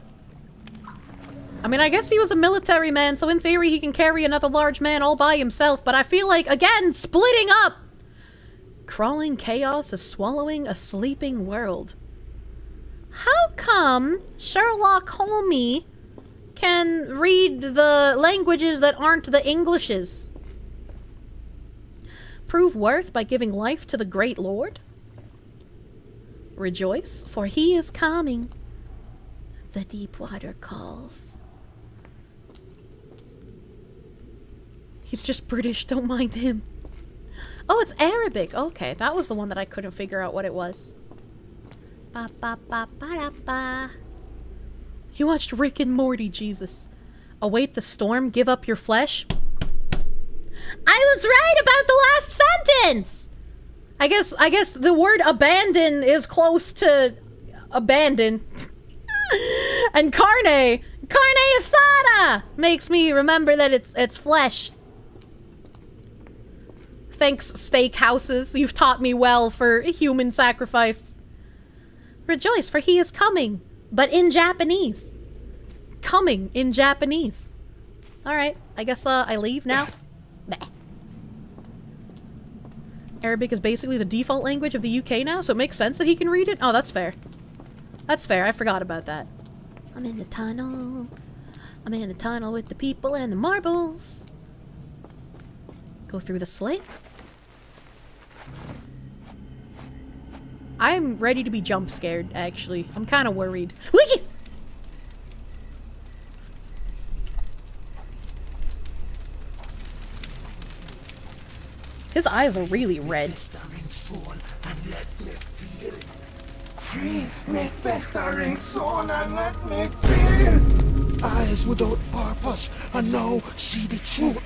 I mean, I guess he was a military man, so in theory he can carry another large man all by himself, but I feel like, again, splitting up! Crawling chaos is swallowing a sleeping world. How come Sherlock Holmes can read the languages that aren't the Englishes? Prove worth by giving life to the great lord? Rejoice, for he is coming. The deep water calls. He's just British, don't mind him. Oh, it's Arabic. Okay, that was the one that I couldn't figure out what it was. Ba ba ba ba da ba. You watched Rick and Morty, Jesus. Await the storm, give up your flesh. I was right about the last sentence! I guess the word abandon is close to abandon. And carne asada makes me remember that it's flesh. Thanks, steakhouses. You've taught me well for human sacrifice. Rejoice, for he is coming, but in Japanese. Coming in Japanese. Alright, I guess I leave now. Bah. Arabic is basically the default language of the UK now, so it makes sense that he can read it? Oh, that's fair. That's fair, I forgot about that. I'm in the tunnel. I'm in the tunnel with the people and the marbles. Go through the slit. I'm ready to be jump scared, actually. I'm kind of worried. Wiki! His eyes are really red. Free me festering soul and let me feel. Eyes without purpose and now see the truth.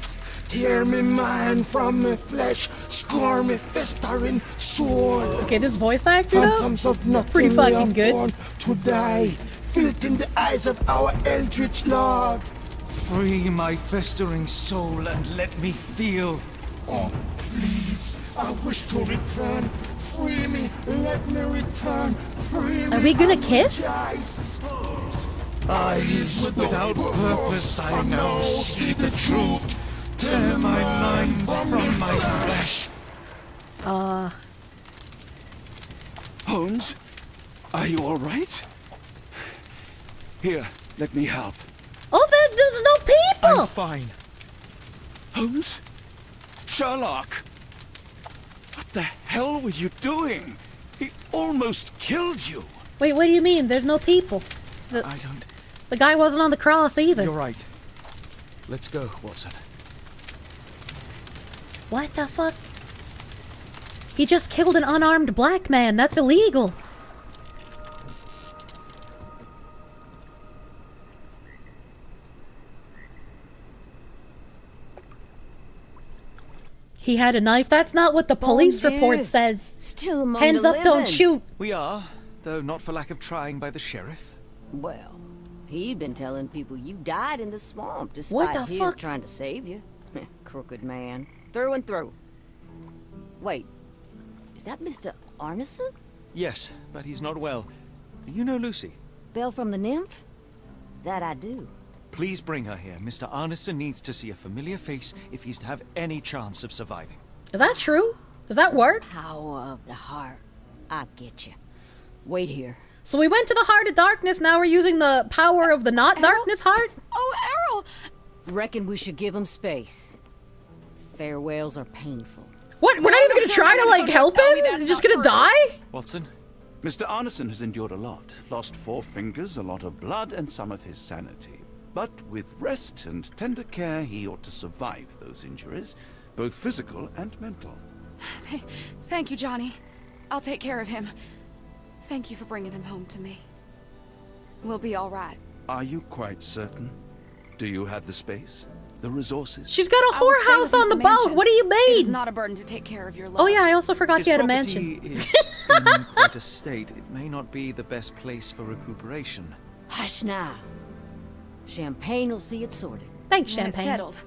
Tear me mind from me flesh, score me festering soul. Okay, this voice actor Phantoms though, of nothing pretty fucking good. Born to die, filth in the eyes of our Eldritch Lord. Free my festering soul and let me feel. Oh, please, I wish to return. Free me, let me return. Free me. Are we gonna kiss? Eyes without purpose, I now see the truth. Tear my mind from my flesh. Holmes? Are you alright? Here, let me help. Oh, there's no people! I'm fine. Holmes? Sherlock! What the hell were you doing? He almost killed you. Wait, what do you mean? There's no people. I don't... The guy wasn't on the cross either. You're right. Let's go, Watson. What the fuck? He just killed an unarmed black man. That's illegal. He had a knife. That's not what the police report says. Still among Hands the up, don't living. shoot. We are, though not for lack of trying by the sheriff. Well, he'd been telling people you died in the swamp What despite the his fuck? trying to save you. Crooked man. Through and through. Wait, is that Mr. Arneson? Yes, but he's not well. You know Lucy? Belle from the Nymph? That I do. Please bring her here. Mr. Arneson needs to see a familiar face if he's to have any chance of surviving. Is that true? Does that work? Power of the heart. I get you. Wait here. So we went to the Heart of Darkness, now we're using the power of the not darkness heart? Oh, Errol! Reckon we should give him space. Farewells are painful. What? We're not even gonna try to, like, help him? He's just gonna die? Watson, Mr. Arneson has endured a lot. Lost 4 fingers, a lot of blood, and some of his sanity. But with rest and tender care, he ought to survive those injuries, both physical and mental. Thank you, Johnny. I'll take care of him. Thank you for bringing him home to me. We'll be all right. Are you quite certain? Do you have the space? The resources? She's got a whorehouse on the boat. What do you mean? It is not a burden to take care of your love. Oh yeah, I also forgot His you had a property mansion. is in quite a state. It may not be the best place for recuperation. Hush now. Champagne will see it sorted. Thanks, Then it's Champagne. settled.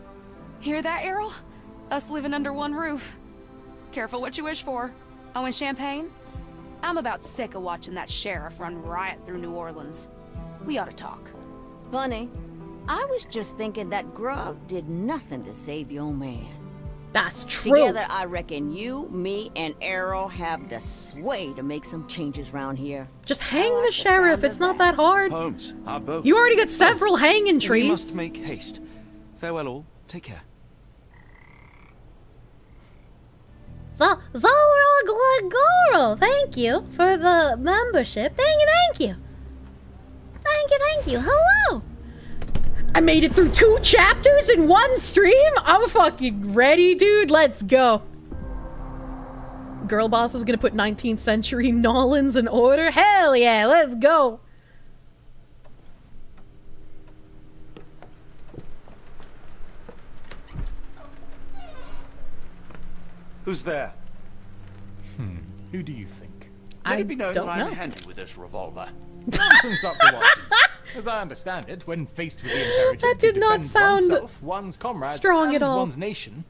Hear that, Errol? Us living under one roof. Careful what you wish for. Oh, and Champagne? I'm about sick of watching that sheriff run riot through New Orleans. We ought to talk. Funny. I was just thinking that grub did nothing to save your man. That's true. Together, I reckon you, me, and Errol have the sway to make some changes around here. Just hang the sheriff. It's not that hard. Holmes, our boat. You already got several hanging trees. We must make haste. Farewell all. Take care. Zalra Glagoro, thank you for the membership. Thank you. Thank you. Hello. I made it through 2 chapters in 1 stream. I'm fucking ready, dude. Let's go. Girl boss is gonna put 19th century Nolans in order. Hell yeah, let's go. Who's there? Who do you think? Let it be known don't that I'm know. handy with this revolver. Nonsense, Dr. Watson. As I understand it, when faced with the imperative That did to not defend sound oneself, one's comrades, strong and at all. one's nation,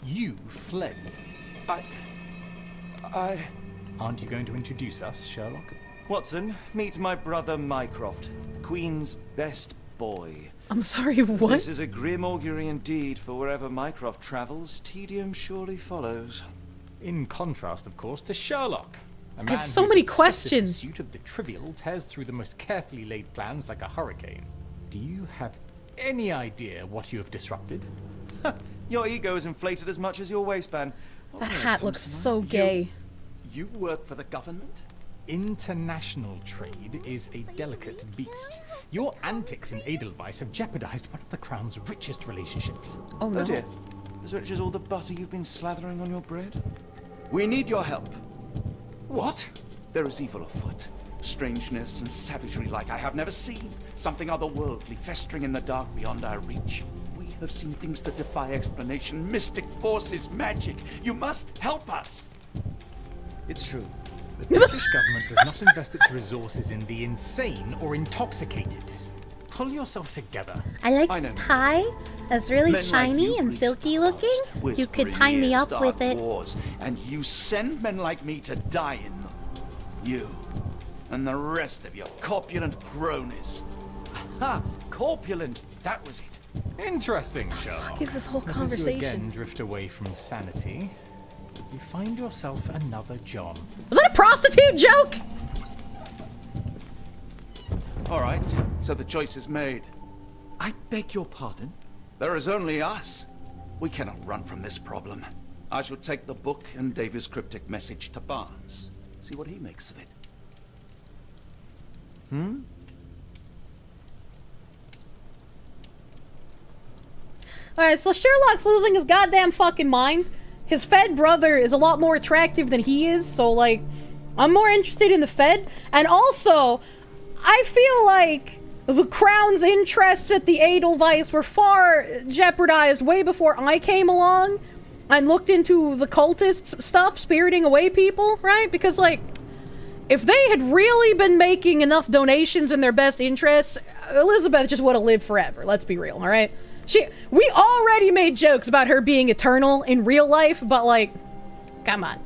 you fled. I... Aren't you going to introduce us, Sherlock? Watson, meet my brother Mycroft, the Queen's best boy. I'm sorry, what? This is a grim augury indeed, for wherever Mycroft travels, tedium surely follows. In contrast, of course, to Sherlock. A I have man so whose many obsessive questions. pursuit of the trivial tears through the most carefully laid plans like a hurricane. Do you have any idea what you have disrupted? Your ego is inflated as much as your waistband. That hat looks so gay. You work for the government? International trade is a delicate beast. Your antics in Edelweiss have jeopardized one of the Crown's richest relationships. Oh no. Oh dear. As rich as all the butter you've been slathering on your bread? We need your help. What? There is evil afoot. Strangeness and savagery like I have never seen. Something otherworldly festering in the dark beyond our reach. We have seen things that defy explanation. Mystic forces, magic. You must help us. It's true. The British government does not invest its resources in the insane or intoxicated. Pull yourself together. I like the tie. It's really Men like shiny you and breed silky looking. You Whispering could tie me ears up start with it. wars, and you send men like me to die in them. You and the rest of your corpulent cronies. Ha! Corpulent! That was it. Interesting, Sherlock. is this whole But as conversation? you again drift away from sanity, you find yourself another John. Was that a prostitute joke? All right, so the choice is made. I beg your pardon? There is only us. We cannot run from this problem. I shall take the book and Davy's cryptic message to Barnes. See what he makes of it. Alright, so Sherlock's losing his goddamn fucking mind. His Fed brother is a lot more attractive than he is, so, like, I'm more interested in the Fed. And also, I feel like the Crown's interests at the Edelweiss were far jeopardized way before I came along and looked into the cultist stuff, spiriting away people, right? Because, like, if they had really been making enough donations in their best interests, Elizabeth just would have lived forever, let's be real, alright? We already made jokes about her being eternal in real life, but, like, come on.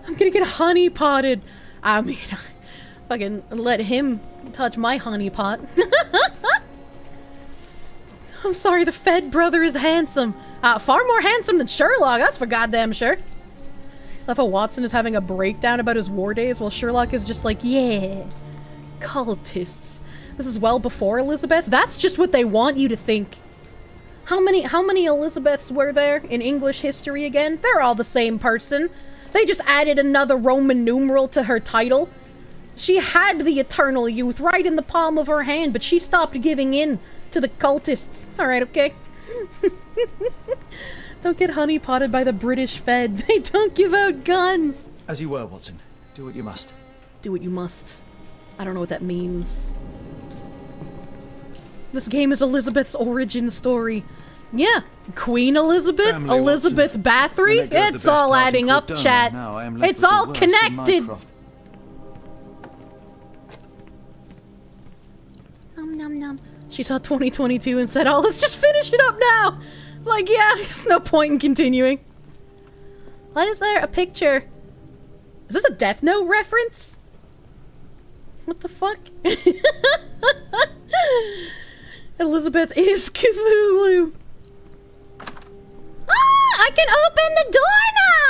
I'm gonna get honey potted. I mean, fucking let him touch my honey pot. I'm sorry, the Fed brother is handsome. Far more handsome than Sherlock, that's for goddamn sure. I love how Watson is having a breakdown about his war days while Sherlock is just like, yeah, cultists. This is well before Elizabeth. That's just what they want you to think. How many Elizabeths were there in English history again? They're all the same person. They just added another Roman numeral to her title. She had the eternal youth right in the palm of her hand, but she stopped giving in to the cultists. Alright, okay? Don't get honeypotted by the British Fed. They don't give out guns. As you were, Watson. Do what you must. Do what you must. I don't know what that means. This game is Elizabeth's origin story. Yeah, Queen Elizabeth, Family, Elizabeth Watson. Bathory. It's all adding up, chat. It's all connected. Nom nom nom. She saw 2022 and said, "Oh, let's just finish it up now." Like, yeah, there's no point in continuing. Why is there a picture? Is this a Death Note reference? What the fuck? Elizabeth is Cthulhu. Ah, I can open the door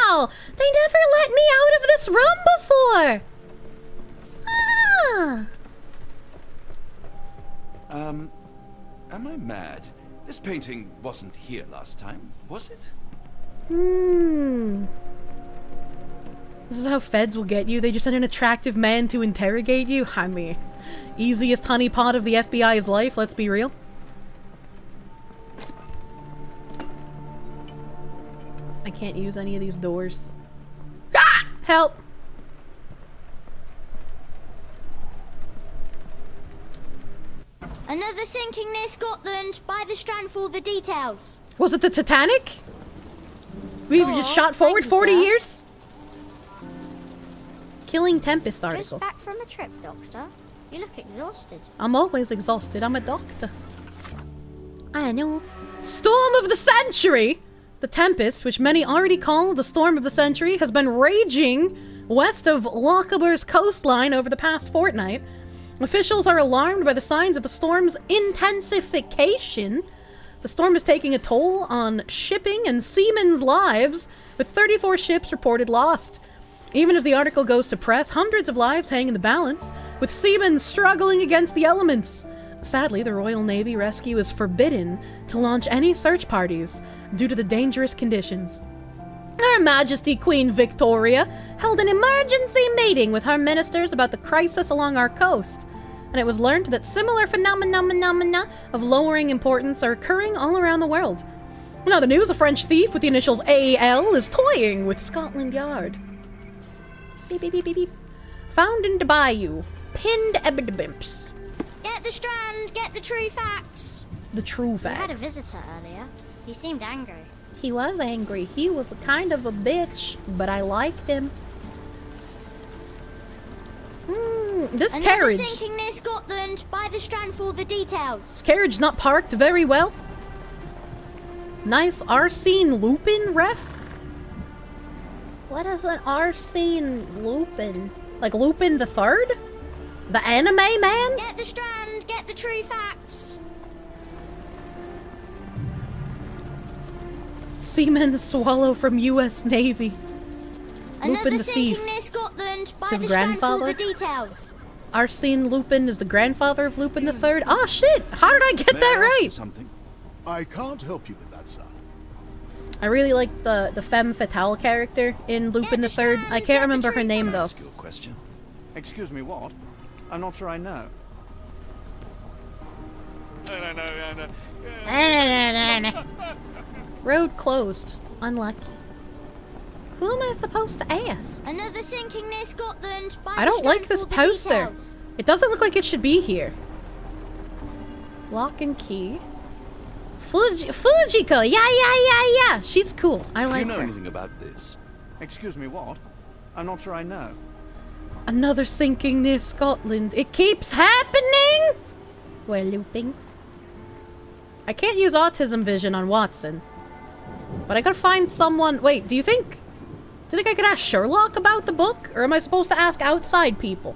now! They never let me out of this room before! Ah! Am I mad? This painting wasn't here last time, was it? This is how feds will get you. They just send an attractive man to interrogate you. I mean, easiest honeypot of the FBI's life, let's be real. I can't use any of these doors. Ah! Help! Another sinking near Scotland. By the strand for the details. Was it the Titanic? We just shot forward 40 years? Killing Tempest article. Just back from a trip, Doctor. You look exhausted. I'm always exhausted. I'm a doctor. I know. Storm of the Century! The Tempest, which many already call the Storm of the Century, has been raging west of Lochaber's coastline over the past fortnight. Officials are alarmed by the signs of the storm's intensification. The storm is taking a toll on shipping and seamen's lives, with 34 ships reported lost. Even as the article goes to press, hundreds of lives hang in the balance, with seamen struggling against the elements. Sadly, the Royal Navy rescue is forbidden to launch any search parties due to the dangerous conditions. Her Majesty Queen Victoria held an emergency meeting with her ministers about the crisis along our coast, and it was learned that similar phenomena of lowering importance are occurring all around the world. Now the news, a French thief with the initials AL is toying with Scotland Yard. Beep beep beep beep beep. Found in the bayou. Pinned evidence. Get the strand, get the true facts. The true facts. We had a visitor earlier. He seemed angry. He was angry. He was kind of a bitch, but I liked him. This Another carriage. sinking near Scotland. By the strand for the details. This carriage not parked very well. Nice Arsene Lupin ref. What is an Arsene Lupin? Like Lupin the Third? The anime man? Get the strand, get the true facts. Seaman swallow from U.S. Navy. Another Lupin the sinking Thief. near Scotland. By His the strand for grandfather? the details. Arsene Lupin is the grandfather of Lupin the Third. Oh shit! How did I get May that I ask you right? something? I can't help you with that, sir. I really like the femme fatale character in Lupin the Third. I can't remember her name though. Ask you a question. Excuse me, what? I'm not sure I know. Road closed. Unlucky. Who am I supposed to ask? Another sinking near Scotland. By I the don't like strand this for the poster. details. It doesn't look like it should be here. Lock and key. Fujiko! Yeah! She's cool. I Do you like know her. anything about this? Excuse me, what? I'm not sure I know. Another sinking near Scotland. It keeps happening! We're looping. I can't use autism vision on Watson. But I gotta find someone... Wait, do you think I could ask Sherlock about the book? Or am I supposed to ask outside people?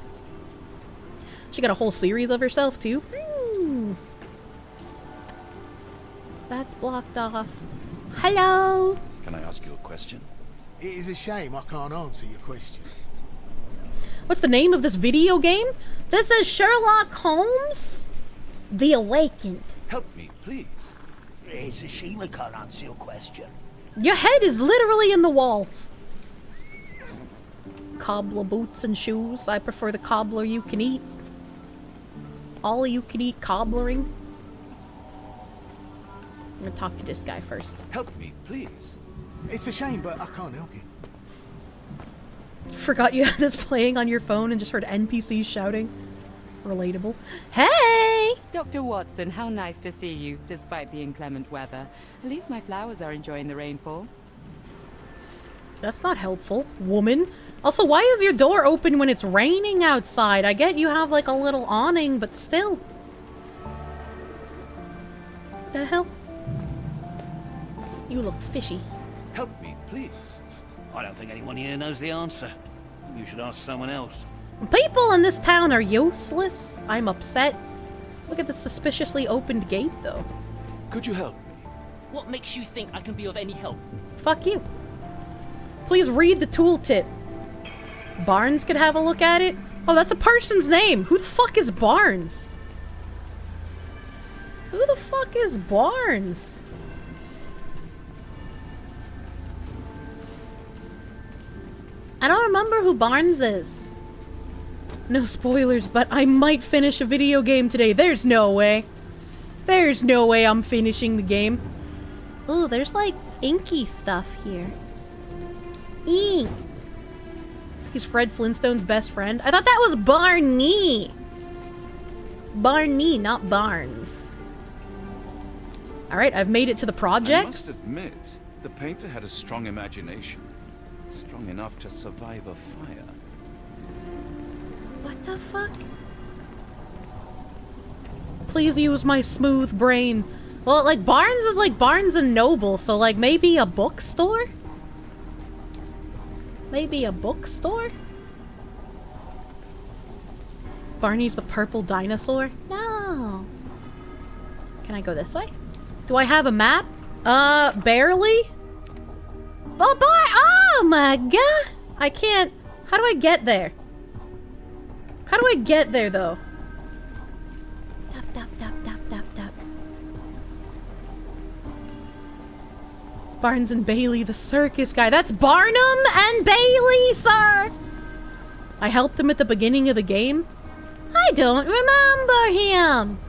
She got a whole series of herself, too. That's blocked off. Hello? Can I ask you a question? It is a shame I can't answer your question. What's the name of this video game? This is Sherlock Holmes? The Awakened. Help me, please. It's a shame I can't answer your question. Your head is literally in the wall. cobbler boots and shoes. I prefer the cobbler you can eat. All you can eat cobblering. I'm gonna talk to this guy first. Help me, please. It's a shame, but I can't help you. Forgot you had this playing on your phone and just heard NPCs shouting. Relatable. Hey! Dr. Watson, how nice to see you, despite the inclement weather. At least my flowers are enjoying the rainfall. That's not helpful, woman. Also, why is your door open when it's raining outside? I get you have like a little awning, but still. The hell? You look fishy. Help me, please. I don't think anyone here knows the answer. You should ask someone else. People in this town are useless. I'm upset. Look at the suspiciously opened gate, though. Could you help me? What makes you think I can be of any help? Fuck you. Please read the tooltip. Barnes could have a look at it. Oh, that's a person's name. Who the fuck is Barnes? Who the fuck is Barnes? I don't remember who Barnes is. No spoilers, but I might finish a video game today. There's no way. There's no way I'm finishing the game. Ooh, there's like inky stuff here. Ink. He's Fred Flintstone's best friend. I thought that was Barney. Barney, not Barnes. Alright, I've made it to the project. I must admit, the painter had a strong imagination. Strong enough to survive a fire. What the fuck? Please use my smooth brain. Well, like, Barnes is like Barnes and Noble, so like maybe a bookstore? Maybe a bookstore? Barney's the purple dinosaur? No. Can I go this way? Do I have a map? Barely? Oh, boy! Oh my god! I can't... How do I get there? How do I get there, though? Tap, tap, tap, tap, tap, tap. Barnes and Bailey, the circus guy. That's Barnum and Bailey, sir! I helped him at the beginning of the game. I don't remember him!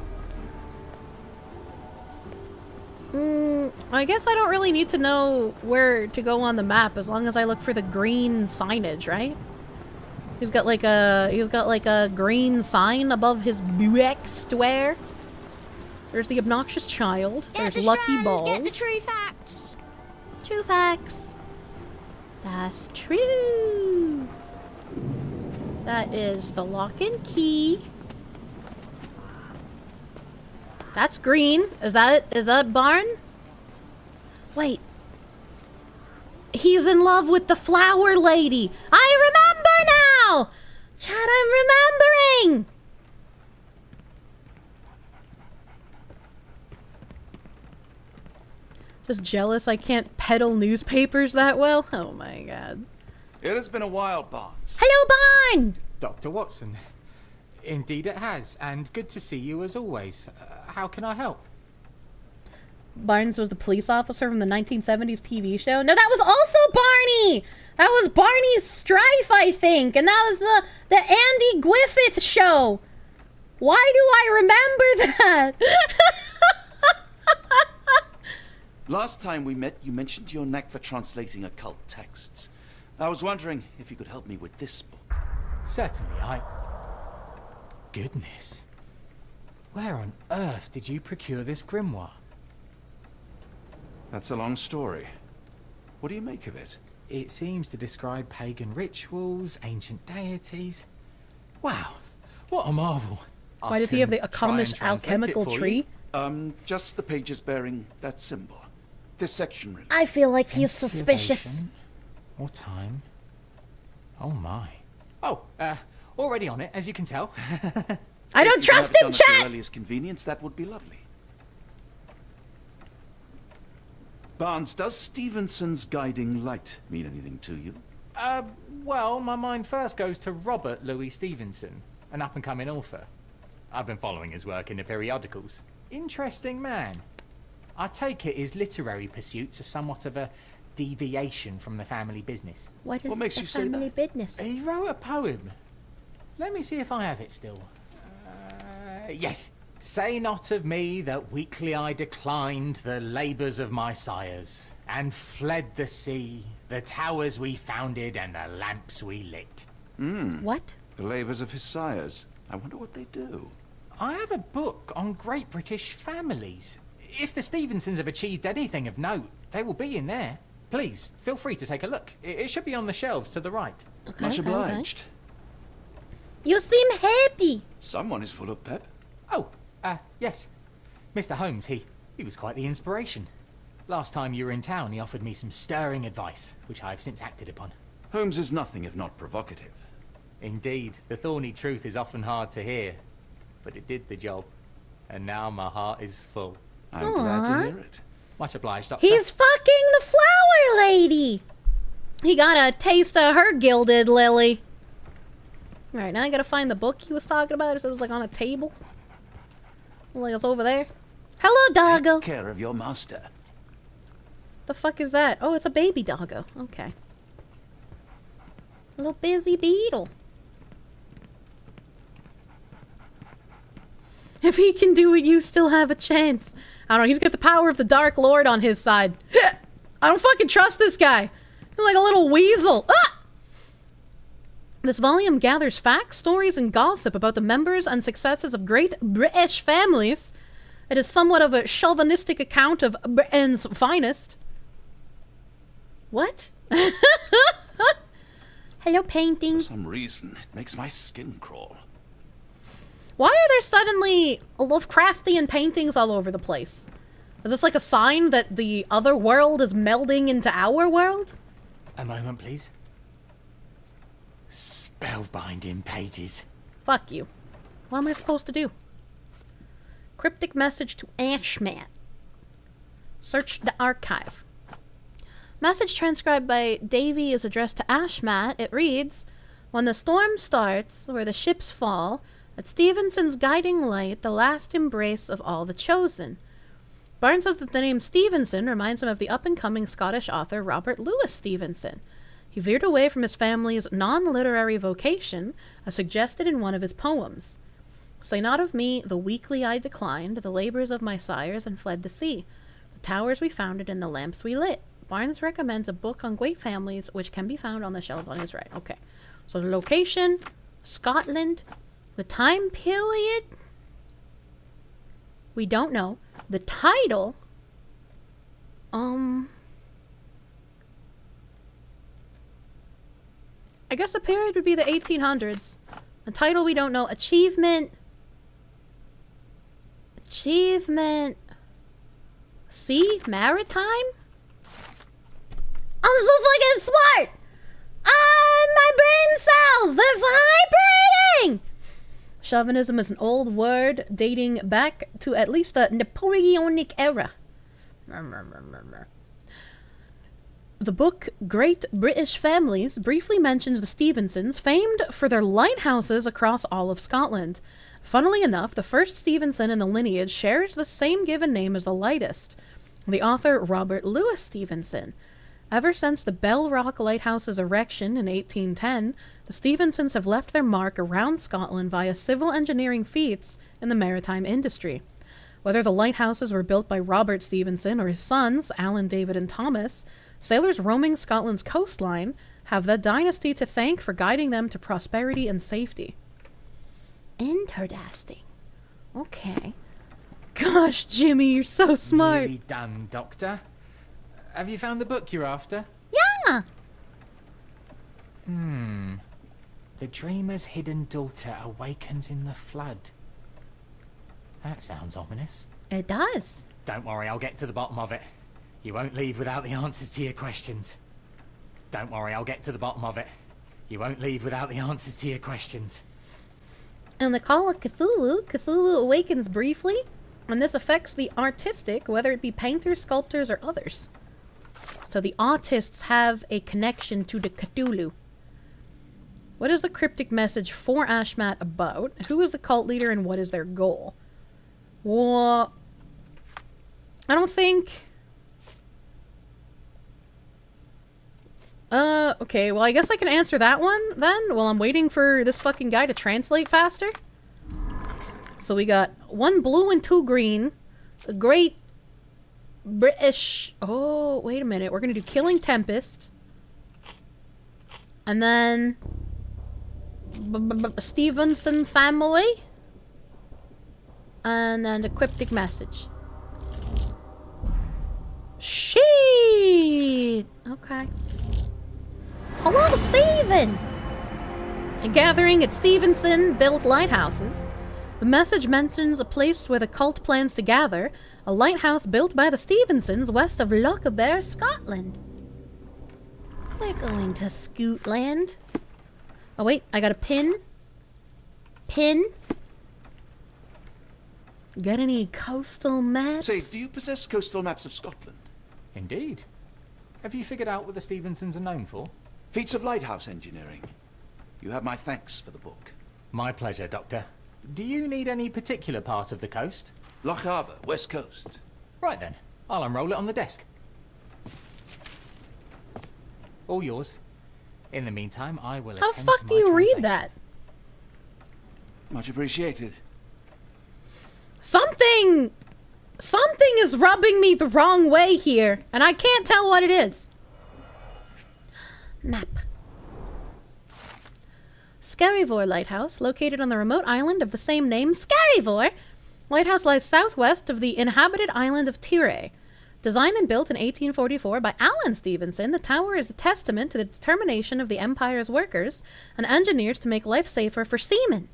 I guess I don't really need to know where to go on the map as long as I look for the green signage, right? He's got like a green sign above his bookstore. There's the obnoxious child. There's Lucky Balls. Get the true facts. True facts. That's true. That is the lock and key. That's green. Is that Barn? Wait. He's in love with the flower lady. I remember now! Chad, I'm remembering! Just jealous I can't peddle newspapers that well? Oh my god. It has been a while, Barnes. Hello, Barn! Dr. Watson. Indeed it has, and good to see you as always. How can I help? Barnes was the police officer from the 1970s TV show. No, that was also Barney! That was Barney Strife, I think, and that was the Andy Griffith show. Why do I remember that? Last time we met, you mentioned your knack for translating occult texts. I was wondering if you could help me with this book. Certainly, Goodness. Where on earth did you procure this grimoire? That's a long story. What do you make of it? It seems to describe pagan rituals, ancient deities. Wow, what a marvel. Why does he have the accomplished alchemical tree? Just the pages bearing that symbol. This section really. I feel like he's suspicious. Or time. Oh my. Oh, already on it, as you can tell. I don't trust him, At chat! your earliest convenience, that would be lovely. Barnes, does Stevenson's guiding light mean anything to you? Well, my mind first goes to Robert Louis Stevenson, an up-and-coming author. I've been following his work in the periodicals. Interesting man. I take it his literary pursuits are somewhat of a deviation from the family business. What is What makes the you say family business? He wrote a poem. Let me see if I have it still. Yes. Say not of me that weakly I declined the labours of my sires, and fled the sea, the towers we founded, and the lamps we lit. What? The labours of his sires. I wonder what they do. I have a book on great British families. If the Stevensons have achieved anything of note, they will be in there. Please, feel free to take a look. It should be on the shelves to the right. Okay, Much obliged. You seem happy. Someone is full of pep. Oh, yes. Mr. Holmes, he was quite the inspiration. Last time you were in town, he offered me some stirring advice, which I have since acted upon. Holmes is nothing if not provocative. Indeed, the thorny truth is often hard to hear, but it did the job, and now my heart is full. I'm glad to hear it. Much obliged, Doctor. He's fucking the flower lady. He got a taste of her gilded lily. All right, now I gotta find the book he was talking about. It was like on a table. Like it's over there. Hello, doggo. Take care of your master. The fuck is that? Oh, it's a baby doggo. Okay. A little busy beetle. If he can do it, you still have a chance. I don't know, he's got the power of the Dark Lord on his side. I don't fucking trust this guy. He's like a little weasel. Ah! This volume gathers facts, stories, and gossip about the members and successes of great British families. It is somewhat of a chauvinistic account of Britain's finest. What? Hello, painting. For some reason, it makes my skin crawl. Why are there suddenly Lovecraftian paintings all over the place? Is this like a sign that the other world is melding into our world? A moment, please. Spellbinding pages. Fuck you. What am I supposed to do? Cryptic message to Ashmat. Search the archive. Message transcribed by Davy is addressed to Ashmat. It reads, when the storm starts, where the ships fall, at Stevenson's guiding light, the last embrace of all the chosen. Barnes says that the name Stevenson reminds him of the up-and-coming Scottish author Robert Louis Stevenson. He veered away from his family's non-literary vocation, as suggested in one of his poems. Say not of me, the weakly I declined, the labours of my sires, and fled the sea. The towers we founded and the lamps we lit. Barnes recommends a book on great families, which can be found on the shelves on his right. Okay. So the location, Scotland. The time period, we don't know. The title, I guess the period would be the 1800s. The title we don't know. Achievement. See? Maritime? I'm so fucking smart! My brain cells! They're vibrating! Chauvinism is an old word dating back to at least the Napoleonic era. The book Great British Families briefly mentions the Stevensons, famed for their lighthouses across all of Scotland. Funnily enough, the first Stevenson in the lineage shares the same given name as the lightest, the author Robert Louis Stevenson. Ever since the Bell Rock Lighthouse's erection in 1810, the Stevensons have left their mark around Scotland via civil engineering feats in the maritime industry. Whether the lighthouses were built by Robert Stevenson or his sons, Alan, David, and Thomas, sailors roaming Scotland's coastline have the dynasty to thank for guiding them to prosperity and safety. Interesting. Okay. Gosh, Jimmy, you're so smart. Nearly done, Doctor. Have you found the book you're after? Yeah! The dreamer's hidden daughter awakens in the flood. That sounds ominous. It does. Don't worry, I'll get to the bottom of it. You won't leave without the answers to your questions. Don't worry, I'll get to the bottom of it. You won't leave without the answers to your questions. In the Call of Cthulhu, Cthulhu awakens briefly, and this affects the artistic, whether it be painters, sculptors, or others. So the artists have a connection to the Cthulhu. What is the cryptic message for Ashmat about? Who is the cult leader and what is their goal? Well, I don't think... Okay, well I guess I can answer that one then while I'm waiting for this fucking guy to translate faster. So we got 1 blue and 2 green. A great British... Oh, wait a minute. We're gonna do Killing Tempest. And then... Stevenson family. And then the cryptic message. Shit! Okay. Hello, Steven! A gathering at Stevenson-built lighthouses. The message mentions a place where the cult plans to gather, a lighthouse built by the Stevensons west of Lochaber, Scotland. We're going to Scootland. Oh wait, I got a pin. Pin. Got any coastal maps? Say, do you possess coastal maps of Scotland? Indeed. Have you figured out what the Stevensons are known for? Feats of lighthouse engineering. You have my thanks for the book. My pleasure, Doctor. Do you need any particular part of the coast? Loch Harbour, west coast. Right then. I'll unroll it on the desk. All yours. In the meantime, I will How attend fuck to do my you read translation. that? Much appreciated. Something is rubbing me the wrong way here, and I can't tell what it is. Map. Scarivore Lighthouse, located on the remote island of the same name, Scarivore. Lighthouse lies southwest of the inhabited island of Tire. Designed and built in 1844 by Alan Stevenson, the tower is a testament to the determination of the Empire's workers and engineers to make life safer for seamen.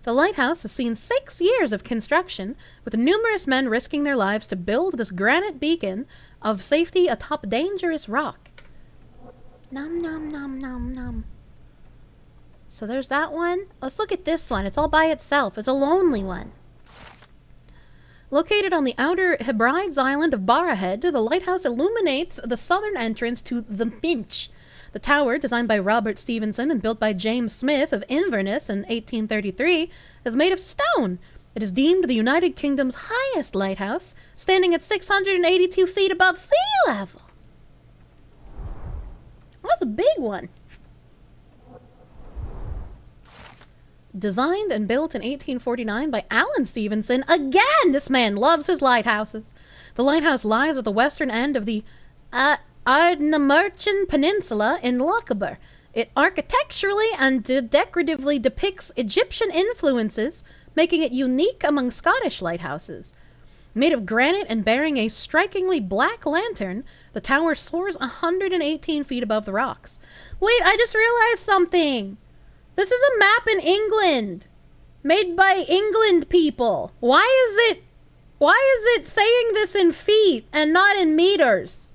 The lighthouse has seen 6 years of construction, with numerous men risking their lives to build this granite beacon of safety atop dangerous rock. Nom nom nom nom nom. So there's that one. Let's look at this one. It's all by itself. It's a lonely one. Located on the outer Hebrides island of Barrowhead, the lighthouse illuminates the southern entrance to the Minch. The tower, designed by Robert Stevenson and built by James Smith of Inverness in 1833, is made of stone. It is deemed the United Kingdom's highest lighthouse, standing at 682 feet above sea level. That's a big one. Designed and built in 1849 by Alan Stevenson. Again, this man loves his lighthouses. The lighthouse lies at the western end of the Ardnamurchan Peninsula in Lochaber. It architecturally and decoratively depicts Egyptian influences, making it unique among Scottish lighthouses. Made of granite and bearing a strikingly black lantern, the tower soars 118 feet above the rocks. Wait, I just realized something! This is a map in England! Made by England people! Why is it saying this in feet and not in meters?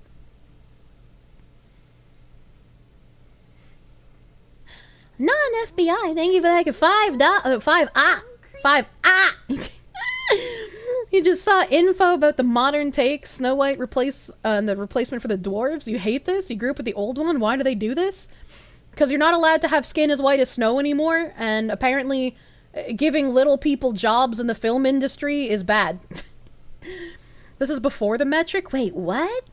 Non-FBI, thank you for like a $5. You just saw info about the modern take, Snow White the replacement for the dwarves. You hate this? You grew up with the old one? Why do they do this? Because you're not allowed to have skin as white as snow anymore, and apparently giving little people jobs in the film industry is bad. This is before the metric? Wait, what?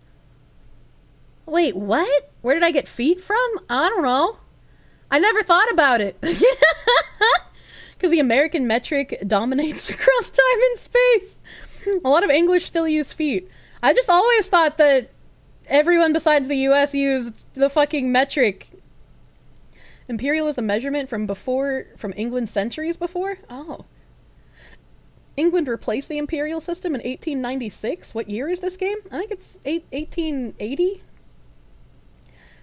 Wait, what? Where did I get feet from? I don't know. I never thought about it. Because the American metric dominates across time and space. A lot of English still use feet. I just always thought that everyone besides the US used the fucking metric. Imperial is the measurement from England centuries before? Oh. England replaced the imperial system in 1896. What year is this game? I think it's 1880.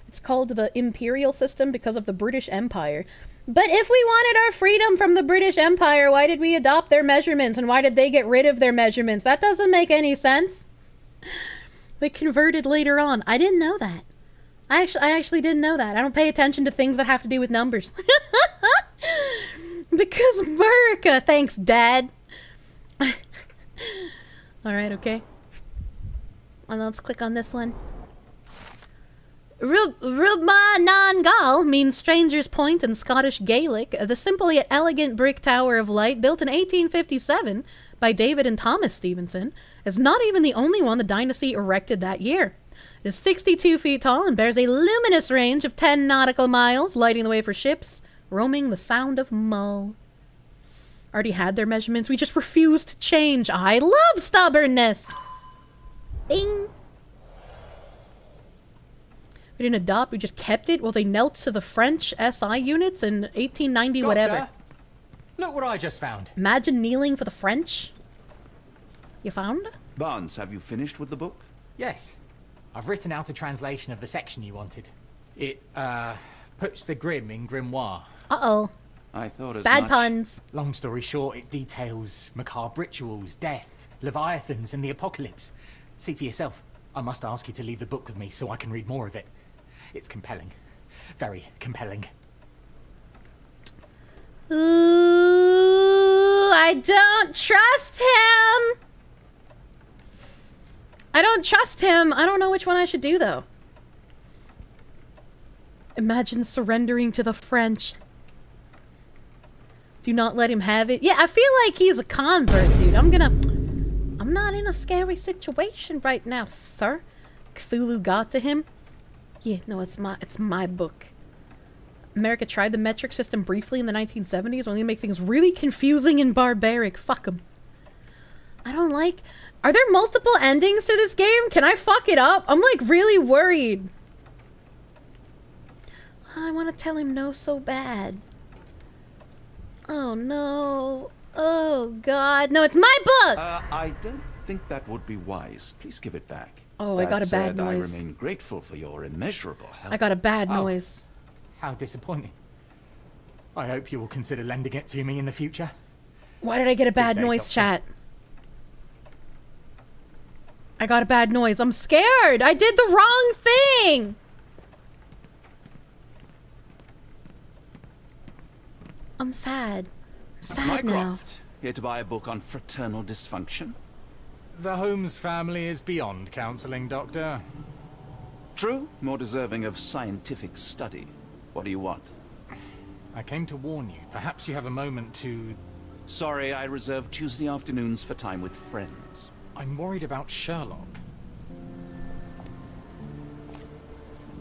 It's called the imperial system because of the British Empire. But if we wanted our freedom from the British Empire, why did we adopt their measurements? And why did they get rid of their measurements? That doesn't make any sense. They converted later on. I didn't know that. I actually didn't know that. I don't pay attention to things that have to do with numbers. Because America, thanks, Dad. Alright, okay. And let's click on this one. Rubmanangal means Stranger's Point in Scottish Gaelic. The simple yet elegant brick tower of light, built in 1857 by David and Thomas Stevenson, is not even the only one the dynasty erected that year. It is 62 feet tall and bears a luminous range of 10 nautical miles, lighting the way for ships roaming the Sound of Mull. Already had their measurements. We just refused to change. I love stubbornness. Bing. We didn't adopt. We just kept it. Well, they knelt to the French SI units in 1890 whatever. Look what I just found. Imagine kneeling for the French. You found? Barnes, have you finished with the book? Yes. I've written out a translation of the section you wanted. It, puts the grim in grimoire. Uh-oh. I thought as Bad much. puns. Long story short, it details macabre rituals, death, leviathans, and the apocalypse. See for yourself. I must ask you to leave the book with me so I can read more of it. It's compelling. Very compelling. Ooh, I don't trust him. I don't trust him. I don't know which one I should do, though. Imagine surrendering to the French. Do not let him have it. Yeah, I feel like he's a convert, dude. I'm not in a scary situation right now, sir. Cthulhu got to him. Yeah, no, it's my book. America tried the metric system briefly in the 1970s, only to make things really confusing and barbaric. Fuck them. I don't like... Are there multiple endings to this game? Can I fuck it up? I'm like really worried. I want to tell him no so bad. Oh no. Oh god. No, it's my book! I don't think that would be wise. Please give it back. Oh, I got a bad That said, noise. I remain grateful for your immeasurable help. I got a bad noise. How disappointing. I hope you will consider lending it to me in the future. Why did I get a bad Good day, noise, Doctor. chat? I got a bad noise. I'm scared. I did the wrong thing. I'm sad. I'm sad now. Mycroft, here to buy a book on fraternal dysfunction. The Holmes family is beyond counseling, Doctor. True, more deserving of scientific study. What do you want? I came to warn you. Perhaps you have a moment to... Sorry, I reserve Tuesday afternoons for time with friends. I'm worried about Sherlock.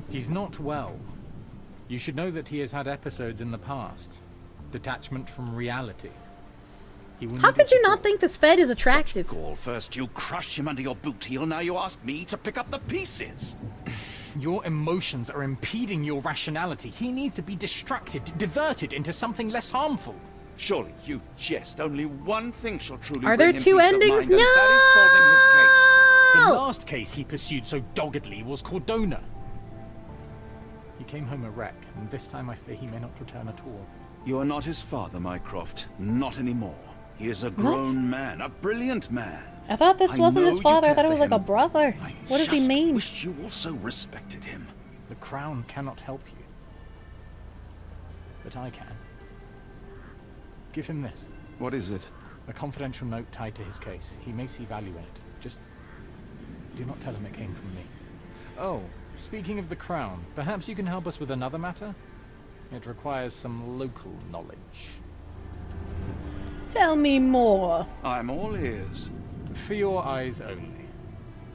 He's not well. You should know that he has had episodes in the past. Detachment from reality. He will How need could your you not think this Fed is attractive? Gall, first you crush him under your boot heel, now you ask me to pick up the pieces. Your emotions are impeding your rationality. He needs to be distracted, diverted into something less harmful. Surely you jest. Only one thing shall truly Are bring there him two peace of endings? mind, and that is solving his case. The last case he pursued so doggedly was Cordona. He came home a wreck, and this time I fear he may not return at all. You are not his father, Mycroft. Not anymore. He is a grown man, a brilliant man. I thought this wasn't know his you father. I care thought it for was like a him. brother. What does he Just mean? wish you also respected him. The Crown cannot help you. But I can. Give him this. What is it? A confidential note tied to his case. He may see value in it. Just do not tell him it came from me. Oh, speaking of the Crown, perhaps you can help us with another matter? It requires some local knowledge. Tell me more. I'm all ears. For your eyes only.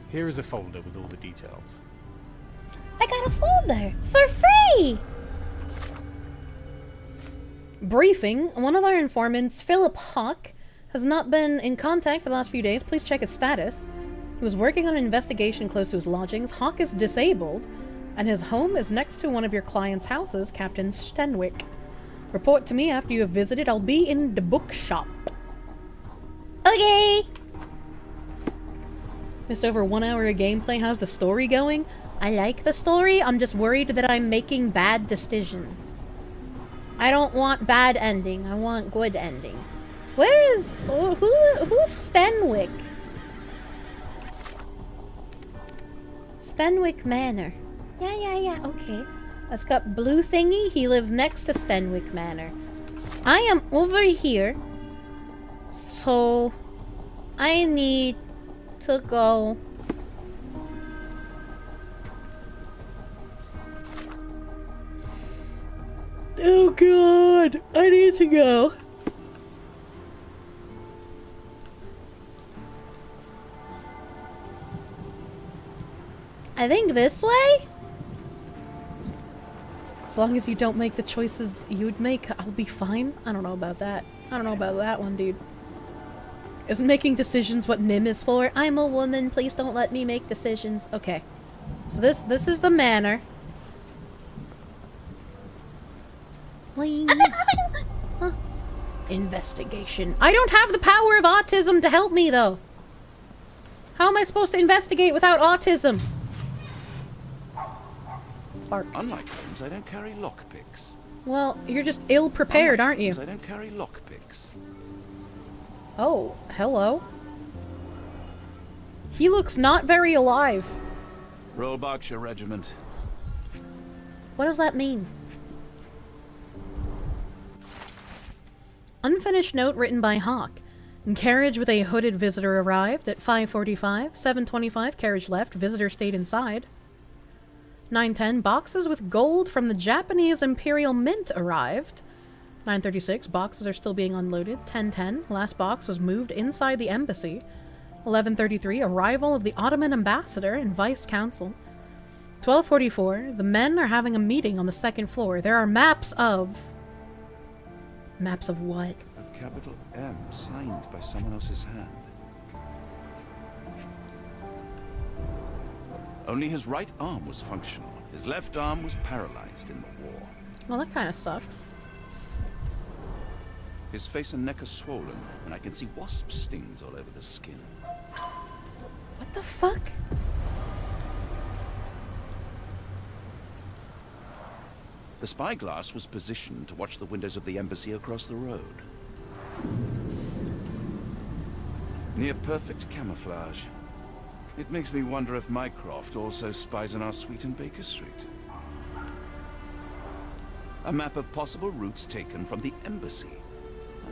Here is a folder with all the details. I got a folder for free. Briefing. One of our informants, Philip Hawk, has not been in contact for the last few days. Please check his status. He was working on an investigation close to his lodgings. Hawk is disabled, and his home is next to one of your client's houses, Captain Stenwick. Report to me after you have visited. I'll be in the bookshop. Okay. Just over 1 hour of gameplay. How's the story going? I like the story. I'm just worried that I'm making bad decisions. I don't want bad ending. I want good ending. Where is... who's Stenwick? Stenwick Manor. Yeah, okay. That's got blue thingy. He lives next to Stenwick Manor. I am over here. So... I need to go... Oh god, I need to go. I think this way? As long as you don't make the choices you'd make, I'll be fine. I don't know about that. I don't know about that one, dude. Isn't making decisions what Nim is for? I'm a woman, please don't let me make decisions. Okay. So this is the manor. Huh. Investigation. I don't have the power of autism to help me, though. How am I supposed to investigate without autism? Bark. Unlike Holmes, I don't carry lockpicks. Well, you're just ill-prepared, aren't you? I don't carry lockpicks. Oh, hello. He looks not very alive. Royal Berkshire Regiment. What does that mean? Unfinished note written by Hawk. Carriage with a hooded visitor arrived at 5:45. 7:25, carriage left. Visitor stayed inside. 9:10, boxes with gold from the Japanese Imperial Mint arrived. 9:36, boxes are still being unloaded. 10:10, last box was moved inside the embassy. 11:33, arrival of the Ottoman ambassador and vice consul. 12:44, the men are having a meeting on the second floor. There are maps of... Maps of what? A capital M signed by someone else's hand. Only his right arm was functional. His left arm was paralyzed in the war. Well, that kind of sucks. His face and neck are swollen, and I can see wasp stings all over the skin. What the fuck? The spyglass was positioned to watch the windows of the embassy across the road. Near perfect camouflage. It makes me wonder if Mycroft also spies on our suite in Baker Street. A map of possible routes taken from the embassy.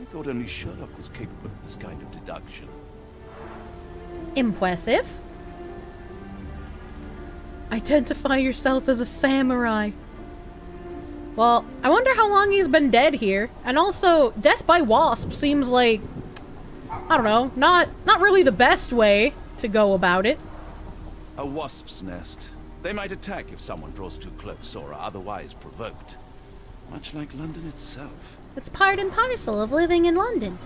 I thought only Sherlock was capable of this kind of deduction. Impressive. Identify yourself as a samurai. Well, I wonder how long he's been dead here. And also, death by wasp seems like, I don't know, not really the best way to go about it. A wasp's nest. They might attack if someone draws too close or are otherwise provoked. Much like London itself. It's part and parcel of living in London.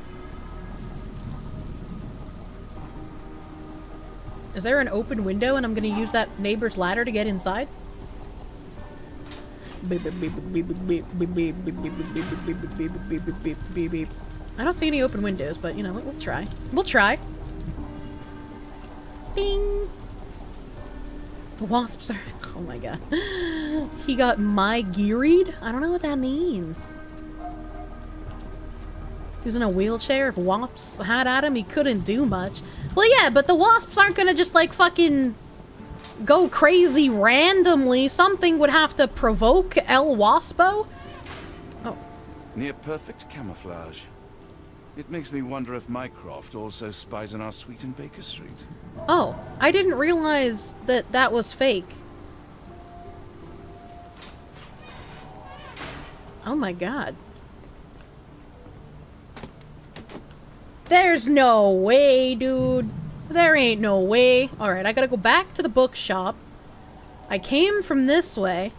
Is there an open window and I'm gonna use that neighbor's ladder to get inside? I don't see any open windows, but you know, we'll try. We'll try. Bing! The wasps are... Oh my god. He got my-gearied? I don't know what that means. He was in a wheelchair. If wasps had at him, he couldn't do much. Well, yeah, but the wasps aren't gonna just, like, fucking... go crazy randomly. Something would have to provoke El Waspo. Oh. Near perfect camouflage. It makes me wonder if Mycroft also spies on our suite in Baker Street. Oh, I didn't realize that that was fake. Oh my god. There's no way, dude. There ain't no way. Alright, I gotta go back to the bookshop. I came from this way.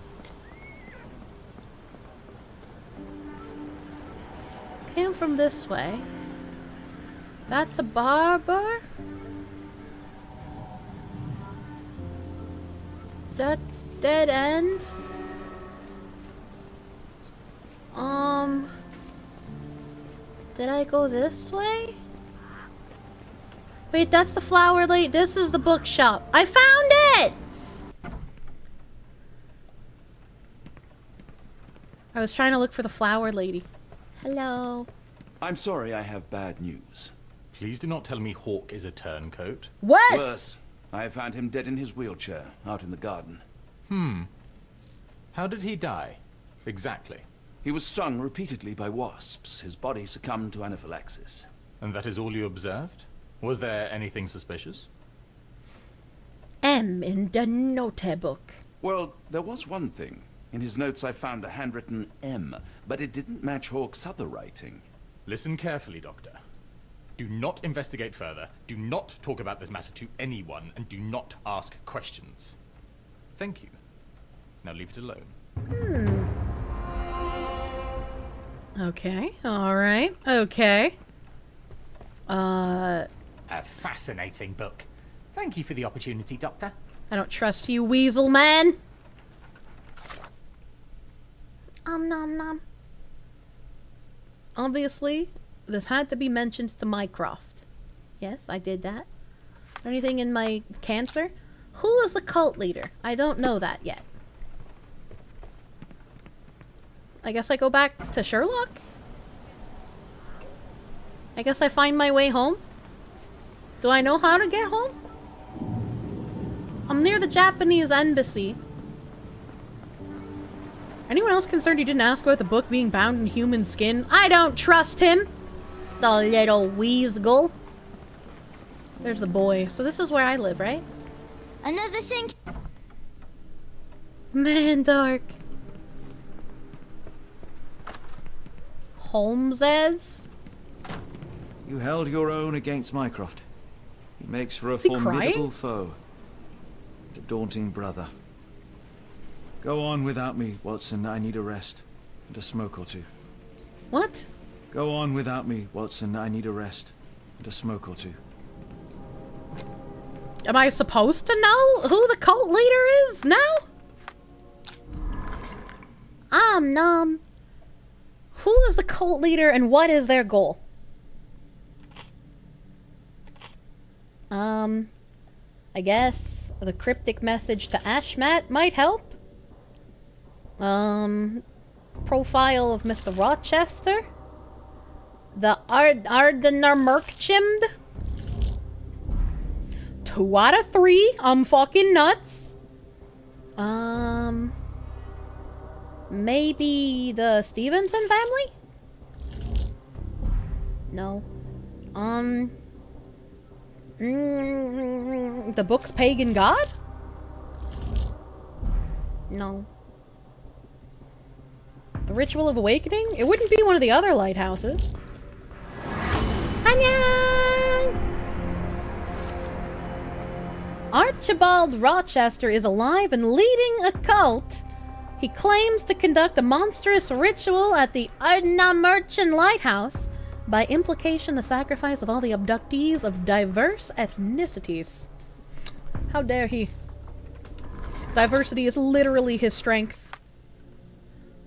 Came from this way. That's a barber? That's dead end? Did I go this way? Wait, that's the flower lady. This is the bookshop. I found it! I was trying to look for the flower lady. Hello. I'm sorry, I have bad news. Please do not tell me Hawk is a turncoat. Worse. I have found him dead in his wheelchair, out in the garden. How did he die? Exactly. He was stung repeatedly by wasps. His body succumbed to anaphylaxis. And that is all you observed? Was there anything suspicious? M in the notebook. Well, there was one thing. In his notes I found a handwritten M, but it didn't match Hawk's other writing. Listen carefully, Doctor. Do not investigate further, do not talk about this matter to anyone, and do not ask questions. Thank you. Now leave it alone. Okay, alright, okay. A fascinating book. Thank you for the opportunity, Doctor. I don't trust you, weasel man. Nom nom. Obviously, this had to be mentioned to Mycroft. Yes, I did that. Anything in my cancer? Who is the cult leader? I don't know that yet. I guess I go back to Sherlock? I guess I find my way home? Do I know how to get home? I'm near the Japanese embassy. Anyone else concerned you didn't ask about the book being bound in human skin? I don't trust him! The little weasel. There's the boy. So this is where I live, right? Another sink. Man, dark. Holmeses? You held your own against Mycroft. He makes for a Is he formidable crying? foe. The daunting brother. Go on without me, Watson. I need a rest. And a smoke or two. What? Go on without me, Watson. I need a rest. And a smoke or two. Am I supposed to know who the cult leader is now? Nom. Who is the cult leader and what is their goal? I guess the cryptic message to Ashmat might help. Profile of Mr. Rochester. The Ardener Merkchimd. 2 out of 3. I'm fucking nuts. Maybe the Stevenson family? No. The book's pagan god? No. The Ritual of Awakening? It wouldn't be one of the other lighthouses. Annyeong! Archibald Rochester is alive and leading a cult. He claims to conduct a monstrous ritual at the Ardnamurchan Lighthouse, by implication the sacrifice of all the abductees of diverse ethnicities. How dare he? Diversity is literally his strength.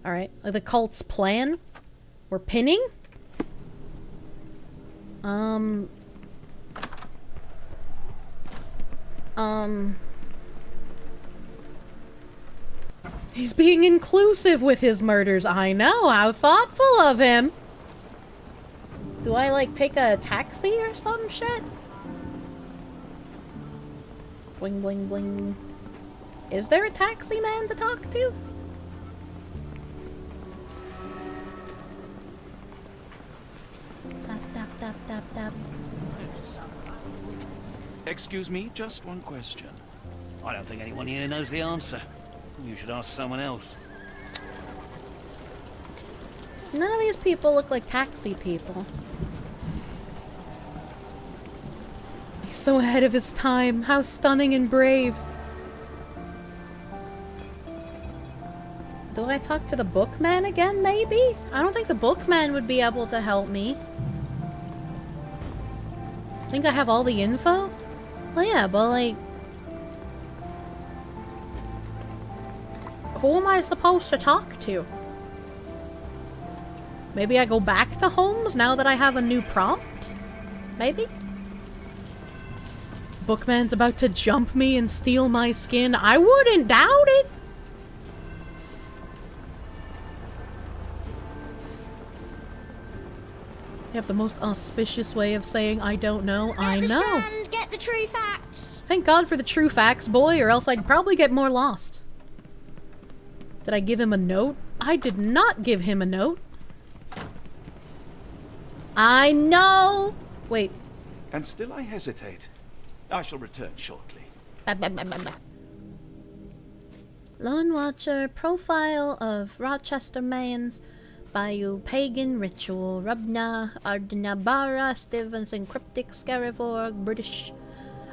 Alright, the cult's plan? We're pinning? He's being inclusive with his murders. I know, how thoughtful of him. Do I, like, take a taxi or some shit? Bling, bling, bling. Is there a taxi man to talk to? Tap, tap, tap, tap, tap. Excuse me, just one question. I don't think anyone here knows the answer. You should ask someone else. None of these people look like taxi people. He's so ahead of his time. How stunning and brave. Do I talk to the bookman again, maybe? I don't think the bookman would be able to help me. Think I have all the info? Well, yeah, but like... who am I supposed to talk to? Maybe I go back to Holmes now that I have a new prompt? Maybe? Bookman's about to jump me and steal my skin. I wouldn't doubt it! You have the most auspicious way of saying I don't know. I know. Strand, get the true facts. Thank God for the true facts, boy, or else I'd probably get more lost. Did I give him a note? I did not give him a note. I know! Wait. And still I hesitate. I shall return shortly. Lone Watcher, profile of Rochester Man's Bayou Pagan Ritual, Rubna, Ardnabara, Stevenson, Cryptic, Scarivore, British.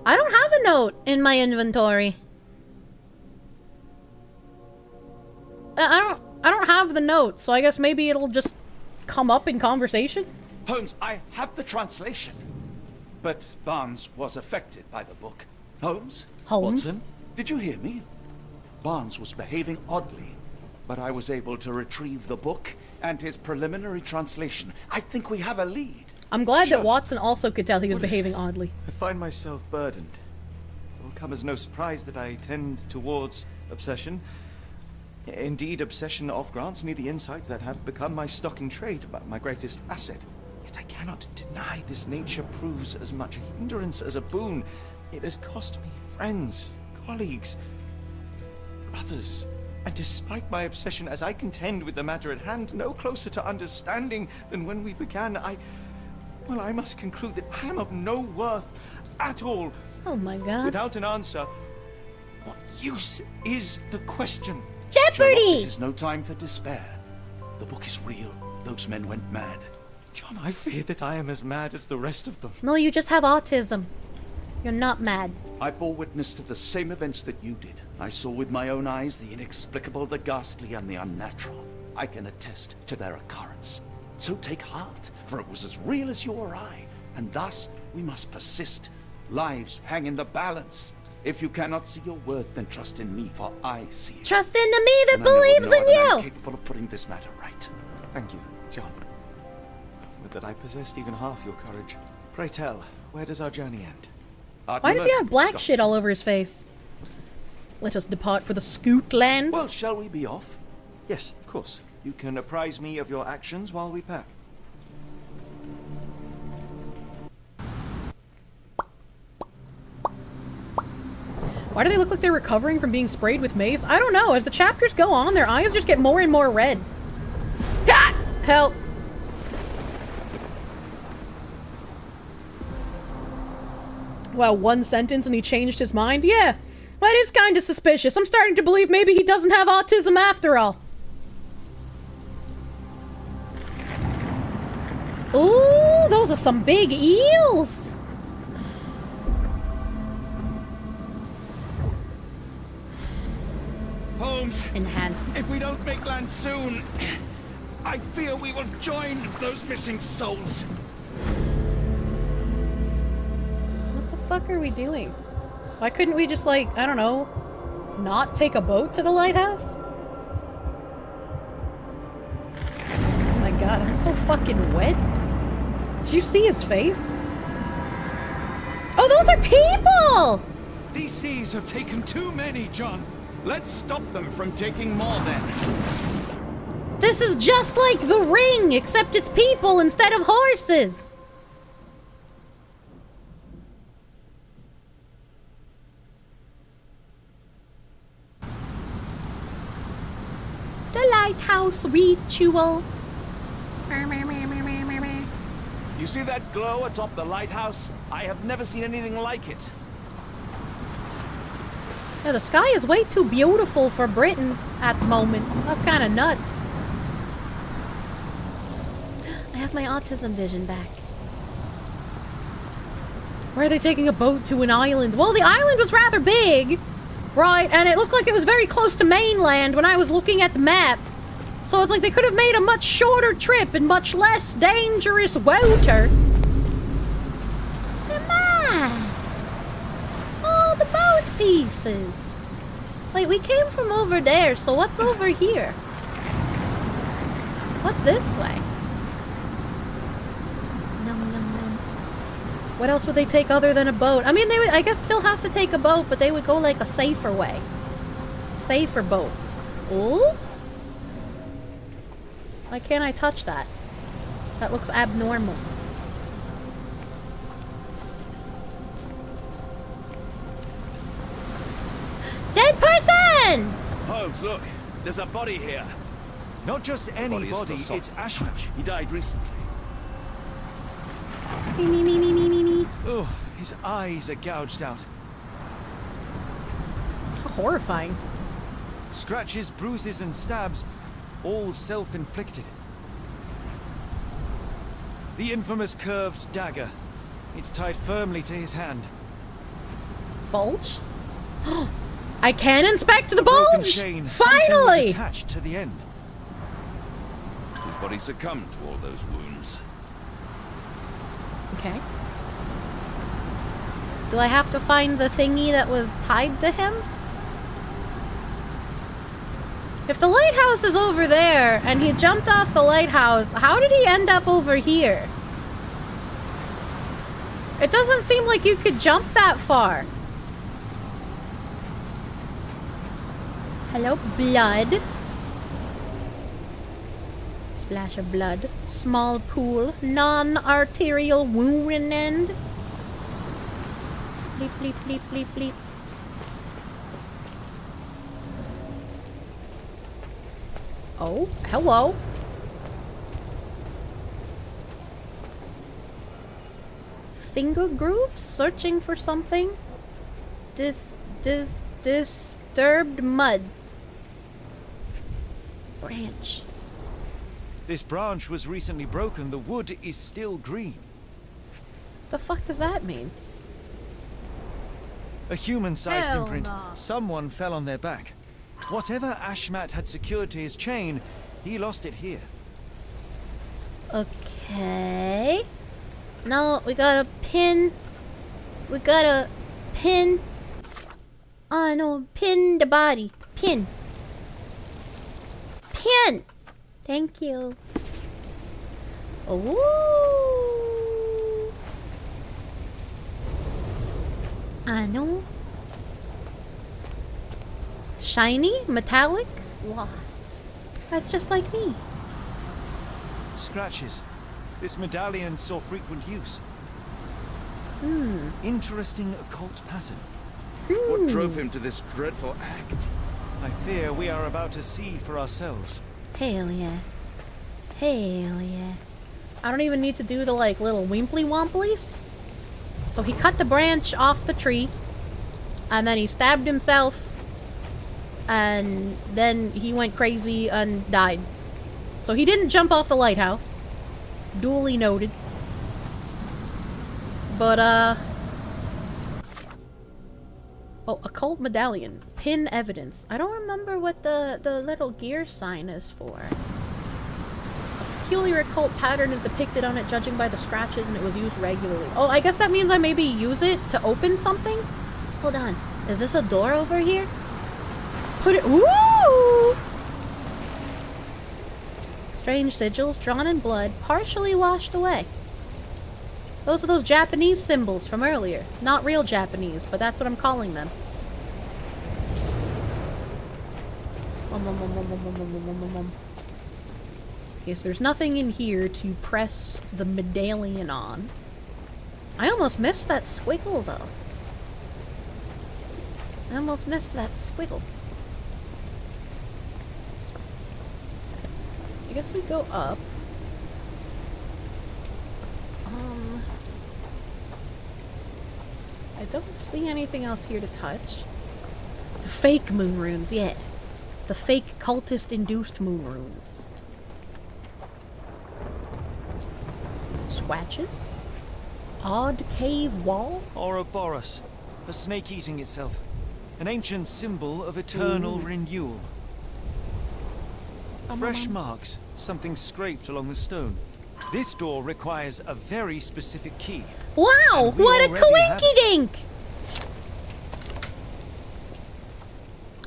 I don't have a note in my inventory. I don't have the notes, so I guess maybe it'll just come up in conversation? Holmes, I have the translation. But Barnes was affected by the book. Holmes? Watson, did you hear me? Barnes was behaving oddly, but I was able to retrieve the book and his preliminary translation. I think we have a lead. I'm glad that Watson also could tell he was behaving oddly. I find myself burdened. It will come as no surprise that I tend towards obsession. Indeed, obsession oft grants me the insights that have become my stock in trade, my greatest asset. Yet I cannot deny this nature proves as much a hindrance as a boon. It has cost me friends, colleagues, brothers. And despite my obsession, as I contend with the matter at hand, no closer to understanding than when we began, I must conclude that I am of no worth at all. Oh my god. Without an answer, what use is the question? Sherlock, this is no time for despair. The book is real. Those men went mad. John, I fear that I am as mad as the rest of them. No, you just have autism. You're not mad. I bore witness to the same events that you did. I saw with my own eyes the inexplicable, the ghastly, and the unnatural. I can attest to their occurrence. So take heart, for it was as real as you or I, and thus we must persist. Lives hang in the balance. If you cannot see your worth, then trust in me, for I see it. Trust in the me that And I know believes in that I'm you! capable of putting this matter right. Thank you, John. Would that I possessed even half your courage. Pray tell, where does our journey end? Why does he have black shit all over his face? Let us depart for the Scoot land. Well, shall we be off? Yes, of course. You can apprise me of your actions while we pack. Why do they look like they're recovering from being sprayed with mace? I don't know. As the chapters go on, their eyes just get more and more red. Ah! Help. Well, one sentence and he changed his mind? Yeah, that is kind of suspicious. I'm starting to believe maybe he doesn't have autism after all. Ooh, those are some big eels. Holmes, enhance. If we don't make land soon, I fear we will join those missing souls. What the fuck are we doing? Why couldn't we just, like, I don't know, not take a boat to the lighthouse? Oh my god, I'm so fucking wet. Did you see his face? Oh, those are people! These seas have taken too many, John. Let's stop them from taking more then. This is just like The Ring, except it's people instead of horses. The lighthouse ritual. You see that glow atop the lighthouse? I have never seen anything like it. Yeah, the sky is way too beautiful for Britain at the moment. That's kind of nuts. I have my autism vision back. Where are they taking a boat to an island? Well, the island was rather big, right? And it looked like it was very close to mainland when I was looking at the map. So it's like they could have made a much shorter trip in much less dangerous water. The mast! All the boat pieces! Wait, we came from over there, so what's over here? What's this way? Nom, nom, nom. What else would they take other than a boat? I mean, they would, I guess, still have to take a boat, but they would go like a safer way. Safer boat. Ooh? Why can't I touch that? That looks abnormal. Dead person! Holmes, look. There's a body here. Not just any body, still it's soft. Ashman. He died recently. Me. Oh, his eyes are gouged out. How horrifying. Scratches, bruises, and stabs, all self-inflicted. The infamous curved dagger. It's tied firmly to his hand. Bulge? I can inspect the broken bulge! chain, something was Finally! attached to the end. His body succumbed to all those wounds. Okay. Do I have to find the thingy that was tied to him? If the lighthouse is over there, and he jumped off the lighthouse, how did he end up over here? It doesn't seem like you could jump that far. Hello, blood. Splash of blood. Small pool. Non-arterial wound end. Bleep, bleep, bleep, bleep, bleep. Oh, hello. Finger grooves? Searching for something? Disturbed mud. Branch. This branch was recently broken. The wood is still green. The fuck does that mean? A human-sized Hell imprint. no. Someone fell on their back. Whatever Ashmat had secured to his chain, he lost it here. Okay. No, we gotta pin. We gotta pin. Oh no, pin the body. Pin. Pin! Thank you. Ooh. I know. Shiny? Metallic? Lost. That's just like me. Scratches. This medallion saw frequent use. Hmm. Interesting occult pattern. What drove him to this dreadful act? I fear we are about to see for ourselves. Hell yeah. Hell yeah. I don't even need to do the like little wimply womplies. So he cut the branch off the tree. And then he stabbed himself. And then he went crazy and died. So he didn't jump off the lighthouse. Duly noted. But oh, occult medallion. Pin evidence. I don't remember what the little gear sign is for. A peculiar occult pattern is depicted on it judging by the scratches, and it was used regularly. Oh, I guess that means I maybe use it to open something? Hold on. Is this a door over here? Put it. Ooh! Strange sigils drawn in blood, partially washed away. Those are those Japanese symbols from earlier. Not real Japanese, but that's what I'm calling them. Okay, so there's nothing in here to press the medallion on. I almost missed that squiggle, though. I almost missed that squiggle. I guess we go up. I don't see anything else here to touch. The fake moon runes, yeah. The fake cultist-induced moon runes. Scratches. Odd cave wall. Ouroboros, a snake eating itself. An ancient symbol of eternal renewal. Fresh marks, something scraped along the stone. This door requires a very specific key. Wow, what a coinky-dink!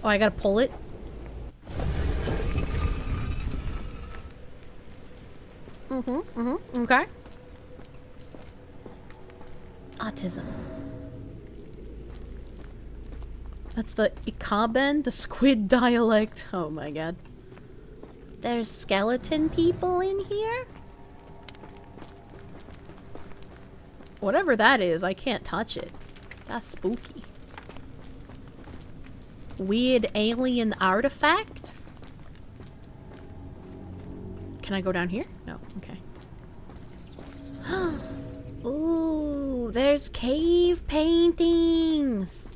Oh, I gotta pull it. Okay. Autism. That's the Ikaben, the squid dialect. Oh my god. There's skeleton people in here? Whatever that is, I can't touch it. That's spooky. Weird alien artifact? Can I go down here? No, okay. Ooh, there's cave paintings!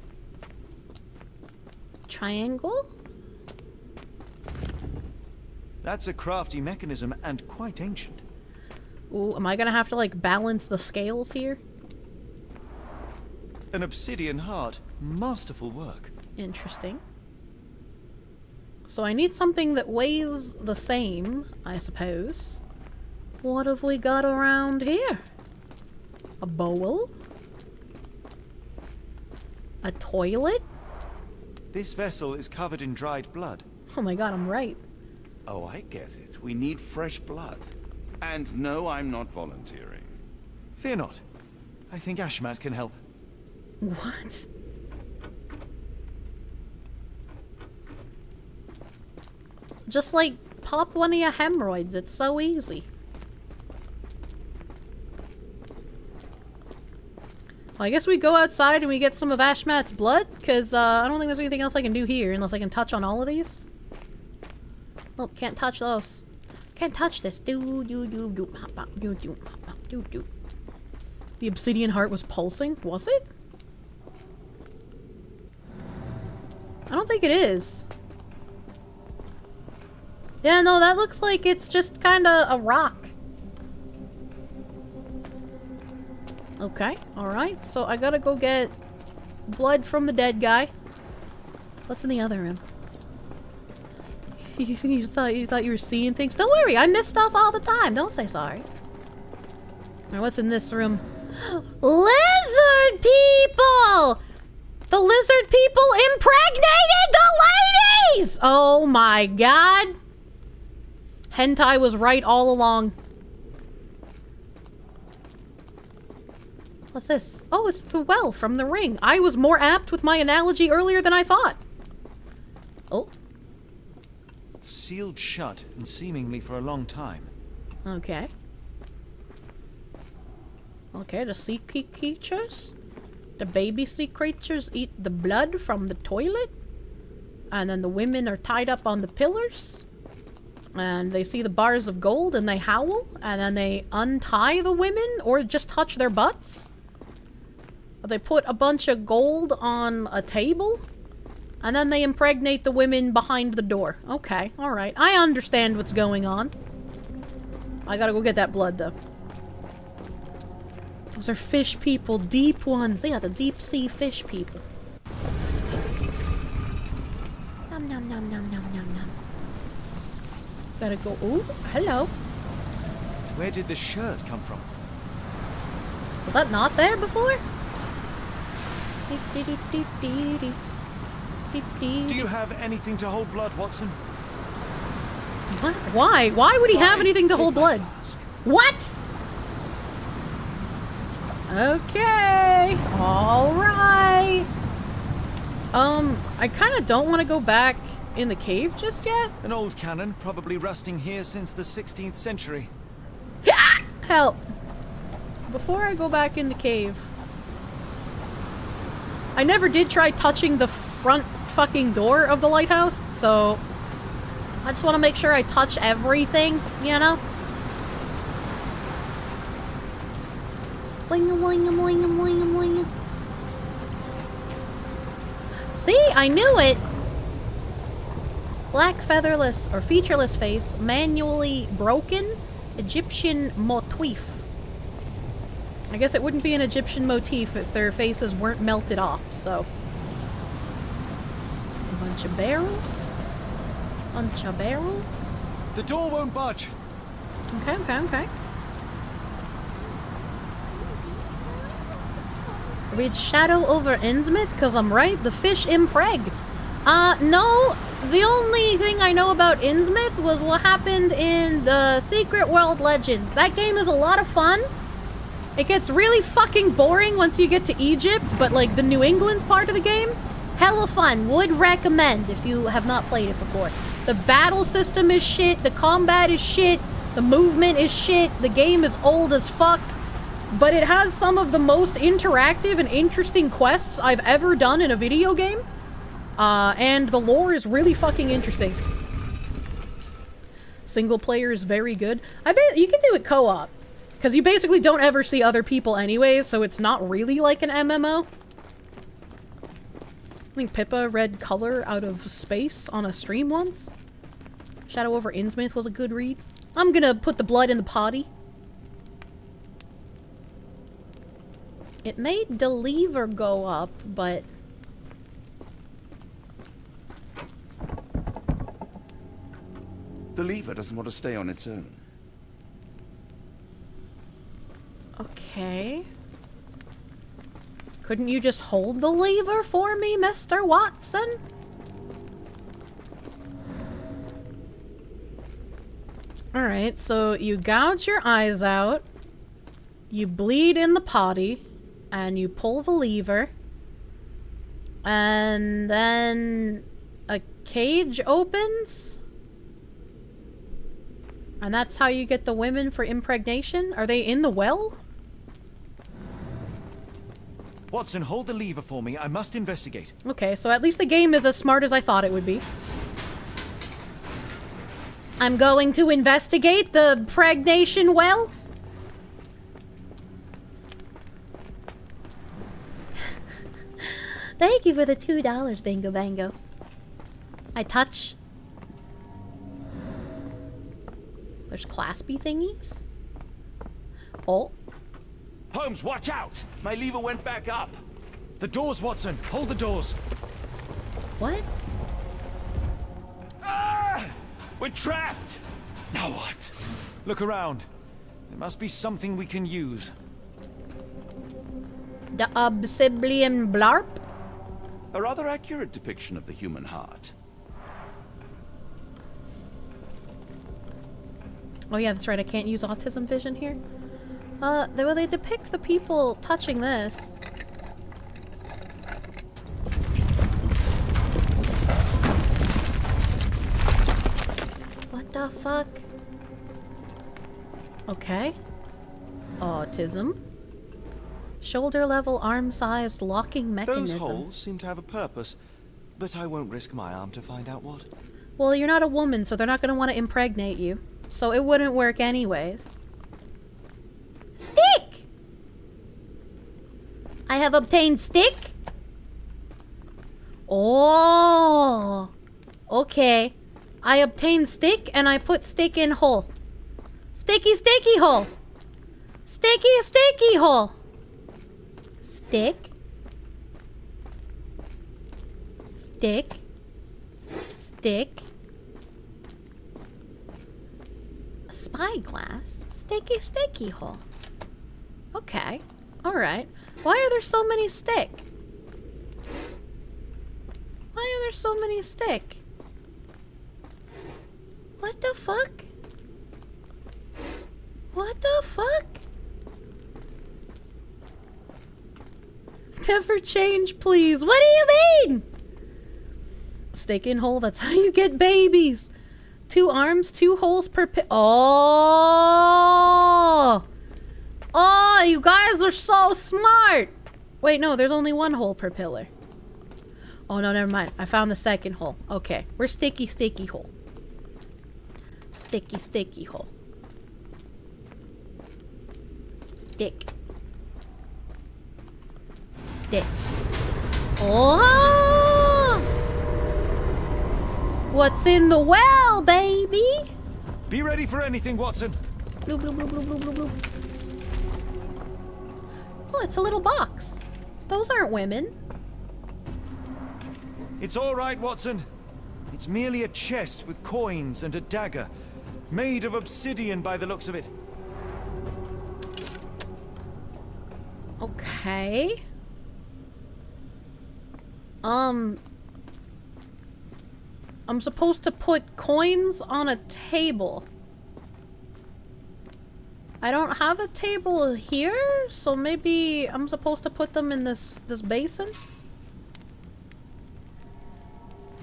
Triangle? That's a crafty mechanism and quite ancient. Ooh, am I gonna have to like balance the scales here? An obsidian heart. Masterful work. Interesting. So I need something that weighs the same, I suppose. What have we got around here? A bowl? A toilet? This vessel is covered in dried blood. Oh my god, I'm right. Oh, I get it. We need fresh blood. And no, I'm not volunteering. Fear not. I think Ashmat can help. What? Just like pop one of your hemorrhoids, it's so easy. Well, I guess we go outside and we get some of Ashmat's blood, because I don't think there's anything else I can do here unless I can touch on all of these. Oh, can't touch those. Can't touch this. The obsidian heart was pulsing, was it? I don't think it is. Yeah, no, that looks like it's just kinda a rock. Okay, alright, so I gotta go get blood from the dead guy. What's in the other room? You thought you were seeing things? Don't worry, I miss stuff all the time. Don't say sorry. Alright, what's in this room? Lizard people! The lizard people impregnated the ladies! Oh my god. Hentai was right all along. What's this? Oh, it's the well from the ring. I was more apt with my analogy earlier than I thought. Oh. Sealed shut, and seemingly for a long time. Okay. Okay, the sea creatures. The baby sea creatures eat the blood from the toilet. And then the women are tied up on the pillars. And they see the bars of gold and they howl. And then they untie the women or just touch their butts. They put a bunch of gold on a table. And then they impregnate the women behind the door. Okay, alright. I understand what's going on. I gotta go get that blood, though. Those are fish people. Deep ones. They are the deep sea fish people. Nom nom nom nom nom nom nom. Gotta go. Ooh, hello. Where did the shirt come from? Was that not there before? Do you have anything to hold blood, Watson? What? Why? Why would he have anything to hold blood? What? Okay. Alright. I kind of don't want to go back in the cave just yet. An old cannon, probably rusting here since the 16th century. Help. Before I go back in the cave, I never did try touching the front fucking door of the lighthouse, so I just want to make sure I touch everything, you know? Boing, boing, boing, boing, boing. See? I knew it! Black featherless or featureless face, manually broken, Egyptian motif. I guess it wouldn't be an Egyptian motif if their faces weren't melted off, so. A bunch of barrels. Bunch of barrels. The door won't budge. Okay, okay, okay. Read Shadow over Innsmouth, because I'm right, the fish impreg. No, the only thing I know about Innsmouth was what happened in the Secret World Legends. That game is a lot of fun. It gets really fucking boring once you get to Egypt, but like the New England part of the game, hella fun. Would recommend if you have not played it before. The battle system is shit, the combat is shit, the movement is shit, the game is old as fuck, but it has some of the most interactive and interesting quests I've ever done in a video game. And the lore is really fucking interesting. Single player is very good. I bet you can do it co-op. Because you basically don't ever see other people anyways, so it's not really like an MMO. I think Pippa read Color Out of Space on a stream once. Shadow over Innsmouth was a good read. I'm gonna put the blood in the potty. It made the lever go up, but The lever doesn't want to stay on its own. Okay. Couldn't you just hold the lever for me, Mr. Watson? Alright, so you gouge your eyes out, you bleed in the potty, and you pull the lever, and then a cage opens? And that's how you get the women for impregnation? Are they in the well? Watson, hold the lever for me. I must investigate. Okay, so at least the game is as smart as I thought it would be. I'm going to investigate the pregnation well. Thank you for the $2, Bingo Bango. I touch. There's claspy thingies. Oh. Holmes, watch out! My lever went back up. The doors, Watson. Hold the doors. What? Ah! We're trapped! Now what? Look around. There must be something we can use. The obsidian blarp? A rather accurate depiction of the human heart. Oh yeah, that's right, I can't use autism vision here. They depict the people touching this. What the fuck? Okay. Autism. Shoulder level, arm sized locking mechanism. Those holes seem to have a purpose, but I won't risk my arm to find out what. Well, you're not a woman, so they're not gonna want to impregnate you. So it wouldn't work anyways. Stick! I have obtained stick. Oh! Okay. I obtained stick and I put stick in hole. Sticky, sticky hole! Sticky, sticky hole! Stick. Stick. Stick. A spyglass. Sticky, sticky hole. Okay. Alright. Why are there so many stick? Why are there so many stick? What the fuck? What the fuck? Never change, please. What do you mean? Stick in hole, that's how you get babies. 2 arms, 2 holes per Oh! Oh, you guys are so smart! Wait, no, there's only 1 hole per pillar. Oh, no, never mind. I found the second hole. Okay, we're sticky, sticky hole. Sticky, sticky hole. Stick. Stick. Oh! What's in the well, baby? Be ready for anything, Watson. Bloop, bloop, bloop, bloop, bloop, bloop, bloop. Oh, it's a little box. Those aren't women. It's all right, Watson. It's merely a chest with coins and a dagger, made of obsidian by the looks of it. Okay. I'm supposed to put coins on a table. I don't have a table here, so maybe I'm supposed to put them in this basin?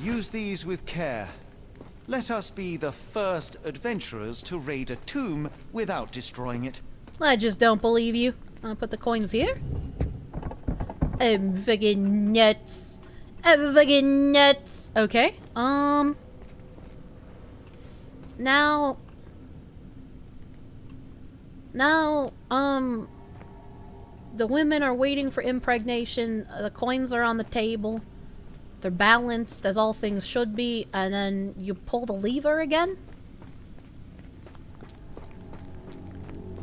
Use these with care. Let us be the first adventurers to raid a tomb without destroying it. I just don't believe you. I'll put the coins here. I'm fucking nuts. I'm fucking nuts. Okay. Now, the women are waiting for impregnation. The coins are on the table. They're balanced as all things should be, and then you pull the lever again.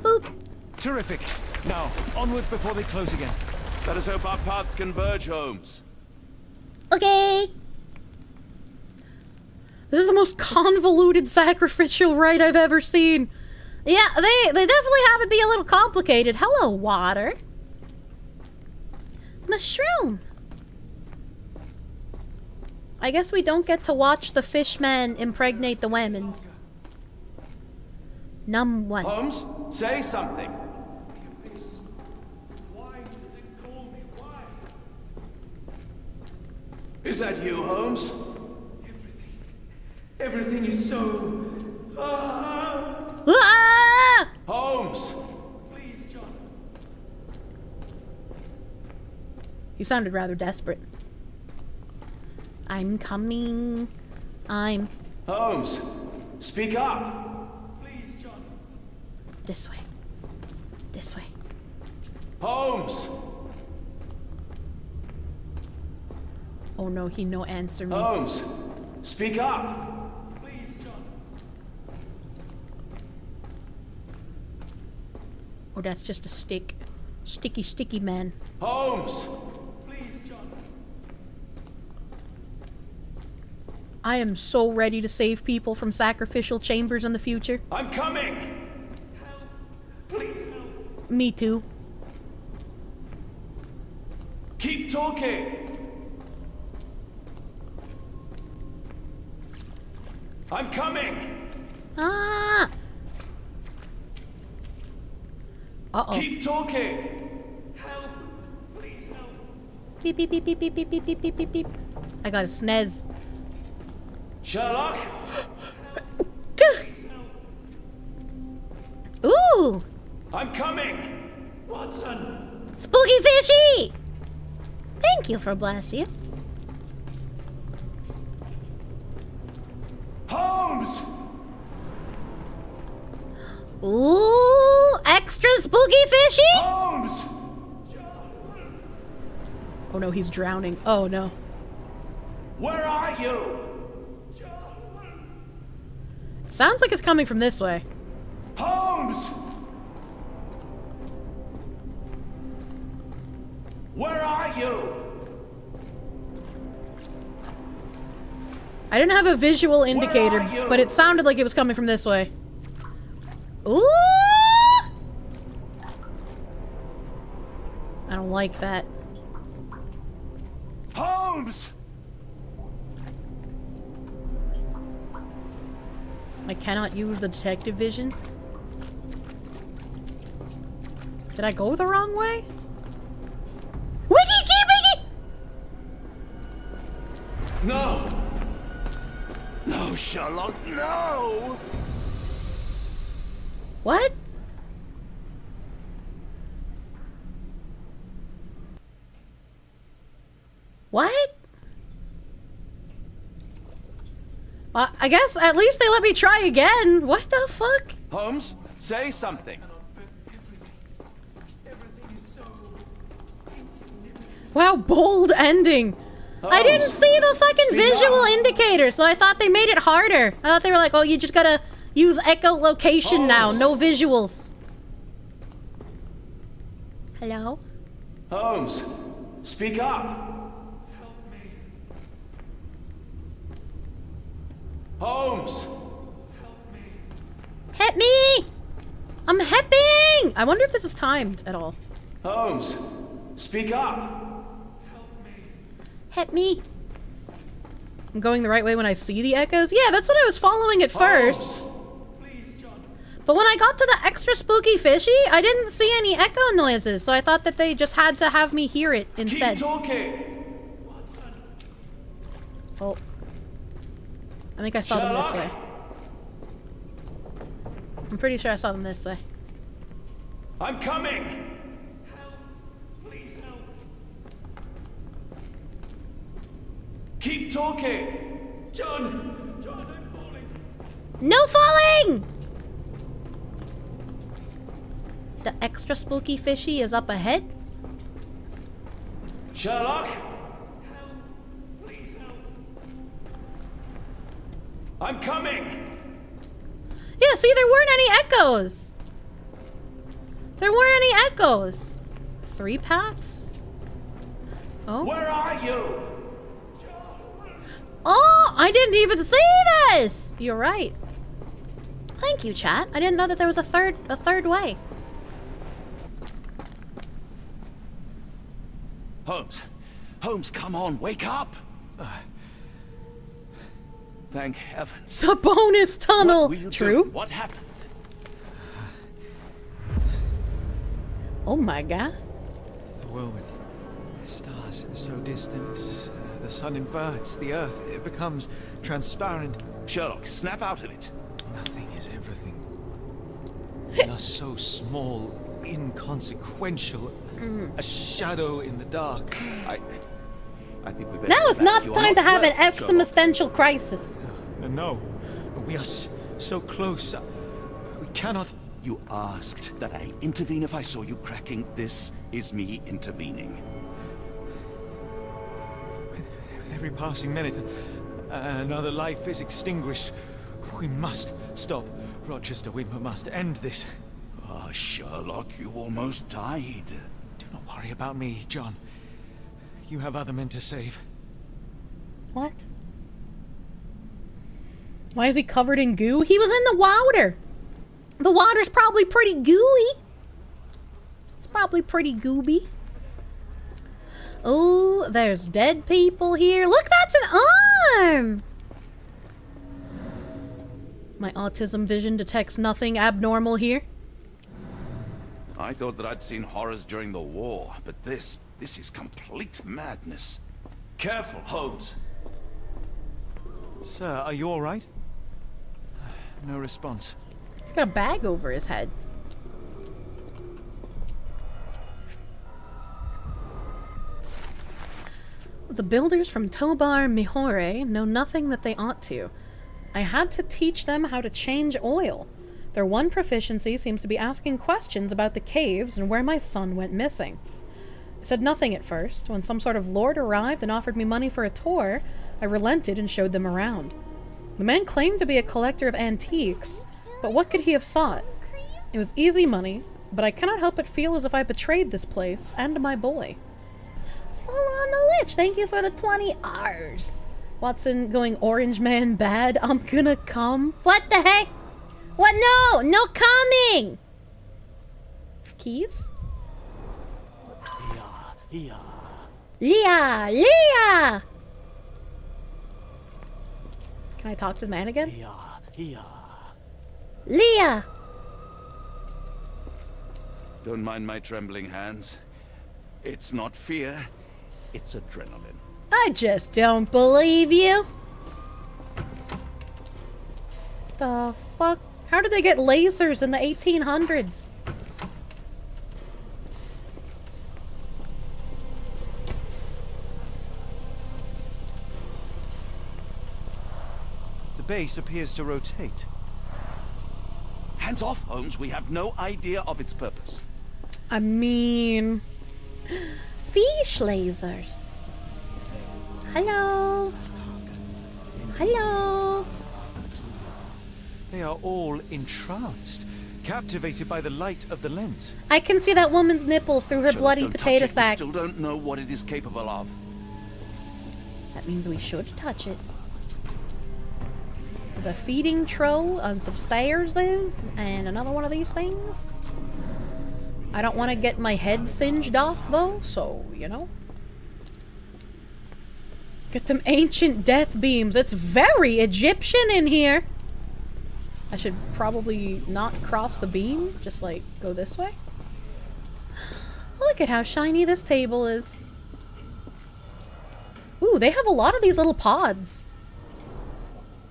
Boop. Terrific. Now, onward before they close again. Let us hope our paths converge, Holmes. Okay. This is the most convoluted sacrificial rite I've ever seen. Yeah, they definitely have it be a little complicated. Hello, water. Mushroom. I guess we don't get to watch the fishman impregnate the women's. Num 1. Holmes, say something. Is that you, Holmes? Everything is so... Ah! Holmes! Please, John. You sounded rather desperate. I'm coming. I'm... Holmes, speak up! Please, John. This way. This way. Holmes! Oh no, he no answer me. Holmes, speak up! Please, John. Oh, that's just a stick. Sticky, sticky man. Holmes! Please, John. I am so ready to save people from sacrificial chambers in the future. I'm coming! Help! Please help! Me too. Keep talking! I'm coming! Ah! Uh-oh. Keep talking! Help! Please help! Beep, beep, beep, beep, beep, beep, beep, beep, beep, beep, beep. I got a snez. Sherlock? Ooh! I'm coming! Watson! Spooky fishy! Thank you for bless you. Holmes! Ooh! Extra spooky fishy? Holmes! Oh no, he's drowning. Oh no. Where are you? Sounds like it's coming from this way. Holmes! Where are you? I didn't have a visual indicator, but it sounded like it was coming from this way. Ooh! I don't like that. Holmes! I cannot use the detective vision. Did I go the wrong way? Wiki wiki! No! No, Sherlock, no! What? What? I guess at least they let me try again. What the fuck? Holmes, say something. Wow, bold ending. I didn't see the fucking visual indicator, so I thought they made it harder. I thought they were like, oh, you just gotta use echolocation now, no visuals. Hello? Holmes, speak up. Holmes! Hit me! I'm helping! I wonder if this is timed at all. Holmes, speak up. Hit me. I'm going the right way when I see the echoes? Yeah, that's what I was following at first. But when I got to the extra spooky fishy, I didn't see any echo noises, so I thought that they just had to have me hear it instead. Keep talking. Oh. I think I saw them this way. I'm pretty sure I saw them this way. I'm coming! Help! Please help! Keep talking! John! John, I'm falling! No falling! The extra spooky fishy is up ahead. Sherlock? Help! Please help! I'm coming! Yeah, see, there weren't any echoes. There weren't any echoes. 3 paths? Oh. Where are you? Oh, I didn't even see this! You're right. Thank you, chat. I didn't know that there was a third way. Holmes. Holmes, come on, wake up! Thank heavens. The bonus tunnel! What were you True. doing? What happened? Oh my god. The whirlwind. Stars so distant. The sun inverts the earth. It becomes transparent. Sherlock, snap out of it. Nothing is everything. We are so small, inconsequential. A shadow in the dark. I think we better. Now it's not You are time to have an well, Sherlock. existential crisis. No. We are so close. We cannot. You asked that I intervene if I saw you cracking. This is me intervening. With every passing minute, another life is extinguished. We must stop, Rochester. We must end this. Ah, Sherlock, you almost died. Do not worry about me, John. You have other men to save. What? Why is he covered in goo? He was in the water. The water's probably pretty gooey. It's probably pretty gooby. Oh, there's dead people here. Look, that's an arm! My autism vision detects nothing abnormal here. I thought that I'd seen horrors during the war, but this is complete madness. Careful, Holmes. Sir, are you all right? No response. He's got a bag over his head. The builders from Tobar Mihore know nothing that they ought to. I had to teach them how to change oil. Their one proficiency seems to be asking questions about the caves and where my son went missing. I said nothing at first. When some sort of lord arrived and offered me money for a tour, I relented and showed them around. The man claimed to be a collector of antiques, but what could he have sought? It was easy money, but I cannot help but feel as if I betrayed this place and my boy. Solon the Lich, thank you for the 20 hours. Watson going Orange Man bad, I'm gonna come. What the heck? What? No! No coming! Keys? Leah! Leah! Can I talk to the man again? Leah! Don't mind my trembling hands. It's not fear, it's adrenaline. I just don't believe you. The fuck? How did they get lasers in the 1800s? The base appears to rotate. Hands off, Holmes. We have no idea of its purpose. I mean... fish lasers. Hello? Hello? They are all entranced, captivated by the light of the lens. I can see that woman's nipples through her Sherlock, bloody don't potato touch it. We sack. still don't know what it is capable of. That means we should touch it. There's a feeding trough on some stairs and another one of these things. I don't want to get my head singed off though, so, you know. Get them ancient death beams. It's very Egyptian in here. I should probably not cross the beam. Just, like, go this way. Look at how shiny this table is. Ooh, they have a lot of these little pods.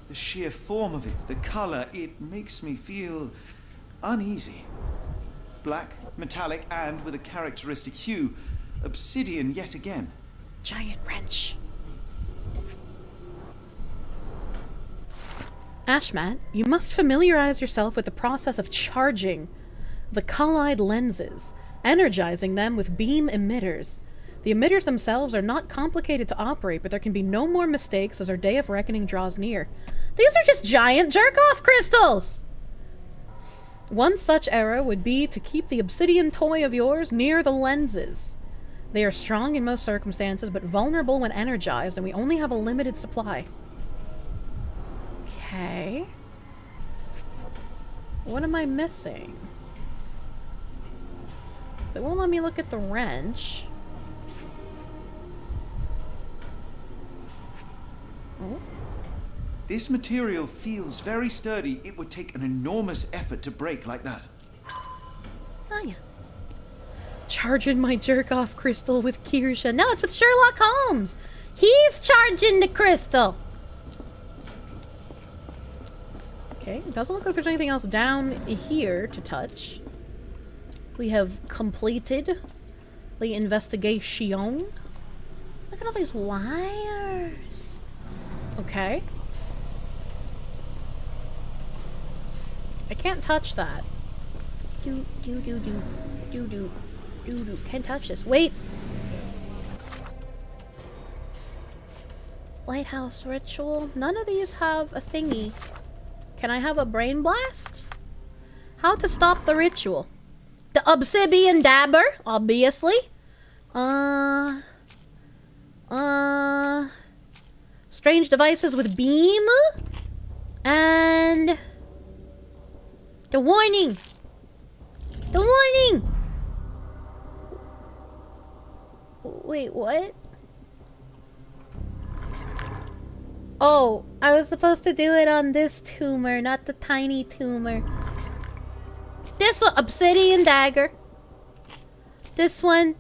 The sheer form of it, the color, it makes me feel uneasy. Black, metallic, and with a characteristic hue. Obsidian yet again. Giant wrench. Ashmat, you must familiarize yourself with the process of charging the collide lenses, energizing them with beam emitters. The emitters themselves are not complicated to operate, but there can be no more mistakes as our day of reckoning draws near. These are just giant jerk-off crystals! One such error would be to keep the obsidian toy of yours near the lenses. They are strong in most circumstances, but vulnerable when energized, and we only have a limited supply. Okay. What am I missing? So it won't let me look at the wrench. Oh. This material feels very sturdy. It would take an enormous effort to break like that. Oh, yeah. Charging my jerk-off crystal with Kirsche. No, it's with Sherlock Holmes! He's charging the crystal! Okay, it doesn't look like there's anything else down here to touch. We have completed the investigation. Look at all these wires. Okay. I can't touch that. Do. Can't touch this. Wait! Lighthouse ritual. None of these have a thingy. Can I have a brain blast? How to stop the ritual? The obsidian dabber, obviously. Strange devices with beam. And the warning. The warning! Wait, what? Oh, I was supposed to do it on this tumor, not the tiny tumor. This one, obsidian dagger. This one,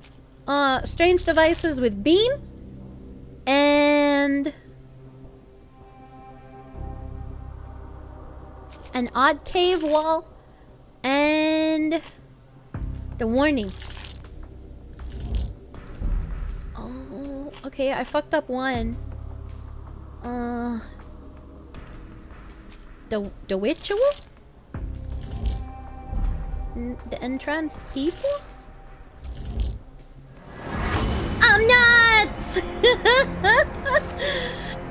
strange devices with beam. And an odd cave wall. And the warning. Oh, okay, I fucked up one. The ritual? The entrance people? I'm nuts!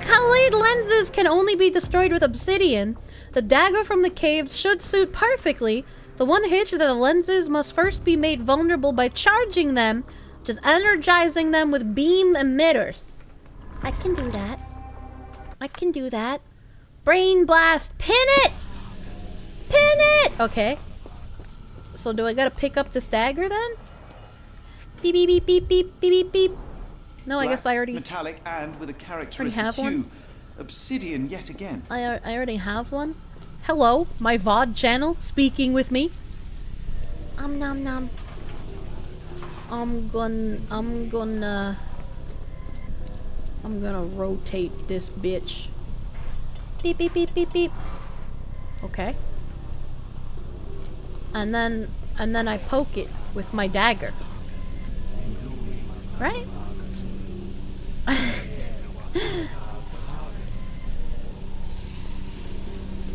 Colored lenses can only be destroyed with obsidian. The dagger from the caves should suit perfectly. The one hitch that the lenses must first be made vulnerable by charging them, just energizing them with beam emitters. I can do that. I can do that. Brain blast! Pin it! Pin it! Okay. So do I gotta pick up this dagger then? Beep beep beep beep beep beep beep beep. No, Black, I guess I already metallic and with a characteristic have hue. one? Obsidian yet again. I already have one. Hello, my VoD channel, speaking with me. Nom nom. I'm gonna rotate this bitch. Beep beep beep beep beep. Okay. And then I poke it with my dagger. Right?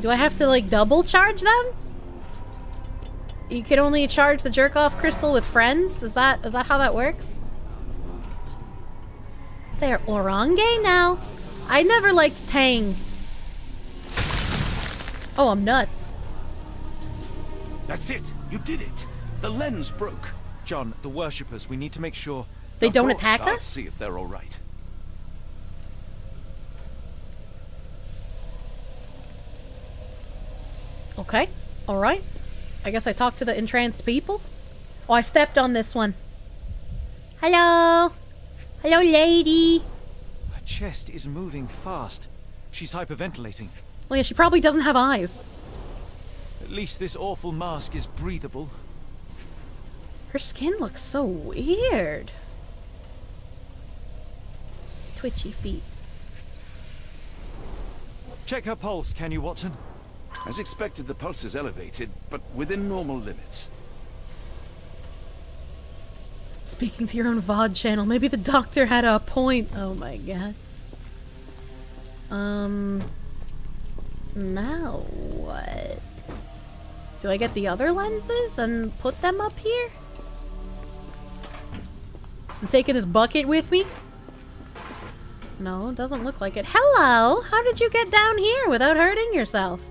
Do I have to like double charge them? You can only charge the jerk-off crystal with friends? Is that how that works? They're orange now. I never liked Tang. Oh, I'm nuts. That's it. You did it. The lens broke. John, the worshippers, we need to make sure they don't course, attack I'll us? see if they're all right. Okay. Alright. I guess I talked to the entranced people. Oh, I stepped on this one. Hello? Hello, lady? her chest is moving fast. She's hyperventilating. Well, yeah, she probably doesn't have eyes. At least this awful mask is breathable. Her skin looks so weird. Twitchy feet. Check her pulse, can you, Watson? As expected, the pulse is elevated, but within normal limits. Speaking to your own VoD channel, maybe the doctor had a point. Oh my god. Now what? Do I get the other lenses and put them up here? I'm taking this bucket with me? No, it doesn't look like it. Hello! How did you get down here without hurting yourself?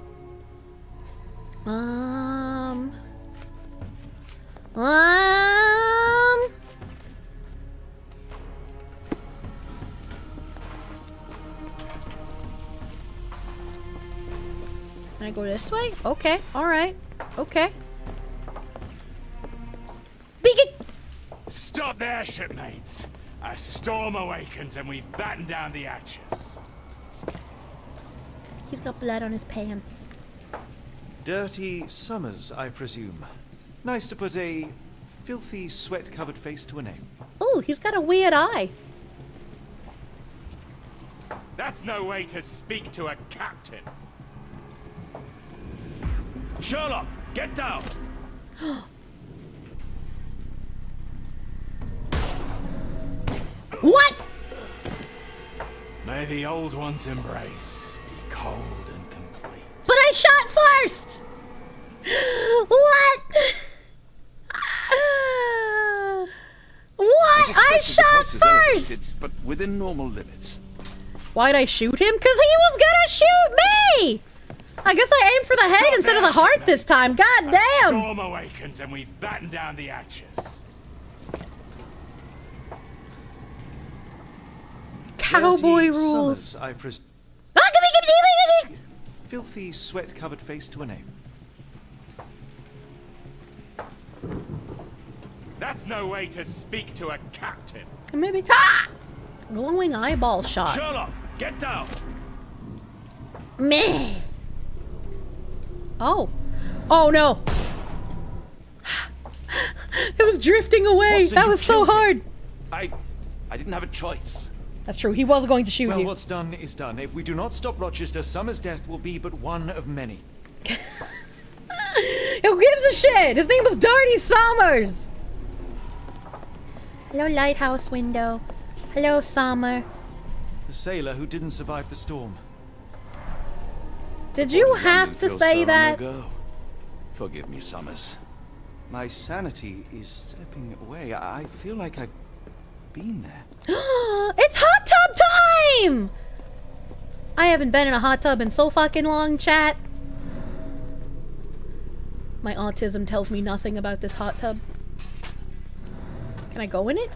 I go this way? Okay, alright. Okay. Beacon! Stop there, shipmates! A storm awakens and we've battened down the hatches. He's got blood on his pants. Dirty Summers, I presume. Nice to put a filthy, sweat-covered face to a name. Oh, he's got a weird eye. That's no way to speak to a captain. Sherlock, get down! What? May the old one's embrace be cold and complete. But I shot first! What? What? I shot first! But within normal limits. Why'd I shoot him? Because he was gonna shoot me! I guess I aimed for the head instead of the heart this time. God A damn! storm awakens and we've battened down the hatches. Cowboy Dirty rules. Summers, I presume. Filthy, sweat-covered face to a name. That's no way to speak to a captain. Maybe. Ah! Glowing eyeball shot. Sherlock, get down. Meh. Oh. Oh no. It was drifting away. Watson, that you was so killed him. hard. I didn't have a choice. That's true. He was going to shoot Well, you. what's done is done. If we do not stop Rochester, Summers' death will be but one of many. Who gives a shit? His name was Dirty Summers. Hello, lighthouse window. Hello, Summer. The sailor who didn't survive the storm. Did you have to say that? Forgive me, Summers. My sanity is slipping away. I feel like I've been there. It's hot tub time! I haven't been in a hot tub in so fucking long, chat. My autism tells me nothing about this hot tub. Can I go in it?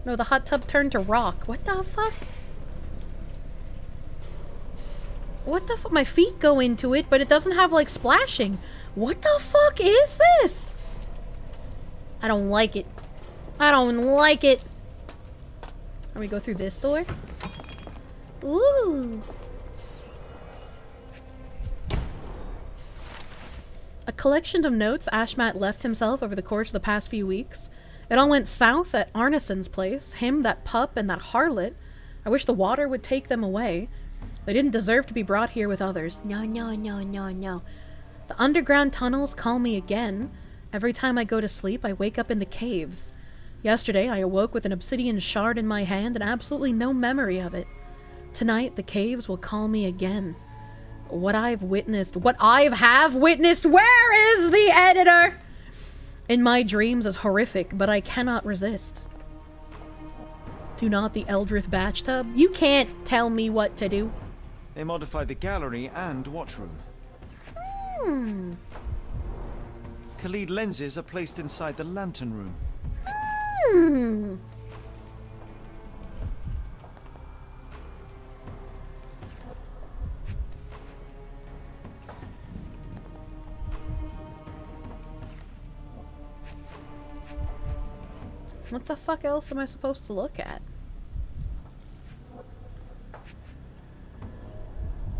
No, the hot tub turned to rock. What the fuck? What the fuck? My feet go into it, but it doesn't have, like, splashing. What the fuck is this? I don't like it. I don't like it. Can we go through this door? Ooh. A collection of notes Ashmat left himself over the course of the past few weeks. It all went south at Arneson's place. Him, that pup, and that harlot. I wish the water would take them away. They didn't deserve to be brought here with others. No, no, no, no, no. The underground tunnels call me again. Every time I go to sleep, I wake up in the caves. Yesterday, I awoke with an obsidian shard in my hand and absolutely no memory of it. Tonight, the caves will call me again. What I have witnessed, where is the editor? In my dreams is horrific, but I cannot resist. Do not the Eldritch bathtub. You can't tell me what to do. They modified the gallery and watchroom. Khalid lenses are placed inside the lantern room. What the fuck else am I supposed to look at?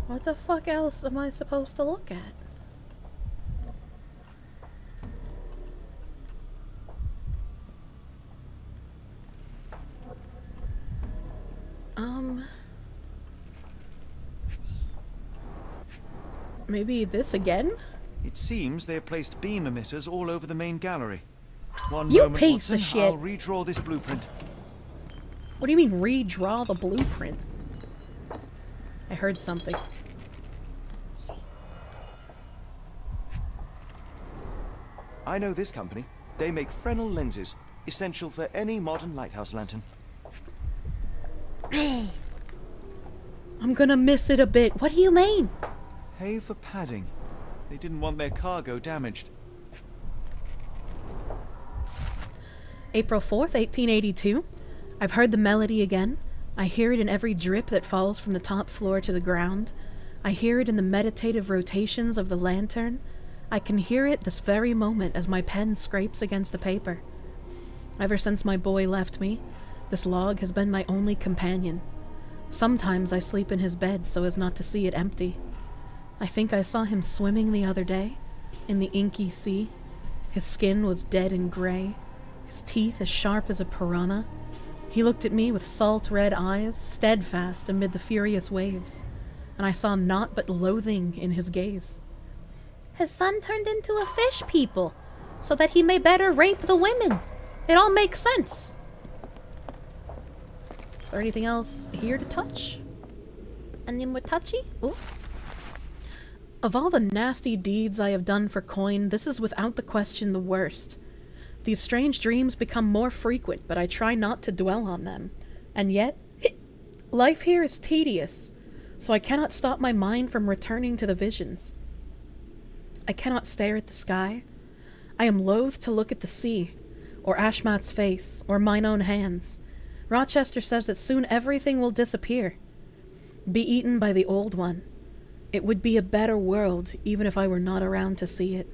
What the fuck else am I supposed to look at? Maybe this again? It seems they have placed beam emitters all over the main gallery. One You moment, piece Watson. of shit. I'll redraw this blueprint. What do you mean, redraw the blueprint? I heard something. I know this company. They make Fresnel lenses, essential for any modern lighthouse lantern. I'm gonna miss it a bit. What do you mean? Pay for padding. They didn't want their cargo damaged. April 4th, 1882. I've heard the melody again. I hear it in every drip that falls from the top floor to the ground. I hear it in the meditative rotations of the lantern. I can hear it this very moment as my pen scrapes against the paper. Ever since my boy left me, this log has been my only companion. Sometimes I sleep in his bed so as not to see it empty. I think I saw him swimming the other day, in the inky sea. His skin was dead and gray, his teeth as sharp as a piranha. He looked at me with salt red eyes, steadfast amid the furious waves, and I saw naught but loathing in his gaze. His son turned into a fish people, so that he may better rape the women. It all makes sense. Is there anything else here to touch? Any more touchy? Ooh. Of all the nasty deeds I have done for coin, this is without the question the worst. These strange dreams become more frequent, but I try not to dwell on them. And yet, life here is tedious, so I cannot stop my mind from returning to the visions. I cannot stare at the sky. I am loath to look at the sea, or Ashmat's face, or mine own hands. Rochester says that soon everything will disappear, be eaten by the old one. It would be a better world, even if I were not around to see it.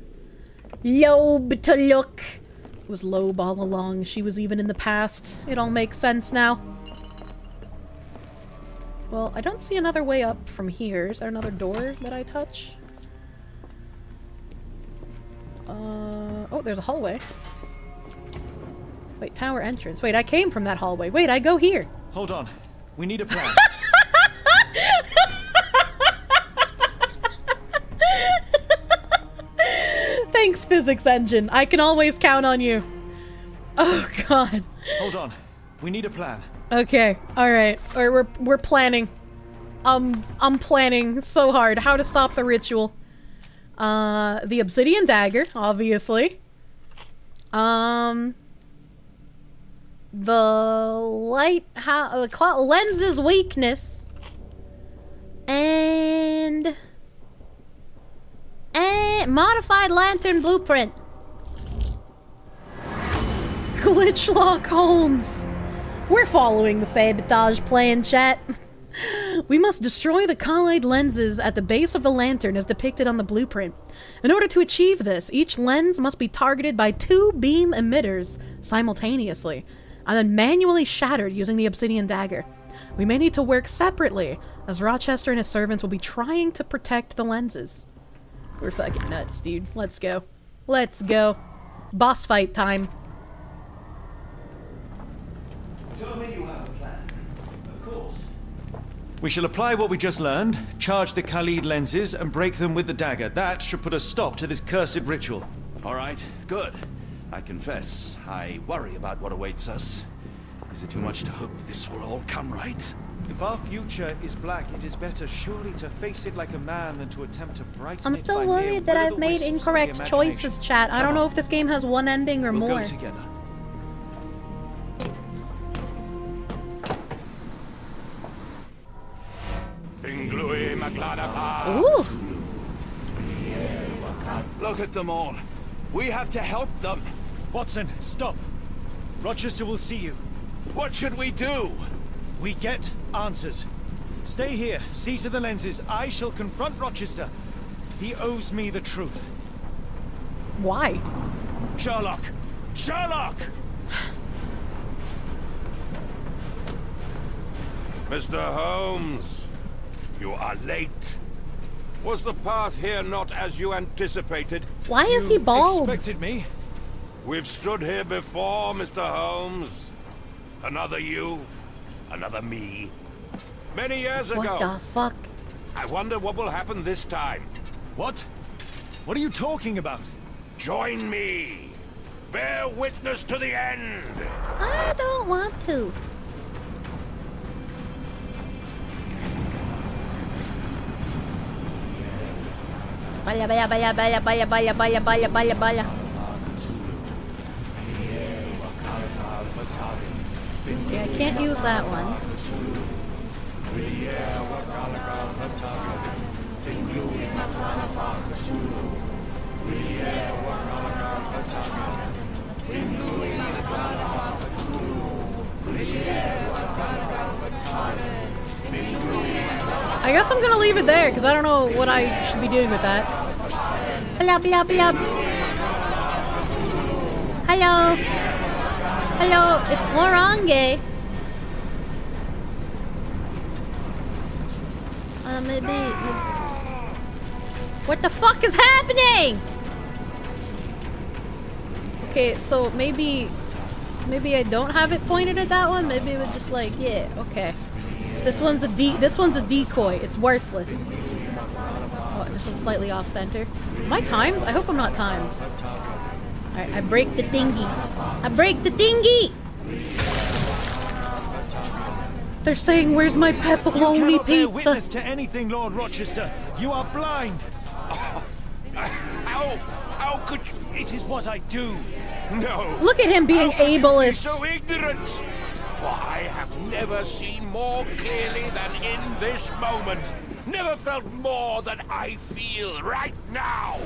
Loeb to look! It was Loeb all along. She was even in the past. It all makes sense now. Well, I don't see another way up from here. Is there another door that I touch? Oh, there's a hallway. Wait, tower entrance. Wait, I came from that hallway. Wait, I go here. Hold on. We need a plan. Thanks, physics engine. I can always count on you. Oh, God. Hold on. We need a plan. Okay. Alright. We're planning. I'm planning so hard how to stop the ritual. The obsidian dagger, obviously. The lens's weakness. And modified lantern blueprint. Glitchlock Holmes. We're following the sabotage plan, chat. We must destroy the colloid lenses at the base of the lantern as depicted on the blueprint. In order to achieve this, each lens must be targeted by 2 beam emitters simultaneously, and then manually shattered using the obsidian dagger. We may need to work separately, as Rochester and his servants will be trying to protect the lenses. We're fucking nuts, dude. Let's go. Let's go. Boss fight time. Tell me you have a plan. Of course. We shall apply what we just learned, charge the Khalid lenses, and break them with the dagger. That should put a stop to this cursed ritual. All right, good. I confess, I worry about what awaits us. Is it too much to hope this will all come right? If our future is black, it is better surely to face it like a man than to attempt to brighten I'm it still by worried that I've made incorrect choices, chat. I don't know if this game has one ending or we'll more. Go together. Ooh. Look at them all. We have to help them. Watson, stop. Rochester will see you. What should we do? We get answers. Stay here, see to the lenses. I shall confront Rochester. He owes me the truth. Why? Sherlock! Sherlock! Mr. Holmes, you are late. Was the path here not as you anticipated? Why is he bald? Expected me? We've stood here before, Mr. Holmes. Another you, another me. Many years ago. What the fuck? I wonder what will happen this time. What? What are you talking about? Join me. Bear witness to the end. I don't want to. Baya, baya, baya, baya, baya, baya, baya, baya, baya, baya. Okay, I can't use that one. I guess I'm gonna leave it there, because I don't know what I should be doing with that. Hello, blah, blah. Hello. Hello, it's Morange. Maybe... What the fuck is happening? Okay, so maybe I don't have it pointed at that one. Maybe it would just like, yeah, okay. This one's a decoy. It's worthless. Oh, this one's slightly off center. Am I timed? I hope I'm not timed. Alright, I break the thingy. I break the thingy! They're saying, where's my pepperoni pizza? You cannot bear witness to anything, Lord Rochester. You are blind. How could you? It is what I do. No. Look at him being ableist. So ignorant. For I have never seen more clearly than in this moment. Never felt more than I feel right now.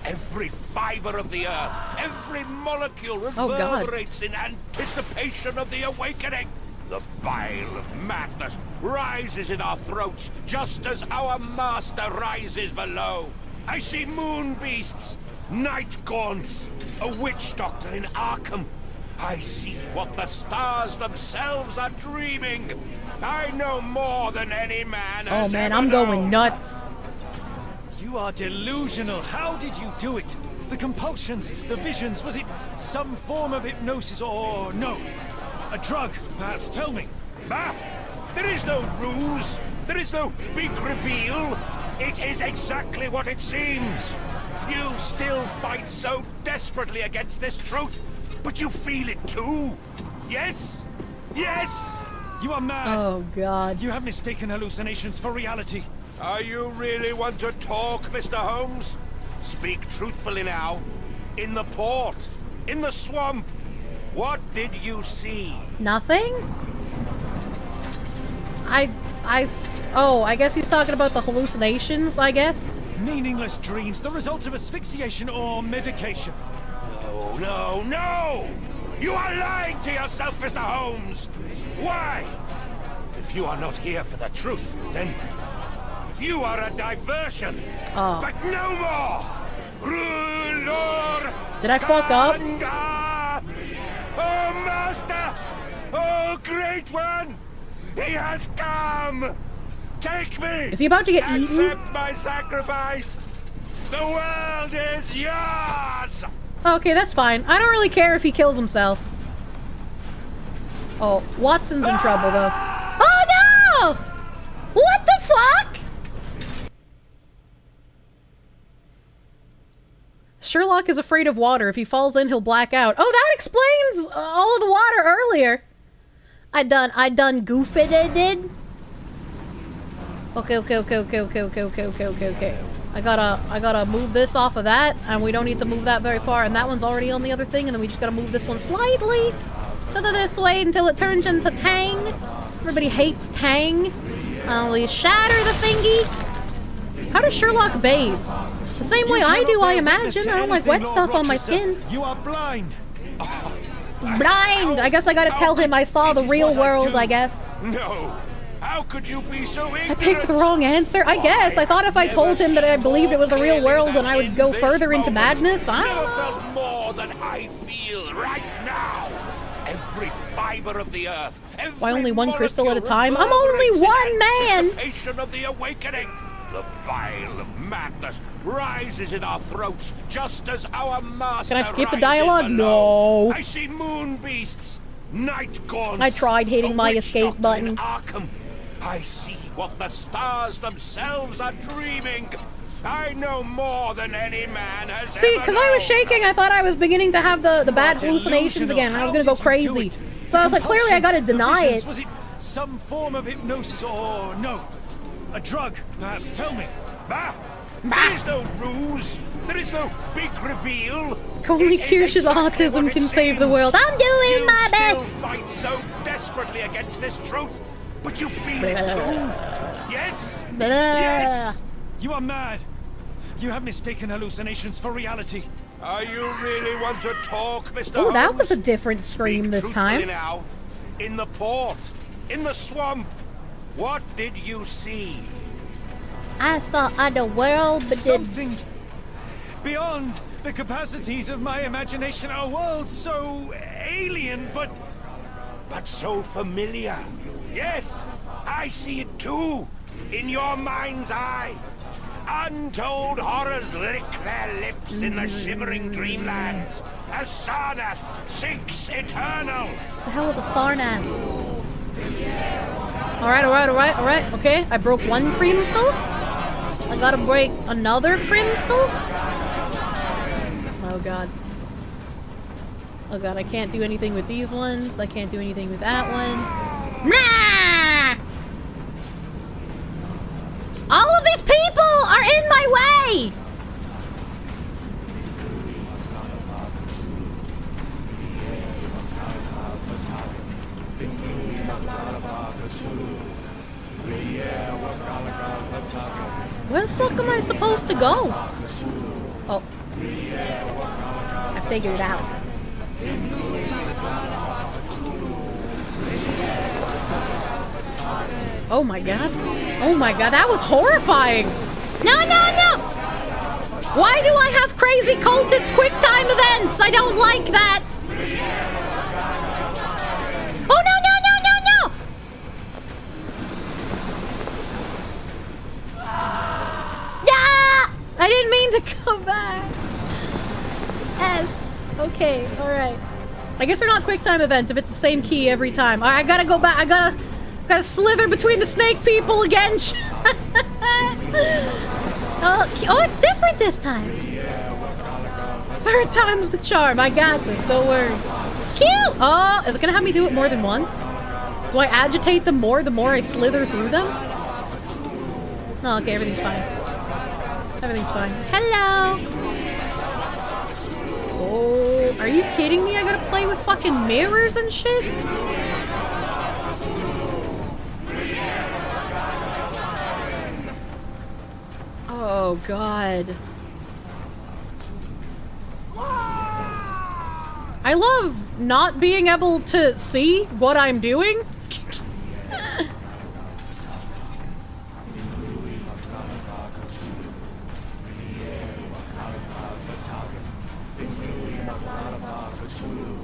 Every fiber of the earth, every molecule reverberates in anticipation of the awakening. The bile of madness rises in our throats, just as our master rises below. I see moon beasts, night gaunts, a witch doctor in Arkham. I see what the stars themselves are dreaming. I know more than any man has Oh man, ever I'm going known. nuts. You are delusional. How did you do it? The compulsions, the visions, was it some form of hypnosis or no? A drug, perhaps, tell me. Bah! There is no ruse. There is no big reveal. It is exactly what it seems. You still fight so desperately against this truth, but you feel it too. Yes? Yes? You are mad. Oh god. You have mistaken hallucinations for reality. Are you really want to talk, Mr. Holmes? Speak truthfully now. In the port, in the swamp, what did you see? Nothing? Oh, I guess he's talking about the hallucinations, I guess? Meaningless dreams, the result of asphyxiation or medication. No, no, no! You are lying to yourself, Mr. Holmes! Why? If you are not here for the truth, then you are a diversion. Oh. But no more! Ruler! Did I fuck up? Oh, Master! Oh, Great One! He has come! Take me! Is he about to get eaten? Accept my sacrifice! The world is yours! Okay, that's fine. I don't really care if he kills himself. Oh, Watson's in trouble, though. Oh, no! What the fuck? Sherlock is afraid of water. If he falls in, he'll black out. Oh, that explains all of the water earlier. I done goofed it, did. Okay. I gotta move this off of that, and we don't need to move that very far, and that one's already on the other thing, and then we just gotta move this one slightly to this way until it turns into Tang. Everybody hates Tang. We shatter the thingy. How does Sherlock bathe? The same way I do, I imagine. I don't like wet stuff on my skin. You are blind. Blind! I guess I gotta tell him I saw the real world, I guess. No! How could you be so ignorant? I picked the wrong answer? I guess. I thought if I told him that I believed it was the real world, then I would go further into madness. I don't know. Never felt more than I feel right now. Every fiber of the earth. Why only one crystal at a time? I'm only one man! Anticipation of the awakening. The bile of madness rises in our throats, just as our master. Can I skip the rises dialogue? below. No. I see moon beasts, night gaunts. I tried hitting my witch escape doctor button. in Arkham. I see what the stars themselves are dreaming. I know more than any man has See, ever because I was known. shaking, I thought I was beginning to have the bad hallucinations again, and I was gonna go crazy. So I was like, clearly I gotta deny it. Was it some form of hypnosis or no? A drug, perhaps, tell me. Bah! There is no ruse. There is no big reveal. Only Kirsche's autism can save the world. I'm doing my best. You still fight so desperately against this truth, but you feel it too. Yes? Yes? You are mad. You have mistaken hallucinations for reality. Are you really want to talk, Mr. Oh, that Holmes? was a different scream this Truthfully time. now, in the port, in the swamp, what did you see? I saw other world, but something beyond the capacities of my imagination. A world so alien, but so familiar. Yes, I see it too. In your mind's eye. Untold horrors lick their lips in the shivering dreamlands as Sarnath sinks eternal. The hell is a Sarnath? Alright. Okay, I broke one crystal. I gotta break another crystal. Oh god. Oh god, I can't do anything with these ones. I can't do anything with that one. Nah! All of these people are in my way! Where the fuck am I supposed to go? Oh. I figured it out. Oh my god. Oh my god, that was horrifying! No! Why do I have crazy cultist quick time events? I don't like that! Oh no! Yeah! I didn't mean to come back. Yes. Okay, alright. I guess they're not quick time events if it's the same key every time. I gotta go back. I gotta slither between the snake people again. Oh, it's different this time. Third time's the charm. I got this. Don't worry. Cute. Oh, is it gonna have me do it more than once? Do I agitate them more the more I slither through them? No, okay, everything's fine. Everything's fine. Hello. Oh, are you kidding me? I gotta play with fucking mirrors and shit? Oh, God. I love not being able to see what I'm doing.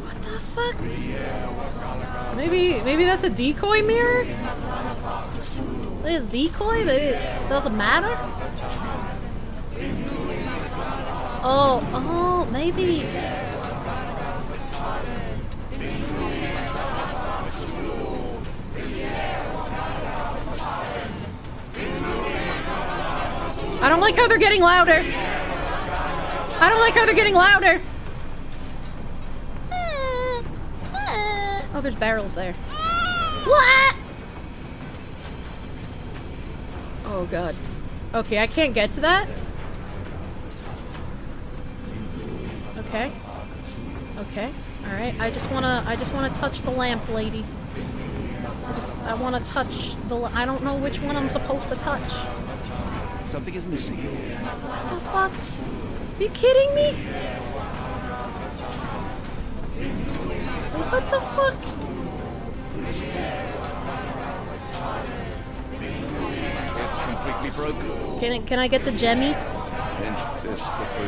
What the fuck? Maybe that's a decoy mirror? It's a decoy, but it doesn't matter? Oh, maybe. I don't like how they're getting louder. I don't like how they're getting louder. Oh, there's barrels there. What? Oh god. Okay, I can't get to that. Okay. Okay. All right. I just wanna touch the lamp, ladies. I wanna touch the. I don't know which one I'm supposed to touch. Something is missing. What the fuck? Are you kidding me? What the fuck? It's completely broken. Can I get the Jemmy?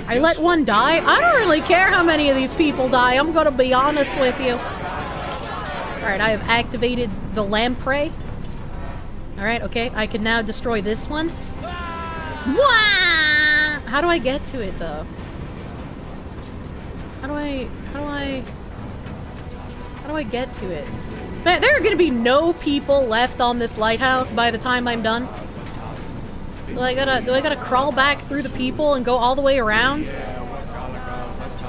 I let one die? I don't really care how many of these people die. I'm gonna be honest with you. Alright, I have activated the lamprey. Alright, okay. I can now destroy this one. Wah! How do I get to it, though? How do I get to it? Man, there are gonna be no people left on this lighthouse by the time I'm done. Do I gotta crawl back through the people and go all the way around?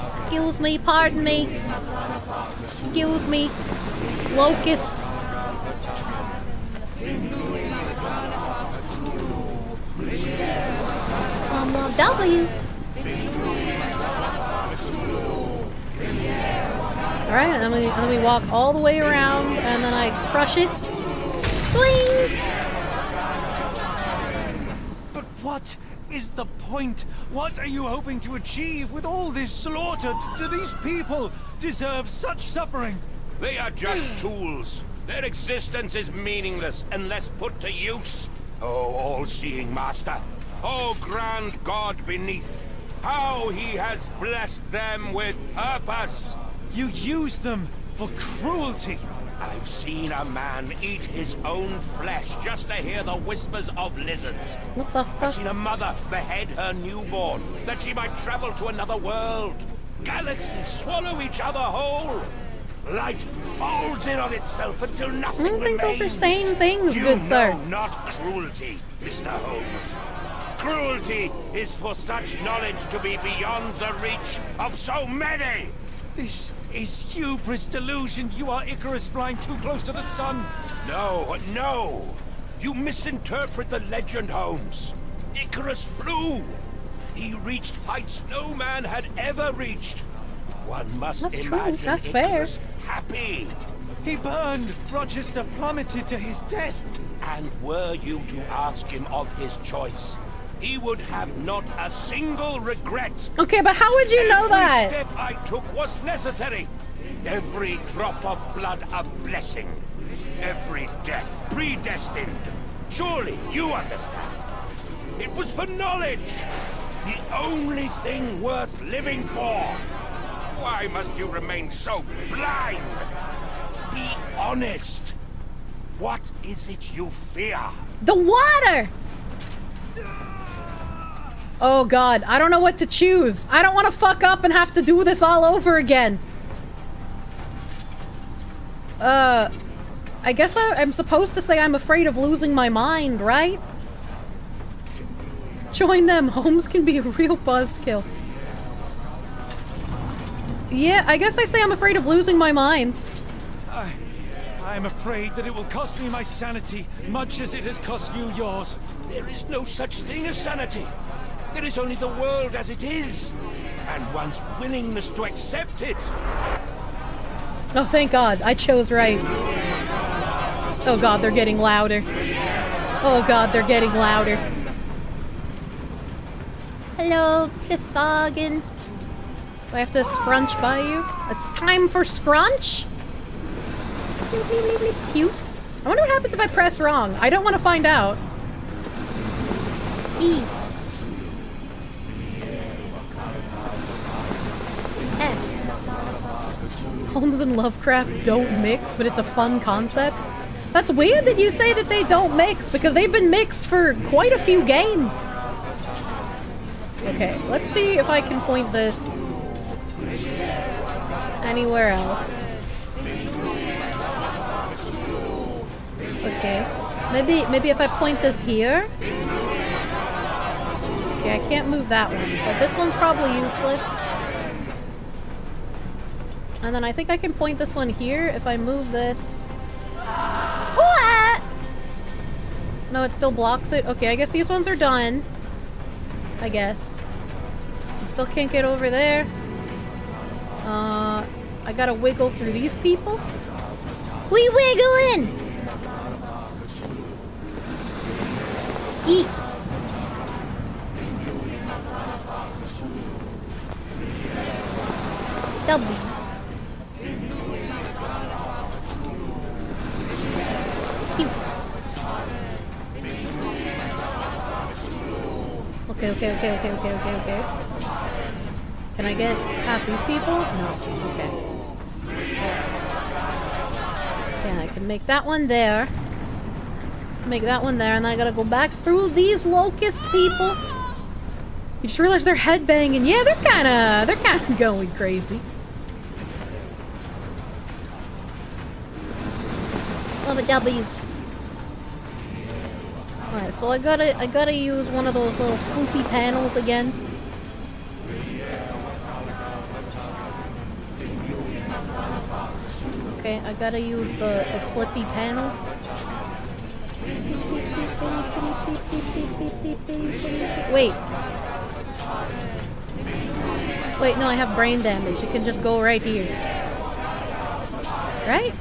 Excuse me, pardon me. Excuse me. Locusts. W. Alright, and then we walk all the way around, and then I crush it. Bling! But what is the point? What are you hoping to achieve with all this slaughter? Do these people deserve such suffering? They are just tools. Their existence is meaningless unless put to use. Oh, all-seeing master. Oh, grand god beneath. How he has blessed them with purpose. You use them for cruelty. I've seen a man eat his own flesh just to hear the whispers of lizards. What the fuck? I've seen a mother behead her newborn that she might travel to another world. Galaxies swallow each other whole. Light folds in on itself until nothing I don't think remains. those are sane things, You good sir. know not cruelty, Mr. Holmes. Cruelty is for such knowledge to be beyond the reach of so many. This is hubris delusion. You are Icarus flying too close to the sun. No, no. You misinterpret the legend, Holmes. Icarus flew. He reached heights no man had ever reached. One must That's true. imagine That's fair. Icarus happy. He burned. Rochester plummeted to his death. And were you to ask him of his choice, he would have not a single regret. Okay, but how would you know that? Every step I took was necessary. Every drop of blood a blessing. Every death predestined. Surely you understand. It was for knowledge. The only thing worth living for. Why must you remain so blind? Be honest. What is it you fear? The water! Oh god, I don't know what to choose. I don't want to fuck up and have to do this all over again. I guess I'm supposed to say I'm afraid of losing my mind, right? Join them. Holmes can be a real buzzkill. Yeah, I guess I say I'm afraid of losing my mind. I'm afraid that it will cost me my sanity, much as it has cost you yours. There is no such thing as sanity. There is only the world as it is, and one's willingness to accept it. Oh, thank God. I chose right. Oh god, they're getting louder. Oh god, they're getting louder. Hello, Xenosaga. Do I have to scrunch by you? It's time for scrunch? Cute. I wonder what happens if I press wrong. I don't want to find out. E. S. Holmes and Lovecraft don't mix, but it's a fun concept. That's weird that you say that they don't mix, because they've been mixed for quite a few games. Okay, let's see if I can point this anywhere else. Okay, maybe if I point this here. Okay, I can't move that one, but this one's probably useless. And then I think I can point this one here if I move this. What? No, it still blocks it. Okay, I guess these ones are done. I guess. I still can't get over there. I gotta wiggle through these people. We wiggling! Eat. Double. Okay. Can I get past these people? No. Okay. Yeah, I can make that one there. Make that one there, and then I gotta go back through these locust people. You just realize they're headbanging. Yeah, they're kinda going crazy. Love a W. Alright, so I gotta use one of those little floofy panels again. Okay, I gotta use the flippy panel. Wait. Wait, no, I have brain damage. You can just go right here. Right?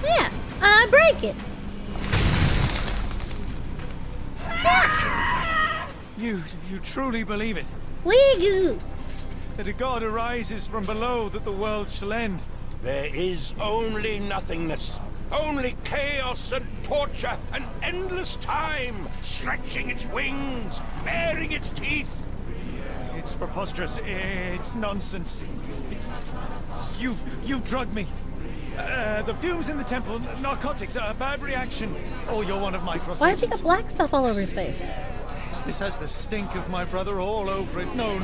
Yeah, I break it. You truly believe it? Wiggle. That a god arises from below that the world shall end. There is only nothingness. Only chaos and torture and endless time, stretching its wings, baring its teeth. It's preposterous. It's nonsense. It's... You've drugged me. The fumes in the temple, narcotics, a bad reaction. Or you're one of my cross Why has he agents. got black stuff all over his face? This has the stink of my brother all over it. No,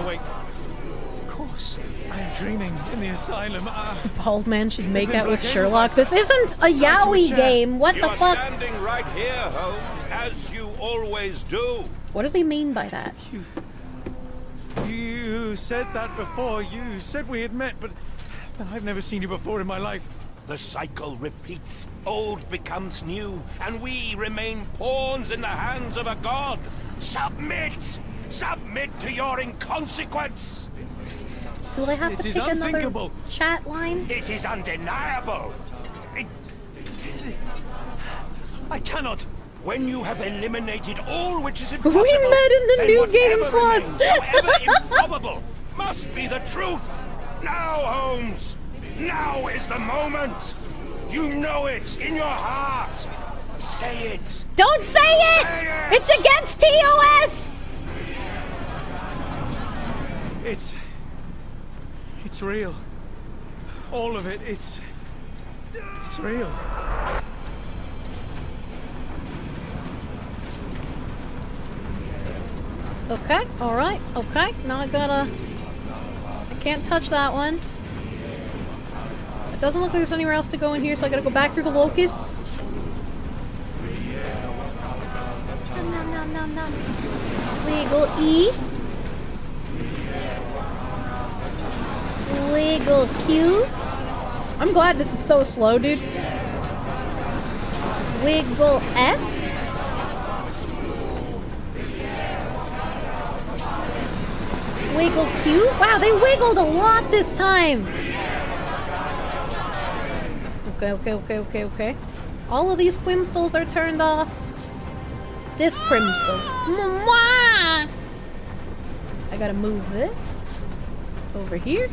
wait. Of course, I am dreaming in the asylum. Bald man should make out with Sherlock. This isn't a yaoi game. What You the are fuck? standing right here, Holmes, as you always do. What does he mean by that? You said that before. You said we had met, but I've never seen you before in my life. The cycle repeats. Old becomes new, and we remain pawns in the hands of a god. Submit! Submit to your inconsequence! Do I have to It is pick another unthinkable. chat line? It is undeniable. I cannot. When you have eliminated all which is We impossible, met in the then New whatever Game Plus. remains, however improbable, must be the truth. Now, Holmes, now is the moment. You know it in your heart. Say it. Don't say it! Say it! It's against TOS! It's real. All of it. It's real. Okay, alright, okay. Now I gotta... I can't touch that one. It doesn't look like there's anywhere else to go in here, so I gotta go back through the locusts. No. Wiggle E. Wiggle Q. I'm glad this is so slow, dude. Wiggle S. Wiggle Q? Wow, they wiggled a lot this time! Okay. All of these quimstals are turned off. This quimstal. Mwah! I gotta move this over here.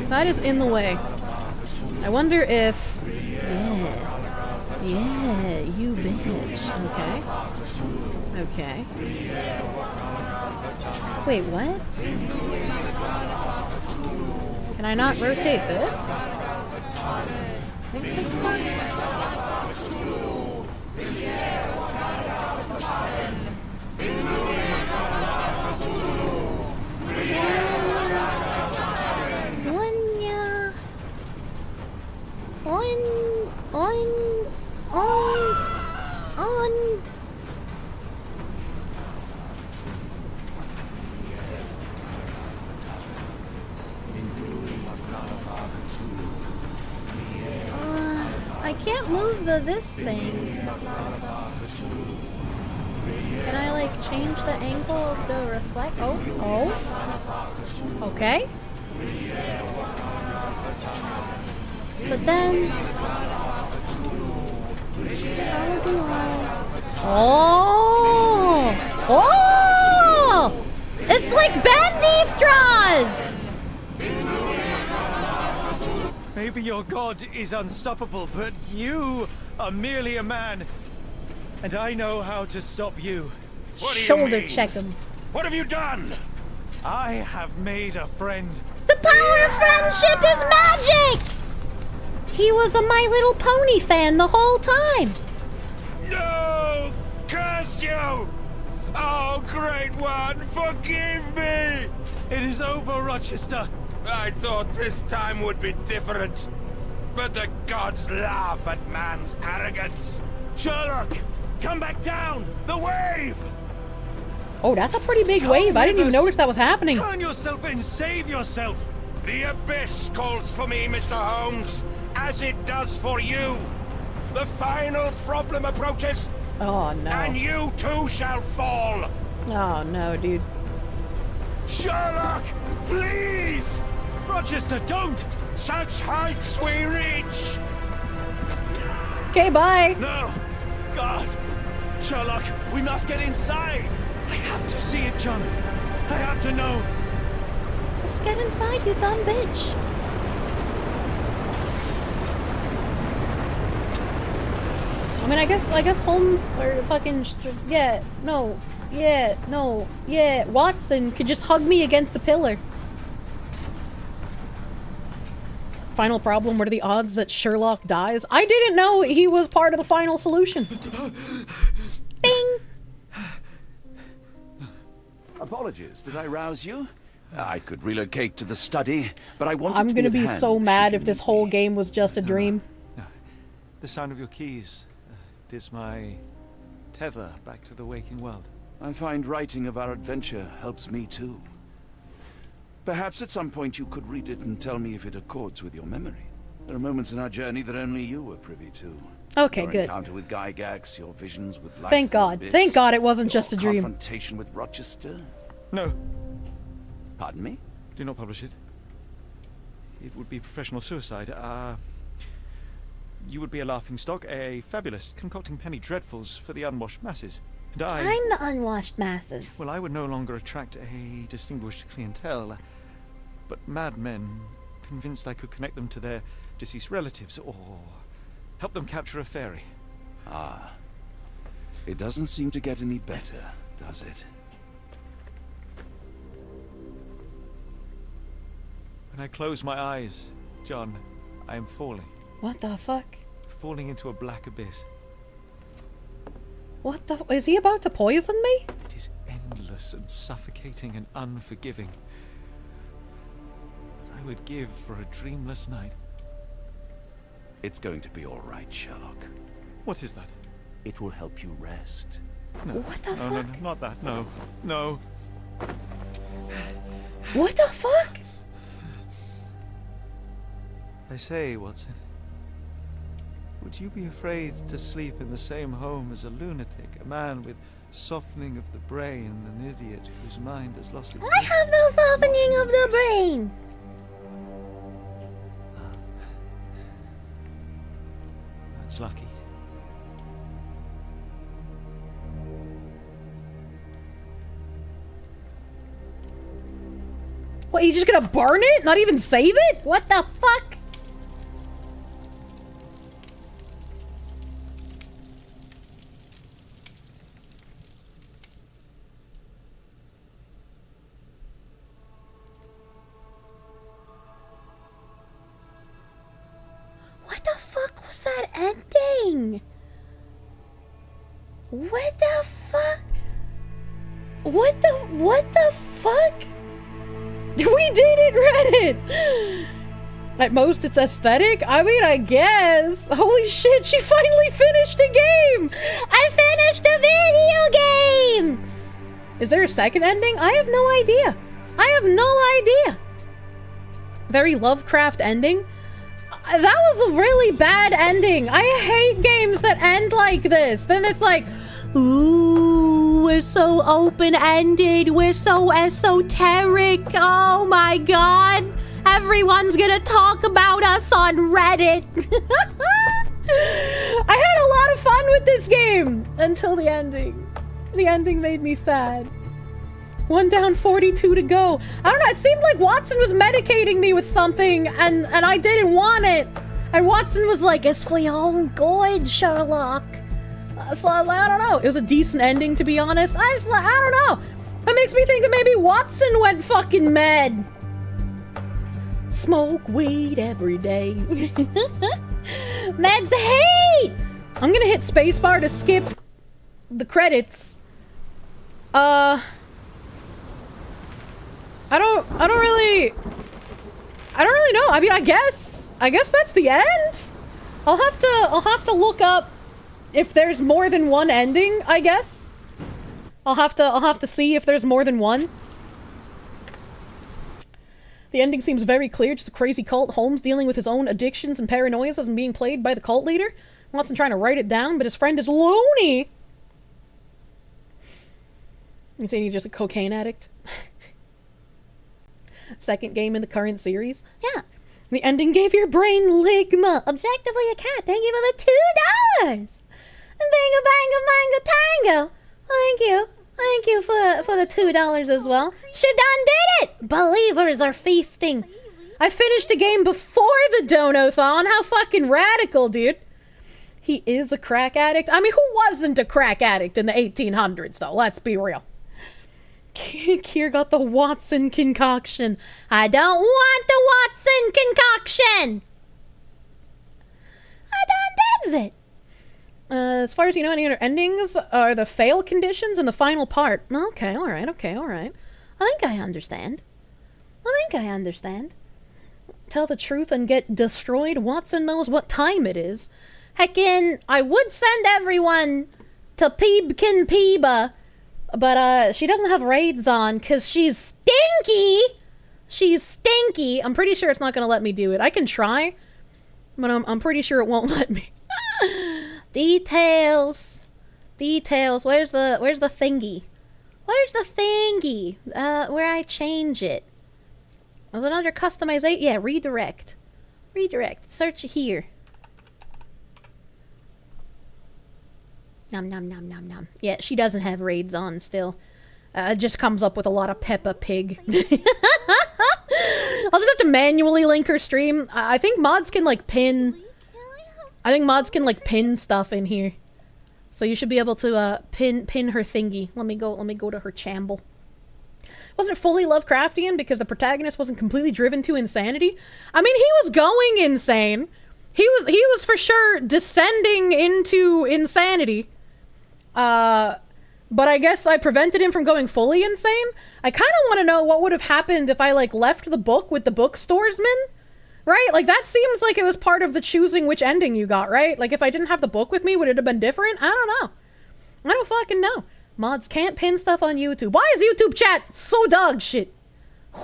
That is in the way. I wonder if... Yeah, you bitch. Okay. Wait, what? Can I not rotate this? What the on. I can't move this thing. Can I like change the angle of the reflect? Oh. Okay. But then, how do I? Oh! It's like bendy straws! Maybe your god is unstoppable, but you are merely a man. And I know how to stop you. What do you Shoulder mean? check him. What have you done? I have made a friend. The power of friendship is magic! He was a My Little Pony fan the whole time. No! Curse you! Oh, great one, forgive me! It is over, Rochester. I thought this time would be different. But the gods laugh at man's arrogance. Sherlock! Come back down! The wave! Oh, that's a pretty big wave. I didn't even notice that was happening. Turn yourself in, save yourself. The abyss calls for me, Mr. Holmes, as it does for you. The final problem approaches. Oh, no. And you too shall fall. Oh, no, dude. Sherlock, please! Rochester, don't! Such heights we reach! Okay, bye. No! God! Sherlock, we must get inside! I have to see it, John. I have to know. Just get inside, you dumb bitch. I mean, I guess Holmes or fucking Watson could just hug me against the pillar. Final problem, what are the odds that Sherlock dies? I didn't know he was part of the final solution. Bing! Apologies, did I rouse you? I could relocate to the study, but I wanted I'm to gonna be be at so hand mad should if you this need whole me. game was just a dream. The sound of your keys. It is my tether back to the waking world. I find writing of our adventure helps me too. Perhaps at some point you could read it and tell me if it accords with your memory. There are moments in our journey that only you were privy to. Okay, your good. Encounter with Gygax, your visions with life. Thank God. Thank God it wasn't just a dream. Confrontation with Rochester. No. Pardon me? Do not publish it. It would be professional suicide. You would be a laughingstock, a fabulist, concocting penny dreadfuls for the unwashed masses. And I'm the unwashed masses. Well, I would no longer attract a distinguished clientele, but madmen convinced I could connect them to their deceased relatives or help them capture a fairy. Ah. It doesn't seem to get any better, does it? When I close my eyes, John, I am falling. What the fuck? Falling into a black abyss. What the? Is he about to poison me? It is endless and suffocating and unforgiving. What I would give for a dreamless night. It's going to be all right, Sherlock. What is that? It will help you rest. No. What the no, fuck? No, not that. No. No. What the fuck? I say, Watson. Would you be afraid to sleep in the same home as a lunatic, a man with softening of the brain, an idiot whose mind has lost its... I have no softening of the brain! That's lucky. What, you just gonna burn it? Not even save it? What the fuck? What the fuck was that ending? What the fuck? What the fuck? We did it, Reddit! At most, it's aesthetic? I mean, I guess. Holy shit, she finally finished a game! I finished a video game! Is there a second ending? I have no idea. I have no idea. Very Lovecraft ending? That was a really bad ending. I hate games that end like this. Then it's like, ooh, we're so open-ended. We're so esoteric. Oh my god. Everyone's gonna talk about us on Reddit. I had a lot of fun with this game until the ending. The ending made me sad. 1 down, 42 to go. I don't know, it seemed like Watson was medicating me with something and I didn't want it. And Watson was like, it's for your own good, Sherlock. So I don't know. It was a decent ending, to be honest. I don't know. That makes me think that maybe Watson went fucking mad. Smoke weed every day. Meds hate! I'm gonna hit spacebar to skip the credits. I don't really know. I mean, I guess that's the end. I'll have to look up if there's more than one ending, I guess. I'll have to see if there's more than one. The ending seems very clear, just a crazy cult. Holmes dealing with his own addictions and paranoias and being played by the cult leader. Watson trying to write it down, but his friend is loony. You think he's just a cocaine addict? Second game in the current series. Yeah. The ending gave your brain ligma. Objectively a cat. Thank you for the $2. Bingo, bango, mango, tango. Thank you for the $2 as well. She done did it! Believers are feasting. I finished the game before the Donathon. How fucking radical, dude. He is a crack addict. I mean, who wasn't a crack addict in the 1800s, though? Let's be real. Kier got the Watson concoction. I don't want the Watson concoction! I done did it. As far as you know, any other endings are the fail conditions in the final part. Okay, alright. I think I understand. Tell the truth and get destroyed. Watson knows what time it is. Heckin', I would send everyone to Peebkin Peeba, but she doesn't have raids on because she's stinky. I'm pretty sure it's not gonna let me do it. I can try, but I'm pretty sure it won't let me. Details. Where's the thingy? Where I change it? Was it under customization? Yeah, redirect. Search here. Nom. Yeah, she doesn't have raids on still. It just comes up with a lot of Peppa Pig. I'll just have to manually link her stream. I think mods can like pin stuff in here. So you should be able to pin her thingy. Let me go to her chamble. Wasn't fully Lovecraftian because the protagonist wasn't completely driven to insanity. I mean, he was going insane. He was for sure descending into insanity. But I guess I prevented him from going fully insane. I kind of want to know what would have happened if I like left the book with the bookstoresman. Right? Like, that seems like it was part of the choosing which ending you got, right? Like, if I didn't have the book with me, would it have been different? I don't know. I don't fucking know. Mods can't pin stuff on YouTube. Why is YouTube chat so dog shit?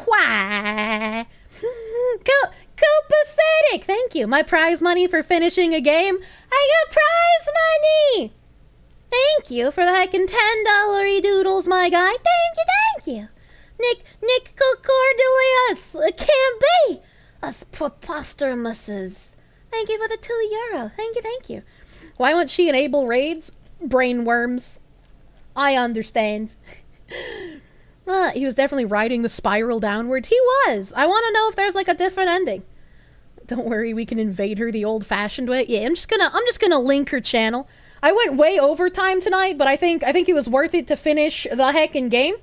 Why? Copacetic! Thank you. My prize money for finishing a game. I got prize money! Thank you for the heckin' $10 doodles, my guy. Thank you. Nick Cordelius. It can't be. Us preposterouses. Thank you for the €2. Thank you. Why won't she enable raids? Brainworms. I understand. He was definitely riding the spiral downward. He was. I want to know if there's like a different ending. Don't worry, we can invade her the old-fashioned way. Yeah, I'm just gonna link her channel. I went way overtime tonight, but I think it was worth it to finish the heckin' game.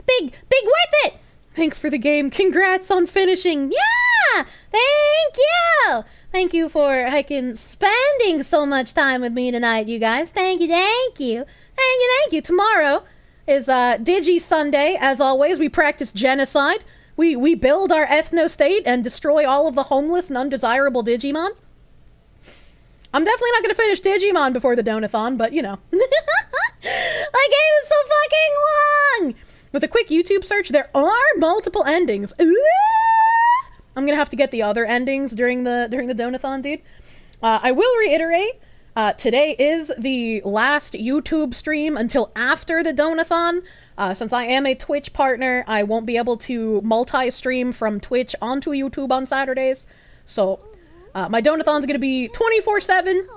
Big worth it. Thanks for the game. Congrats on finishing. Yeah! Thank you for heckin' spending so much time with me tonight, you guys. Thank you. Tomorrow is Digi Sunday. As always, we practice genocide. We build our ethno-state and destroy all of the homeless and undesirable Digimon. I'm definitely not going to finish Digimon before the Donathon, but you know. That game is so fucking long! With a quick YouTube search, there are multiple endings. I'm gonna have to get the other endings during the Donathon, dude. I will reiterate, today is the last YouTube stream until after the Donathon. Since I am a Twitch partner, I won't be able to multi-stream from Twitch onto YouTube on Saturdays. So, my Donathon's gonna be 24/7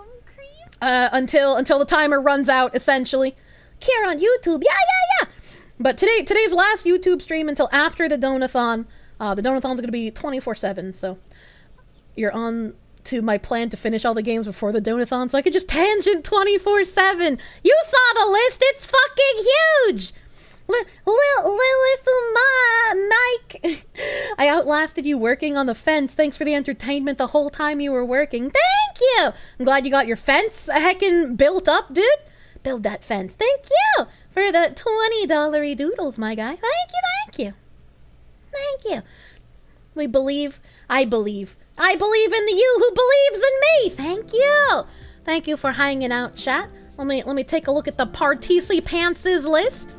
until the timer runs out, essentially. Here on YouTube, yeah. But today's last YouTube stream until after the Donathon. The Donathon's gonna be 24/7, so you're on to my plan to finish all the games before the Donathon, so I could just tangent 24/7. You saw the list; it's fucking huge. Lilith Mike, I outlasted you working on the fence. Thanks for the entertainment the whole time you were working. Thank you. I'm glad you got your fence heckin' built up, dude. Build that fence. Thank you for the $20 doodles, my guy. Thank you. I believe in the you who believes in me. Thank you for hanging out, chat. Let me take a look at the Partisi Pantses list.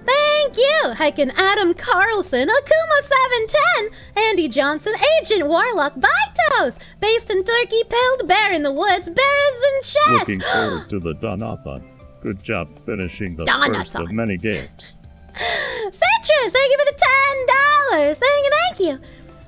Thank you. Heckin' Adam Carlson, Akuma710, Andy Johnson, Agent Warlock, Bitos, based in Turkey, Pilled Bear in the Woods, Bears in Chest. Looking forward to the Donathon. Good job finishing the first of many games. Citrus, thank you for the $10. Thank you.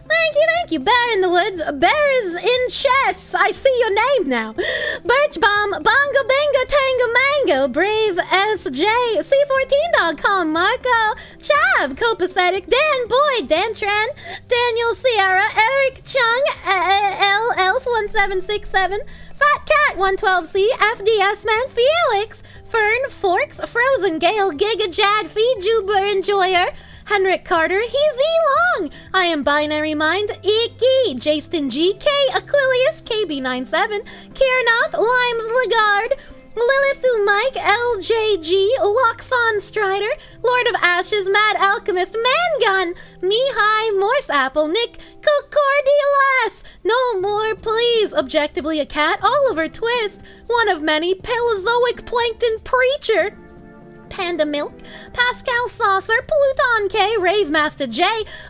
Thank you. Bear in the woods. Bear is in chess. I see your name now. Birch Bomb, Bongo Bango Tango Mango, Brave SJ, C14.com, Marco, Chav, Copacetic, Dan Boyd, Dan Tran, Daniel Sierra, Eric Chung, Elf1767, Fat Cat 112C, FDS Man, Felix, Fern, Forks, Frozen Gale, Giga Jad, Feedjuber Enjoyer, Henrik Carter, He's E Long, I Am Binary Mind, Icky, Jason GK, Aquilius, KB97, Kiernoth, Limes Lagarde, Lilithu Mike, LJG, Loxon Strider, Lord of Ashes, Mad Alchemist, Mangun, Mihai, Morse Apple, Nick, Cocordilas, No More Please, Objectively a Cat, Oliver Twist, One of Many, Paleozoic Plankton Preacher, Panda Milk, Pascal Saucer, Pluton K, Rave Master J,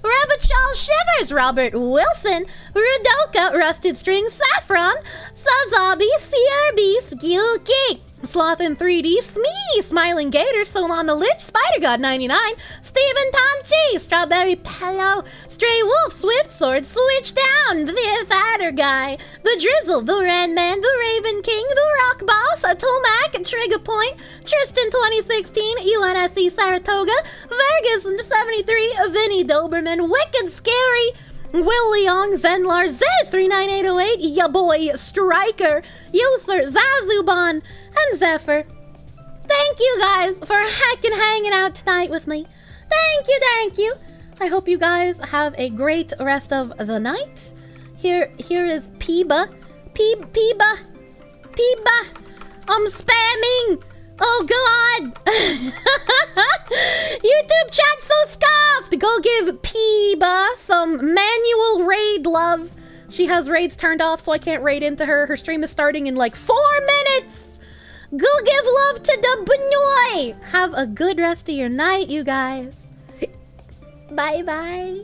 Revachal Shivers, Robert Wilson, Rudoka, Rusted String, Saffron, Sazabi, CRB, Skilky, Sloth in 3D, Smee, Smiling Gator, Solon the Lich, Spider God 99, Stephen Tonchi, Strawberry Pillow, Stray Wolf, Swift Sword, Switch Down, the Fatter Guy, The Drizzle, The Red Man, The Raven King, The Rock Boss, Tomac, Trigger Point, Tristan 2016, UNSC Saratoga, Vergus 73, Vinny Doberman, Wicked Scary, Will Leong, Zenlar, Ziz 39808, ya boy Striker, User, Zazuban, and Zephyr. Thank you guys for hanging out tonight with me. Thank you. I hope you guys have a great rest of the night. Here is Peeba. Peeba. I'm spamming. Oh god. YouTube chat so scoffed. Go give Peeba some manual raid love. She has raids turned off, so I can't raid into her. Her stream is starting in like 4 minutes. Go give love to the Benoy. Have a good rest of your night, you guys. Bye-bye.